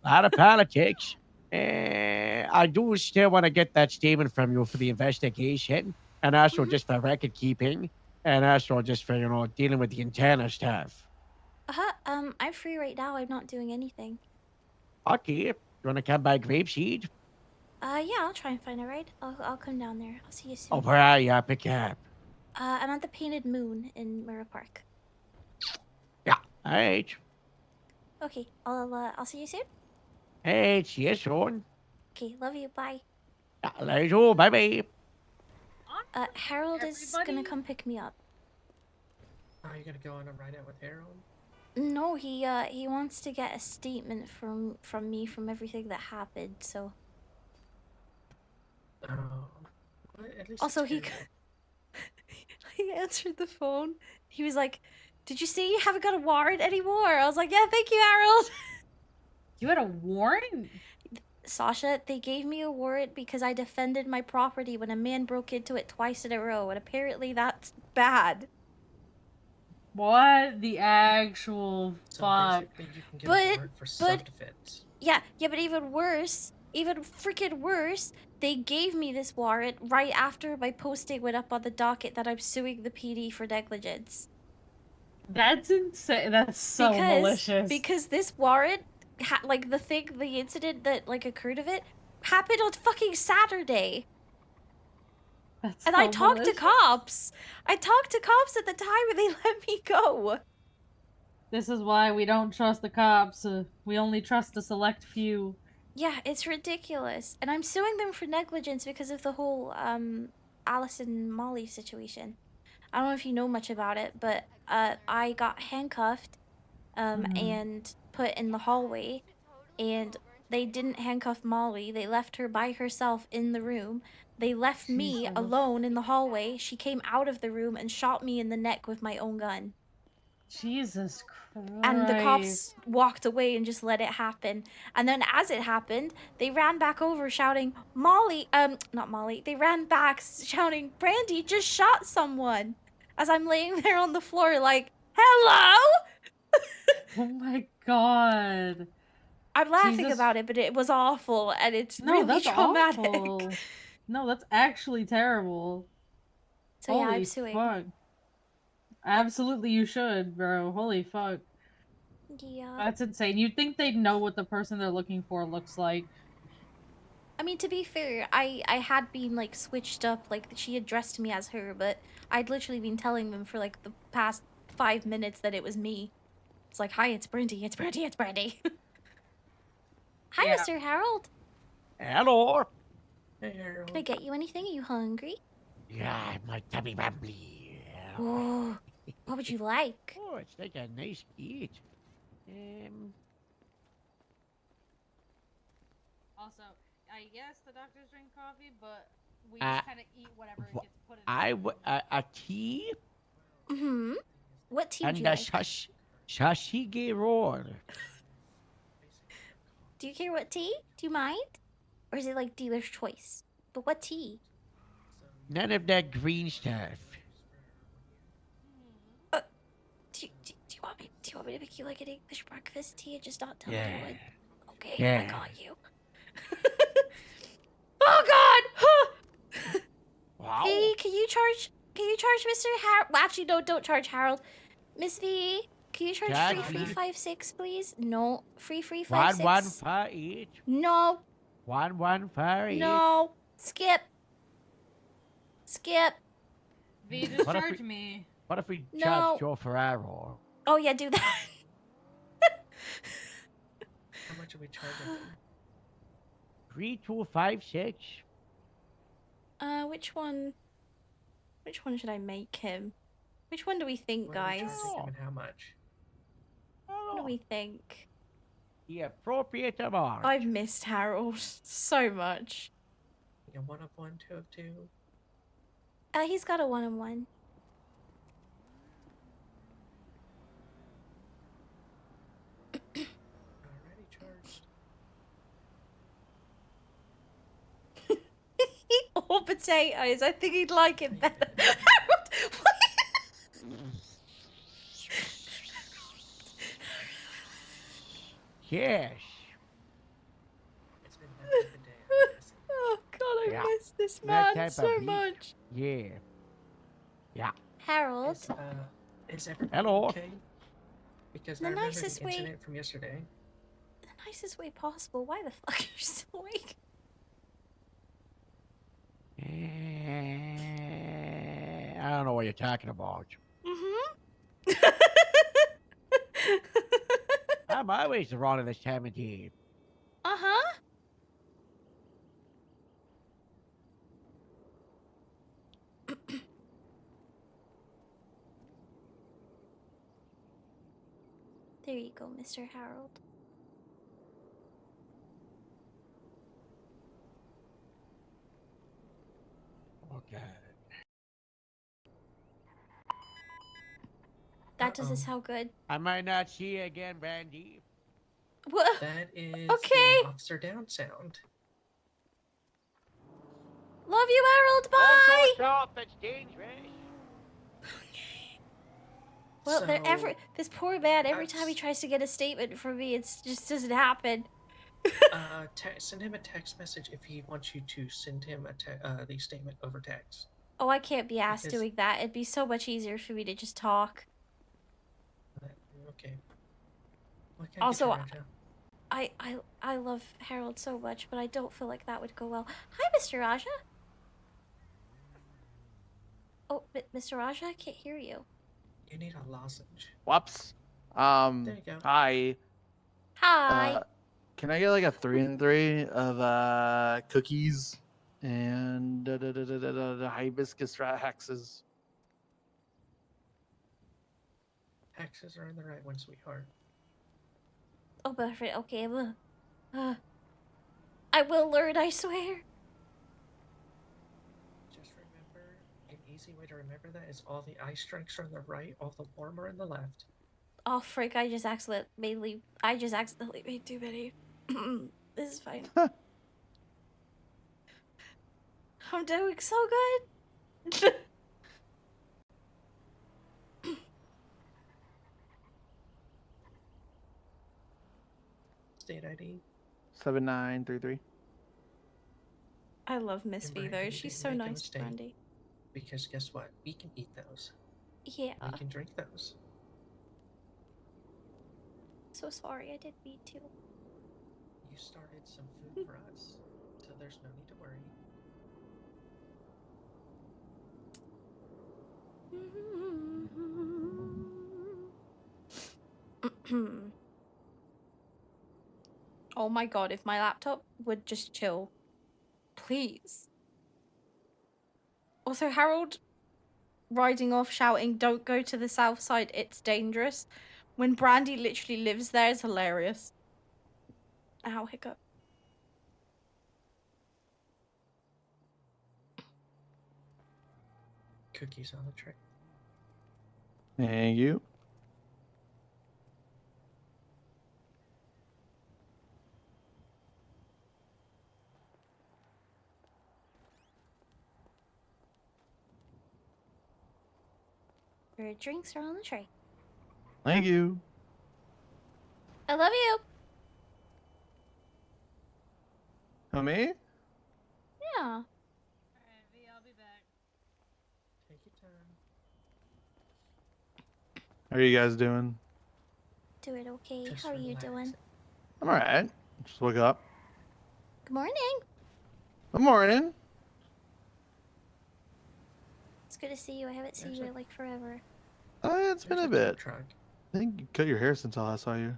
A lot of politics. I do still want to get that statement from you for the investigation, and also just for record keeping, and also just for, dealing with the antenna stuff. I'm free right now. I'm not doing anything. Okay, you want to come by Grapeseed? Yeah, I'll try and find a ride. I'll come down there. I'll see you soon. Oh, where are you? I'll pick you up. I'm at the Painted Moon in Mirror Park. Yeah, all right. Okay, I'll see you soon. Hey, see you soon. Okay, love you. Bye. Later, bye-bye. Harold is gonna come pick me up. Are you gonna go on a ride out with Harold? No, he wants to get a statement from me from everything that happened. So. Oh. Well, at least Also, it's he Harold. he answered the phone. He was like, "Did you see you haven't got a warrant anymore?" I was like, "Yeah, thank you, Harold." You had a warrant? Sasha, they gave me a warrant because I defended my property when a man broke into it twice in a row, and apparently that's bad. What the actual fuck? You can get a warrant for self-defense. Yeah, but even worse, even freaking worse, they gave me this warrant right after my posting went up on the docket that I'm suing the PD for negligence. That's insane. That's so malicious. Because this warrant, the incident that occurred of it, happened on fucking Saturday. That's and so I talked to malicious. cops. I talked to cops at the time and they let me go. This is why we don't trust the cops. We only trust a select few. Yeah, it's ridiculous. And I'm suing them for negligence because of the whole Alice and Molly situation. I don't know if you know much about it, but I got handcuffed and put in the hallway, and they didn't handcuff Molly. They left her by herself in the room. They left me Jesus. alone in the hallway. She came out of the room and shot me in the neck with my own gun. Jesus Christ. And the cops walked away and just let it happen. And then as it happened, they ran back over shouting, not Molly. They ran back shouting, "Brandi just shot someone." as I'm laying there on the floor, like, hello. Oh my god. I'm laughing Jesus. about it, but it was awful, and it's No, really that's traumatic. awful. No, that's actually terrible. So yeah, I'm Holy suing. fuck. Absolutely, you should, bro. Holy fuck. Yeah. That's insane. You'd think they'd know what the person they're looking for looks like. I mean, to be fair, I had been like switched up, like she addressed me as her, but I'd literally been telling them for like the past 5 minutes that it was me. It's like, hi, it's Brandi, it's Brandi, it's Brandi. Hi, Yeah. Mr. Harold. Hello. Hey, Harold. Can I get you anything? Are you hungry? Yeah, my tummy rumbly. Oh, what would you like? Oh, it's like a nice eat. Also, I guess the doctors drink coffee, but we Uh, just kind of eat whatever gets put in. a tea Mm-hmm. What tea would and you a like? sashige roll. Do you care what tea? Do you mind? Or is it like dealer's choice? But what tea? None of that green stuff. Do you want me? Do you want me to make you like an English breakfast tea and just not tell Yeah. anyone? Okay, I Yeah. got you. Oh God! Wow. V, can you charge Mr. Harold? Well, actually, no, don't charge Harold. Miss V, can you charge Charge free me. 56, please? No, free 56. 1158. No, 1158. no, skip. V, just What if charge we- me. What if we No. charge Joe Ferraro? Oh yeah, do that. How much are we charging him? 3256. Which one? Which one should I make him? Which one do we think, What are we guys? charging him and how much? What do we think? The appropriate amount. I've missed Harold so much. A 1 of 1, 2 of 2. He's got a 1-on-1. Already charged. Or potatoes. I think he'd like it better. Yes. It's been that type of day, I'm guessing. Oh God, I Yeah. miss this That man type so of week. much. Yeah. Yeah. Harold, Is everything Hello. okay? Because The I remember nicest the way- incident from yesterday. the nicest way possible. Why the fuck are you still awake? I don't know what you're talking about. Mm-hmm. I'm always around at this time of day. Uh-huh. There you go, Mr. Harold. Okay. That doesn't sound good. I might not see you again, Brandi. What? That is Okay. the Officer Down sound. Love you, Harold. Bye. Don't go off. It's dangerous. Well, So, this poor man, every time he tries to get a statement from me, it just doesn't happen. Send him a text message if he wants you to send him the statement over text. Oh, I can't be asked Because- doing that. It'd be so much easier for me to just talk. Okay. What can Also, I get you, Raja? I love Harold so much, but I don't feel like that would go well. Hi, Mr. Raja. Oh, Mr. Raja, I can't hear you. You need a lozenge. Whoops. There you go. Hi. Hi. Can I get like a 3 and 3 of cookies and the hibiscus hexes? Hexes are in the right one, sweetheart. Oh, boyfriend. Okay, I will learn. I swear. Just remember, an easy way to remember that is all the ice strikes are on the right, all the warm are on the left. Oh, frick! I just accidentally made too many. This is fine. I'm doing so good. State ID. 7933. I love Miss And V Brandy, though. you She's didn't so make a nice, mistake. Brandy. Because guess what? We can eat those. Yeah. We can drink those. So sorry, I did beat too. You started some food for us, so there's no need to worry. Oh my god, if my laptop would just chill. Please. Also, Harold riding off shouting, "Don't go to the south side, it's dangerous," when Brandy literally lives there is hilarious. Ow, hiccup. Cookies on the tray. Thank you. Your drinks are on the tray. Thank you. I love you. Oh, me? Yeah. Alright, V, I'll be back. Take your time. How are you guys doing? Doing okay. Just How are you relax. doing? I'm alright. Just woke up. Good morning. Good morning. It's good to see you. I haven't seen you in like forever. It's been a bit. I think you cut your hair since I last saw you.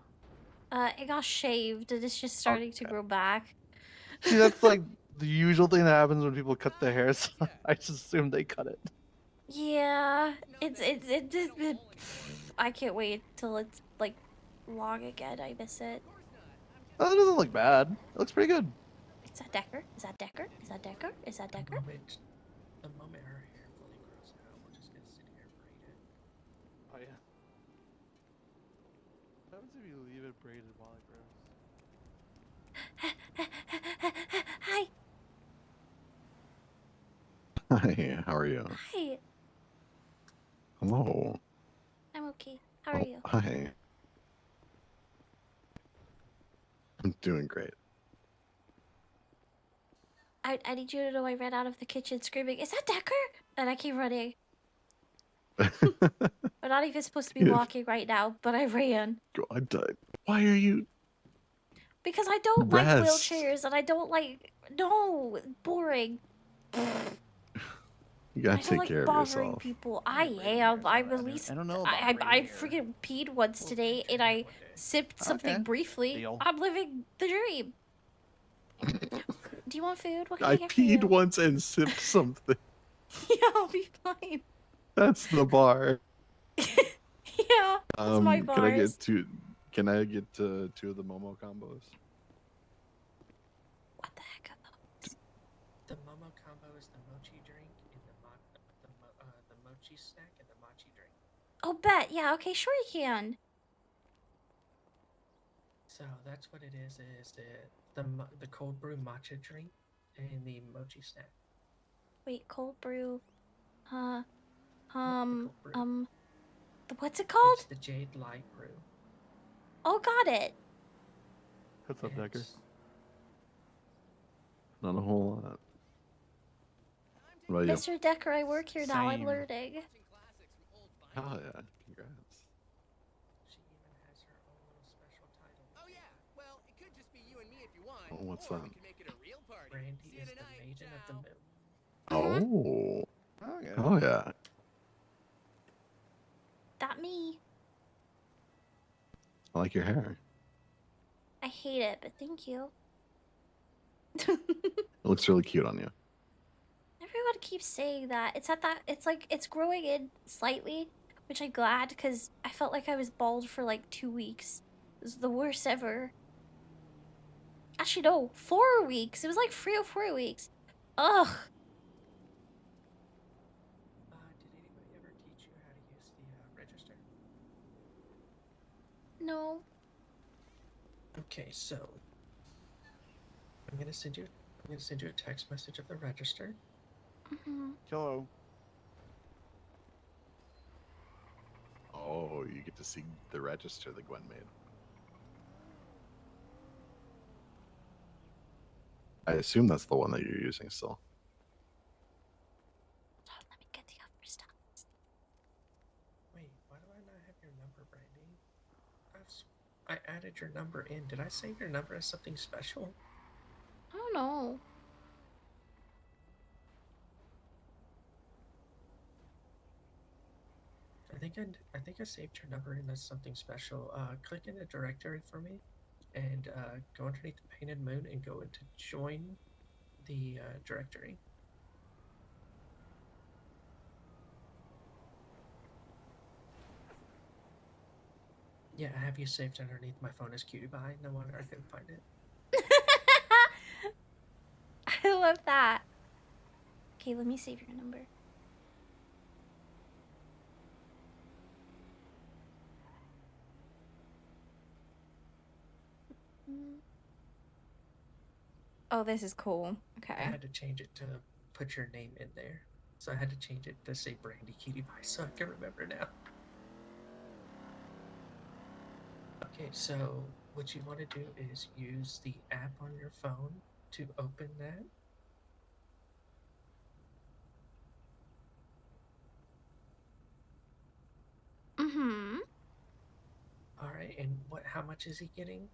It got shaved and it's just starting to grow back. See, that's like the usual thing that happens when people cut their hair. So I just assume they cut it. Yeah, I can't wait till it's like long again. I miss it. Oh, it doesn't look bad. It looks pretty good. Is that Decker? Is that Decker? Is that Decker? Is that Decker? The moment her hair fully grows out, we're just gonna sit here and braid it. Oh yeah. What happens if you leave it braided while it grows? Hi. Hi, how are you? Hi. Hello. I'm okay. How are Oh, you? hi. I'm doing great. I need you to know I ran out of the kitchen screaming, "Is that Decker?" And I keep running. We're not even supposed to be Yeah. walking right now, but I ran. God, why are you Because I don't like Rest. wheelchairs and I don't like. No, boring. You I gotta don't take like care of bothering yourself. people. I am. I'm at least. I don't know I freaking peed once today and I sipped something Okay. briefly. Deal. I'm living the dream. Do you want food? What can I I get for peed you? once and sipped something. Yeah, I'll be fine. That's the bar. Yeah, that's my Can I bars. get two? Can I get two of the Momo combos? What the heck are those? The Momo combo is the mochi drink and the mochi snack and the mochi drink. Oh, bet. Yeah, okay, sure you can. So that's what it is the cold brew matcha drink and the mochi snack. Wait, cold brew. brew. What's it called? It's the Jade Light Brew. Oh, got it. What's up, Decker? Not a whole lot. What about you? Mr. Decker, I work here now. I'm Same. learning. Oh yeah, congrats. She even has her own little special title. Oh yeah. Well, it could just be you and me if you want. Oh, what's or that? we can make it a real party. Brandi See you is the tonight. maiden of the moon. Oh. Okay. Oh yeah. That me. I like your hair. I hate it, but thank you. It looks really cute on you. Everyone keeps saying that. It's like it's growing in slightly, which I'm glad because I felt like I was bald for like 2 weeks. It was the worst ever. Actually, no, 4 weeks. It was like 3 or 4 weeks. Ugh. Did anybody ever teach you how to use the register? No. Okay, so I'm gonna send you a text message of the register. Hello. Oh, you get to see the register that Gwen made. I assume that's the one that you're using still. Let me get the other stuff. Wait, why do I not have your number, Brandy? I added your number in. Did I save your number as something special? I don't know. I think I saved your number in as something special. Click in the directory for me, and go underneath the painted moon and go into join the directory. Yeah, I have you saved underneath my phone as Cutie Pie. No wonder I couldn't find it. I love that. Okay, let me save your number. Oh, this is cool. I Okay. had to change it to put your name in there. So I had to change it to say Brandy Cutie Pie so I can remember now. Okay, so what you want to do is use the app on your phone to open that. Mm-hmm. Alright, and how much is he getting?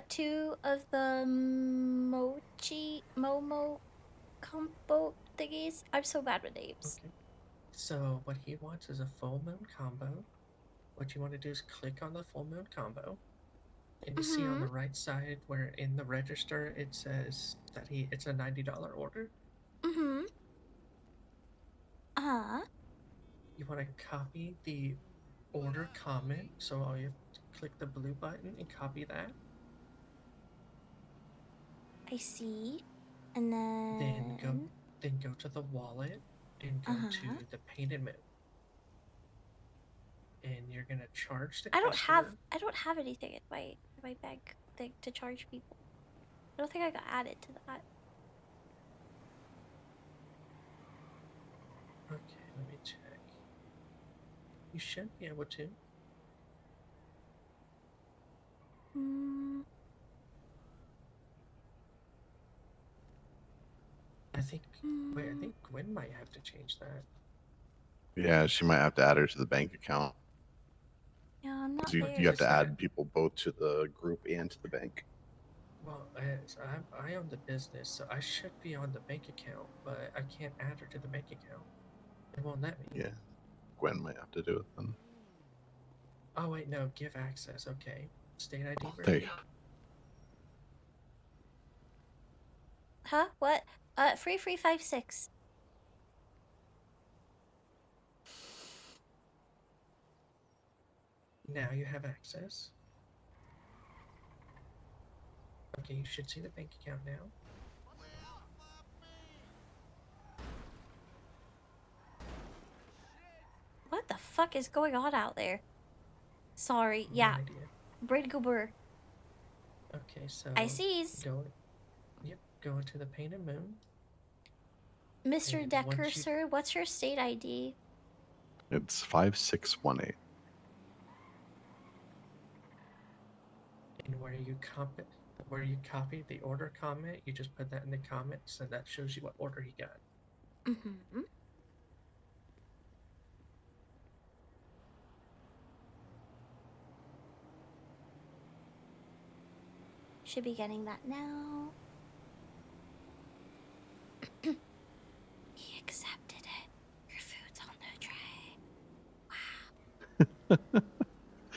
2 of the Momo combo thingies. I'm so bad with names. Okay. So what he wants is a full moon combo. What you want to do is click on the full moon combo. And you see on the right side where in the register it says that it's a $90 order. Mm-hmm. You want to copy the order comment. So all you have to click the blue button and copy that. I see. And then Then go to the wallet and go to the painted moon. And you're gonna charge the customer. I don't have anything in my bank thing to charge people. I don't think I got added to that. Okay, let me check. You should be able to. I think Gwen might have to change that. Yeah, she might have to add her to the bank account. Yeah, I'm not You there. have to add people both to the group and to the bank. Well, I own the business, so I should be on the bank account, but I can't add her to the bank account. It won't let me. Yeah, Gwen might have to do it then. Oh wait, no, give access. Okay, state ID. There you go. Huh? What? Free 56. Now you have access. Okay, you should see the bank account now. What the fuck is going on out there? Sorry. Yeah. No idea. Braid Goober. Okay, so I sees. Go into the painted moon. Mr. And Decker, once you- sir, what's your state ID? It's 5618. And where you copy the order comment, you just put that in the comments, and that shows you what order he got. Mm-hmm. Should be getting that now. He accepted it. Your food's on the tray. Wow.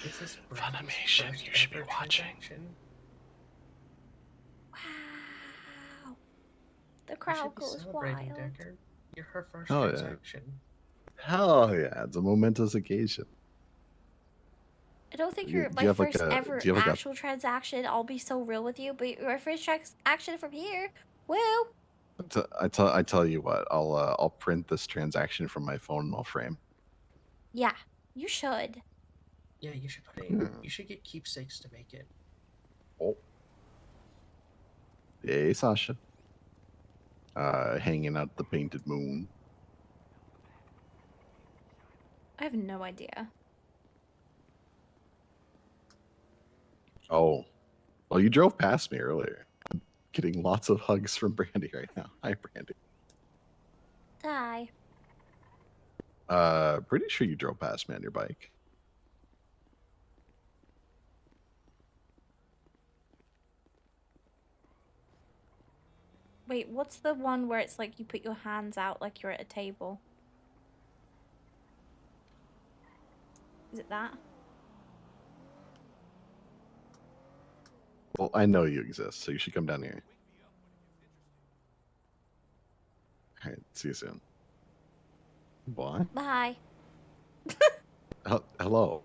This is Funimation, you should be watching. Wow. The You crowd should be goes celebrating, wild. Decker. You're her first Oh, yeah. transaction. Hell yeah, it's a momentous occasion. I don't think Do you're you my have like first a- ever do you have like a- actual transaction. I'll be so real with you, but your first transaction from here. Woo! I tell you what, I'll print this transaction from my phone and I'll frame. Yeah, you should. Yeah, you should put it in. Hmm. You should get keepsakes to make it. Oh. Hey, Sasha. Hanging out the painted moon. I have no idea. Oh. Well, you drove past me earlier. Getting lots of hugs from Brandy right now. Hi, Brandy. Hi. Pretty sure you drove past me on your bike. Wait, what's the one where it's like you put your hands out like you're at a table? Is it that? Well, I know you exist, so you should come down here. All right, see you soon. What? Bye. Hello.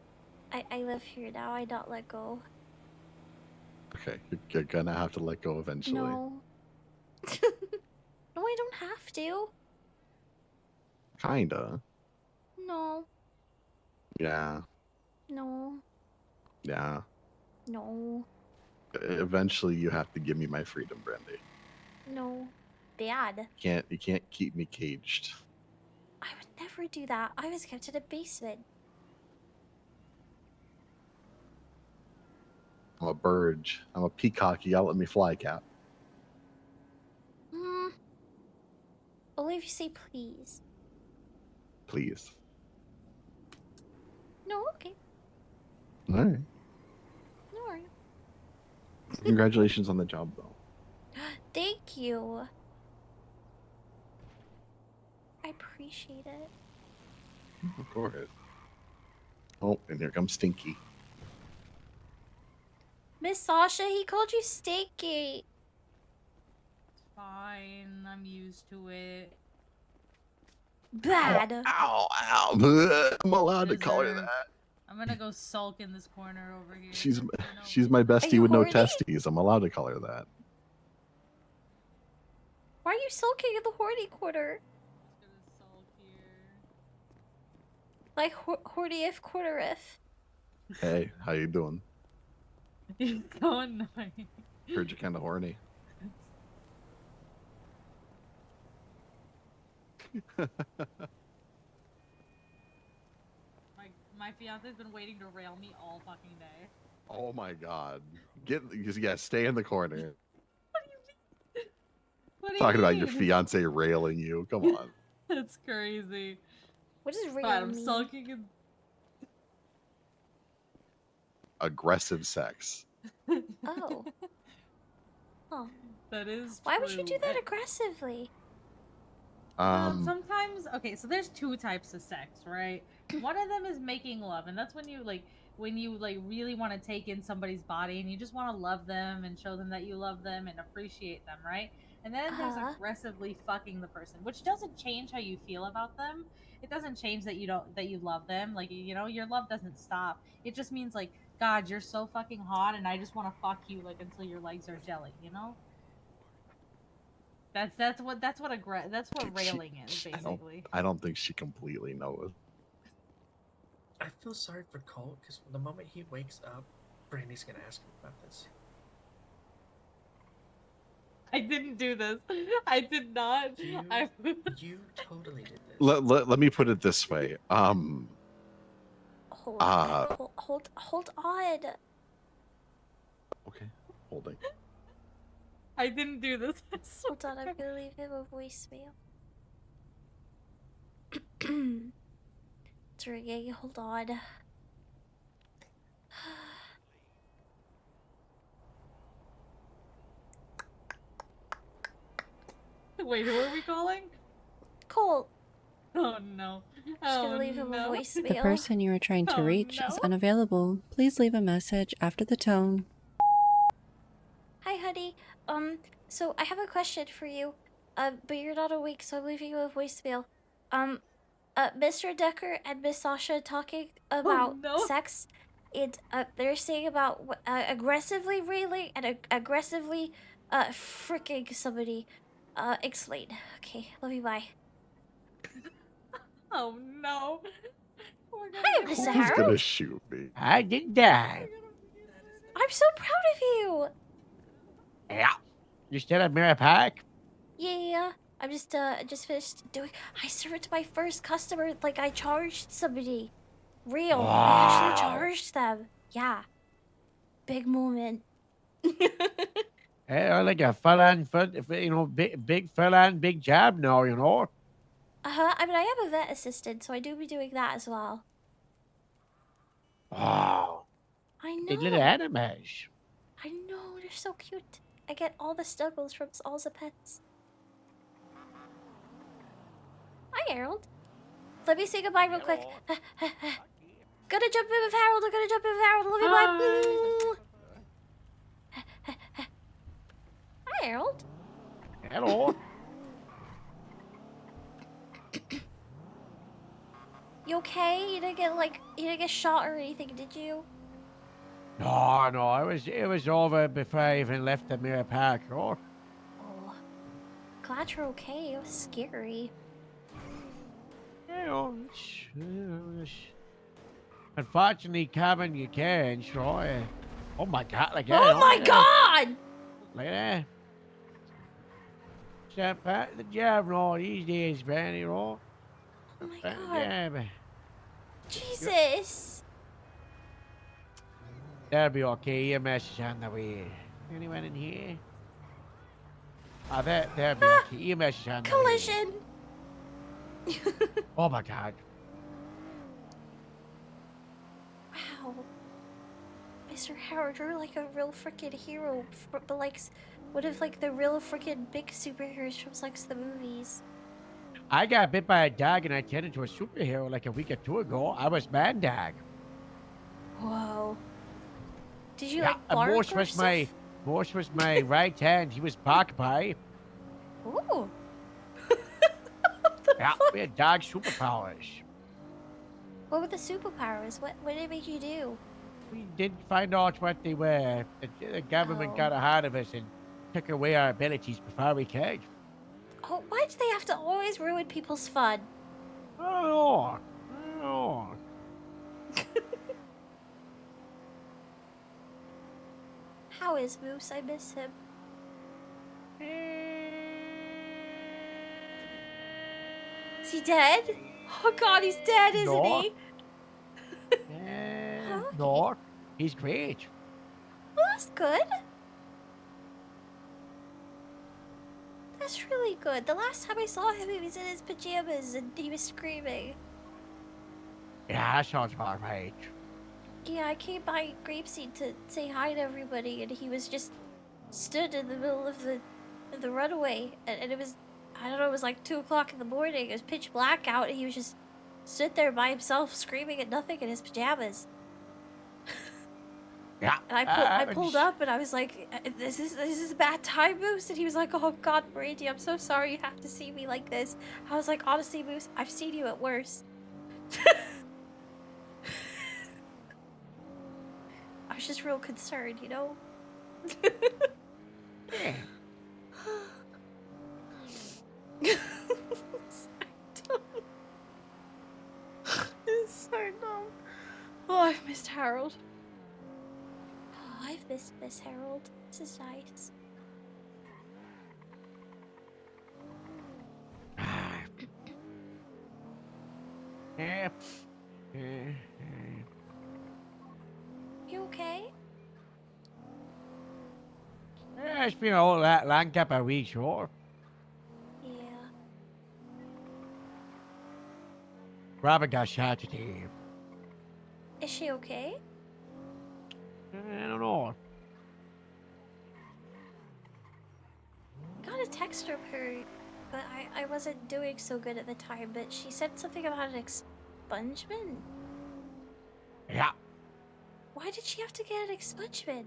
I live here now. I not let go. Okay, you're gonna have to let go eventually. No. No, I don't have to. Kinda. No. Yeah. No. Yeah. No. Eventually, you have to give me my freedom, Brandy. No. Bad. You can't keep me caged. I would never do that. I was kept in a basement. I'm a bird. I'm a peacock. You gotta let me fly, Cap. Hmm. Only if you say please. Please. No, okay. All right. No worries. Congratulations on the job, though. Thank you. I appreciate it. Of course. Oh, and here comes Stinky. Miss Sasha, he called you Stinky. Fine, I'm used to it. Bad. Ow, ow. I'm allowed to call her Deserve. that. I'm gonna go sulk in this corner over here. She's my bestie you with no horny? testes. I'm allowed to call her that. Why are you sulking in the horny corner? Like horny-if, quarter-if. Hey, how you doing? You're so annoying. Heard you're kind of horny. My fiance's been waiting to rail me all fucking day. Oh my god. Stay in the corner. What do you Talking about your mean? fiance railing you. Come on. That's crazy. What does rail Fine, I'm mean? sulking in. Aggressive sex. Oh. Oh. That is. Why would you true. do that aggressively? Sometimes, okay, so there's two types of sex, right? One of them is making love, and that's when you really want to take in somebody's body and you just want to love them and show them that you love them and appreciate them, right? And then there's aggressively fucking the person, which doesn't change how you feel about them. It doesn't change that you love them. Like, your love doesn't stop. It just means like, God, you're so fucking hot, and I just want to fuck you like until your legs are jelly, you know? That's what railing is basically. I don't think she completely knows. I feel sorry for Colt because the moment he wakes up, Brandy's gonna ask him about this. I didn't do this. I did not. You totally did this. Let me put it this way. Hold on. Okay, holding. I didn't do this. Hold on, I'm gonna leave him a voicemail. It's ringing. Hold on. Wait, who are we calling? Colt. Oh no. Just gonna leave him a voicemail. The person you are trying to reach is unavailable. Please leave a message after the tone. Hi, honey. So I have a question for you. But you're not awake, so I'm leaving you a voicemail. Mr. Decker and Miss Sasha talking about sex, and they're saying about aggressively railing and aggressively fricking somebody. Explain. Okay, love you. Bye. Oh no. Hi, Mr. Who's Harold. gonna shoot me? I did die. I'm so proud of you. Yeah. You still at Mirror Park? Yeah. I'm just finished doing. I served my first customer. Like I charged somebody. Real. I actually Wow. charged them. Yeah. Big moment. I like a full-on, big full-on, big job now, you know. I mean, I am a vet assistant, so I do be doing that as well. Wow. I Big little know. animals. I know, they're so cute. I get all the snuggles from all the pets. Hi, Harold. Let me say goodbye real quick. Gonna jump in with Harold. I'm gonna jump in with Harold. Love you, bye. Hi, Harold. Hello. You okay? You didn't get shot or anything, did you? No, it was over before I even left the Mirror Park, oh. Oh, glad you're okay. It was scary. Unfortunately, Kevin, you can't, sure. Oh my god, like that. Oh my god! Like that. Step part of the job and all these days, Brandi, you know. Oh my Part of the god. job. Jesus. That'll be okay. Your message on the way. Anyone in here? Oh, that'll be okay. Your message on the way. Collision. Oh my god. Wow. Mr. Howard, you're like a real freaking hero, but like one of like the real freaking big superheroes from like the movies. I got bit by a dog and I turned into a superhero like a week or two ago. I was Man Dog. Whoa. Did you Yeah, like and bark Morse was my right hand. He was bark by. Ooh. Yeah, we had dog superpowers. What were the superpowers? What did it make you do? We didn't find out what they were. The government Oh. got ahead of us and took away our abilities before we could. Oh, why do they have to always ruin people's fun? Oh, oh. How is Moose? I miss him. Is he dead? Oh god, he's dead, isn't No. he? No, he's great. Well, that's good. That's really good. The last time I saw him, he was in his pajamas and he was screaming. Yeah, that sounds about right. Yeah, I came by Grapeseed to say hi to everybody, and he was just stood in the middle of the runway, and it was, I don't know, it was like 2 o'clock in the morning. It was pitch black out, and he was just stood there by himself, screaming at nothing in his pajamas. Yeah. And I pulled up, and I was like, "This is a bad time, Moose." And he was like, "Oh God, Brandi, I'm so sorry you have to see me like this." I was like, "Honestly, Moose, I've seen you at worse." I was just real concerned, you know? It's so dumb. Oh, I've missed Harold. Oh, I've missed Miss Harold. This is nice. Yeah. You okay? Yeah, it's been a whole long couple of weeks, sure. Yeah. Robin got shot today. Is she okay? I don't know. I got a text from her, but I wasn't doing so good at the time, but she said something about an expungement. Yeah. Why did she have to get an expungement?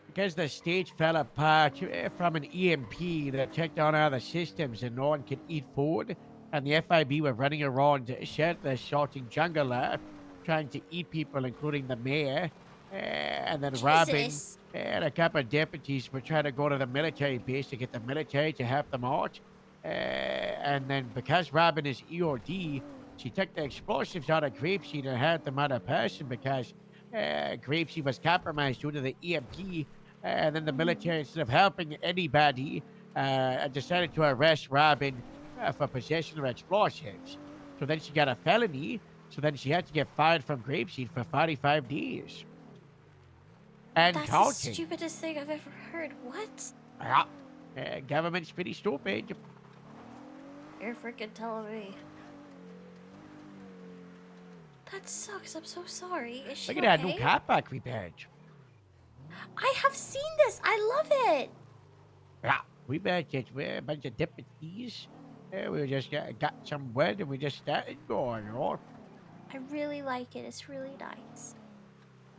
Because the stage fell apart from an EMP that took down all the systems and no one could eat food. And the FIB were running around shirtless, shouting jungle laugh, trying to eat people, including the mayor. And then Robin Jesus. and a couple of deputies were trying to go to the military base to get the military to help them out. And then because Robin is EOD, she took the explosives out of Grapeseed and had them on a person because Grapeseed was compromised due to the EMP. And then the military, instead of helping anybody, decided to arrest Robin for possession of explosives. So then she got a felony. So then she had to get fired from Grapeseed for 45 days. And That's the counting. stupidest thing I've ever heard. What? Yeah. Government's pretty stupid. You're freaking telling me. That sucks. I'm so sorry. Is she Look at that okay? new car park we badge. I have seen this. I love it. Yeah, we badge it. We're a bunch of deputies. We just got some word and we just started going, you know. I really like it. It's really nice.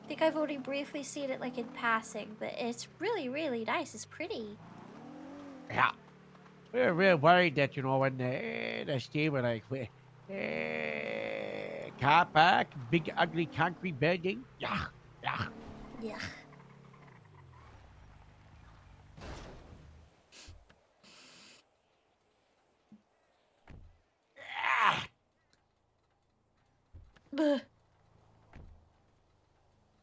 I think I've only briefly seen it like in passing, but it's really, really nice. It's pretty. Yeah. We're real worried that, you know, when the stay were like, car park, big ugly concrete building. Yeah, yeah. Yeah. Buh.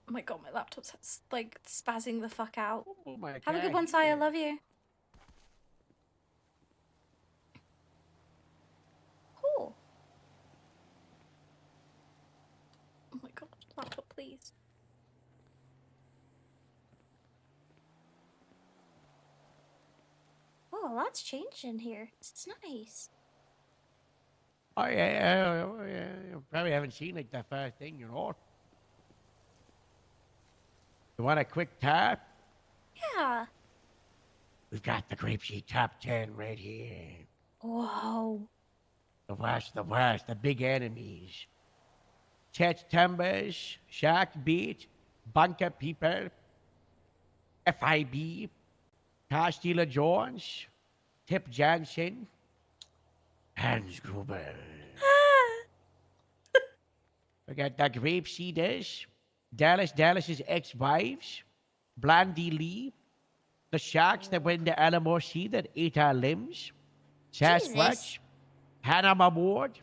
Oh my god, my laptop's like spazzing the fuck out. Oh my Have a good God, one, Sai. I yeah. love you. Cool. Oh my god, laptop, please. Oh, a lot's changed in here. It's nice. Oh, yeah. You probably haven't seen like the first thing, you know. You want a quick tap? Yeah. We've got the Grapeseed Top 10 right here. Whoa. The worst, the big enemies. Chet Timbers, Shark Beat, Bunker People, FIB, Car Stealer Jones, Tip Johnson, Hans Gruber. We got the Grape Seeders, Dallas's ex-wives, Blondie Lee, the sharks that went to Alamo Sea that ate our limbs, Sasquatch, Hannah Ward,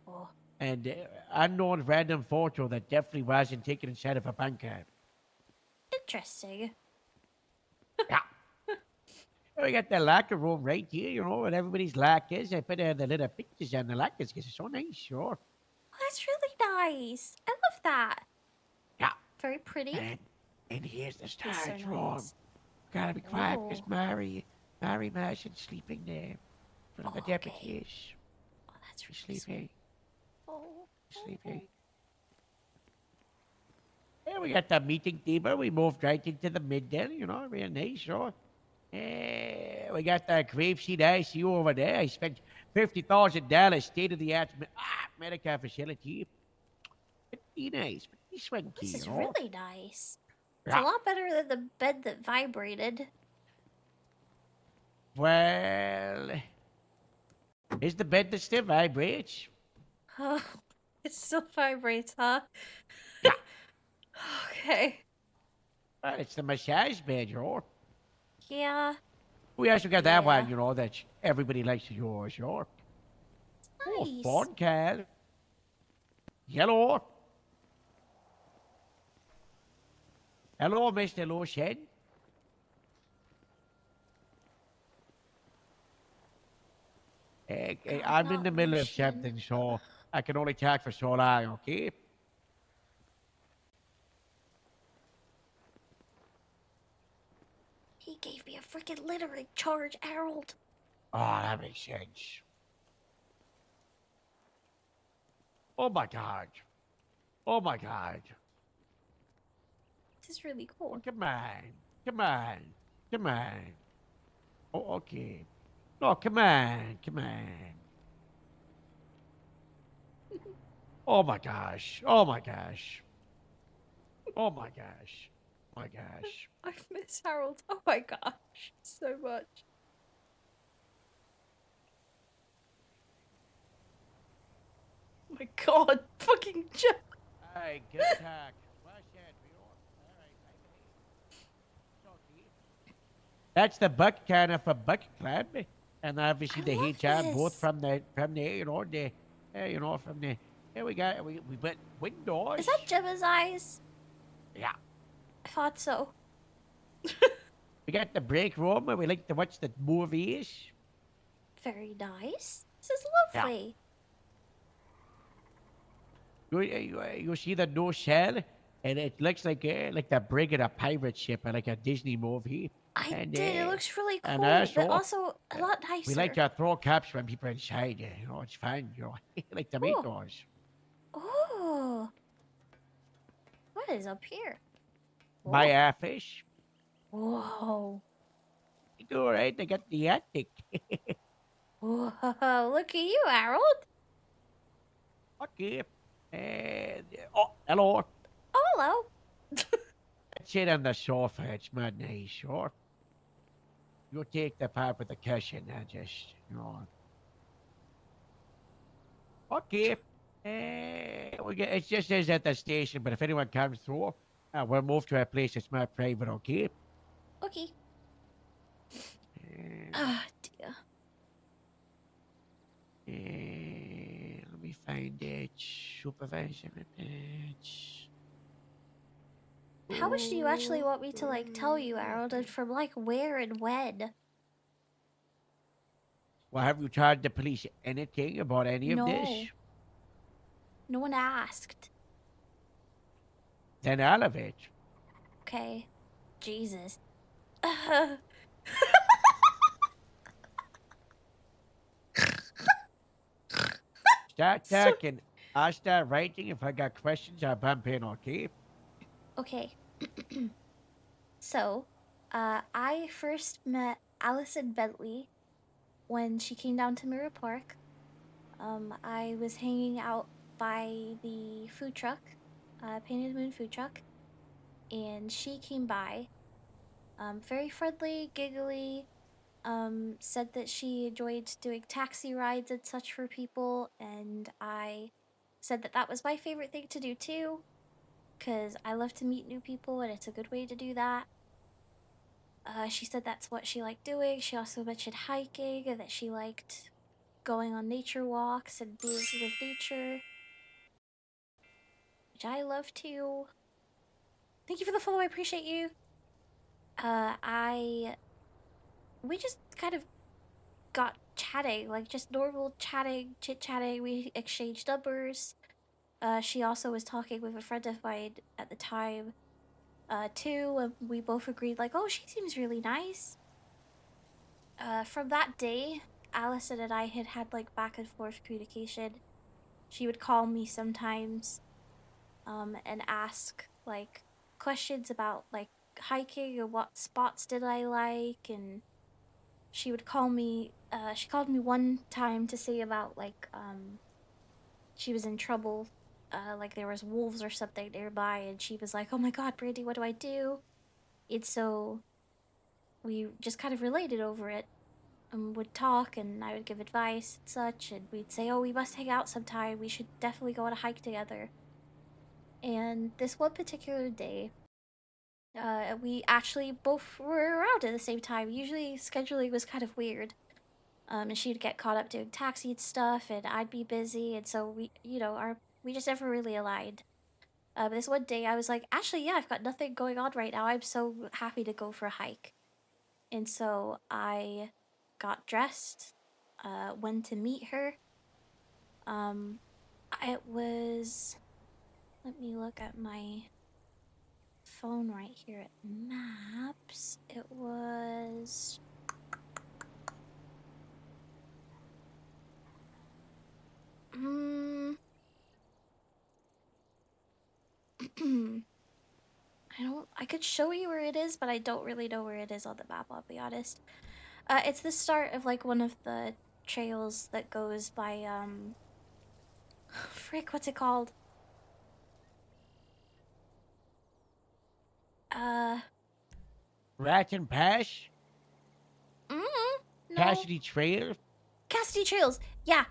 Oh. and unknown random photo that definitely wasn't taken inside of a bunker. Interesting. Yeah. We got the locker room right here, you know, and everybody's lockers. I put the little pictures on the lockers because it's so nice, sure. Oh, that's really nice. I love that. Yeah. Very pretty. And here's the It's storage so room. nice. Gotta be quiet because Oh. Mary Marson's sleeping there. One of the deputies. Oh, that's She's really sleeping. sweet. Oh. Sleeping. Yeah, we got the meeting table. We moved right into the middle, you know, real nice, sure. We got the Grapeseed ICU over there. I spent $50,000 state-of-the-art medical facility. Pretty nice, pretty swanky, This is you know? really nice. It's Yeah. a lot better than the bed that vibrated. Well, is the bed that still vibrates? Oh, it still vibrates, huh? Yeah. Okay. Well, it's the massage bed, you know? Yeah. We also got that one, Yeah. you know, that everybody likes to use, sure. Oh, Nice. phone call. Hello? Hello, Mr. Lotion? I'm in the middle of something, so I can only talk for so long, okay? He gave me a freaking littering charge, Harold. Oh, that makes sense. Oh my god. Oh my god. This is really cool. Oh, come on. Come on. Come on. Oh, okay. No, come on. Come on. Oh my gosh. Oh my gosh. Oh my gosh. Oh my gosh. I miss Harold. Oh my gosh. So much. Oh my god. Fucking Jack. Alright, good talk. Watch that, That's the buck cannon for Buck Club, and obviously the HR both from the you know from the we put windows. Is that Gemma's eyes? Yeah. I thought so. We got the break room where we like to watch the movies. Very nice. This is Yeah. lovely. You see the no cell and it looks like the brig of a pirate ship, like a Disney movie. I And, did. It looks really and cool, but also, also a lot we nicer. like to throw caps when people are inside. You know, it's fun. You know, like tomatoes. Oh, what is up here? My Whoa. fish. Whoa. It's all right. I got the attic. Whoa. Look at you, Harold. Okay. And oh, hello. Oh, hello. Sit on the sofa. It's not nice, sure. You take the part with the cushion. I just, you know. Okay. It just says at the station, but if anyone comes through, we'll move to a place that's more private, okay? Okay. Ah, dear. Let me find it. Supervisor badge. How much do you actually want me to, like, tell you, Harold? And from, like, where and when? Well, have you told the police anything about any of this? No. No one asked. Then all of it. Okay. Jesus. Start talking. I'll start writing. If I got questions, I'll bump in, okay? Okay. So, I first met Allison Bentley when she came down to Mirror Park. I was hanging out by the food truck, Painted Moon food truck, and she came by. Very friendly, giggly, said that she enjoyed doing taxi rides and such for people, and I said that that was my favorite thing to do too, because I love to meet new people and it's a good way to do that. She said that's what she liked doing. She also mentioned hiking and that she liked going on nature walks and being with nature, which I love too. Thank you for the follow. I appreciate you. We just kind of got chatting, like just normal chatting, chit chatting. We exchanged numbers. She also was talking with a friend of mine at the time, too, and we both agreed, like, oh, she seems really nice. From that day, Allison and I had like back and forth communication. She would call me sometimes, and ask like questions about like hiking or what spots did I like, and she would call me. She called me one time to say about like she was in trouble. Like there was wolves or something nearby, and she was like, "Oh my God, Brandi, what do I do?" And so we just kind of related over it. Would talk and I would give advice and such, and we'd say, oh, we must hang out sometime. We should definitely go on a hike together. And this one particular day, we actually both were around at the same time. Usually scheduling was kind of weird. And she'd get caught up doing taxi stuff, and I'd be busy, and so we just never really aligned. But this one day, I was like, actually, yeah, I've got nothing going on right now. I'm so happy to go for a hike. And so I got dressed, went to meet her. It was. Let me look at my phone right here at maps. It was. I could show you where it is, but I don't really know where it is on the map, I'll be honest. It's the start of like one of the trails that goes by frick, what's it called? Ratton Pass? No. Cassidy Trail? Cassidy Trails. Yeah.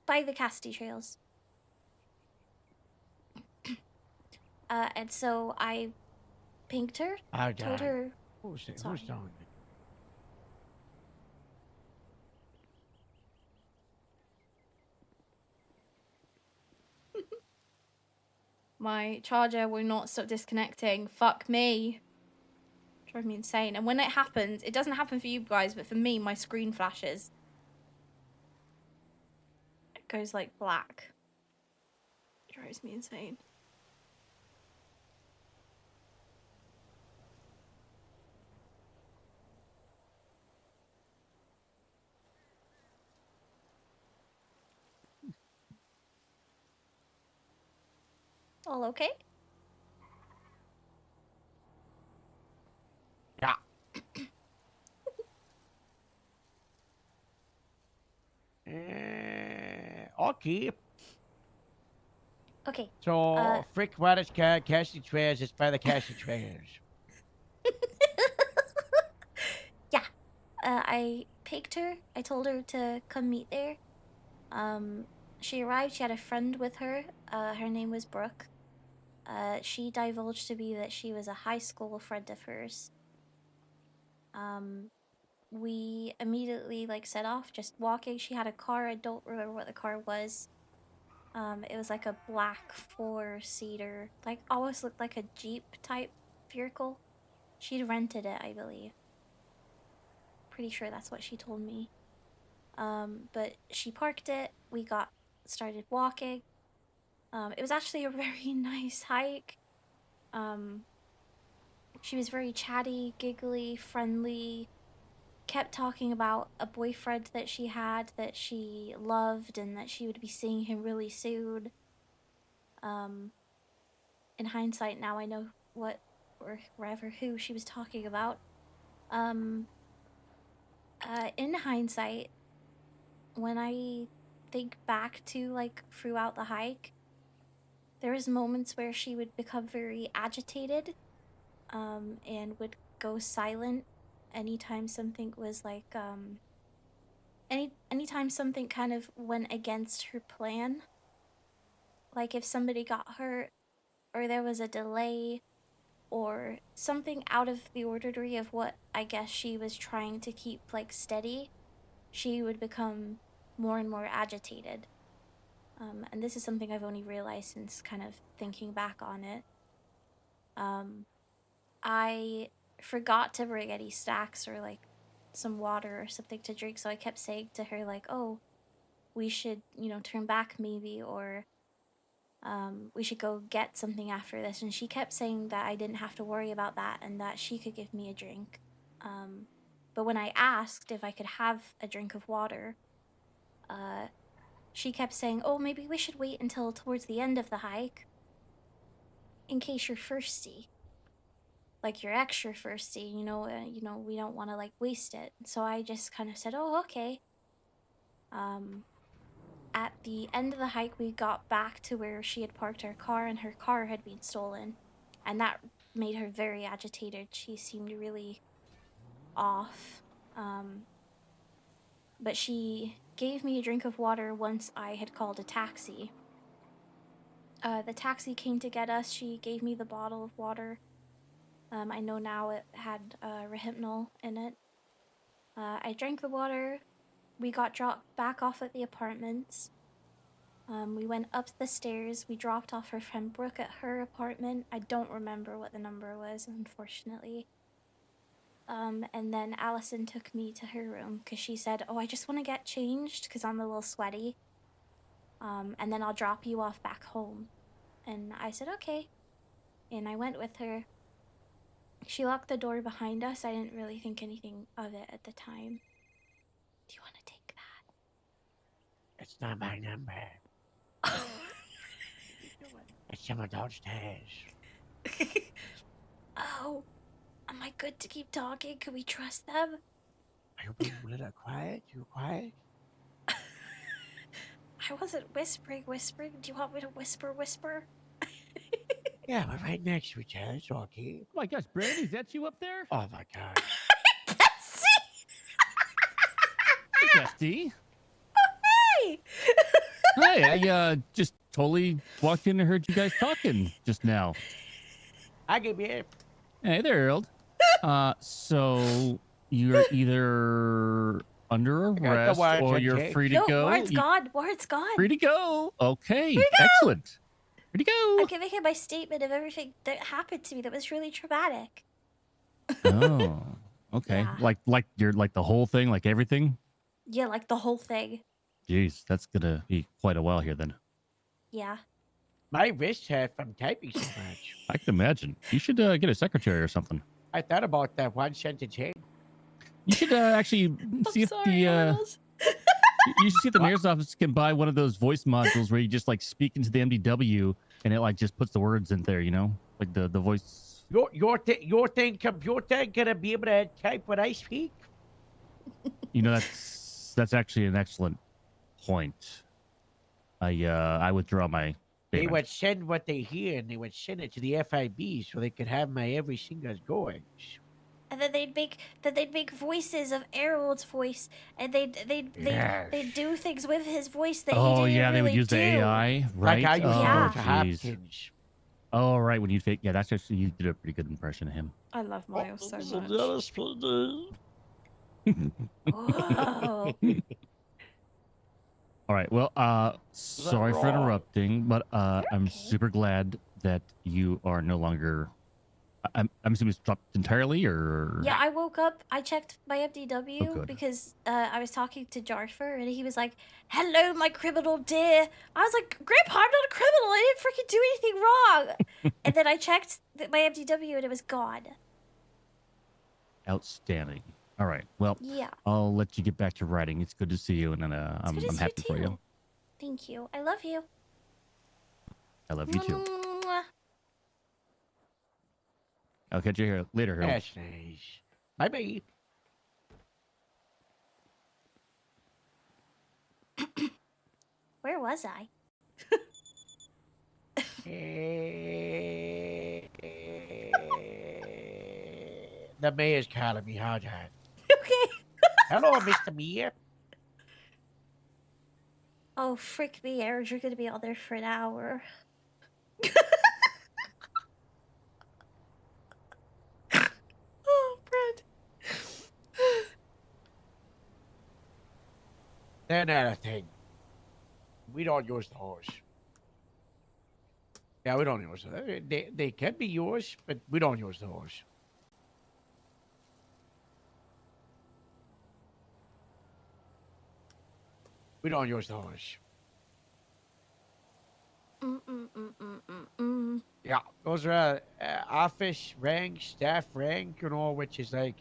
By the Cassidy Trails. And so I pinged her, told her. Who's Sorry. doing it? My charger will not stop disconnecting. Fuck me. Drives me insane. And when it happens, it doesn't happen for you guys, but for me, my screen flashes. It goes like black. It drives me insane. All okay? Yeah. Okay. Okay. So, Frick Waters Cassie Trails is by the Cassie Trails. Yeah. I picked her. I told her to come meet there. She arrived. She had a friend with her. Her name was Brooke. She divulged to me that she was a high school friend of hers. We immediately like set off, just walking. She had a car. I don't remember what the car was. It was like a black 4-seater, like almost looked like a Jeep type vehicle. She'd rented it, I believe. Pretty sure that's what she told me. But she parked it. We got started walking. It was actually a very nice hike. She was very chatty, giggly, friendly. Kept talking about a boyfriend that she had that she loved and that she would be seeing him really soon. In hindsight, now I know what or wherever who she was talking about. In hindsight, when I think back to like throughout the hike, there was moments where she would become very agitated, and would go silent anytime something was like anytime something kind of went against her plan. Like if somebody got hurt or there was a delay or something out of the ordinary of what I guess she was trying to keep like steady, she would become more and more agitated. And this is something I've only realized since kind of thinking back on it. I forgot to bring any snacks or like some water or something to drink, so I kept saying to her like, "Oh, we should, turn back maybe, or we should go get something after this." And she kept saying that I didn't have to worry about that and that she could give me a drink. But when I asked if I could have a drink of water, she kept saying, "Oh, maybe we should wait until towards the end of the hike in case you're thirsty. Like you're extra thirsty, we don't want to like waste it." So I just kind of said, "Oh, okay." At the end of the hike, we got back to where she had parked her car, and her car had been stolen, and that made her very agitated. She seemed really off. But she gave me a drink of water once I had called a taxi. The taxi came to get us. She gave me the bottle of water. I know now it had Rehypnol in it. I drank the water. We got dropped back off at the apartments. We went up the stairs. We dropped off her friend Brooke at her apartment. I don't remember what the number was, unfortunately. And then Allison took me to her room because she said, "Oh, I just want to get changed because I'm a little sweaty. And then I'll drop you off back home." And I said, "Okay." And I went with her. She locked the door behind us. I didn't really think anything of it at the time. Do you want to take that? It's not my number. It's someone downstairs. Oh, am I good to keep talking? Can we trust them? Are you being a little quiet? You quiet? I wasn't whispering. Do you want me to whisper? Yeah, we're right next to each other. It's okay. Oh my gosh, Brandi, is that you up there? Oh my god. Hey, Bestie. Hey! Hey, I just totally walked in and heard you guys talking just now. I can be here. Hey there, Harold. So you're either under arrest or you're free to No, go. Ward's gone. Ward's gone. Free to go. Okay, Free to go. excellent. Free to go. I'm giving him my statement of everything that happened to me that was really traumatic. Oh, okay. Yeah. Like you're like the whole thing, like everything. Yeah, like the whole thing. Jeez, that's gonna be quite a while here then. Yeah. My wrists hurt from typing so much. I can imagine. You should get a secretary or something. I thought about that one sentence. Hey, You should actually see if sorry, the Harold. You should see if the mayor's office can buy one of those voice modules where you just like speak into the MDW and it like just puts the words in there, you know, like the voice. Your thing computer gonna be able to type what I speak? You know, that's actually an excellent point. I withdraw my They statement. would send what they hear and they would send it to the FIB so they could have my every single goings. And then they'd make voices of Errol's voice, and they'd do things with his voice that he Oh didn't yeah, they would really use the do. AI, right? Like I used to go Oh to jeez. Hopkins. Oh right, when you fake, yeah, that's actually you did a pretty good impression of him. I love Miles so much. All right. Well, sorry for wrong? interrupting, but I'm super glad that you are no longer. I'm assuming it's dropped entirely, or Yeah, I woke up, I checked my MDW good. because I was talking to Jarfer, and he was like, "Hello, my criminal dear." I was like, "Grandpa, I'm not a criminal. I didn't freaking do anything wrong." And then I checked my MDW, and it was gone. Outstanding. All right. Well, Yeah. I'll let you get back to writing. It's good to see you, and then I'm good to see happy you for you. too. Thank you. I love you. I love you too. Mwah. I'll catch you here later, Harold. That's nice. Bye bye. Where was I? The mayor's calling me. How's that? Okay. Hello, Mr. Mayor. Oh, frick me, Aaron, you're gonna be on there for an hour. Oh, Brad. Another thing. We don't use those. Yeah, we don't use those. They can be yours, but we don't use those. We don't use those. Yeah, those are office rank, staff rank, you know, which is like,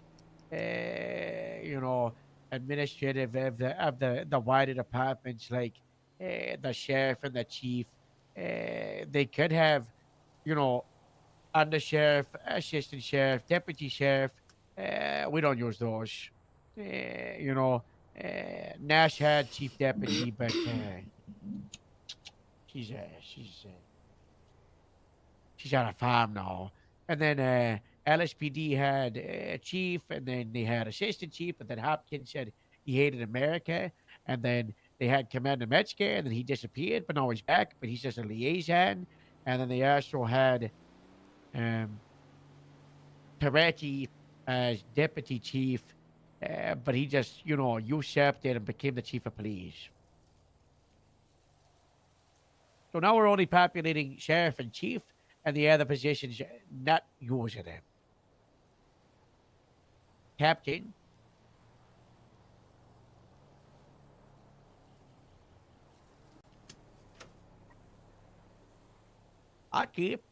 you know, administrative of the wider departments, like the sheriff and the chief. They could have, you know, under sheriff, assistant sheriff, deputy sheriff. We don't use those. You know, Nash had chief deputy, but she's on a farm now. And then LSPD had chief, and then they had assistant chief, and then Hopkins said he hated America, and then they had Commander Metzger, and then he disappeared, but now he's back, but he's just a liaison. And then they also had Peretti as deputy chief, but he just, you know, usurped it and became the chief of police. So now we're only populating sheriff and chief, and the other positions not using them. Captain. I keep.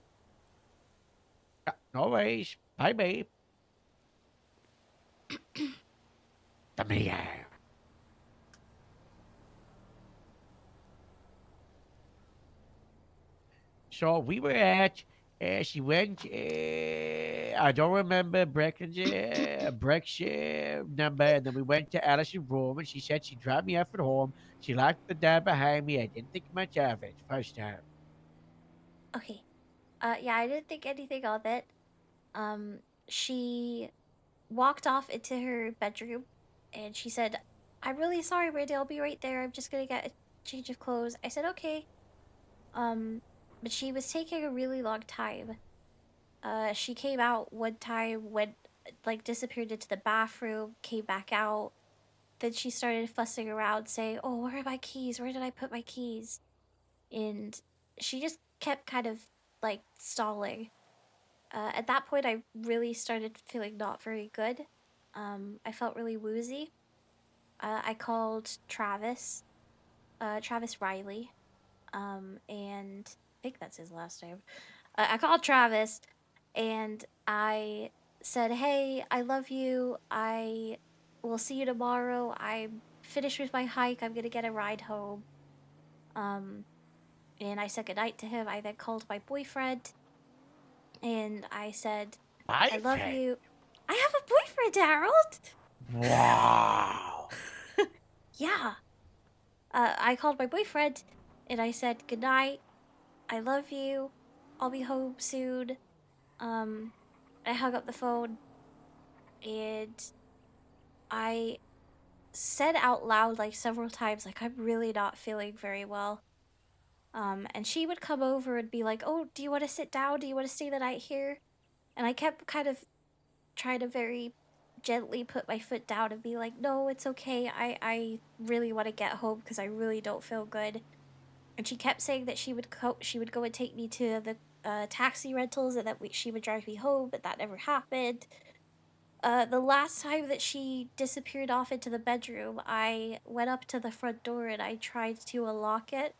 No worries. Bye, babe. The mayor. So we were at, she went, I don't remember Breck's number, and then we went to Allison's room, and she said she dropped me off at home. She locked the door behind me. I didn't think much of it first time. Okay. Yeah, I didn't think anything of it. She walked off into her bedroom, and she said, "I'm really sorry, Randy. I'll be right there. I'm just gonna get a change of clothes." I said, "Okay." But she was taking a really long time. She came out one time, went, like, disappeared into the bathroom, came back out. Then she started fussing around, saying, "Oh, where are my keys? Where did I put my keys?" And she just kept kind of, like, stalling. At that point, I really started feeling not very good. I felt really woozy. I called Travis, Travis Riley, and I think that's his last name. I called Travis, and I said, "Hey, I love you. I will see you tomorrow. I'm finished with my hike. I'm gonna get a ride home. And I said goodnight to him. I then called my boyfriend, and I said, I love Boyfriend? you. I have a boyfriend, Harold. Wow. Yeah. I called my boyfriend, and I said goodnight. I love you. I'll be home soon. I hung up the phone, and I said out loud like several times, like, I'm really not feeling very well. And she would come over and be like, oh, do you want to sit down? Do you want to stay the night here? And I kept kind of trying to very gently put my foot down and be like, no, it's okay. I really want to get home because I really don't feel good. And she kept saying that she would go and take me to the taxi rentals and that she would drive me home, but that never happened. The last time that she disappeared off into the bedroom, I went up to the front door and I tried to unlock it.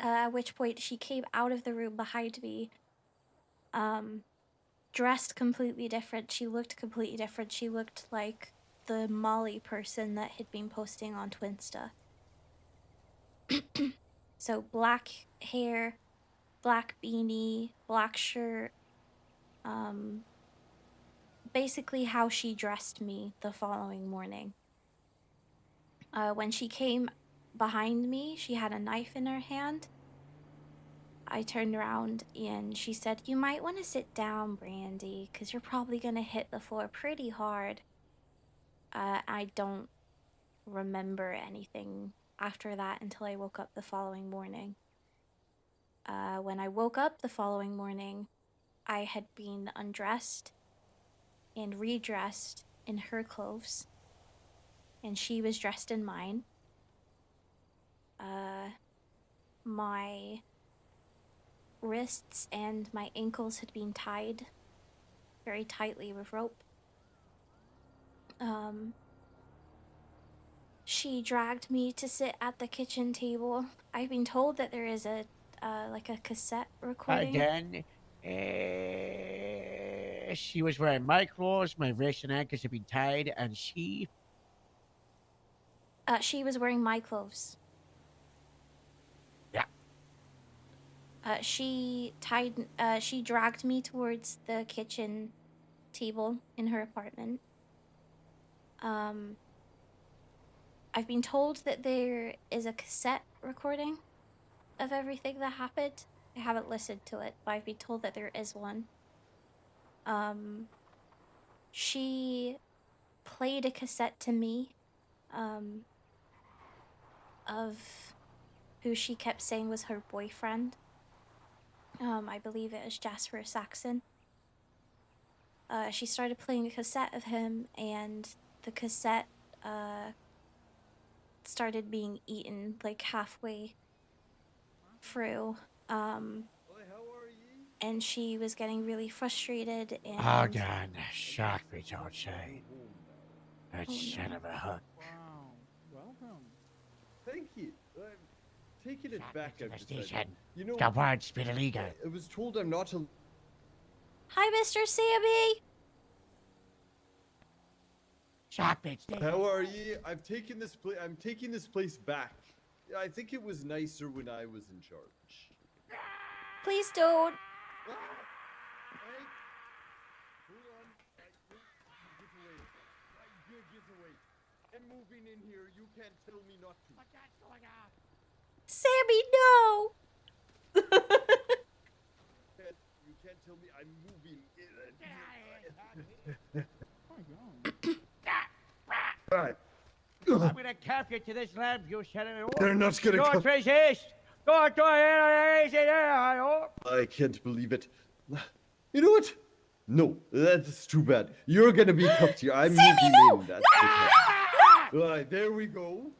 At which point she came out of the room behind me, dressed completely different. She looked completely different. She looked like the Molly person that had been posting on Twinsta. So black hair, black beanie, black shirt. Basically how she dressed me the following morning. When she came behind me, she had a knife in her hand. I turned around and she said, you might want to sit down, Brandi, because you're probably going to hit the floor pretty hard. I don't remember anything after that until I woke up the following morning. When I woke up the following morning, I had been undressed and redressed in her clothes, and she was dressed in mine. My wrists and my ankles had been tied very tightly with rope. She dragged me to sit at the kitchen table. I've been told that there is a like a cassette recording. Again, she was wearing my clothes, my wrists and ankles had been tied, and she She was wearing my clothes. Yeah. She dragged me towards the kitchen table in her apartment. I've been told that there is a cassette recording of everything that happened. I haven't listened to it, but I've been told that there is one. She played a cassette to me, of who she kept saying was her boyfriend. I believe it was Jasper Saxon. She started playing a cassette of him, and the cassette, started being eaten, like, halfway through. And she was getting really frustrated, and... again, Sharky's outside. That son of a hook. Wow. Welcome. Thank you. Taking it back, to I've the decided. station. You know, Come on, Speedaliga. I was told I'm not to. Hi, Mr. Sammy! How are you? I'm taking this place back. I think it was nicer when I was in charge. Please don't. Hold on. Get away. I'm moving in here. You can't tell me not to. What's going on? Sammy, no! You can't tell me I'm moving in. Alright. I'm gonna cap you to this lamp, you son of a hook. They're not gonna Don't come. resist! Don't do it! I can't believe it. You know what? No, that's too bad. You're gonna be cuffed here. I'm Sammy, moving no! in. That's Alright, there we go.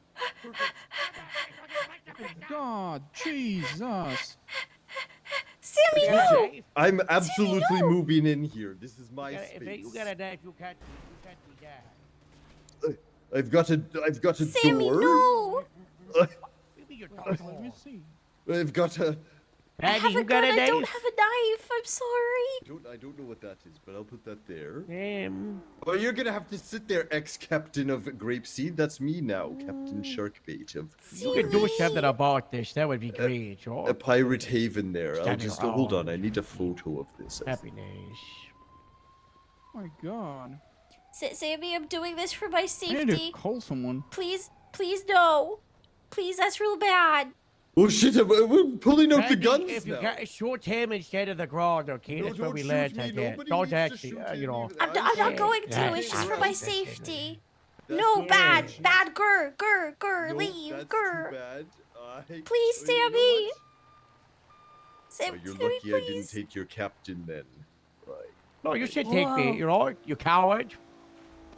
God, Jesus. Sammy, no! I'm absolutely moving in here. This is my If space. you got a knife, you can't be that. I've got a Sammy, door. no! Let me see. I've got a I have Brandi, a you got gun. a I don't knife? have a knife. I'm sorry. I don't know what that is, but I'll put that there. Oh, you're gonna have to sit there, ex-captain of Grapeseed. That's me now, Captain Sharkbait of You could do something about this. That would be great. a pirate haven there. I'll Standing just hold on. around. I need a photo of this. Happy days. My God. Sammy, I'm doing this for my I need safety. to call someone. Please, no. Please, that's real bad. Oh shit! We're pulling out the Brandi, guns if you now. got shoot him instead of the ground, okay? No, That's where don't we shoot learned me. I guess. Nobody Don't needs to actually, shoot you know. I'm not going to. It's just for my safety. No, bad, Grr, leave, That's Grr. too bad. Please, you know Sammy. Oh, you're Sammy, lucky I didn't please. take your captain then. Right. No, you should take me, you know, you coward.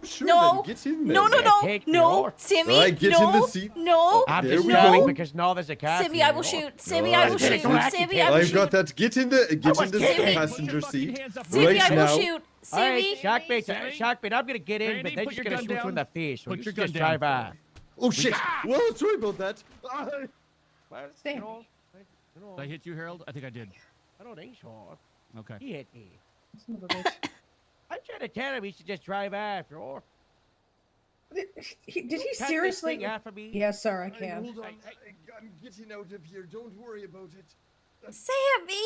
Sure, No. then get in there. No, Sammy, Alright, get no, in the seat. no, I'm There just we telling go. because now there's a cat. Sammy, I will shoot. Sammy, I will shoot. Sammy, I will I've shoot. got that. Get in the kidding. passenger seat Sammy, right I will now. shoot. Sammy. Alright, Sharkbait, I'm gonna get in, but Brandy, they're put just your gonna gun shoot you in down. the face. So Put you your just gun down. drive off. Oh shit! Well, sorry about that. Sam. Did I hit you, Harold? I think I did. I don't think so. Okay. He hit me. I'm trying to tell him he should just drive off, you know. Did he Cut this seriously? thing off of me. Yes, sir, I can. Hold on. I'm getting out of here. Don't worry about it. Sammy.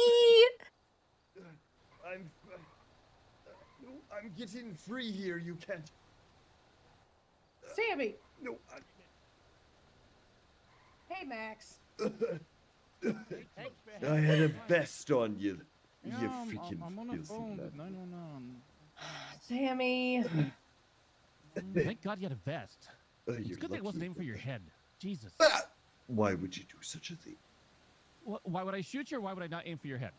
I'm getting free here. You can't. Sammy. No. Hey, Max. I had a vest on you. Yeah, You I'm freaking on the filthy phone man. with 911. Sammy. Thank God you had a vest. It's You're good that it wasn't lucky. aiming for your head. Jesus. Why would you do such a thing? Why would I shoot you or why would I not aim for your head?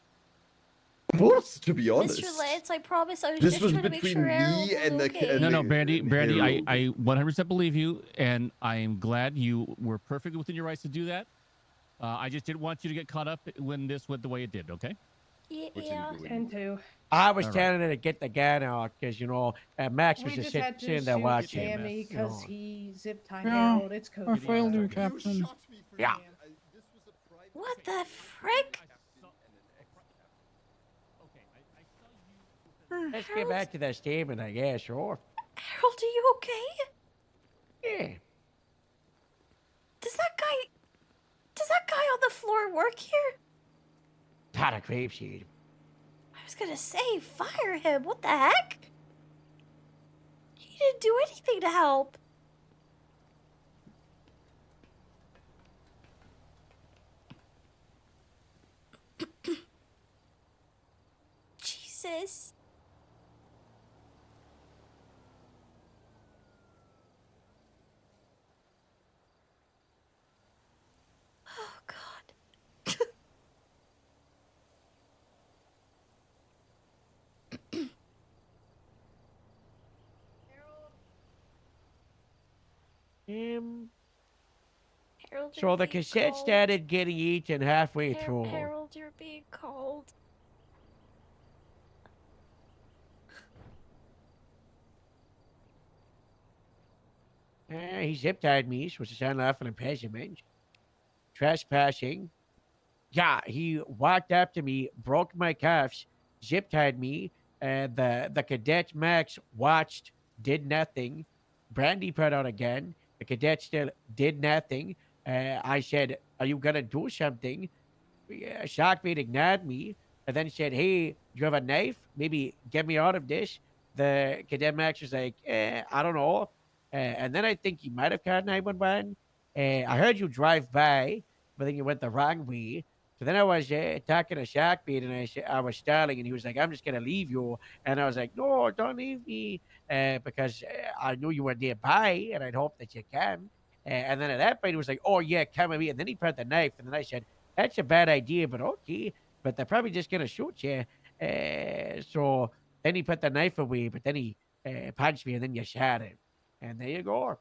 Both, to be honest. Mr. Lance, I promise I was This just was trying to make between sure me Harold was and the okay. and No, Brandy, Harold. I 100% believe you, and I am glad you were perfectly within your rights to do that. I just didn't want you to get caught up when this went the way it did, okay? Yeah. 10-2. I was All right. telling her to get the gun out because, you know, Max was We just just had to sitting there shoot watching. Sammy you know. because he zip tied Yeah, Harold. It's I code. failed you, Captain. Yeah. What the frick? Let's get back to that statement, I guess, sure. Harold, are you okay? Yeah. Does that guy on the floor work here? Not a grapeseed. I was gonna say, fire him. What the heck? He didn't do anything to help. Jesus. Oh, God. Harold, So the cassette started getting eaten halfway through. Harold, you're being called. He zip tied me, which is unlawful imprisonment. Trespassing. Yeah, he walked up to me, broke my cuffs, zip tied me, and the cadet Max watched, did nothing. Brandy put out a gun. The cadet still did nothing. I said, "Are you gonna do something?" Sharkbait ignored me, and then said, "Hey, do you have a knife? Maybe get me out of this." The cadet Max was like, "I don't know." And then I think he might have called 911. I heard you drive by, but then you went the wrong way. So then I was talking to Sharkbait, and I was stalling, and he was like, "I'm just gonna leave you." And I was like, "No, don't leave me," because I knew you were nearby, and I'd hope that you come. And then at that point, he was like, "Oh yeah, come with me." And then he put the knife, and then I said, "That's a bad idea, but okay. But they're probably just gonna shoot you." So then he put the knife away, but then he punched me, and then you shot him. And there you go.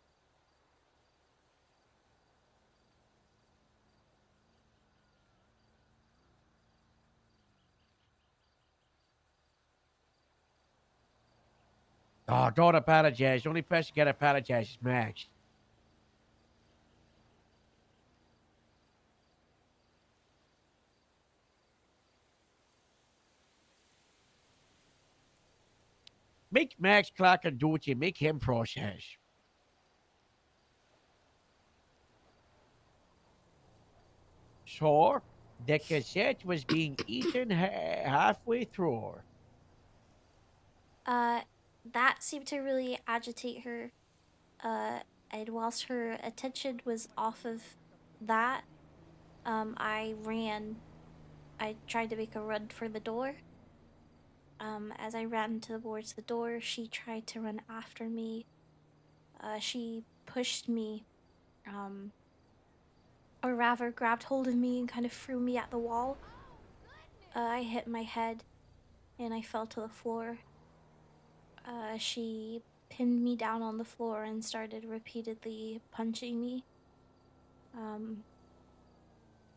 Oh, don't apologize. The only person got to apologize is Max. Make Max clock on duty. Make him process. So, the cassette was being eaten halfway through. That seemed to really agitate her. And whilst her attention was off of that, I ran. I tried to make a run for the door. As I ran towards the door, she tried to run after me. She pushed me, um, or rather grabbed hold of me and kind of threw me at the wall. I hit my head and I fell to the floor. She pinned me down on the floor and started repeatedly punching me.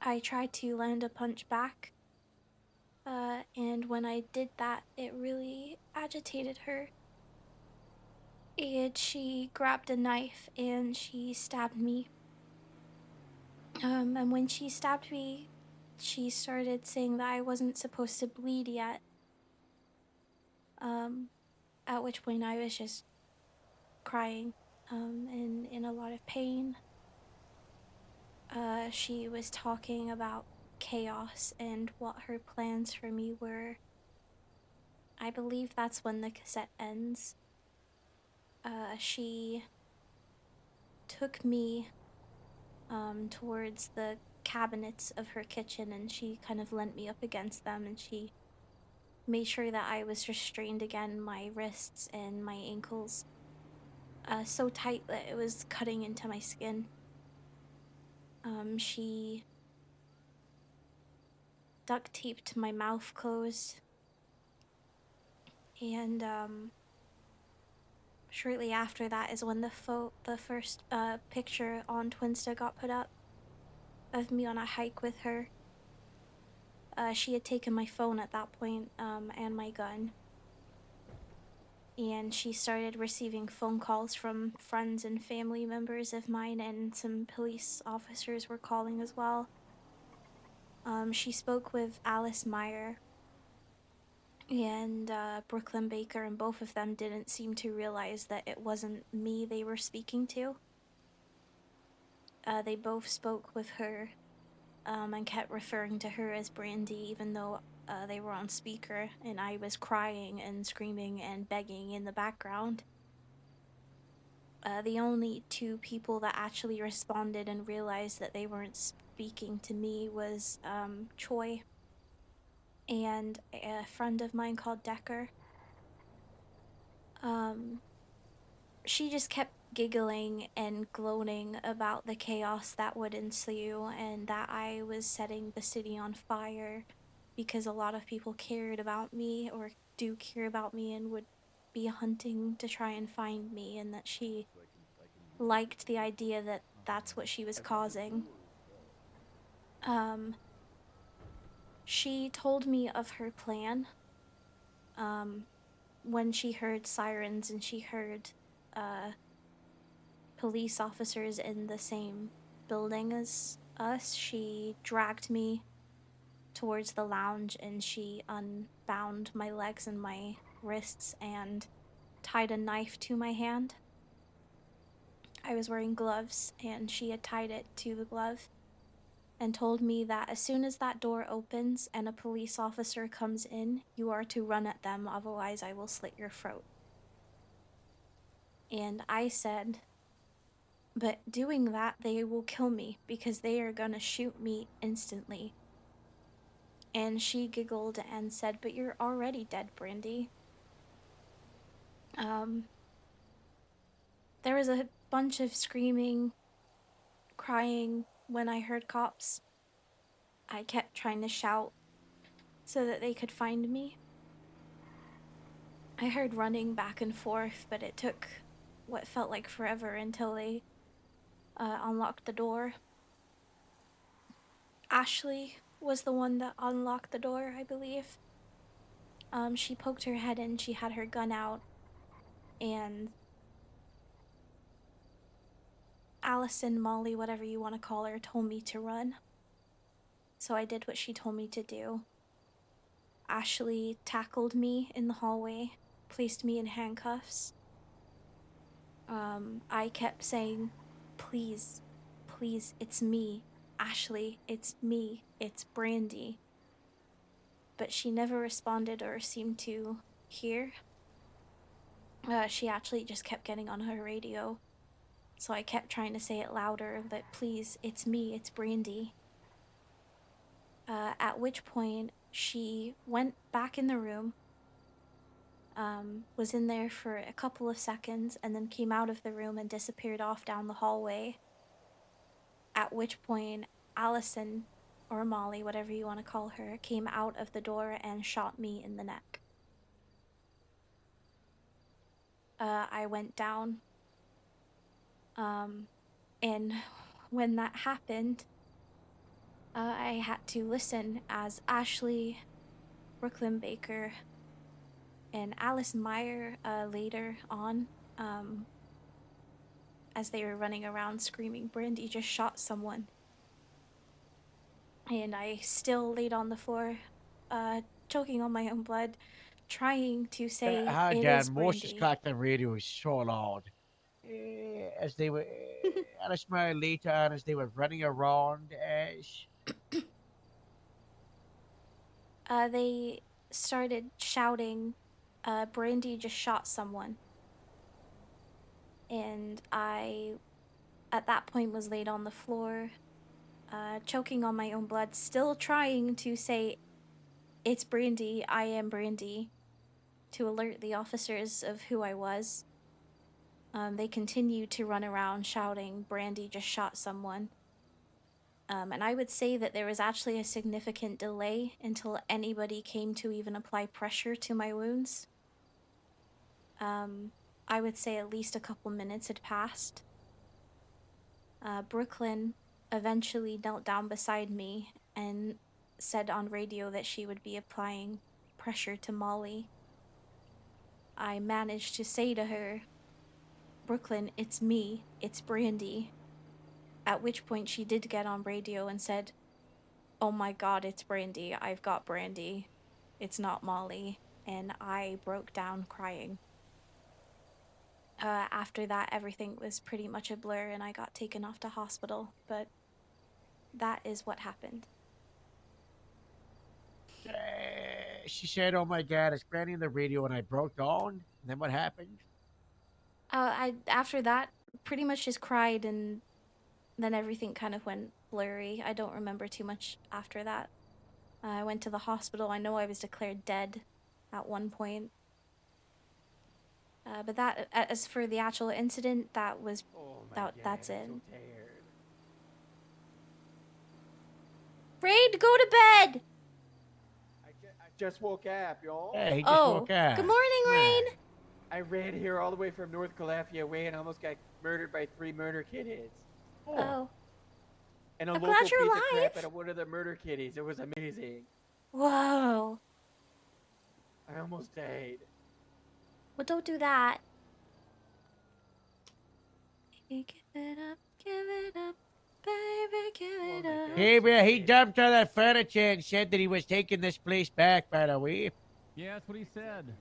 I tried to land a punch back, and when I did that, it really agitated her. And she grabbed a knife and she stabbed me. And when she stabbed me, she started saying that I wasn't supposed to bleed yet. At which point I was just crying, and in a lot of pain. She was talking about chaos and what her plans for me were. I believe that's when the cassette ends. She took me towards the cabinets of her kitchen and she kind of leant me up against them and she made sure that I was restrained again, my wrists and my ankles, so tight that it was cutting into my skin. She duct taped my mouth closed, and shortly after that is when the first picture on Twinsta got put up of me on a hike with her. She had taken my phone at that point, and my gun. And she started receiving phone calls from friends and family members of mine, and some police officers were calling as well. She spoke with Alice Meyer and Brooklyn Baker, and both of them didn't seem to realize that it wasn't me they were speaking to. They both spoke with her and kept referring to her as Brandi, even though they were on speaker and I was crying and screaming and begging in the background. The only two people that actually responded and realized that they weren't speaking to me was Choi and a friend of mine called Decker. She just kept giggling and gloating about the chaos that would ensue and that I was setting the city on fire because a lot of people cared about me or do care about me and would be hunting to try and find me, and that she liked the idea that that's what she was causing. She told me of her plan when she heard sirens and she heard police officers in the same building as us. She dragged me towards the lounge and she unbound my legs and my wrists and tied a knife to my hand. I was wearing gloves and she had tied it to the glove and told me that as soon as that door opens and a police officer comes in, you are to run at them, otherwise I will slit your throat. And I said, but doing that, they will kill me because they are gonna shoot me instantly. And she giggled and said, but you're already dead, Brandi. There was a bunch of screaming, crying when I heard cops. I kept trying to shout so that they could find me. I heard running back and forth, but it took what felt like forever until they unlocked the door. Ashley was the one that unlocked the door, I believe. She poked her head in, she had her gun out, and Allison, Molly, whatever you want to call her, told me to run. So I did what she told me to do. Ashley tackled me in the hallway placed me in handcuffs. I kept saying, please, please, it's me, Ashley, it's me, it's Brandi. But she never responded or seemed to hear. She actually just kept getting on her radio. So I kept trying to say it louder that please, it's me, it's Brandi. At which point she went back in the room, was in there for a couple of seconds, and then came out of the room and disappeared off down the hallway. At which point Allison, or Molly, whatever you want to call her, came out of the door and shot me in the neck. I went down. And when that happened, I had to listen as Ashley, Brooklyn Baker, and Alice Meyer later on, as they were running around screaming, Brandi just shot someone. And I still laid on the floor, choking on my own blood, trying to say it is Moses Brandi. cracked the radio so loud. As they were, Alice Meyer later on, as they were running around, They started shouting, Brandi just shot someone. And I, at that point, was laid on the floor, choking on my own blood, still trying to say, it's Brandi, I am Brandi, to alert the officers of who I was. They continued to run around shouting, Brandi just shot someone. And I would say that there was actually a significant delay until anybody came to even apply pressure to my wounds. I would say at least a couple minutes had passed. Brooklyn eventually knelt down beside me and said on radio that she would be applying pressure to Molly. I managed to say to her, Brooklyn, it's me, it's Brandi. At which point she did get on radio and said, oh my god, it's Brandi, I've got Brandi. It's not Molly. And I broke down crying. After that, everything was pretty much a blur and I got taken off to hospital, but that is what happened. she said, "Oh my God, it's Brandi on the radio," and I broke down. And then what happened? After that, pretty much just cried and then everything kind of went blurry. I don't remember too much after that. I went to the hospital. I know I was declared dead at one point. But that, as for the actual incident, that was, that's it. Raid, go to bed! I just woke up, y'all. Yeah, he just woke up. Good morning, Rain! I ran here all the way from North Calafia way and almost got murdered by 3 murder kitties. Oh. And a I'm local glad beat you're the crap alive. out of one of the murder kitties. It was amazing. Whoa. I almost died. Well, don't do that. Give it up, baby, give it up. Hey, man, he dumped all that furniture and said that he was taking this place back, by the way. Yeah, that's what he said.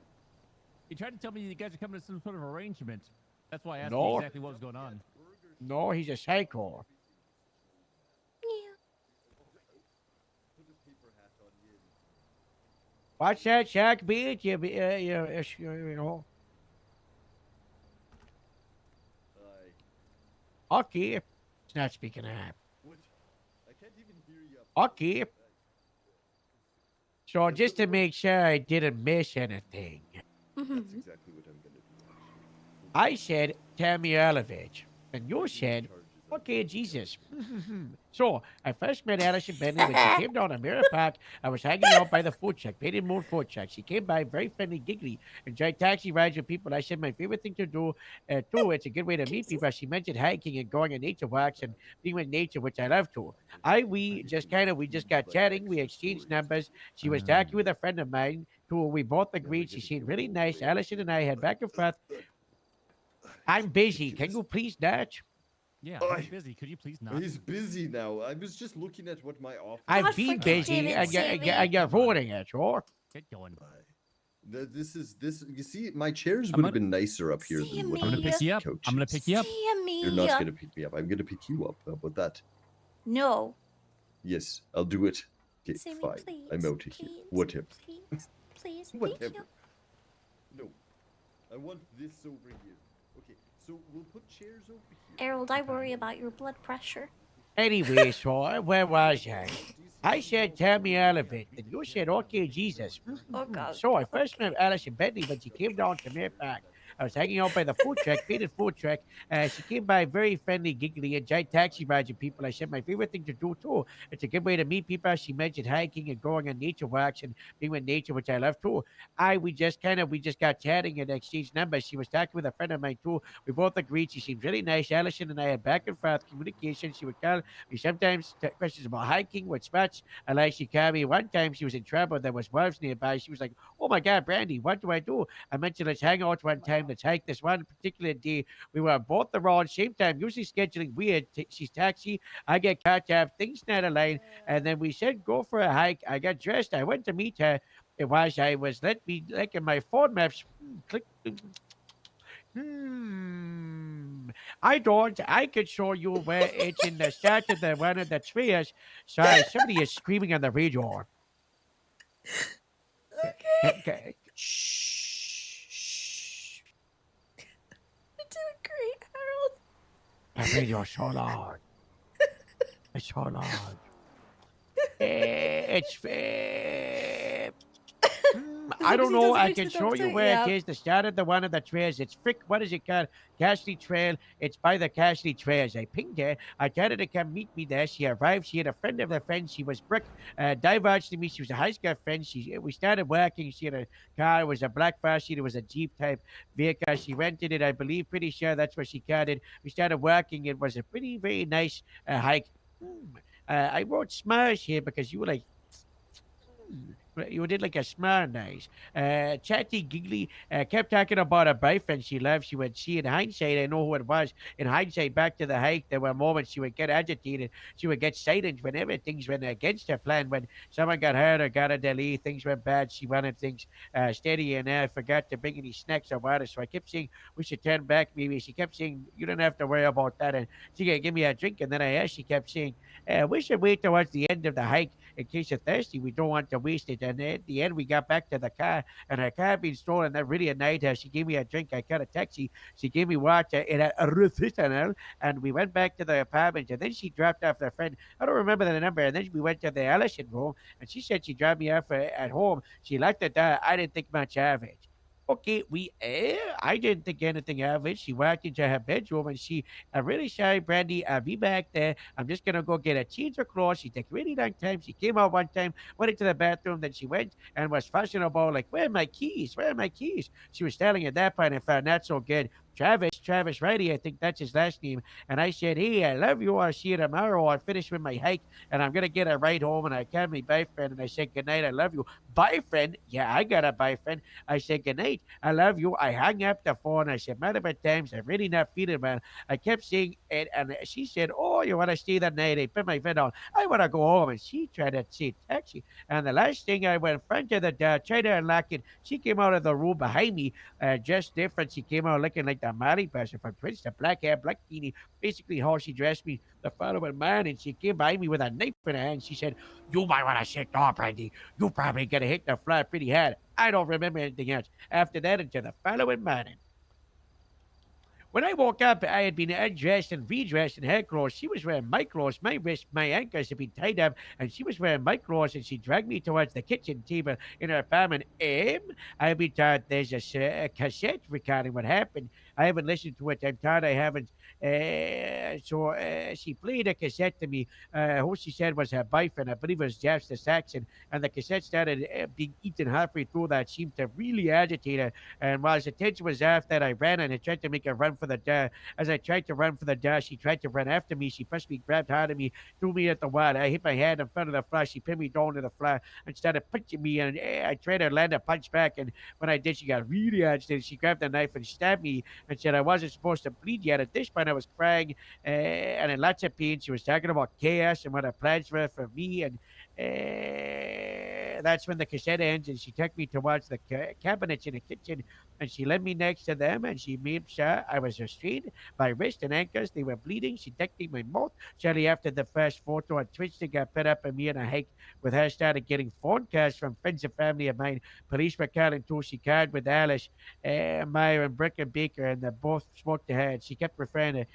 He tried to tell me you guys are coming to some sort of arrangement. That's why I asked No. you exactly what was going on. No, he's a psycho. What's that, Shaq? Beat you know. Okay. It's not speaking up. What? I can't even hear you. Okay. So just to make sure I didn't miss anything, That's exactly what I'm gonna do. I said Tammy Elovich, and you said, okay, Jesus. So I first met Alice and Bentley when she came down to Mirror Park. I was hanging out by the food truck, Painted Moon food truck. She came by, very friendly, giggly, enjoyed taxi rides with people. I said my favorite thing to do, too. It's a good way to meet people. She mentioned hiking and going on nature walks and being with nature, which I love to. We just got chatting. We exchanged numbers. She was talking with a friend of mine who we both agreed she seemed really nice. Allison and I had back and forth. I'm busy. Can you please not? Yeah, he's busy. Could you please not? He's busy now. I was just looking at what my office. I've been busy and you're ruining it, sure. Get going. This is this. You see, my chairs I'm would have gonna- been nicer up here than what I'm gonna are pick these you up. I'm gonna couches. pick you up. You're not gonna pick me up. I'm gonna pick you up. How about that? No. Yes, I'll do it. Okay, Sammy, fine. I'm please, out of here. please, Whatever. please. Thank Whatever. you. No, I want this over here. Okay, so we'll put chairs over here. Harold, I worry about your blood pressure. Anyway, so where was I? I said, tell me all of it. And you said, okay, Jesus. Oh, God. So I first met Alice in Bentley when she came down to Mirpac. I was hanging out by the food truck, painted food truck. She came by very friendly, giggly, and giant taxi rides and people. I said, my favorite thing to do, too. It's a good way to meet people. She mentioned hiking and going on nature walks and being with nature, which I love, too. We just got chatting and exchanged numbers. She was talking with a friend of mine, too. We both agreed she seemed really nice. Allison and I had back and forth communication. She would call me sometimes questions about hiking, what spots I like. She called me one time. She was in trouble. There was wolves nearby. She was like, "Oh my God, Brandy, what do I do?" I mentioned let's hang out one time. Let's hike this one particular day. We were both around same time. Usually scheduling weird. She's taxi. I get caught up. Things not aligned. And then we said go for a hike. I got dressed. I went to meet her. I was let me like in my phone maps. Click. I don't. I could show you where it's in the start of the one of the trees. Sorry, somebody is screaming on the radio. Okay. Shh. You're doing great, Harold. The radio's so loud. It's so loud. It's. I don't know. I can show you where it is. The start of the one of the trails. It's what is it called? Cassidy Trail. It's by the Cassidy Trails. I pinged her. I told her to come meet me there. She arrived. She had a friend of a friend. She was Brooke. Diverged to me. She was a high school friend. We started working. She had a car. It was a black Farsi. It was a Jeep type vehicle. She rented it, I believe. Pretty sure that's what she called it. We started working. It was a pretty, very nice hike. I wrote Smash here because you were like, you did like a smart nice. Chatty giggly kept talking about her boyfriend she loved. She would see in hindsight, I know who it was. In hindsight, back to the hike, there were moments she would get agitated. She would get silent whenever things went against her plan. When someone got hurt or got a delay, things went bad. She wanted things steady, and I forgot to bring any snacks or water. So I kept saying, we should turn back, maybe. She kept saying, you don't have to worry about that. And she could give me a drink. And then I asked, she kept saying, we should wait towards the end of the hike in case you're thirsty. We don't want to waste it. And at the end, we got back to the car, and her car had been stolen. That really annoyed her. She gave me a drink. I got a taxi. She gave me water in a recital, and we went back to the apartment. And then she dropped off her friend. I don't remember the number. And then we went to the Allison room, and she said she dropped me off at home. She locked the door. I didn't think much of it. Okay, I didn't think anything of it. She walked into her bedroom and I'm really sorry, Brandy. I'll be back there. I'm just gonna go get a change of clothes. She took a really long time. She came out one time, went into the bathroom, then she went and was fussing about like, where are my keys? Where are my keys? She was telling at that point. I found not so good. Travis Riley, I think that's his last name. And I said, hey, I love you. I'll see you tomorrow. I'll finish with my hike and I'm gonna get a ride home. And I called my boyfriend and I said, good night. I love you. Boyfriend? Yeah, I got a boyfriend. I said, good night. I love you. I hung up the phone. I said, multiple times, I'm really not feeling well. I kept saying it, and she said, oh, you want to stay the night? I put my foot on. I want to go home. And she tried to say taxi. And the last thing, I went in front of the door, tried to unlock it. She came out of the room behind me, just different. She came out looking like the Mali person from Prince, the black hair, black beanie, basically how she dressed me the following morning. She came by me with a knife in her hand. She said, you might want to sit down, Brandy. You probably gonna hit the floor pretty hard. I don't remember anything else after that until the following morning. When I woke up, I had been undressed and redressed in her clothes. She was wearing my clothes. My wrists, my ankles had been tied up, and she was wearing my clothes, and she dragged me towards the kitchen table in her apartment. I've been told there's a cassette recording what happened. I haven't listened to it. I'm told I haven't. So she played a cassette to me. Who she said was her boyfriend. I believe it was Jeff the Saxon. And the cassette started being eaten halfway through. That seemed to really agitate her. And while the tension was off, that I ran and I tried to make a run for the door. As I tried to run for the door, she tried to run after me. She pushed me, grabbed hard of me, threw me at the wall. I hit my head in front of the floor. She pinned me down to the floor and started punching me. And I tried to land a punch back. And when I did, she got really agitated. She grabbed the knife and stabbed me and said I wasn't supposed to bleed yet. At this point, I was crying and in lots of pain. She was talking about chaos and what her plans were for me. And that's when the cassette ends, and she took me to watch the cabinets in the kitchen, and she led me next to them, and she made sure I was restrained. My wrist and ankles, they were bleeding. She decked me my mouth. Shortly after the first photo on Twitch that got put up of me and a hike with her started getting phone calls from friends and family of mine. Police were calling too. She called with Alice, Meyer, and Brick and Baker, and they both spoke to her, and she kept referring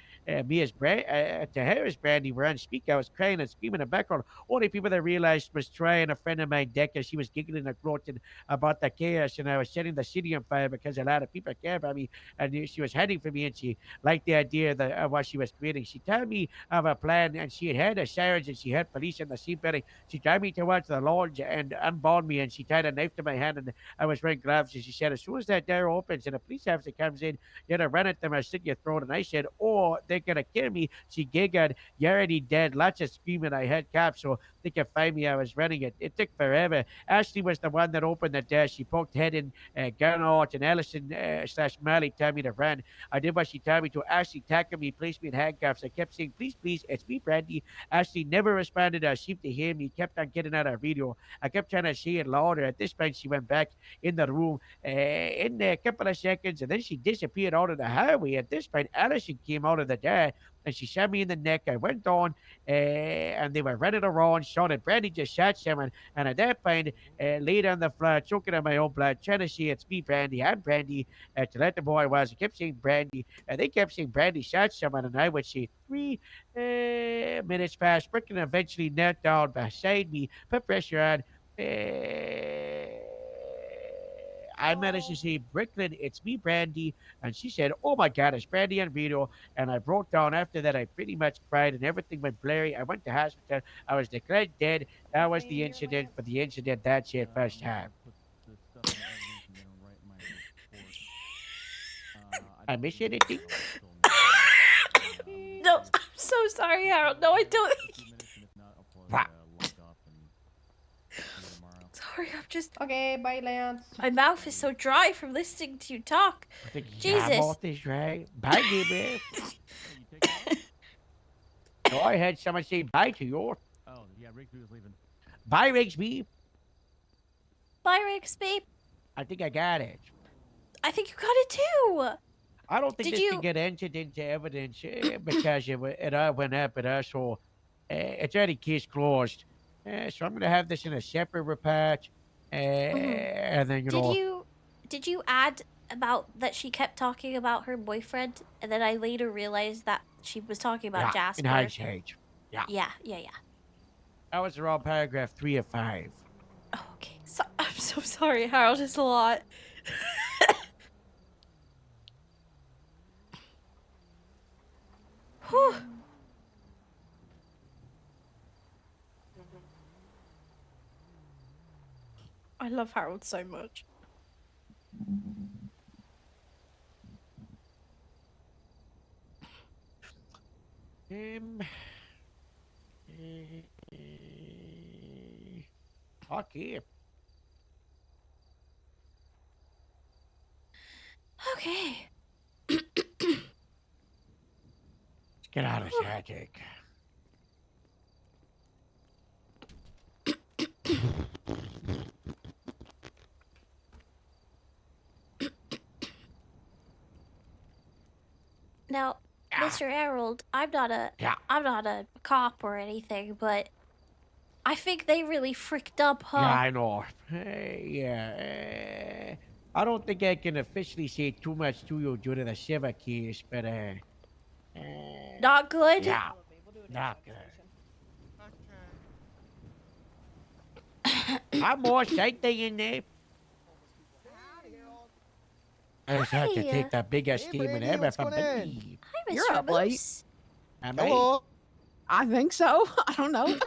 me as to her as Brandi. We're on speaker. I was crying and screaming in the background. Only people that realized was Troy and a friend of mine, Deck, as she was giggling and gloating about the chaos, and I was setting the city on fire because a lot of people care about me, and she was heading for me, and she liked the idea of what she was creating. She told me of a plan, and she had heard the sirens, and she heard police in the same building. She dragged me towards the lodge and unbound me, and she tied a knife to my hand, and I was wearing gloves, and she said, as soon as that door opens and a police officer comes in, you're to run at them or slit your throat. And I said, oh, they're going to kill me. She giggled, you're already dead. Lots of screaming. I heard cops, so they could find me. I was running it. It took forever. Ashley was the one that opened the door. She poked head in, gun out, and Ellison / Marley told me to run. I did what she told me to. Ashley tackled me, placed me in handcuffs. I kept saying, please, please, it's me, Brandi. Ashley never responded or seemed to hear me. Kept on getting out of video. I kept trying to say it louder. At this point, she went back in the room in a couple of seconds, and then she disappeared out of the hallway. At this point, Allison came out of the door, and she shot me in the neck. I went on, and they were running around, shouting, Brandi just shot someone. And at that point, laid on the floor, choking on my own blood, trying to say, it's me, Brandi. I'm Brandi. To let the boy was, I kept saying Brandi, and they kept saying Brandi shot someone, and I would say 3 minutes passed. Brooklyn eventually knelt down beside me, put pressure on. I managed to say, Brooklyn, it's me, Brandi. And she said, oh my God, it's Brandi on video. And I broke down. After that, I pretty much cried and everything went blurry. I went to hospital. I was declared dead. That was the incident for the incident. That's it, first time. I miss anything? No, I'm so sorry, Harold. No, I don't. What? Sorry, I'm just. Okay, bye, Lance. My mouth is so dry from listening to you talk. I think Jesus. your mouth is right. Bye, Gabriel. No, I had someone say bye to you. Oh, yeah, Rigsby was leaving. Bye, Rigsby. Bye, Rigsby. I think I got it. I think you got it too. I don't think Did this you- can get entered into evidence because it all went up at us, so it's already case closed. So I'm going to have this in a separate report, and then, you know... Did you add about that she kept talking about her boyfriend, and then I later realized that she was talking about Jasper? in hindsight. Yeah. Yeah. That was around paragraph 3 of 5. Oh, okay. So, I'm so sorry, Harold. It's a lot. Whew. I love Harold so much. Okay. Okay. Let's get out of this attic. Now, Mr. Harold, I'm not a cop or anything, but I think they really fricked up, huh? Yeah, I know. I don't think I can officially say too much to you due to the Shiva case, but Not good? yeah, not good. I'm more excited in there. I just had to Hi. take the biggest statement Brandi, ever what's from going me. on? Hi, Mr. You're up late. Moose. Am I? Hello. I think so. I don't know.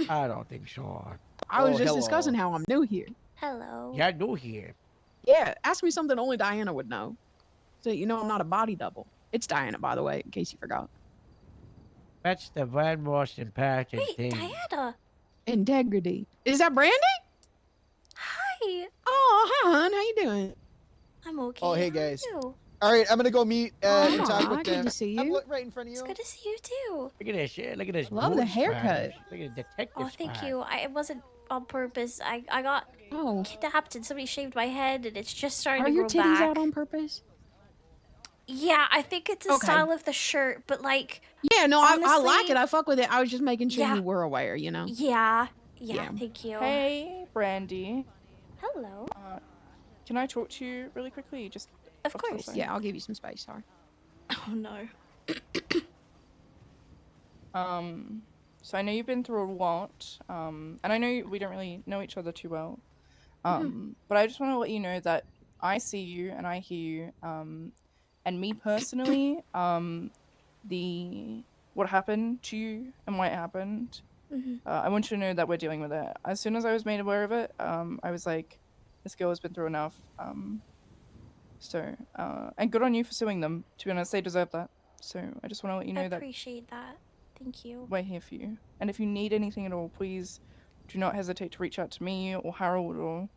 I don't think so. I was Oh, just hello. discussing how I'm new here. Hello. Yeah, new here. Yeah, ask me something only Diana would know. So you know I'm not a body double. It's Diana, by the way, in case you forgot. That's the one most important Wait, thing. Diana. Integrity. Is that Brandi? Hi. Oh, hi, hon. How you doing? I'm okay. Oh, hey, How are guys. you? All right, I'm gonna go meet and Aw, talk with good them. to see I'm you. right in front of you. It's good to see you too. Look at this. Look at this. Love the gold haircut. spiders. Look at the detective Oh, thank spot. you. I on purpose. I got kidnapped and somebody shaved my head and it's just starting Are to your grow titties back. out on purpose? Yeah, I think it's a Okay. style of the shirt, but like Yeah, no, I like honestly- it. I fuck with it. I was just making sure Yeah. you were aware, you know? Yeah. Yeah. Thank you. Hey, Brandy. Hello. Can I talk to you really quickly? Just Of off to the course. side? Yeah, I'll give you some space. Sorry. Oh no. So I know you've been through a lot, and I know we don't really know each other too well. But I just want to let you know that I see you and I hear you. And me personally, what happened to you and why it happened, I want you to know that we're dealing with it. As soon as I was made aware of it, I was like, this girl has been through enough. And good on you for suing them. To be honest, they deserve that. So I just want to let you know I that appreciate that. Thank you. we're here for you. And if you need anything at all, please do not hesitate to reach out to me or Harold or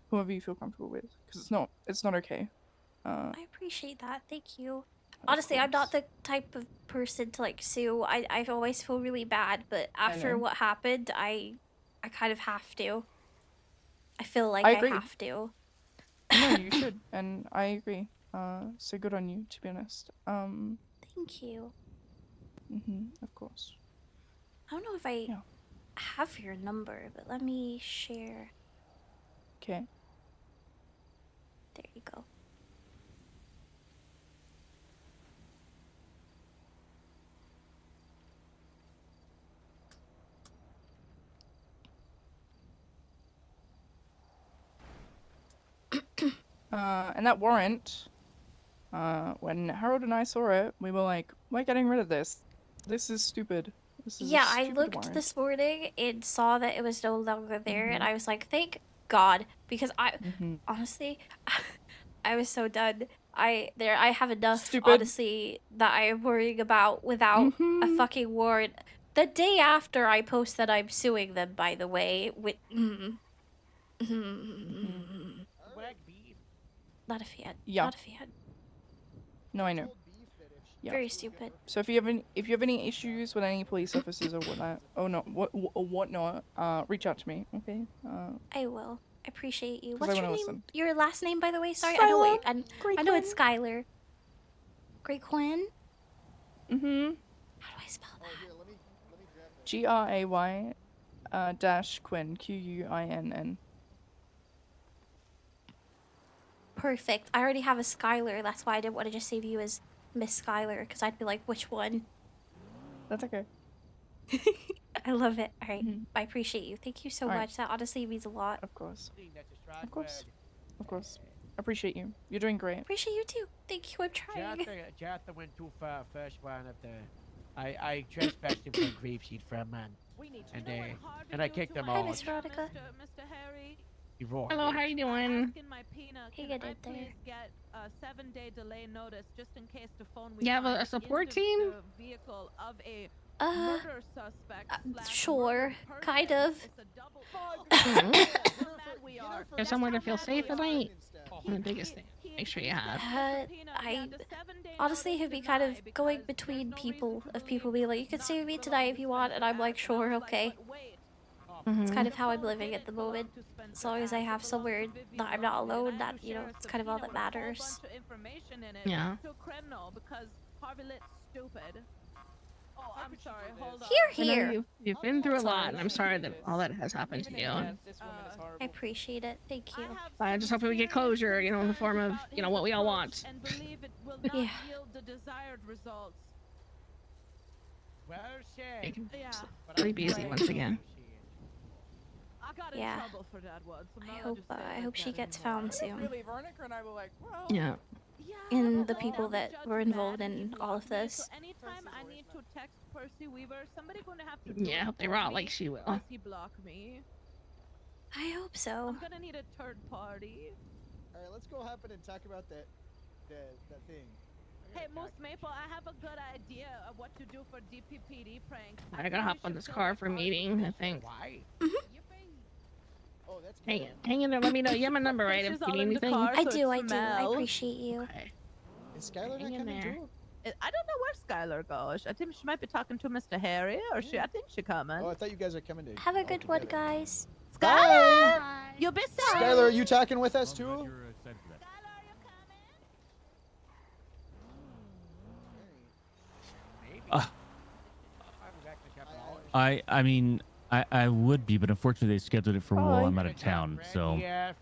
whoever you feel comfortable with, because it's not okay. I appreciate that. Thank you. Honestly, I'm not the type of person to like sue. I always feel really bad, but after know. what happened, I kind of have to. I feel like I I agree. have to. No, you should, and I agree. So good on you, to be honest. Thank you. Of course. I don't know if I have your number, but let me share. Okay. There you go. And that warrant, when Harold and I saw it, we were like, we're getting rid of this. This is stupid. This is a Yeah, I stupid looked warrant. this morning and saw that it was no longer there, and Mhm. I was like, thank God, because Mhm. honestly, I was so done. I have enough, Stupid. honestly, that I am worrying about without a fucking warrant. The day after I post that I'm suing them, by the way, with not a fan. Yeah. Not a fan. No, I know. Yeah. Very stupid. So if you have any issues with any police officers or whatnot, whatnot, reach out to me. Okay. I will. I appreciate you. 'Cause What's I your wanna name? listen. Your last name, by the way. Sorry, I know what. I know it's Quinn. Skylar. Great Quinn. Mm-hmm. How do I spell that? GRAY dash Quinn, QUINN. Perfect. I already have a Skylar. That's why I didn't want to just save you as Miss Skylar, because I'd be like, which one? That's okay. I love it. All right. I appreciate you. Thank you so All right. much. That honestly means a lot. Of course. Of course. Of course. Appreciate you. You're doing great. Appreciate you too. Thank you. I'm trying. Jatha went too far first one of the. I trespassed him for grapeseed for a man. And I kicked him Hi, out. Miss Veronica. Mr. Harry. He roared. Hello, how you doing? Asking my peanut, Hey, can get I it there. please get a 7-day delay notice just in case the phone we You have a find support is team? the vehicle of a murder suspect slash Sure. Kind of. It's a double There's somewhere to feel safe at night. The biggest thing. Make sure you have. I honestly have been kind of going between people being like, you can stay with me tonight if you want, and I'm like, sure, okay. It's kind of how I'm living at the moment. As long as I have somewhere that I'm not alone, that, you know, it's kind of all that matters. Yeah. because Harvey Litt's stupid. Oh, I'm sorry. Hold on. Here, I know here. you've been through a lot, and I'm sorry that all that has happened to you. I appreciate it. Thank you. I just hope we get closure, you know, in the form of, you know, what we all want. And believe it will not Yeah. yield the desired results. Well said. Yeah. Sleep easy once again. I got in Yeah. trouble for that one. So I hope she gets found soon. Really, Veronica and I were like, well. Yeah. And the people that were involved in all of this. Anytime I need to text Percy Weaver, somebody gonna have to. Yeah, I hope they rot like she will. Unless he block me. I hope so. I'm gonna need a third party. All right, let's go happen and talk about that thing. Hey, Moose Maple, I have a good idea of what to do for DPPD prank. I gotta hop on this car for a meeting, I think. Why? Oh, that's Hang in there, let me know. You have my number, right? If you need anything. I do. I appreciate you. Okay. Is Skylar not in coming there. too? I don't know where Skylar goes. I think she might be talking to Mr. Harry, or I think she coming. Oh, I thought you guys are coming to. Have a good one, guys. Skylar! You'll be safe. Skylar, are you talking with us too? You're excited for that. I mean, I would be, but unfortunately they scheduled it for while I'm out of town. So Yeah.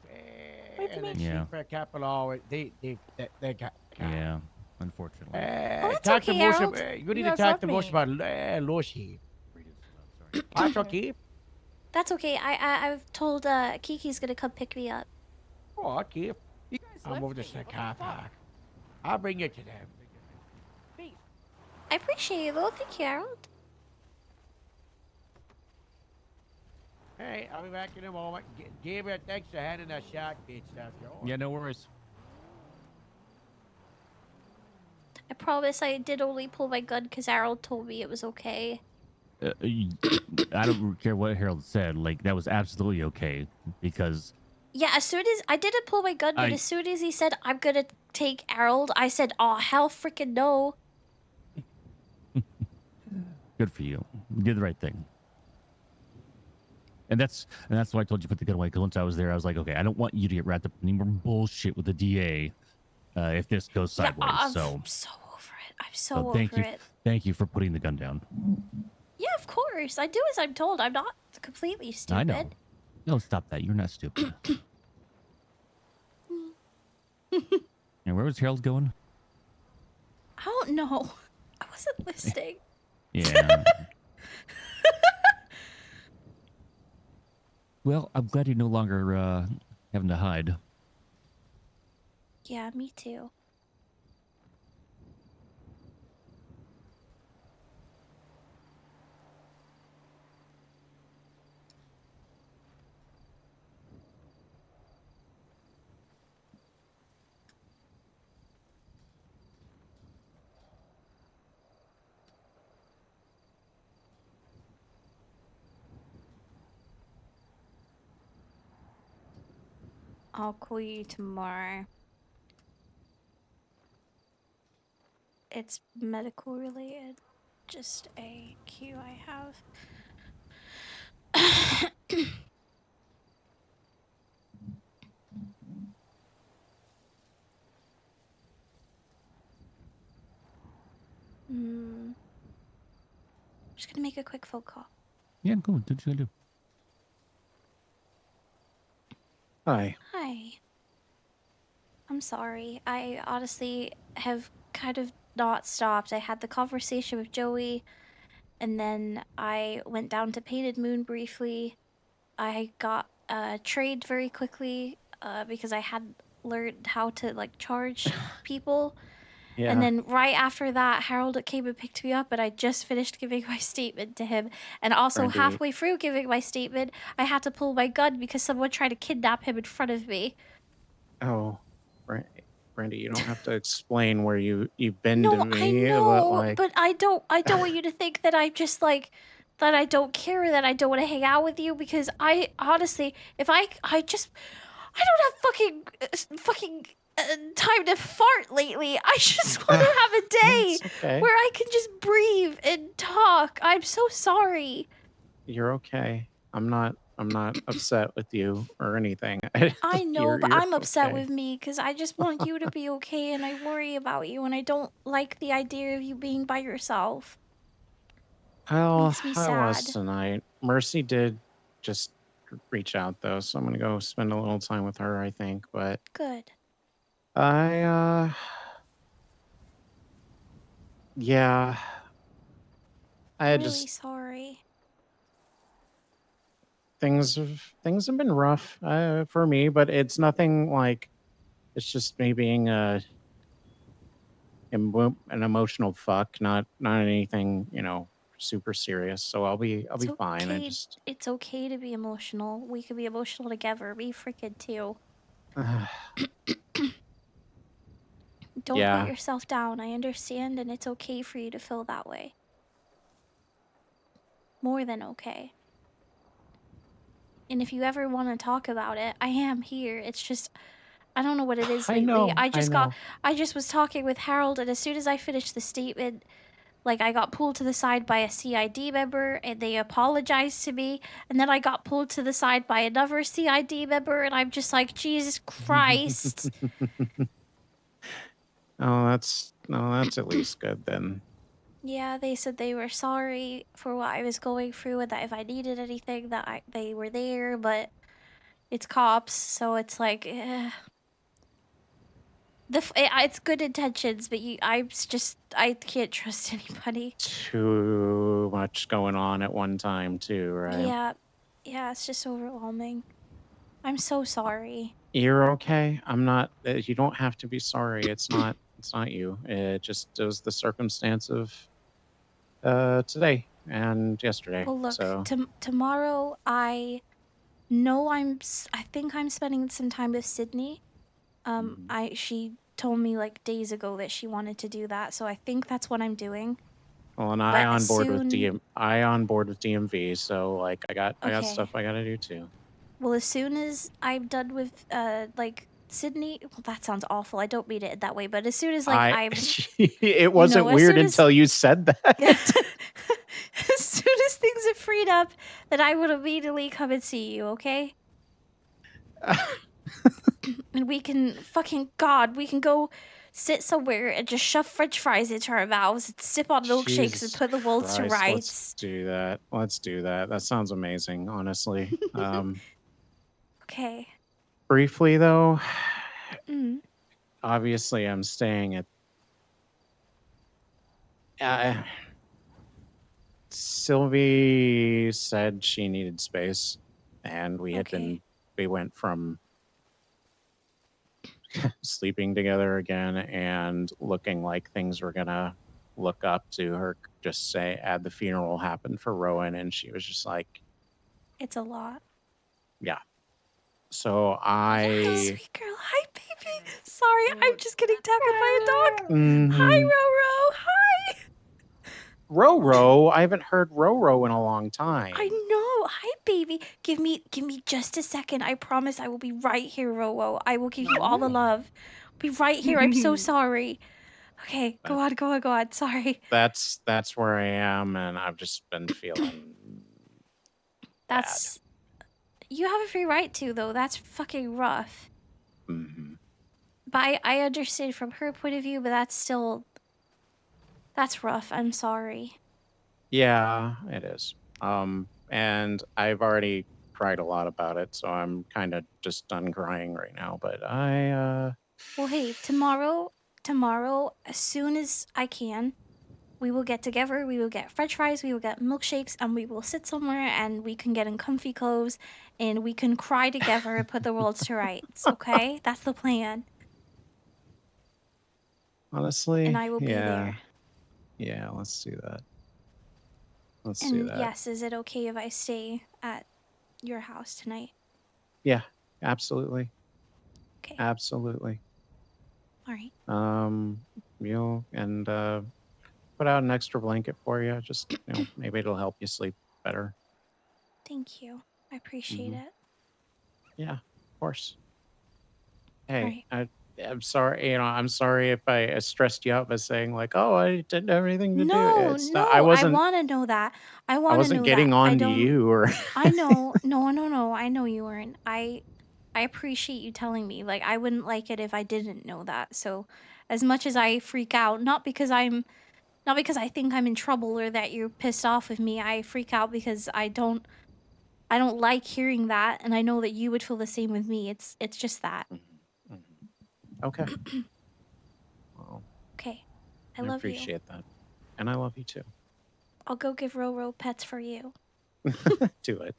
For Capital, they got. yeah, unfortunately. that's Talk okay, to Moshe. Harold. You need You to guys talk love to me. Moshe about Loshi. That's okay. That's okay. I've told Kiki's gonna come pick me up. Oh, okay. I'm over to the car park. I'll bring you to them. I appreciate you though. Thank you, Harold. Hey, I'll be back in a moment. Gabriel, thanks for handing that shark bait stuff. Yeah, no worries. I promise I did only pull my gun because Harold told me it was okay. I don't care what Harold said. Like that was absolutely okay because Yeah, as soon as I didn't pull my gun, but as soon as he said I'm gonna take Harold, I said, "Oh hell, freaking no!" good for you. You did the right thing. And that's why I told you to put the gun away. Because once I was there, I was like, okay, I don't want you to get wrapped up in any more bullshit with the DA if this goes sideways. I'm so so over it. I'm so thank over you, it. thank you for putting the gun down. Yeah, of course. I do as I'm told. I'm not completely stupid. I know. No, stop that. You're not stupid. And where was Harold going? I don't know. I wasn't listening. Yeah. Well, I'm glad you're no longer having to hide. Yeah, me too. I'll call you tomorrow. It's medical related. Just a queue I have. Just gonna make a quick phone call. Yeah, cool. What you gonna do? Hi. Hi. I'm sorry. I honestly have kind of not stopped. I had the conversation with Joey, and then I went down to Painted Moon briefly. I got trade very quickly because I had learned how to like charge people. Yeah. And then right after that, Harold came and picked me up, and I just finished giving my statement to him. And also Brandi. halfway through giving my statement, I had to pull my gun because someone tried to kidnap him in front of me. Oh, Brandi, you don't have to explain where you've been No, to I me, know, but I don't want you to think that I'm just like that I don't care or that I don't want to hang out with you because I honestly, if I don't have fucking time to fart lately. I just want to have a day okay. where I can just breathe and talk. I'm so sorry. You're okay. I'm not upset with you or anything. I know, You're- but you're I'm upset okay. with me because I just want you to be okay and I worry about you and I don't like the idea of you being by yourself. Well, Makes me I was sad. tonight. Mercy did just reach out though, so I'm gonna go spend a little time with her, I think. But Good. yeah, I I'm had really just sorry. things have been rough for me, but it's nothing like it's just me being an emotional fuck, not anything super serious. So I'll be fine. I Okay. just It's okay to be emotional. We can be emotional together. Be freaking too. Don't put yeah. yourself down. I understand, and it's okay for you to feel that way. More than okay. And if you ever want to talk about it, I am here. It's just, I don't know what it is I lately. know. I just was talking with Harold, and as soon as I finished the statement, Like, I got pulled to the side by a CID member, and they apologized to me, and then I got pulled to the side by another CID member, and I'm just like, Jesus Christ. Oh, that's at least good then. Yeah, they said they were sorry for what I was going through, and that if I needed anything, that they were there, but it's cops, so it's like, it's good intentions, but I can't trust anybody. Too much going on at one time too, right? Yeah, yeah, it's just overwhelming. I'm so sorry. You're okay. I'm not. You don't have to be sorry. It's not. It's not you. It was the circumstance of today and yesterday. Well, look, So tomorrow I know I think I'm spending some time with Sydney. She told me like days ago that she wanted to do that, so I think that's what I'm doing. well, and But as soon, I on board with DMV. So like I got okay. stuff I got to do too. Well, as soon as I'm done with like Sydney, well, that sounds awful. I don't mean it that way, but as soon as like I'm, It wasn't as weird soon as until you said that. as soon as things are freed up, then I will immediately come and see you. Okay. And we can we can go sit somewhere and just shove French fries into our mouths and sip on milkshakes and Jesus put the world to Christ, rights. Let's do that. Let's do that. That sounds amazing, honestly. Okay. Briefly though, Mm. obviously I'm staying at. Sylvie said she needed space, and we went from sleeping together again and looking like things were gonna look up to her just add the funeral happened for Rowan, and she was just like, It's a lot. yeah. So Sweet girl. Hi, baby. Sorry, I'm just getting tackled by a dog. Hi, Mhm. Roro. Hi. Roro, I haven't heard Roro in a long time. I know. Hi, baby. Give me just a second. I promise I will be right here, Roro. I will give you all the love. Be right here. I'm so sorry. Okay, go on. Sorry. That's where I am, and I've just been feeling That's you have a free right to though. That's fucking rough. But I understand from her point of view, but that's rough. I'm sorry. Yeah, it is. And I've already cried a lot about it, so I'm kind of just done crying right now. But Well, hey, tomorrow, as soon as I can, we will get together. We will get French fries. We will get milkshakes, and we will sit somewhere, and we can get in comfy clothes, and we can cry together and put the world to rights. Okay, that's the plan. honestly, And I will be there. Yeah, let's do that. Let's do And that. yes, is it okay if I stay at your house tonight? Yeah, absolutely. Okay. Absolutely. All right. You'll put out an extra blanket for you. Just maybe it'll help you sleep better. Thank you. I appreciate it. Yeah, of course. Right. Hey, I'm sorry. I'm sorry if I stressed you out by saying like, "Oh, I didn't have anything to do." No, It's no, not. I wasn't. want to know that. I want to wasn't know getting that. on to you or. I know. No. I know you weren't. I appreciate you telling me. Like, I wouldn't like it if I didn't know that. So, as much as I freak out, not because I think I'm in trouble or that you're pissed off with me, I freak out because I don't like hearing that, and I know that you would feel the same with me. It's just that. Okay. Well, Okay. I I love you. appreciate that, and I love you too. I'll go give Roro pets for you. Do it.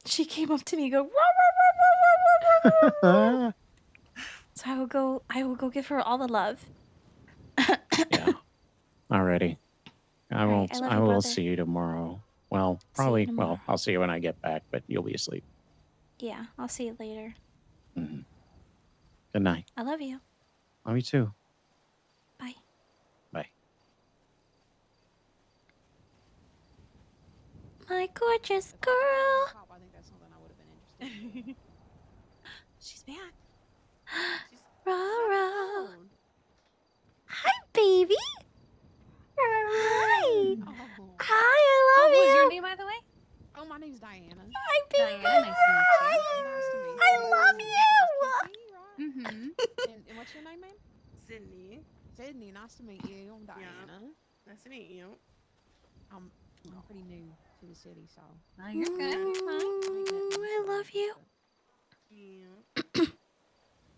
She came up to me and go, "Row, row, row, row, row, row, row." So I will go give her all the love. Alrighty. I Alright, won't. I love I you, will brother. see you tomorrow. Well, See you probably. tomorrow. Well, I'll see you when I get back, but you'll be asleep. Yeah, I'll see you later. Good night. I love you. Love you too. Bye. Bye. My gorgeous girl. I think that's something I would have been interested in. She's back. Roro. Hi, baby. Hi. what's your name, ma'am? Sydney. Sydney, nice to meet you. I'm Diana. Nice to meet you. I'm pretty new to the city, so. No, you're good. You're fine. I love you. Yeah.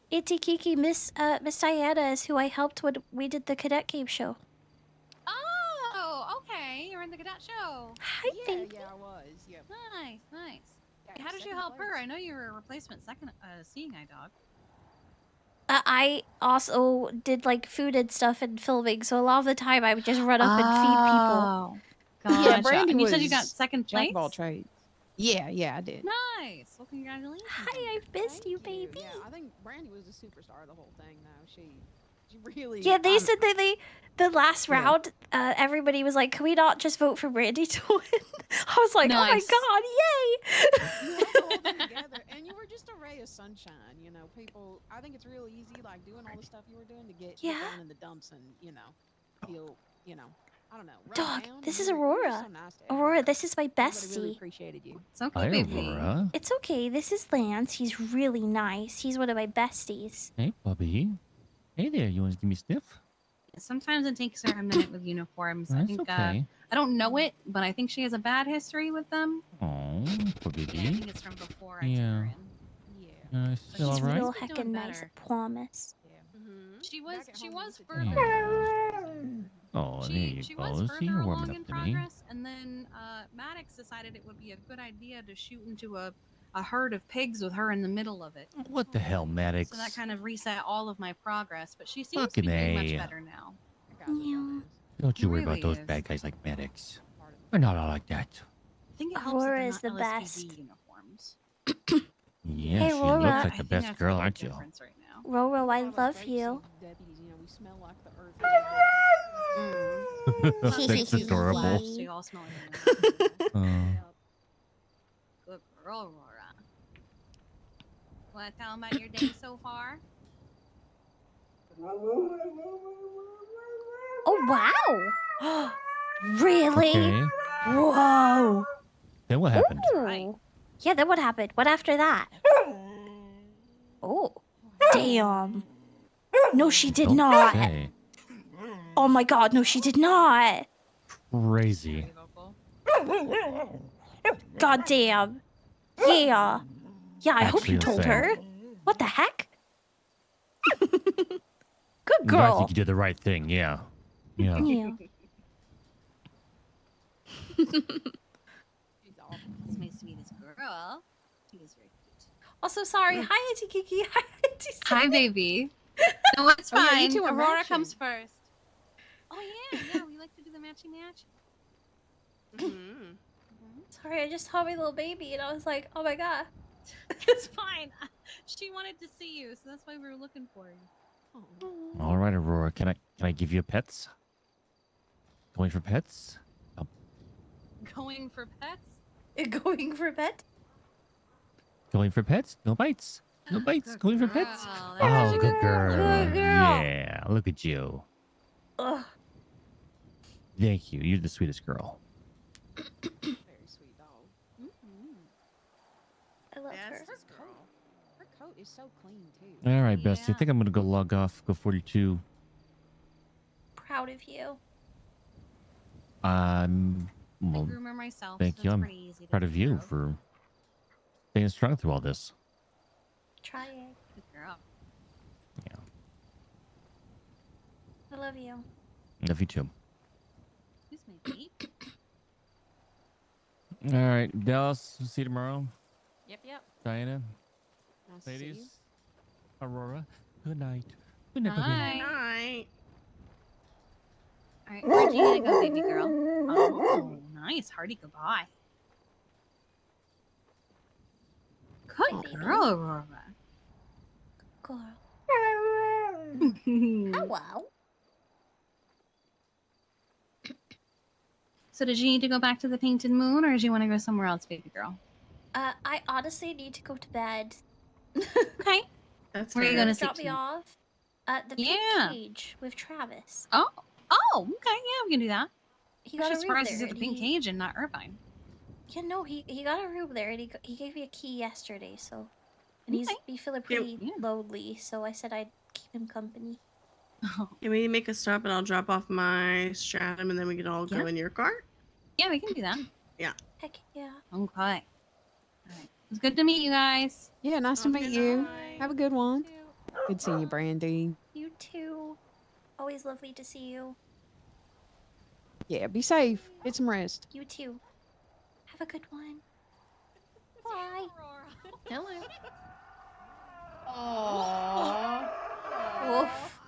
Itty Kiki, Miss Diana is who I helped when we did the cadet game show. Oh, okay. You're in the cadet show. Hi, baby. Yeah, I was. Yeah. Nice, nice. Yeah, How did you second help her? place. I know you were a replacement second seeing eye dog. I also did like food and stuff and filming, so a lot of the time I would just run up and feed people. Yeah, Gotcha. Brandi And you was said you got second jack place? of all trades. Yeah, I did. Nice. Well, congratulations. Hi, I've missed you, baby. Yeah, I think Brandi was the superstar of the whole thing, though. She really. Yeah, they said that the last Yeah. round, everybody was like, "Can we not just vote for Brandi to win?" I was like, Nice. "Oh my god, yay!" You had to hold them together, and you were just a ray of sunshine. You know, people. I think it's real easy, like doing all the stuff you were doing to get down in the dumps and feel, I don't know. run Dog, down, this and is you were Aurora. so nice to Aurora, this is my everybody really bestie. appreciated you. It's okay, Hi, baby. Aurora. It's okay. This is Lance. He's really nice. He's one of my besties. Hey, puppy. Hey there. You want to give me a sniff? Sometimes it takes her a minute with uniforms. I That's think okay. I don't know it, but I think she has a bad history with them. Oh, poor Yeah, I baby. think it's from before I took Yeah. her in. Still He's all right? real She's doing heckin' nice, I better. promise. She was Mm-hmm. further. Oh, there you She go. was See, further you're along warming in up to me. progress, and then Maddox decided it would be a good idea to shoot into a herd of pigs with her in the middle of it. What the hell, Maddox? So that kind of reset all of my progress, but she seems to Fucking be doing much A. better now. Don't you worry about Really those is. bad guys like Maddox. We're not all like that. I think it helps that Aurora they're is not the LSPD best. uniforms. Yeah, Hey, she Laura. looks I like the think best that's girl, the big aren't you? difference right now. Roro, I love you. Deputies, we smell like the earth. That's adorable. So you all smell like Good girl, Aurora. Want to tell them about your day so far? Oh wow! Really? Okay. Whoa! Then what happened? Ooh. Yeah, then what happened? What after that? Oh, damn! No, she did Don't not. say. Oh my god, no, she did not. Crazy. God damn. Yeah. Yeah, I hope you Actually told insane. her. What the heck? Good I girl. think you did the right thing. Yeah. Yeah. Yeah. It's nice to meet this girl. She is very cute. Also, sorry. Hi, Auntie Kiki. Hi, Auntie Hi, Sam. baby. No, it's Oh, yeah, fine. you two are Aurora matching. comes first. Oh yeah, we like to do the matchy match. Sorry, I just saw my little baby and I was like, oh my god. It's fine. She wanted to see you, so that's why we were looking for you. All right, Aurora. Can I give you pets? Going for pets? Oh, Going for pets? Going for bed? going for pets? No bites. No bites. Going for pets. girl. Oh, That's good girl. Good girl. Yeah. Look at you. Ugh. Thank you. You're the sweetest girl. Very sweet dog. I love Yes, her. this girl. Her coat is so clean too. All right, bestie. I think I'm gonna go log off. Go 42. Proud of you. I Well, groomer myself. thank so you. it's I'm pretty easy to proud of take you care of. for staying strong through all this. Trying. Good girl. Yeah. I love you. Love you too. Who's my baby? All right, Dallas. See you tomorrow. Yep. Diana, Nice to see you. ladies, Aurora. Good night. Good night. puppy. Hi. Night. All right, where'd you gonna go, baby girl? Oh, nice. Hearty goodbye. Good girl, Aurora. Girl. Hello. Hello. So did you need to go back to the Painted Moon, or did you want to go somewhere else, baby girl? I honestly need to go to bed. Okay. That's Where fair. you Gonna gonna sleep drop me tonight. off? At the pink Yeah. cage with Travis. Oh, okay. Yeah, we can do that. He I'm got a just room surprised there. he's at the and Pink he- Cage and not Irvine. Yeah, no, he got a room there, and he gave me a key yesterday. So, and he's Okay. be feeling pretty lonely. So I said I'd keep him company. Can we make a stop and I'll drop off my stratum and then we can all go Yeah. in your car? Yeah, we can do that. Yeah. Heck yeah. Okay. All right. It's good to meet you guys. Yeah, nice to meet you. Have a good one. Good seeing you, Brandy. You too. Always lovely to see you. Yeah, be safe. Get some rest. You too. Have a good one. Bye. Hello. Aww. Oof.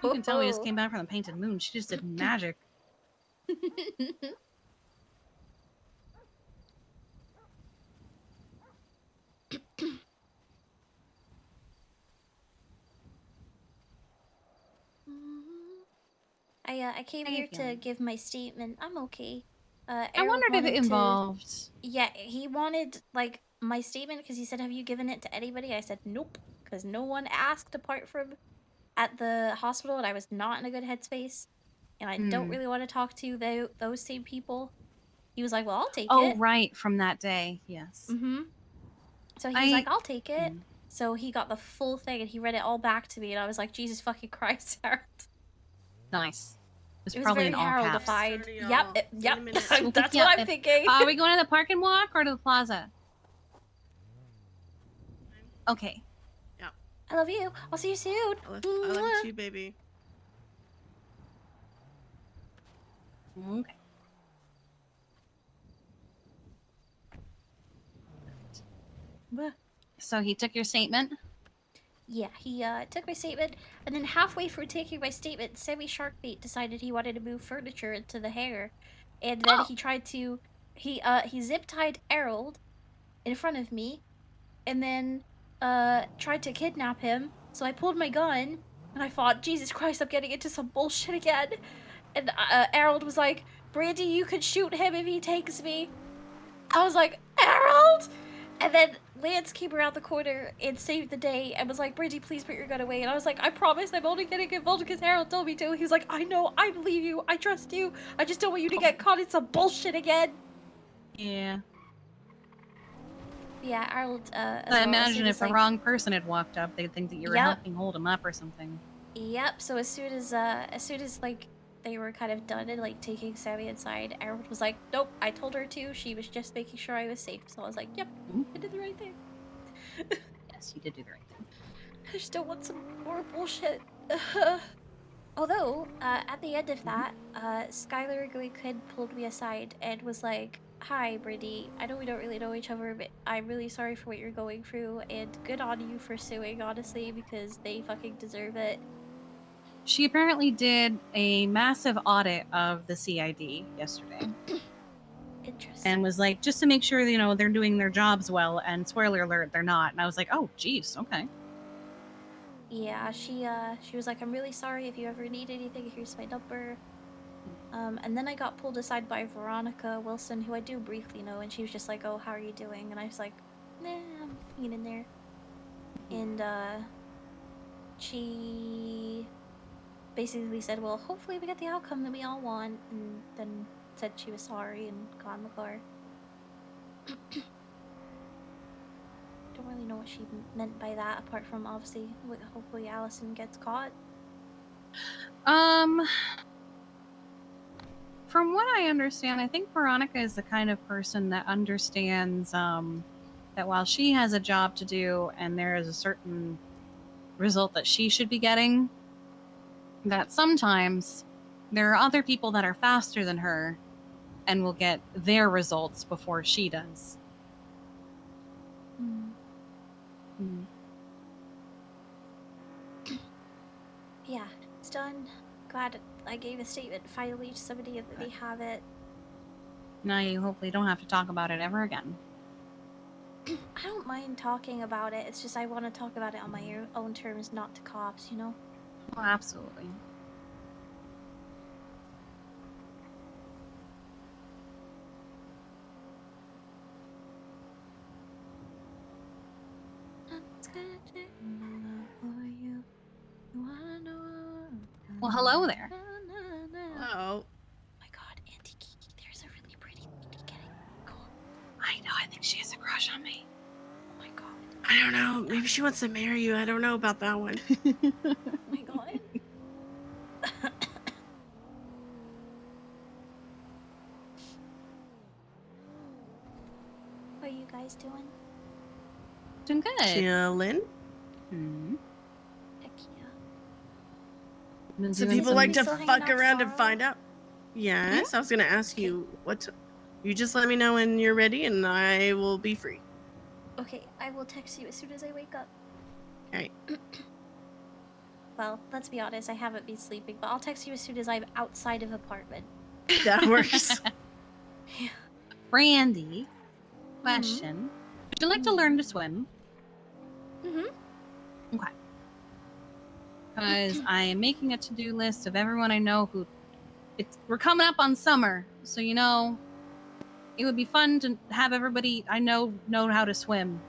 You can tell we just came back from the Painted Moon. She just did magic. I came How you here to feeling? give my statement. I'm okay. I Errol wondered if it wanted to. involved. Yeah, he wanted like my statement because he said, "Have you given it to anybody?" I said, "Nope," because no one asked apart from at the hospital, and I was not in a good headspace, and I don't really want to talk to those same people. He was like, "Well, I'll take Oh, it." right, from that day. Yes. Mm-hmm. So he was like, "I'll take it." So he got the full thing and he read it all back to me, and I was like, "Jesus fucking Christ, Harold!" Nice. It's It was probably very in all caps. Haroldified. Alrighty, Yep, y'all. See you in a yep. minute. That's Yeah, what I'm thinking. Are we going to the park and walk or to the plaza? Okay. Yeah. I love you. I'll see you soon. I love you too, baby. Okay. So he took your statement? Yeah, he took my statement, and then halfway through taking my statement, Sammy Sharkbait decided he wanted to move furniture into the hair, and then he tried to he zip tied Harold in front of me, and then tried to kidnap him. So I pulled my gun and I thought, Jesus Christ, I'm getting into some bullshit again. And Harold was like, "Brandy, you could shoot him if he takes me." I was like, "Harold!" And then Lance came around the corner and saved the day and was like, "Brandy, please put your gun away." And I was like, "I promise I'm only getting involved because Harold told me to." He was like, "I know, I believe you, I trust you. I just don't want you to get caught in some bullshit again." Yeah. Yeah, Harold, as I well, as imagine soon if as, the like, wrong person had walked up, they'd think that you were Yep. helping hold him up or something. Yep. So as soon as like they were kind of done and like taking Sammy inside, Harold was like, "Nope, I told her to. She was just making sure I was safe." So I was like, "Yep, I did the right thing." Yes, you did do the right thing. I just don't want some more bullshit. Although, at the end of that, Skylar Kid pulled me aside and was like, "Hi, Brady. I know we don't really know each other, but I'm really sorry for what you're going through, and good on you for suing, honestly, because they fucking deserve it." She apparently did a massive audit of the CID yesterday. Interesting. And was like, just to make sure, you know, they're doing their jobs well, and spoiler alert, they're not. And I was like, oh, geez, okay. Yeah, she was like, "I'm really sorry if you ever need anything, here's my number." And then I got pulled aside by Veronica Wilson, who I do briefly know, and she was just like, "Oh, how are you doing?" And I was like, "Nah, I'm hanging in there." And she basically said, "Well, hopefully we get the outcome that we all want," and then said she was sorry and got in the car. Don't really know what she meant by that, apart from obviously, hopefully Allison gets caught. From what I understand, I think Veronica is the kind of person that understands that while she has a job to do and there is a certain result that she should be getting, that sometimes there are other people that are faster than her and will get their results before she does. Yeah, it's done. Glad I gave a statement finally to somebody that they have it. Now you hopefully don't have to talk about it ever again. I don't mind talking about it. It's just I want to talk about it on my own terms, not to cops, you know? Oh, absolutely. Well, hello there. Hello. Oh my god, Auntie Kiki, there's a really pretty lady getting caught. I know, I think she has a crush on me. Oh my god. I don't know. Maybe she wants to marry you. I don't know about that one. Oh my god. How are you guys doing? Doing good. Chillin'. Hmm. Heck yeah. Been So doing people some- like to Still hanging fuck out around and Sorrow? find out. Yes, I was gonna ask you what. You just let me know when you're ready, and I will be free. Okay, I will text you as soon as I wake up. Okay. Well, let's be honest, I haven't been sleeping, but I'll text you as soon as I'm outside of apartment. That works. Brandi, question. Would you like to learn to swim? Mm-hmm. Okay. Because I am making a to-do list of everyone I know who. We're coming up on summer, so it would be fun to have everybody I know how to swim.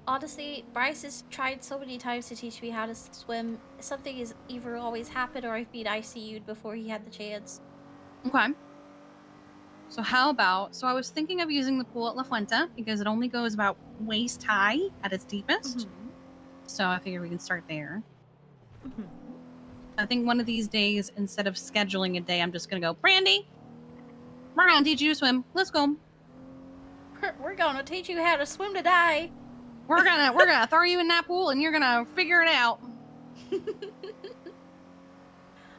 Honestly, Bryce has tried so many times to teach me how to swim. Something has either always happened or I've been ICU'd before he had the chance. Okay. So how about? So I was thinking of using the pool at La Fuente because it only goes about waist high at its deepest. So I figure we can start there. I think one of these days, instead of scheduling a day, I'm just gonna go, Brandi, we're gonna teach you to swim. Let's go. We're gonna teach you how to swim today. We're gonna throw you in that pool and you're gonna figure it out. I'm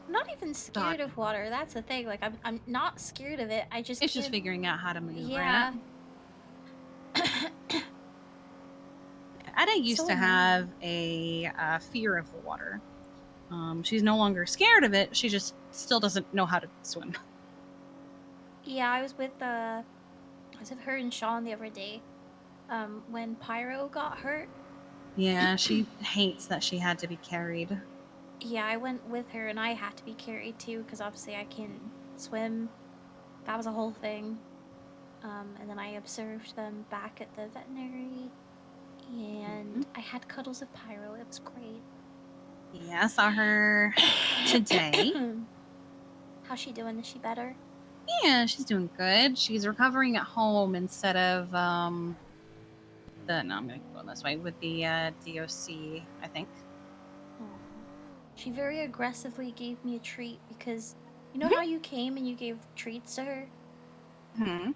not even scared of water. That's the thing. Like I'm not scared of it. I just It's just can't- figuring out how to maneuver Yeah. it. Ada used So to have a fear of the water. She's no longer scared of it. She just still doesn't know how to swim. Yeah, I was with her and Sean the other day. When Pyro got hurt. Yeah, she hates that she had to be carried. Yeah, I went with her and I had to be carried too because obviously I can't swim. That was a whole thing. And then I observed them back at the veterinary and I had cuddles of Pyro. It was great. Yeah, I saw her today. How's she doing? Is she better? Yeah, she's doing good. She's recovering at home instead of no, I'm gonna go this way with the DOC, I think. She very aggressively gave me a treat because you know how you came and you gave treats to her? Hmm.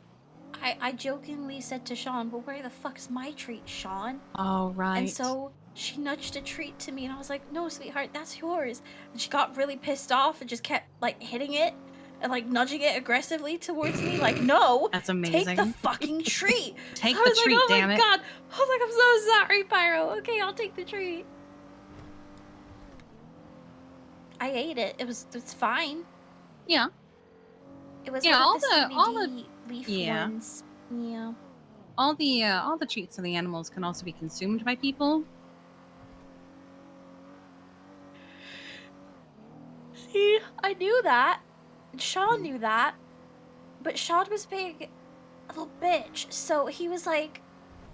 I jokingly said to Sean, well, where the fuck's my treat, Sean? Oh, right. And so she nudged a treat to me and I was like, no, sweetheart, that's yours. And she got really pissed off and just kept like hitting it and like nudging it aggressively towards me. Like, no, That's take amazing. the fucking treat. Take I the was like, treat, oh damn my it. god. I was like, I'm so sorry, Pyro. Okay, I'll take the treat. I ate it. It's fine. Yeah. It was Yeah, one all of the CBD leaf yeah. ones. Yeah. All the treats of the animals can also be consumed by people. See, I knew that. Sean knew that. But Sean was being a little bitch. So he was like,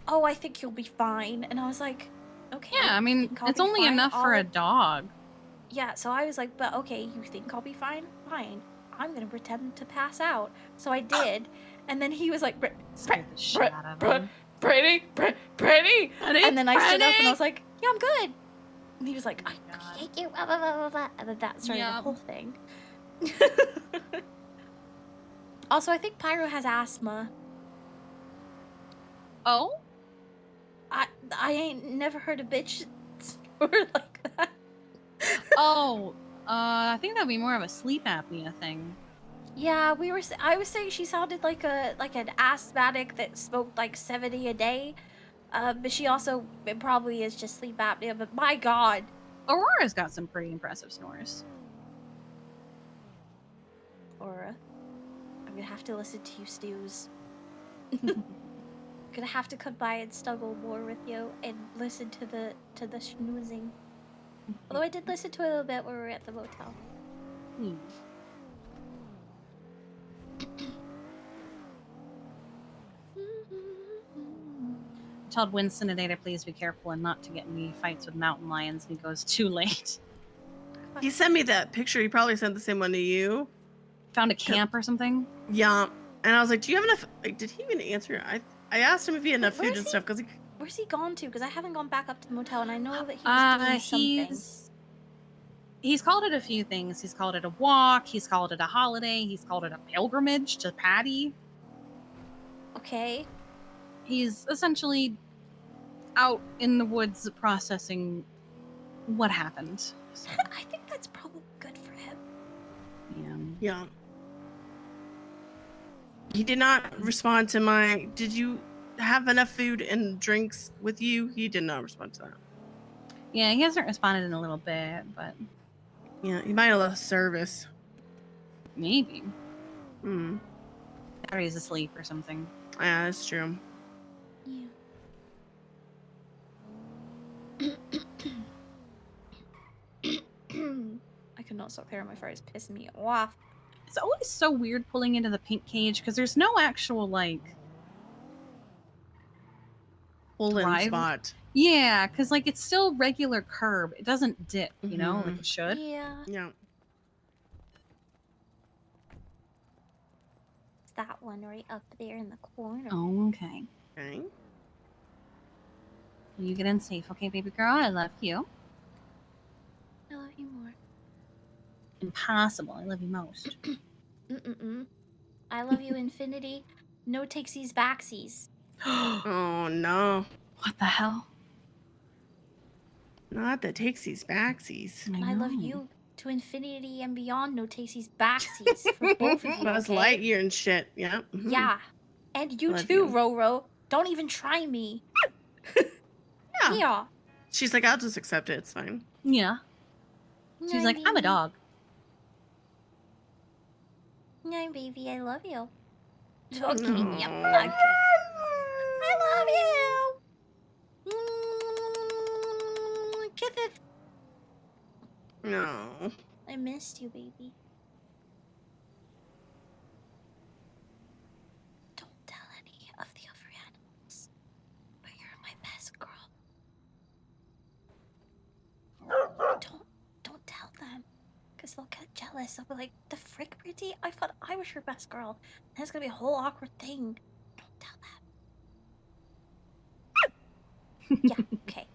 oh, I think you'll be fine. And I was like, okay. Yeah, I mean, think I'll it's be only fine? enough for a I'll-" dog. Yeah, so I was like, but okay, you think I'll be fine? Fine. I'm gonna pretend to pass out. So I did. And then he was like, Brady. And then I stood up and I was like, yeah, I'm good. And he was like, I hate you. Blah, blah, blah, blah, blah. And then that started the whole thing. Also, I think Pyro has asthma. Oh? I ain't never heard a bitch snore like that. Oh, I think that'd be more of a sleep apnea thing. Yeah, I was saying she sounded like an asthmatic that smoked like 70 a day. But she also it probably is just sleep apnea. But my God, Aurora's got some pretty impressive snores. Aura, I'm gonna have to listen to you, Stews. Gonna have to come by and snuggle more with you and listen to the snoozing. Although I did listen to it a little bit when we were at the motel. I told Winston today to please be careful and not to get in any fights with mountain lions, and he goes, too late. He sent me that picture. He probably sent the same one to you. Found a camp or something? Yeah. And I was like, do you have enough? Like, did he even answer? I asked him if he had enough food and stuff because Where's he gone to? Because I haven't gone back up to the motel, and I know that he was doing something. He's called it a few things. He's called it a walk. He's called it a holiday. He's called it a pilgrimage to Patty. Okay. He's essentially out in the woods processing what happened. So, I think that's probably good for him. Yeah. He did not respond to my. Did you have enough food and drinks with you? He did not respond to that. yeah, he hasn't responded in a little bit, but Yeah, he might have left service. maybe. Hmm. Or he's asleep or something. Yeah, that's true. Yeah. I could not stop clearing my throat. It's pissing me off. It's always so weird pulling into the pink cage because there's no actual like Pull-in drive spot. Yeah, because like it's still regular curb. It doesn't dip, you know, like Mhm. it should. Yeah. Yeah. It's that one right up there in the corner. Oh, okay. Okay. You get in safe, okay, baby girl? I love you. I love you more. Impossible. I love you most. I love you, infinity. No takesies backsies. Oh no. What the hell? Not the takesies backsies. I love you to infinity and beyond. No takesies backsies for both of you. Buzz Okay? Lightyear and shit. Yeah. Mhm. Yeah. And you Love too, you. Roro. Don't even try me. Yeah. Yeah. She's like, I'll just accept it. It's fine. Yeah. She's like, I'm a dog. No, baby, I love you. Okay, No. yep. Okay. I love you. Kisses. No. I missed you, baby. Don't tell any of the other animals, but you're my best girl. Don't tell them, because they'll get jealous. They'll be like, the frick, Brandi? I thought I was your best girl. And it's going to be a whole awkward thing. Don't tell them. Yeah, okay.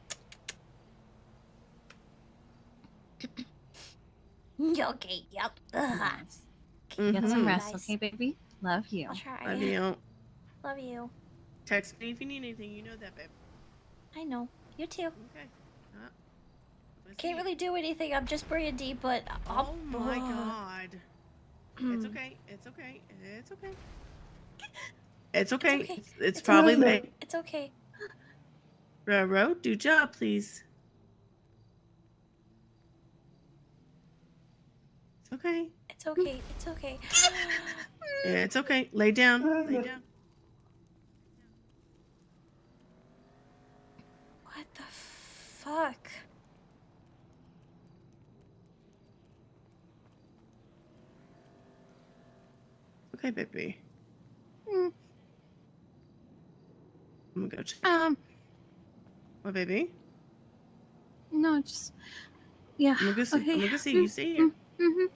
Okay, yep. Ugh. Get some Mhm. rest, Guys. okay, baby? Love you. I'll try. Love you. Love you. Text me if you need anything. You know that, babe. I know. You too. Okay. Let's Can't see. really do anything. I'm just Brandi, but I'll... Oh my god. It's okay. It's okay. It's okay. It's okay. okay. It's probably okay. late. It's okay. Roro, do job, please. It's okay. It's okay. It's okay. It's okay. Lay down. Lay down. What the fuck? Okay, baby. Mm. I'm gonna go check. What, baby? No, just yeah. I'm gonna go see. Okay. I'm gonna go see. You see here. Mm-hmm.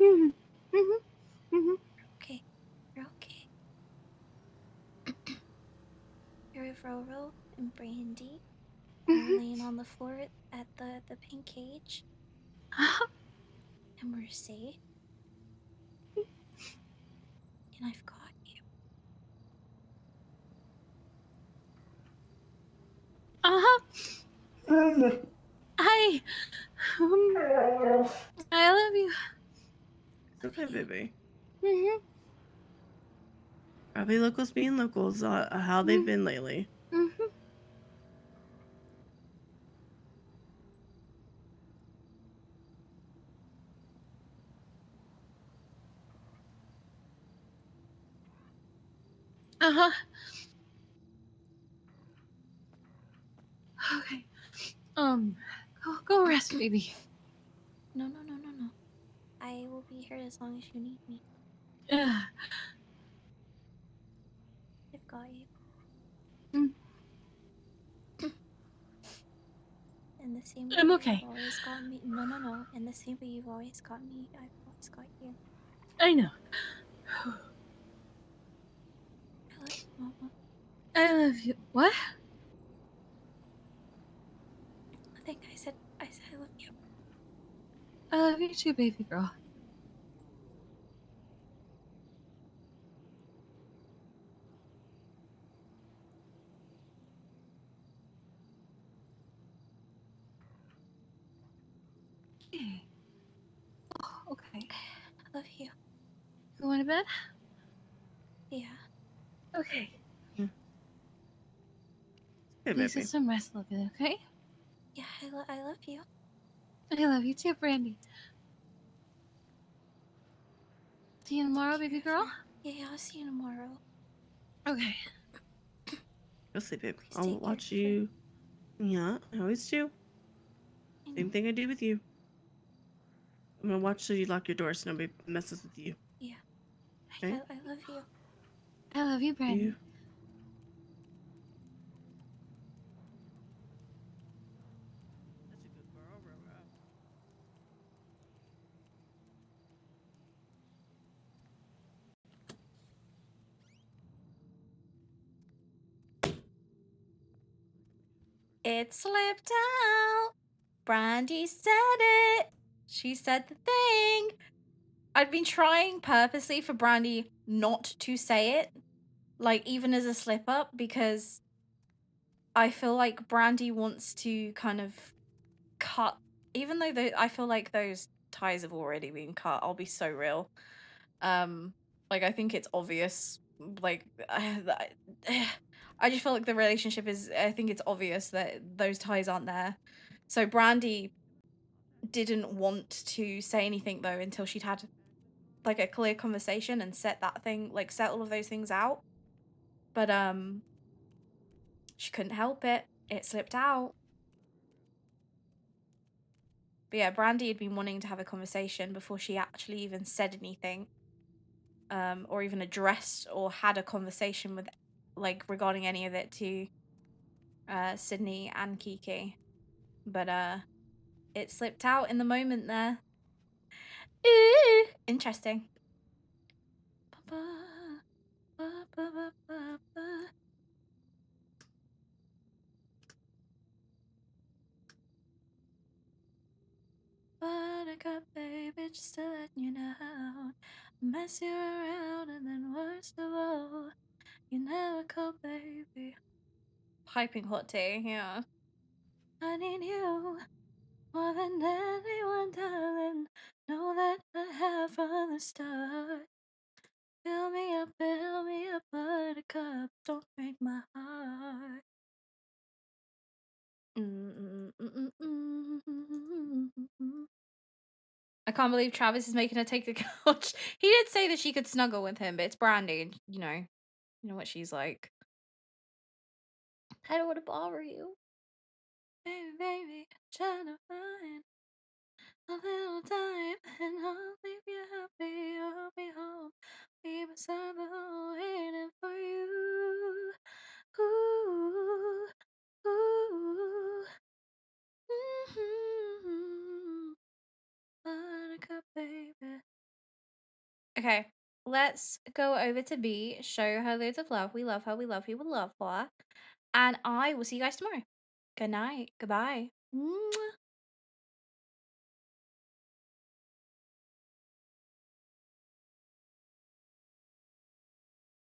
Mm-hmm. Mm-hmm. Mm-hmm. Okay. You're okay. You're with Roro and Brandi. We're laying on the floor at the pink cage. And we're safe. And I've got you. Hi. I love you. It's okay, baby. Mm-hmm. Probably locals being locals. How they've been lately. Mm-hmm. Uh-huh. Okay. Go rest, baby. No. I will be here as long as you need me. Ugh. I've got you. the same way I'm you've okay. always got me. No, no, no. In the same way you've always got me, I've always got you. I know. I love you, Mama. I love you. What? I think I said I love you. I love you too, baby girl. Okay. Oh, okay. I love you. Going to bed? Yeah. Okay. Hey, Please baby. get some rest, Logan, okay? Yeah, I love you. I love you too, Brandi. See you tomorrow, baby girl? Yeah, I'll see you tomorrow. Okay. Go sleep, babe. Please I'll take care watch of her. you. Yeah, I always do. Same thing I do with you. I'm gonna watch till you lock your door so nobody messes with you. Yeah. Okay? I love you. I love you, Brandi. You. It slipped out. Brandi said it. She said the thing. I'd been trying purposely for Brandi not to say it, like even as a slip up, because I feel like Brandi wants to kind of cut, even though I feel like those ties have already been cut. I'll be so real. Like I think it's obvious. Like I just feel like the relationship is. I think it's obvious that those ties aren't there. So Brandi didn't want to say anything though until she'd had like a clear conversation and set all of those things out. But she couldn't help it. It slipped out. But yeah, Brandi had been wanting to have a conversation before she actually even said anything, or even addressed or had a conversation with, like, regarding any of it to Sydney and Kiki. But it slipped out in the moment there. Ooh, interesting. Buttercup, baby, just to let you know, mess you around and then worst of all, you never call, baby. Piping hot tea, yeah. I need you more than anyone, darling. Know that I have from the start. Fill me up, buttercup. Don't break my heart. I can't believe Travis is making her take the couch. He did say that she could snuggle with him, but it's Brandi, and you know what she's like. I don't want to bother you. Baby, baby, trying to find a little time, and I'll leave you happy. I'll be home, be beside the home, waiting for you. Ooh, ooh, mm-hmm. Buttercup, baby. Okay, let's go over to B, show her loads of love. We love her, we love you, we love her. And I will see you guys tomorrow. Good night. Goodbye. Mwah.